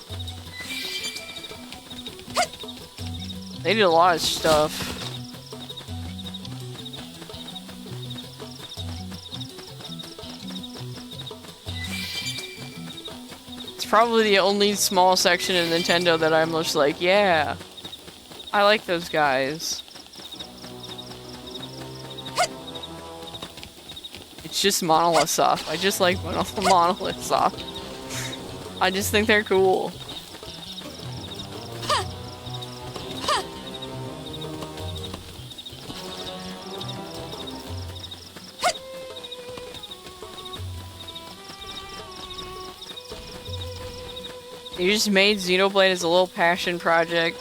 They did a lot of stuff. Probably the only small section in Nintendo that I'm just like, yeah, I like those guys. It's just Monolith Soft. I just like Monolith Soft. I just think they're cool. You just made Xenoblade as a little passion project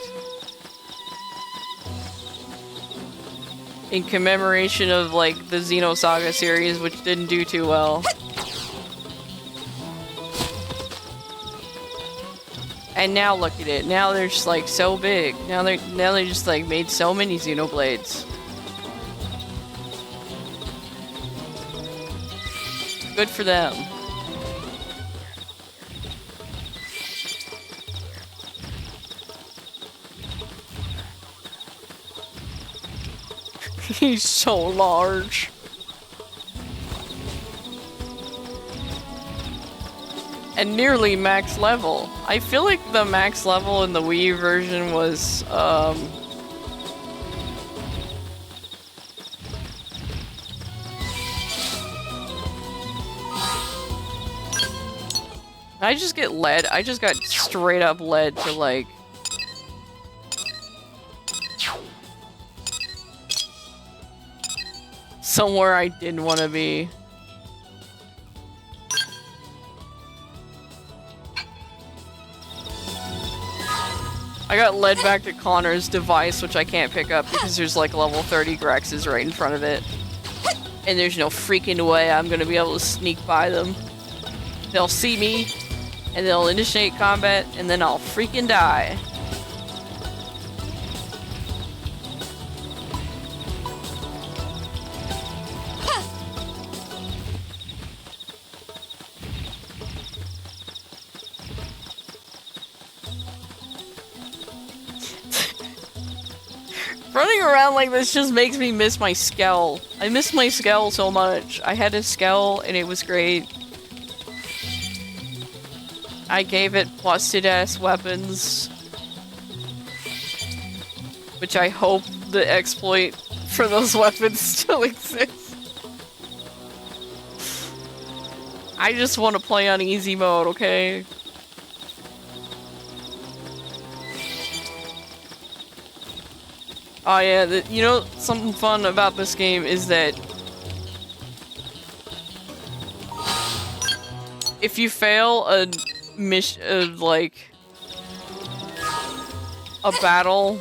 in commemoration of, like, the Xenosaga series, which didn't do too well. And now look at it. Now they're just, like, so big. Now they just, like, made so many Xenoblades. Good for them. He's so large. And nearly max level. I feel like the max level in the Wii U version was, I just get led. I just got straight up led to, like, somewhere I didn't want to be. I got led back to Connor's device, which I can't pick up because there's like level 30 Grexes right in front of it. And there's no freaking way I'm gonna be able to sneak by them. They'll see me, and they'll initiate combat, and then I'll freaking die. Running around like this just makes me miss my Skell. I miss my Skell so much. I had a Skell and it was great. I gave it busted ass weapons. Which I hope the exploit for those weapons still exists. I just want to play on easy mode, okay? Oh yeah, you know something fun about this game is that if you fail a mission, like a battle,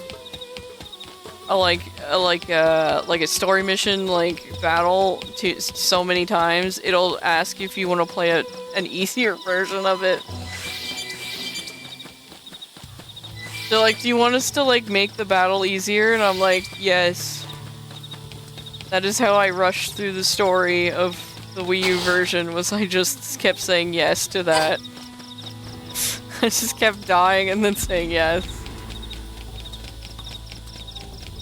like a story mission, like battle so many times, it'll ask if you want to play an easier version of it. They're like, do you want us to, like, make the battle easier? And I'm like, yes. That is how I rushed through the story of the Wii U version, was I just kept saying yes to that. I just kept dying and then saying yes.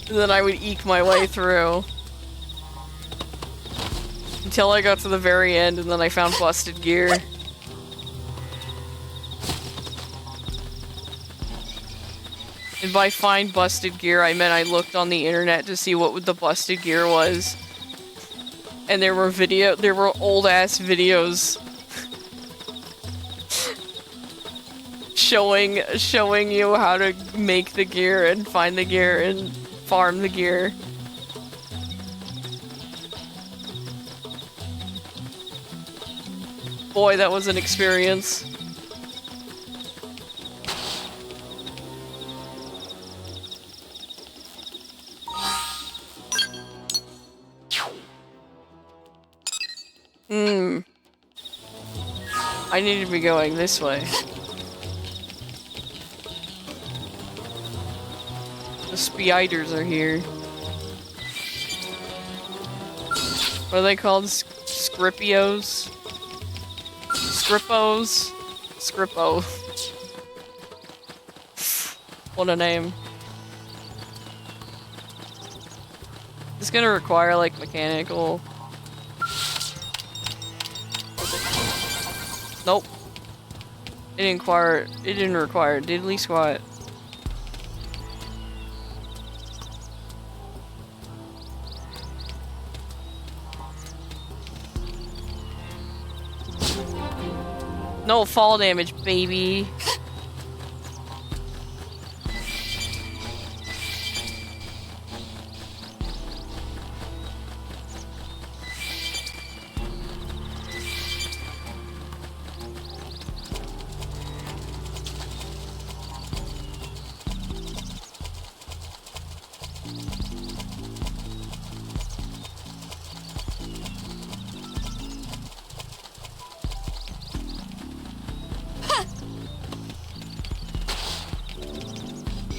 And then I would eke my way through. Until I got to the very end, and then I found busted gear. And by find busted gear, I meant I looked on the internet to see what the busted gear was. And there were old ass videos showing you how to make the gear and find the gear and farm the gear. Boy, that was an experience. I need to be going this way. The spiders are here. What are they called? Scrippios? Scrippos? Scrippo. What a name. It's gonna require, like, mechanical... Nope. It didn't require diddly squat. No fall damage, baby.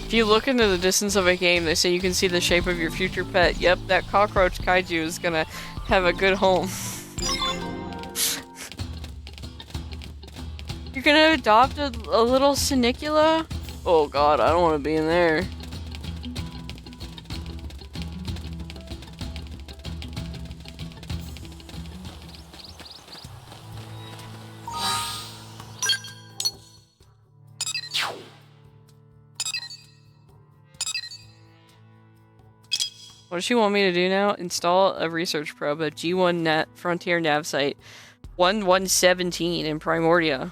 If you look into the distance of a game, they say you can see the shape of your future pet. Yep, that cockroach kaiju is gonna have a good home. You're gonna adopt a little Sinicula? Oh god, I don't want to be in there. What does she want me to do now? Install a research probe at G1 Frontier Nav Site 1117 in Primordia.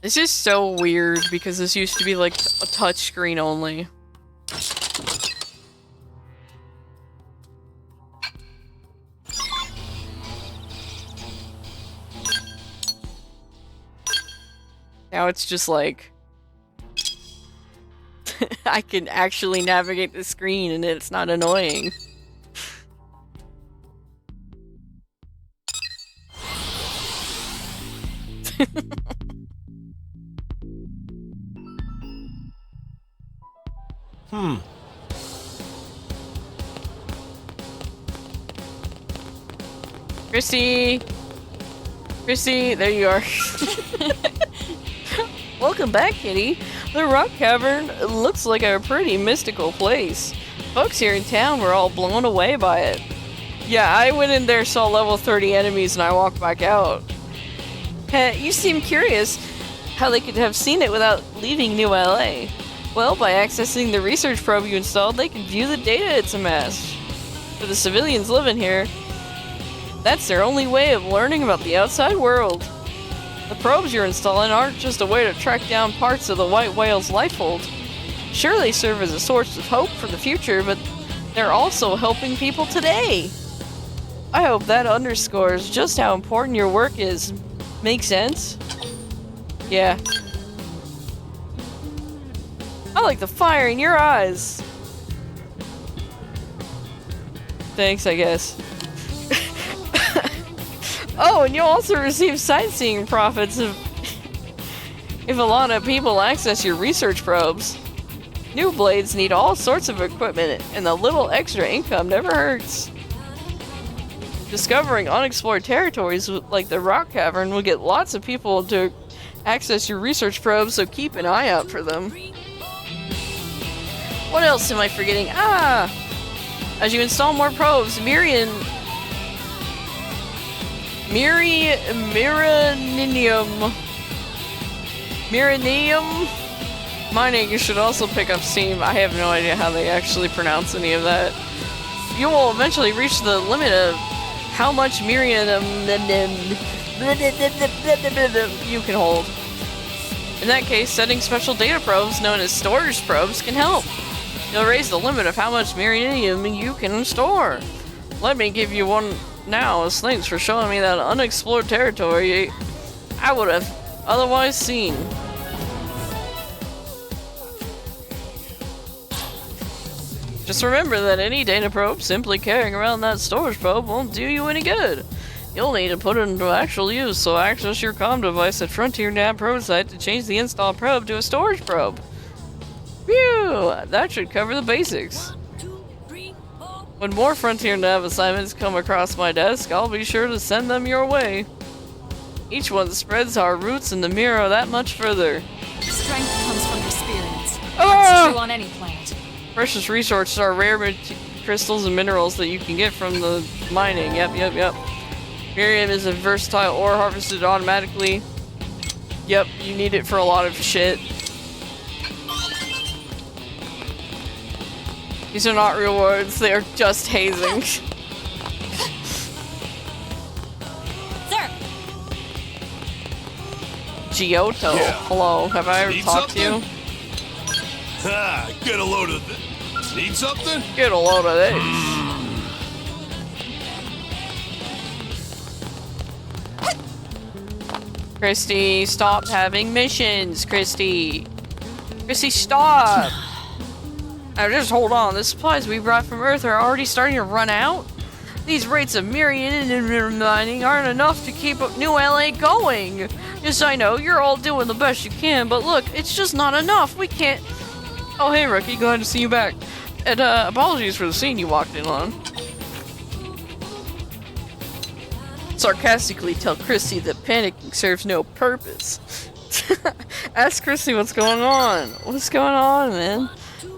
This is so weird because this used to be like a touchscreen only. Now it's just like I can actually navigate the screen and it's not annoying. Chrissy! Chrissy, there you are. Welcome back, kitty. The rock cavern looks like a pretty mystical place. Folks here in town were all blown away by it. Yeah, I went in there, saw level 30 enemies, and I walked back out. You seem curious how they could have seen it without leaving New LA. Well, by accessing the research probe you installed, they can view the data it's amassed. For the civilians living here, that's their only way of learning about the outside world. The probes you're installing aren't just a way to track down parts of the white whale's lifehold. Sure, they serve as a source of hope for the future, but they're also helping people today. I hope that underscores just how important your work is. Make sense? Yeah. I like the fire in your eyes. Thanks, I guess. Oh, and you'll also receive sightseeing profits if a lot of people access your research probes. New blades need all sorts of equipment, and a little extra income never hurts. Discovering unexplored territories like the rock cavern will get lots of people to access your research probes, so keep an eye out for them. What else am I forgetting? As you install more probes, Miranium mining should also pick up steam. I have no idea how they actually pronounce any of that. You will eventually reach the limit of how much Miriam you can hold. In that case, setting special data probes known as storage probes can help. You'll raise the limit of how much Miriam you can store. Let me give you one now as thanks for showing me that unexplored territory I would have otherwise seen. Just remember that any data probe simply carrying around that storage probe won't do you any good. You'll need to put it into actual use, so access your comm device at Frontier Nav probe site to change the installed probe to a storage probe. Phew! That should cover the basics. When more Frontier Nav assignments come across my desk, I'll be sure to send them your way. Each one spreads our roots in the mirror that much further. Strength comes from experience. Ah! That's true on any planet. Precious resources are rare crystals and minerals that you can get from the mining. Yep. Miriam is a versatile ore harvested automatically. Yep, you need it for a lot of shit. These are not rewards, they are just hazing. Sir! Giotto, Yeah. hello, have I ever Need talked to you? something? Get a load of this. Need something? Get a load of this. Christy, stop having missions, Christy. Christy, stop. Now just hold on, the supplies we brought from Earth are already starting to run out. These rates of Miriam mining aren't enough to keep New LA going. Yes, I know, you're all doing the best you can, but look, it's just not enough. We can't... Oh, hey, Rookie, glad to see you back. And, apologies for the scene you walked in on. Sarcastically tell Chrissy that panicking serves no purpose. Ask Chrissy what's going on. What's going on, man?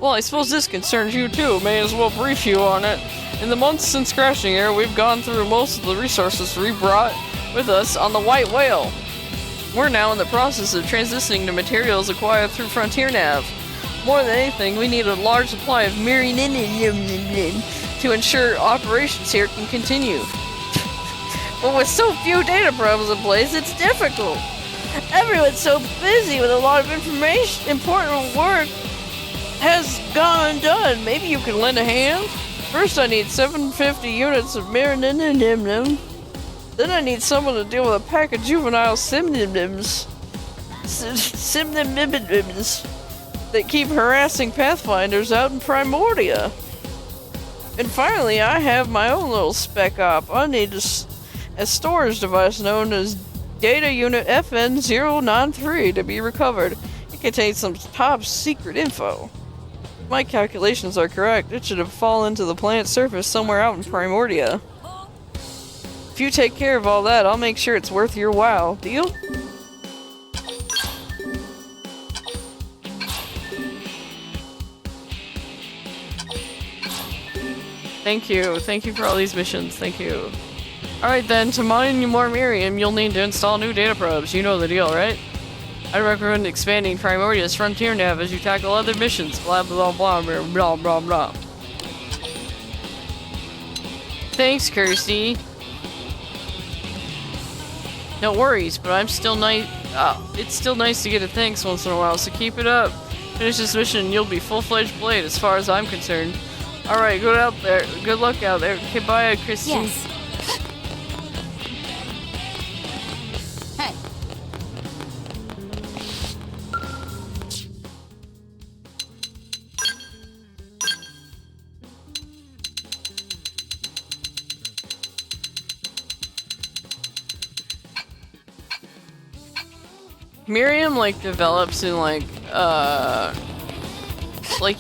Well, I suppose this concerns you too. May as well brief you on it. In the months since crashing here, we've gone through most of the resources we brought with us on the White Whale. We're now in the process of transitioning to materials acquired through Frontier Nav. More than anything, we need a large supply of Miriam to ensure operations here can continue. But with so few data probes in place, it's difficult. Everyone's so busy with a lot of information, important work has gone undone. Maybe you can lend a hand? First I need 750 units of Miriam. Then I need someone to deal with a pack of juvenile Simnims. Simnimibibs that keep harassing Pathfinders out in Primordia. And finally, I have my own little spec op. I need a storage device known as Data Unit FN-093 to be recovered. It contains some top secret info. If my calculations are correct, it should have fallen to the planet's surface somewhere out in Primordia. If you take care of all that, I'll make sure it's worth your while. Deal? Thank you for all these missions, thank you. Alright then, to mine more Miriam, you'll need to install new data probes, you know the deal, right? I recommend expanding Primordia's frontier nav as you tackle other missions, blah blah blah blah blah blah blah. Thanks, Kirsty. No worries, but I'm still nice. It's still nice to get a thanks once in a while, so keep it up. Finish this mission and you'll be full-fledged Blade as far as I'm concerned. Alright, good out there. Good luck out there. Okay, bye, Christy. Yes. Hey. Miriam, like, develops in, like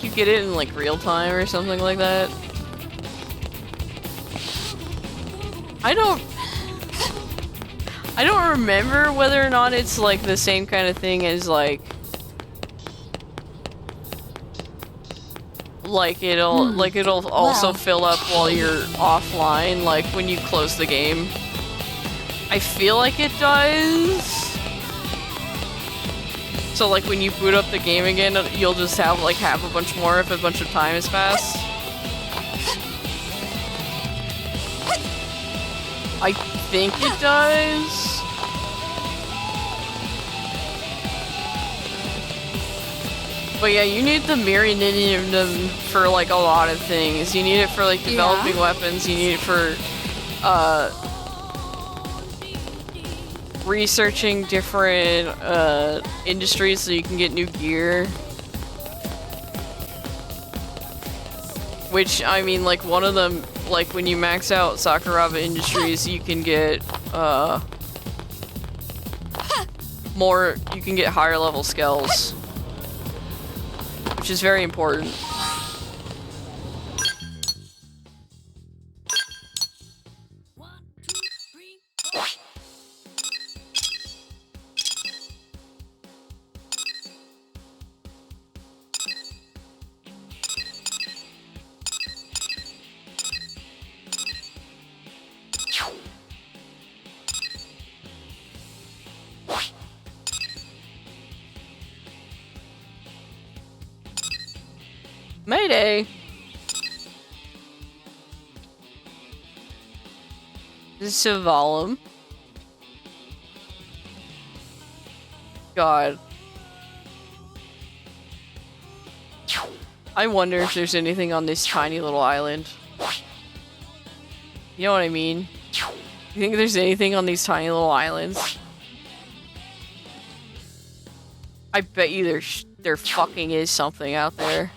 you get it in, like, real time or something like that. I don't remember whether or not it's, like, the same kind of thing as, like it'll also fill up while you're offline, like, when you close the game. I feel like it does. So, like, when you boot up the game again, you'll just have a bunch more if a bunch of time has passed. I think it does. But yeah, you need the Miriam for, like, a lot of things. You need it for, like, developing weapons. You need it for, researching different industries so you can get new gear. Which, I mean, like, one of them, like, when you max out Sakuraba Industries, you can get you can get higher level skills, which is very important. Mayday! This is Savalum. God. I wonder if there's anything on this tiny little island. You know what I mean? You think there's anything on these tiny little islands? I bet you there fucking is something out there.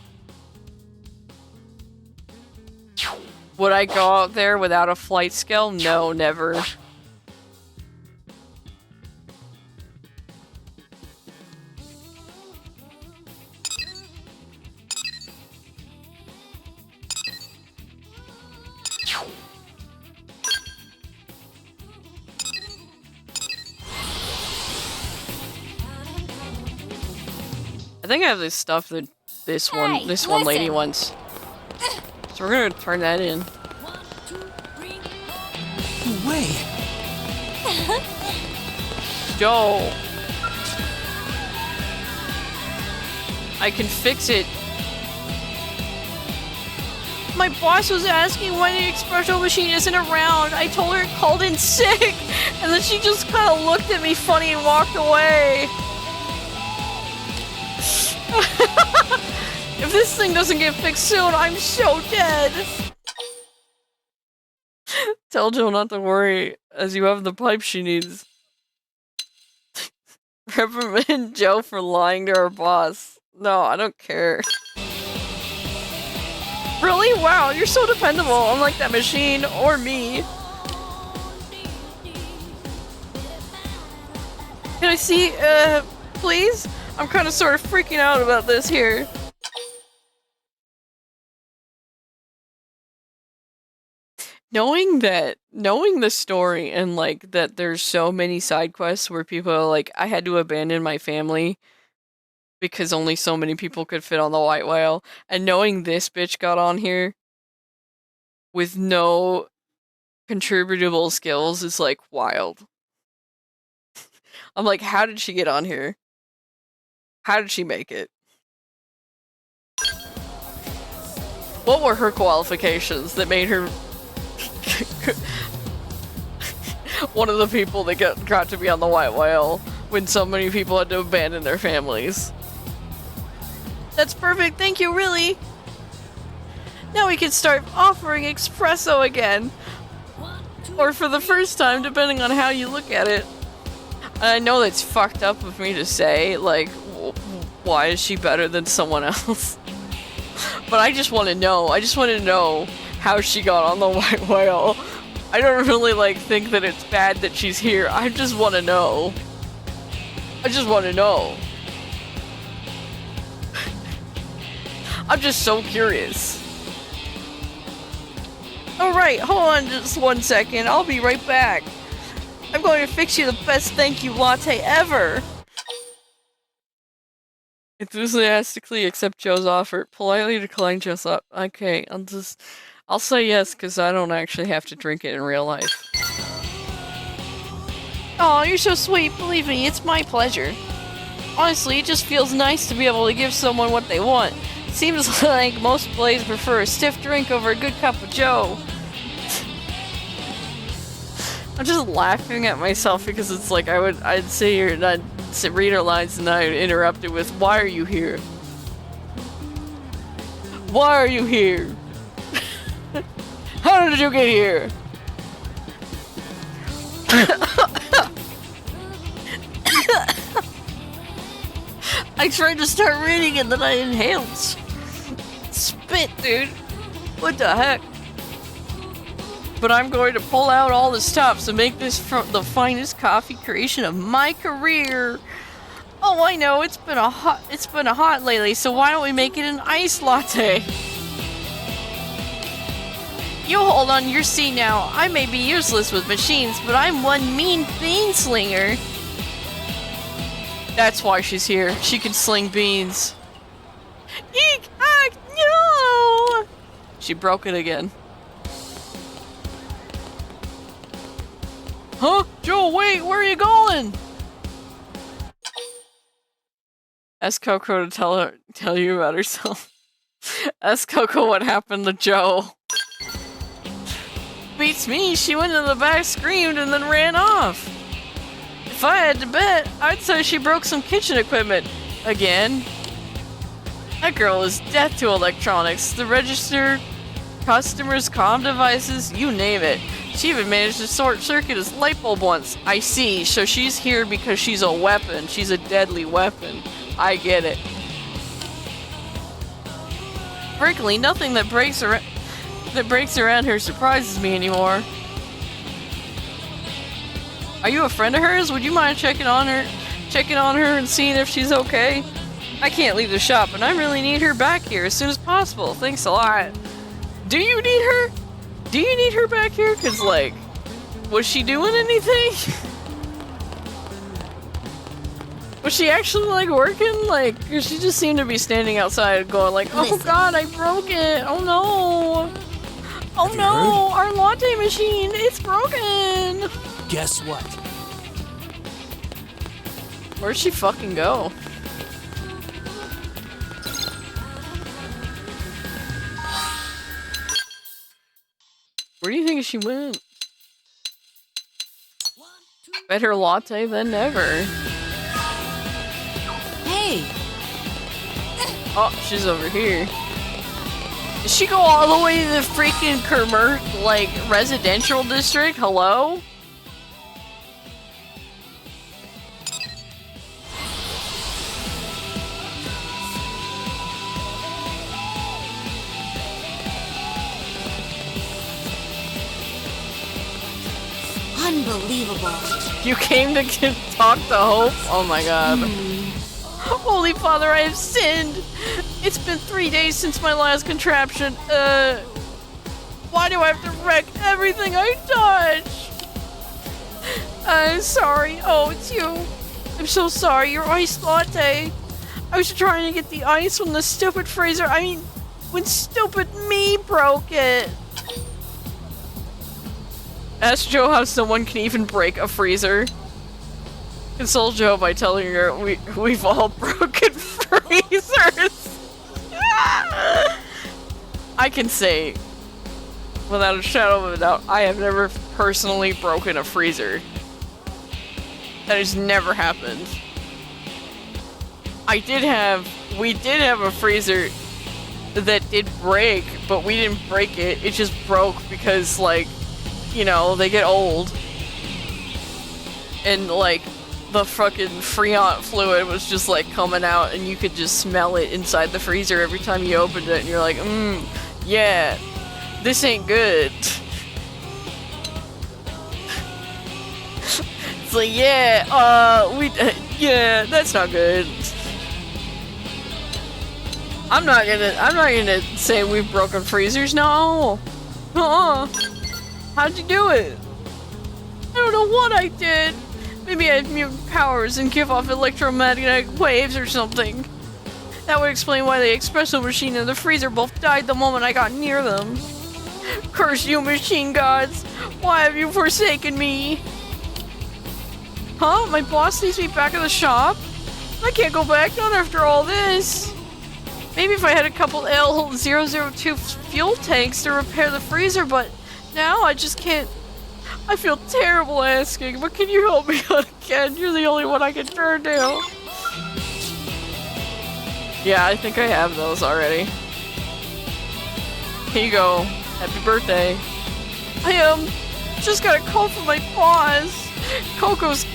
Would I go out there without a flight skill? No, never. I think I have this stuff that this one lady wants. So we're gonna turn that in. Way. Yo. I can fix it. My boss was asking why the espresso machine isn't around. I told her it called in sick, and then she just kind of looked at me funny and walked away. If this thing doesn't get fixed soon, I'm so dead. Tell Jill not to worry, as you have the pipe she needs. Reprimand Joe for lying to her boss. No, I don't care. Really? Wow, you're so dependable, unlike that machine or me. Can I see, please? I'm kind of sort of freaking out about this here. Knowing the story and like that there's so many side quests where people are like, I had to abandon my family because only so many people could fit on the white whale, and knowing this bitch got on here with no contributable skills is like wild. I'm like, how did she get on here? How did she make it? What were her qualifications that made her one of the people that got to be on the white whale when so many people had to abandon their families? That's perfect, thank you, really. Now we can start offering espresso again. Or for the first time, depending on how you look at it. And I know that's fucked up of me to say, like, why is she better than someone else? But I just want to know. I just want to know how she got on the white whale. I don't really, like, think that it's bad that she's here. I just want to know. I just want to know. I'm just so curious. Alright, hold on just 1 second. I'll be right back. I'm going to fix you the best thank you latte ever. Enthusiastically accept Joe's offer. Politely decline Joe's offer. Okay, I'll say yes because I don't actually have to drink it in real life. Oh, you're so sweet. Believe me, it's my pleasure. Honestly, it just feels nice to be able to give someone what they want. It seems like most Blades prefer a stiff drink over a good cup of Joe. I'm just laughing at myself because it's like I'd sit here and I'd read her lines and I'd interrupt it with, why are you here? Why are you here? How did you get here? I tried to start reading and then I inhaled spit, dude. What the heck? But I'm going to pull out all the stops and make this the finest coffee creation of my career. Oh, I know, it's been a hot lately, so why don't we make it an iced latte? You hold on your seat now. I may be useless with machines, but I'm one mean bean slinger. That's why she's here. She can sling beans. Eek! Ah, no! She broke it again. Huh? Joe, wait, where are you going? Ask Coco to tell you about herself. Ask Coco what happened to Joe. Beats me, she went in the back, screamed, and then ran off. If I had to bet, I'd say she broke some kitchen equipment. Again. That girl is death to electronics. The register, customers, comm devices, you name it. She even managed to short-circuit his light bulb once. I see, so she's here because she's a weapon. She's a deadly weapon. I get it. Frankly, nothing that breaks around her surprises me anymore. Are you a friend of hers? Would you mind checking on her and seeing if she's okay? I can't leave the shop, and I really need her back here as soon as possible. Thanks a lot. Do you need her? Do you need her back here? Cause like, was she doing anything? Was she actually like working? Like, cause she just seemed to be standing outside going like, oh god, I broke it. Oh no. Oh no, our latte machine, it's broken. Guess what? Where'd she fucking go? Where do you think she went? Better latte than ever. Hey! Oh, she's over here. Did she go all the way to the freaking residential district? Hello? Unbelievable. You came to talk to Hope? Oh my god. Holy Father, I have sinned! It's been 3 days since my last contraption. Why do I have to wreck everything I touch? I'm sorry. Oh, it's you. I'm so sorry. Your iced latte. I was trying to get the ice when the stupid freezer. I mean, when stupid me broke it. Ask Joe how someone can even break a freezer. Console Joe by telling her we've all broken freezers. I can say, without a shadow of a doubt, I have never personally broken a freezer. That has never happened. We did have a freezer that did break, but we didn't break it. It just broke because, like, you know, they get old. And, like, the fucking Freon fluid was just, like, coming out, and you could just smell it inside the freezer every time you opened it, and you're like, yeah, this ain't good. It's like, yeah, that's not good. I'm not gonna say we've broken freezers, no. How'd you do it? I don't know what I did. Maybe I have mutant powers and give off electromagnetic waves or something. That would explain why the espresso machine and the freezer both died the moment I got near them. Curse you, machine gods! Why have you forsaken me? Huh? My boss needs me back at the shop? I can't go back, not after all this. Maybe if I had a couple L002 fuel tanks to repair the freezer, but now I just can't. I feel terrible asking, but can you help me out again? You're the only one I can turn to. Yeah, I think I have those already. Here you go. Happy birthday. I just got a call from my boss. Coco's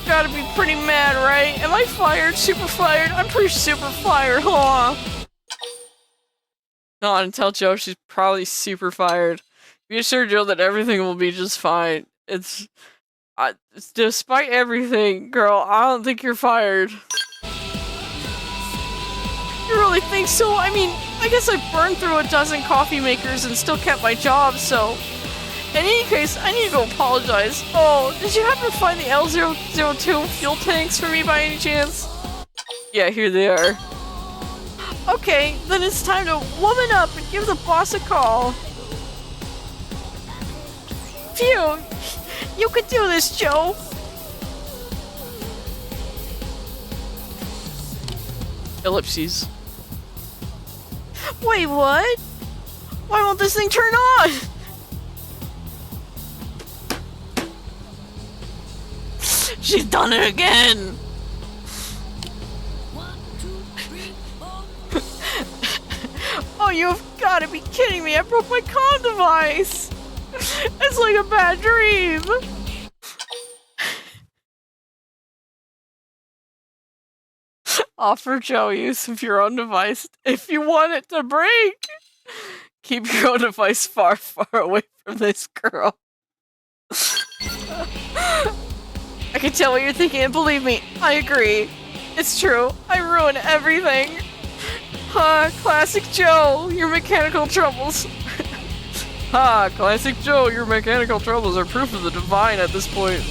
gotta be pretty mad, right? Am I fired? Super fired? I'm pretty super fired, huh? No, and tell Joe she's probably super fired. Be assured, Joe, that everything will be just fine. It's despite everything, girl, I don't think you're fired. You really think so? I mean, I guess I burned through a dozen coffee makers and still kept my job, so... In any case, I need to go apologize. Oh, did you happen to find the L002 fuel tanks for me by any chance? Yeah, here they are. Okay, then it's time to woman up and give the boss a call. Phew! You could do this, Joe! Ellipses. Wait, what? Why won't this thing turn on? She's done it again! Oh, you've got to be kidding me! I broke my comm device! It's like a bad dream! Offer Joe use of your own device if you want it to break! Keep your own device far, far away from this girl. I can tell what you're thinking, and believe me, I agree. It's true. I ruin everything. Classic Joe, your mechanical troubles. Classic Joe, your mechanical troubles are proof of the divine at this point.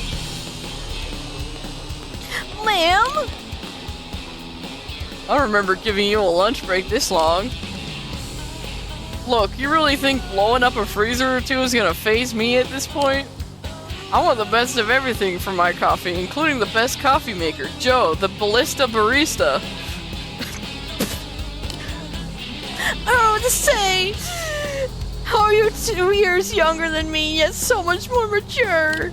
Ma'am? I don't remember giving you a lunch break this long. Look, you really think blowing up a freezer or two is gonna faze me at this point? I want the best of everything for my coffee, including the best coffee maker, Joe, the Ballista Barista. Oh, to say, how are you 2 years younger than me, yet so much more mature?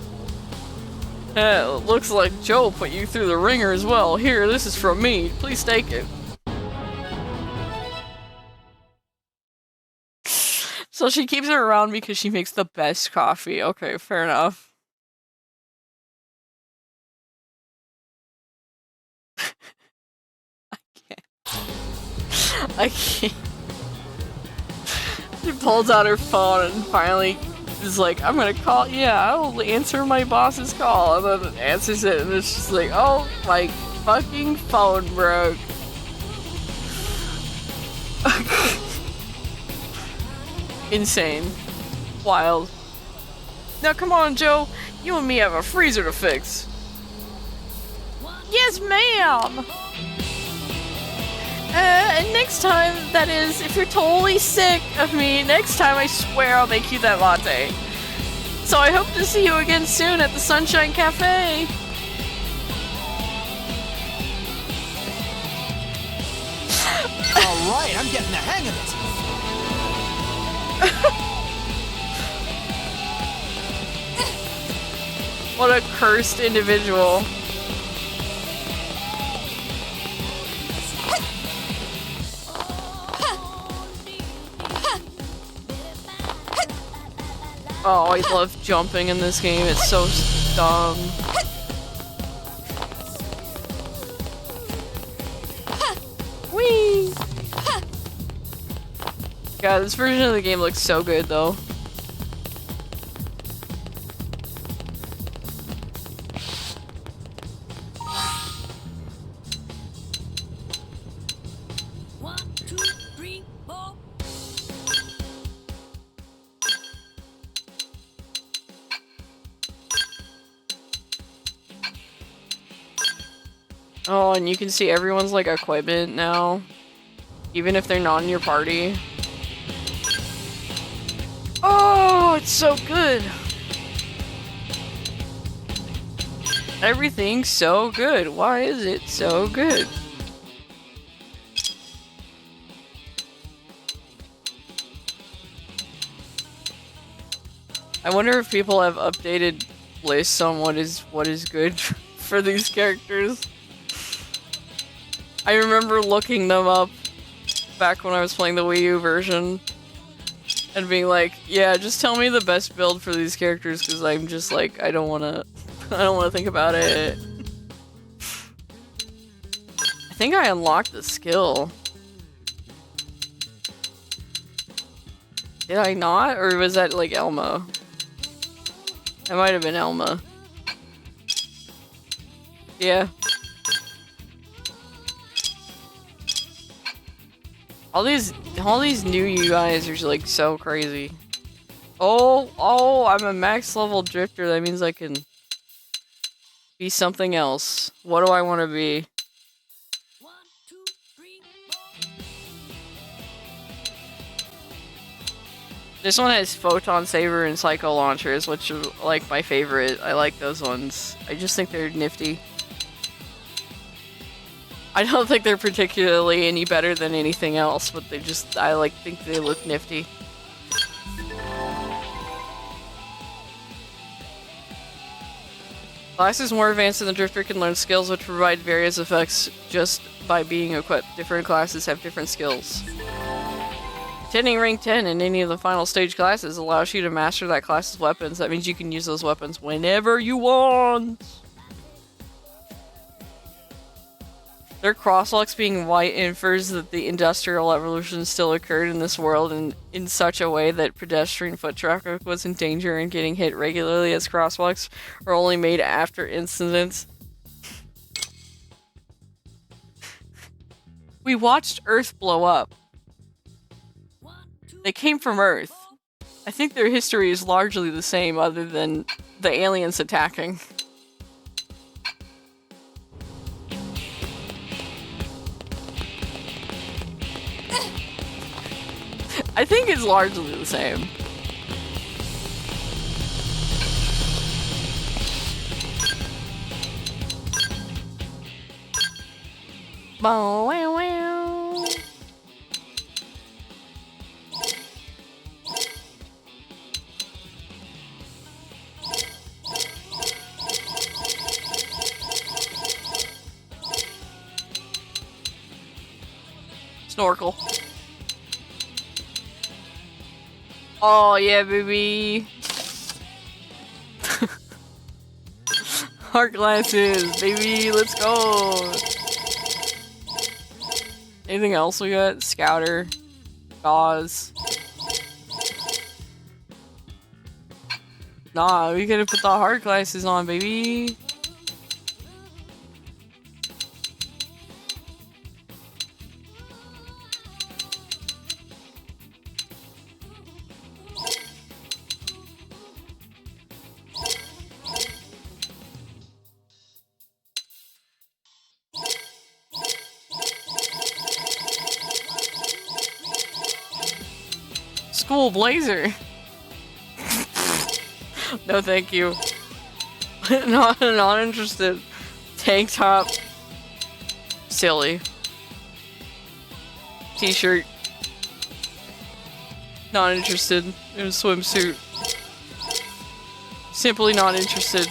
It looks like Joe put you through the ringer as well. Here, this is from me. Please take it. So she keeps her around because she makes the best coffee. Okay, fair enough. I can't. She pulls out her phone and finally is like, I'm gonna call, yeah, I'll answer my boss's call, and then it answers it, and it's just like, oh, my fucking phone broke. Insane. Wild. Now come on, Joe, you and me have a freezer to fix. Yes, ma'am! And next time, that is, if you're totally sick of me, next time I swear I'll make you that latte. So I hope to see you again soon at the Sunshine Cafe. Alright, I'm getting the hang of it. What a cursed individual. Oh, I love jumping in this game. It's so dumb. Whee! God, this version of the game looks so good, though. Oh, and you can see everyone's like equipment now, even if they're not in your party. Oh, it's so good. Everything's so good. Why is it so good? I wonder if people have updated lists on what is good for these characters. I remember looking them up back when I was playing the Wii U version and being like, yeah, just tell me the best build for these characters because I'm just like, I don't want to think about it. I think I unlocked the skill. Did I not? Or was that like Elma? That might have been Elma. Yeah. All these new UIs are like so crazy. Oh, I'm a max level drifter. That means I can be something else. What do I want to be? This one has Photon Saber and Psycho Launchers, which are like my favorite. I like those ones. I just think they're nifty. I don't think they're particularly any better than anything else, but they just, I think they look nifty. Classes more advanced than the Drifter can learn skills which provide various effects just by being equipped. Different classes have different skills. Attending rank 10 in any of the final stage classes allows you to master that class's weapons. That means you can use those weapons whenever you want. Their crosswalks being white infers that the Industrial Revolution still occurred in this world and in such a way that pedestrian foot traffic was in danger and getting hit regularly, as crosswalks were only made after incidents. We watched Earth blow up. They came from Earth. I think their history is largely the same other than the aliens attacking. I think it's largely the same. Bow, wow, wow. Snorkel. Oh yeah, baby. Heart glasses, baby. Let's go. Anything else we got? Scouter, gauze. Nah, we gotta put the hard glasses on, baby. School blazer. No, thank you. Not interested. Tank top. Silly. T-shirt. Not interested in a swimsuit. Simply not interested.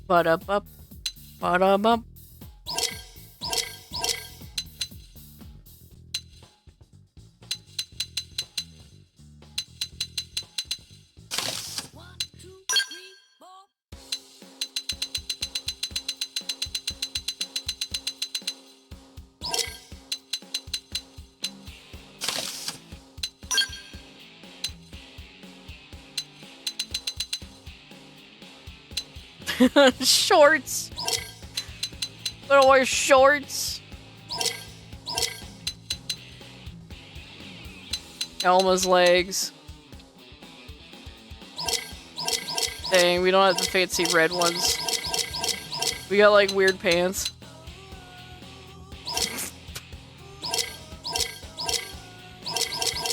Ba-da-bup. Ba-da-bup. Shorts. I'm gonna wear shorts. Elma's legs. Dang, we don't have the fancy red ones. We got like weird pants.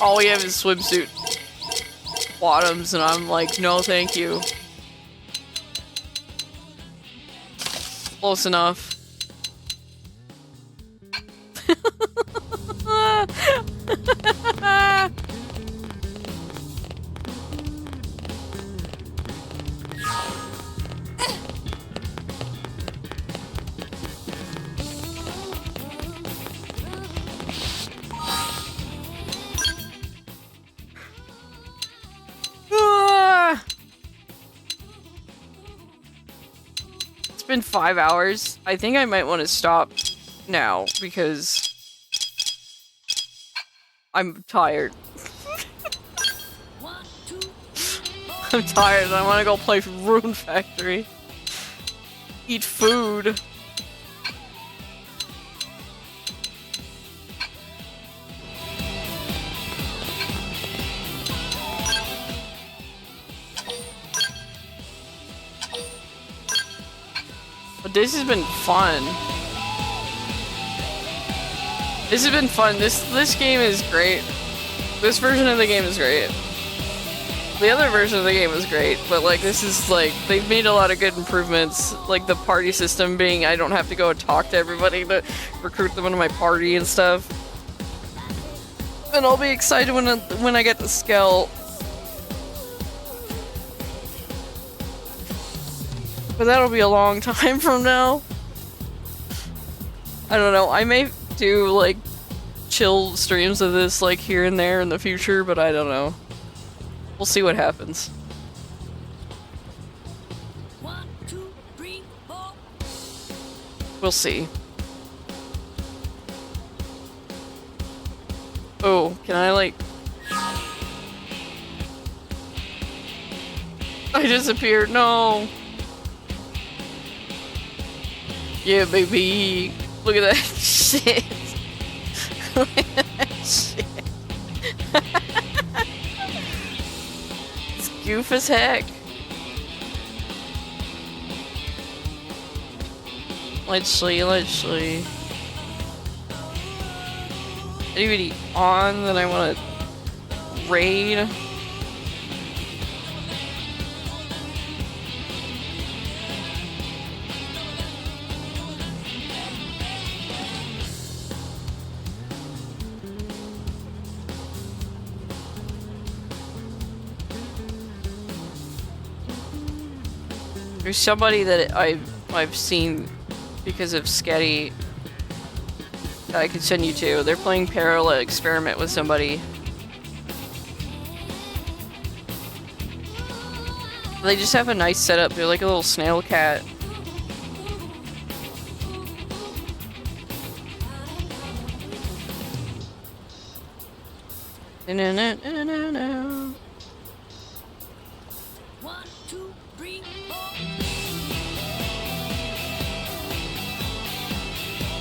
All we have is swimsuit bottoms, and I'm like, no, thank you. Close enough. It's been 5 hours. I think I might want to stop now because I'm tired. I'm tired and I want to go play Rune Factory. Eat food. But this has been fun. This has been fun. This game is great. This version of the game is great. The other version of the game was great, but like this is like they've made a lot of good improvements. Like the party system being I don't have to go and talk to everybody to recruit them into my party and stuff. And I'll be excited when I get the Skell. But that'll be a long time from now. I don't know. I may do like chill streams of this like here and there in the future, but I don't know. We'll see what happens. 1, 2, 3, 4. We'll see. Oh, can I like... I disappeared, no! Yeah, baby! Look at that shit! Look at that shit! It's goof as heck! Let's see. Anybody on that I want to raid? There's somebody that I've seen because of Sketty that I could send you to. They're playing Parallel Experiment with somebody. They just have a nice setup. They're like a little snail cat. No.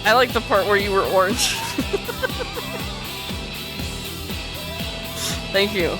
I like the part where you were orange. Thank you.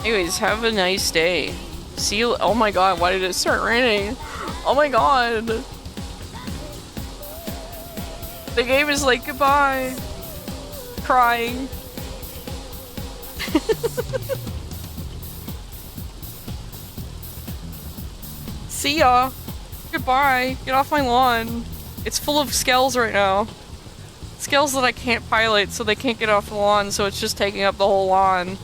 Anyways, have a nice day. See you. Oh my god, why did it start raining? Oh my god. The game is like goodbye. Crying. See ya. Goodbye. Get off my lawn. It's full of skells right now. Skells that I can't pilot, so they can't get off the lawn, so it's just taking up the whole lawn.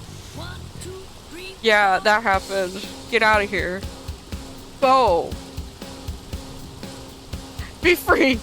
Yeah, that happened. Get out of here. Go. Be free.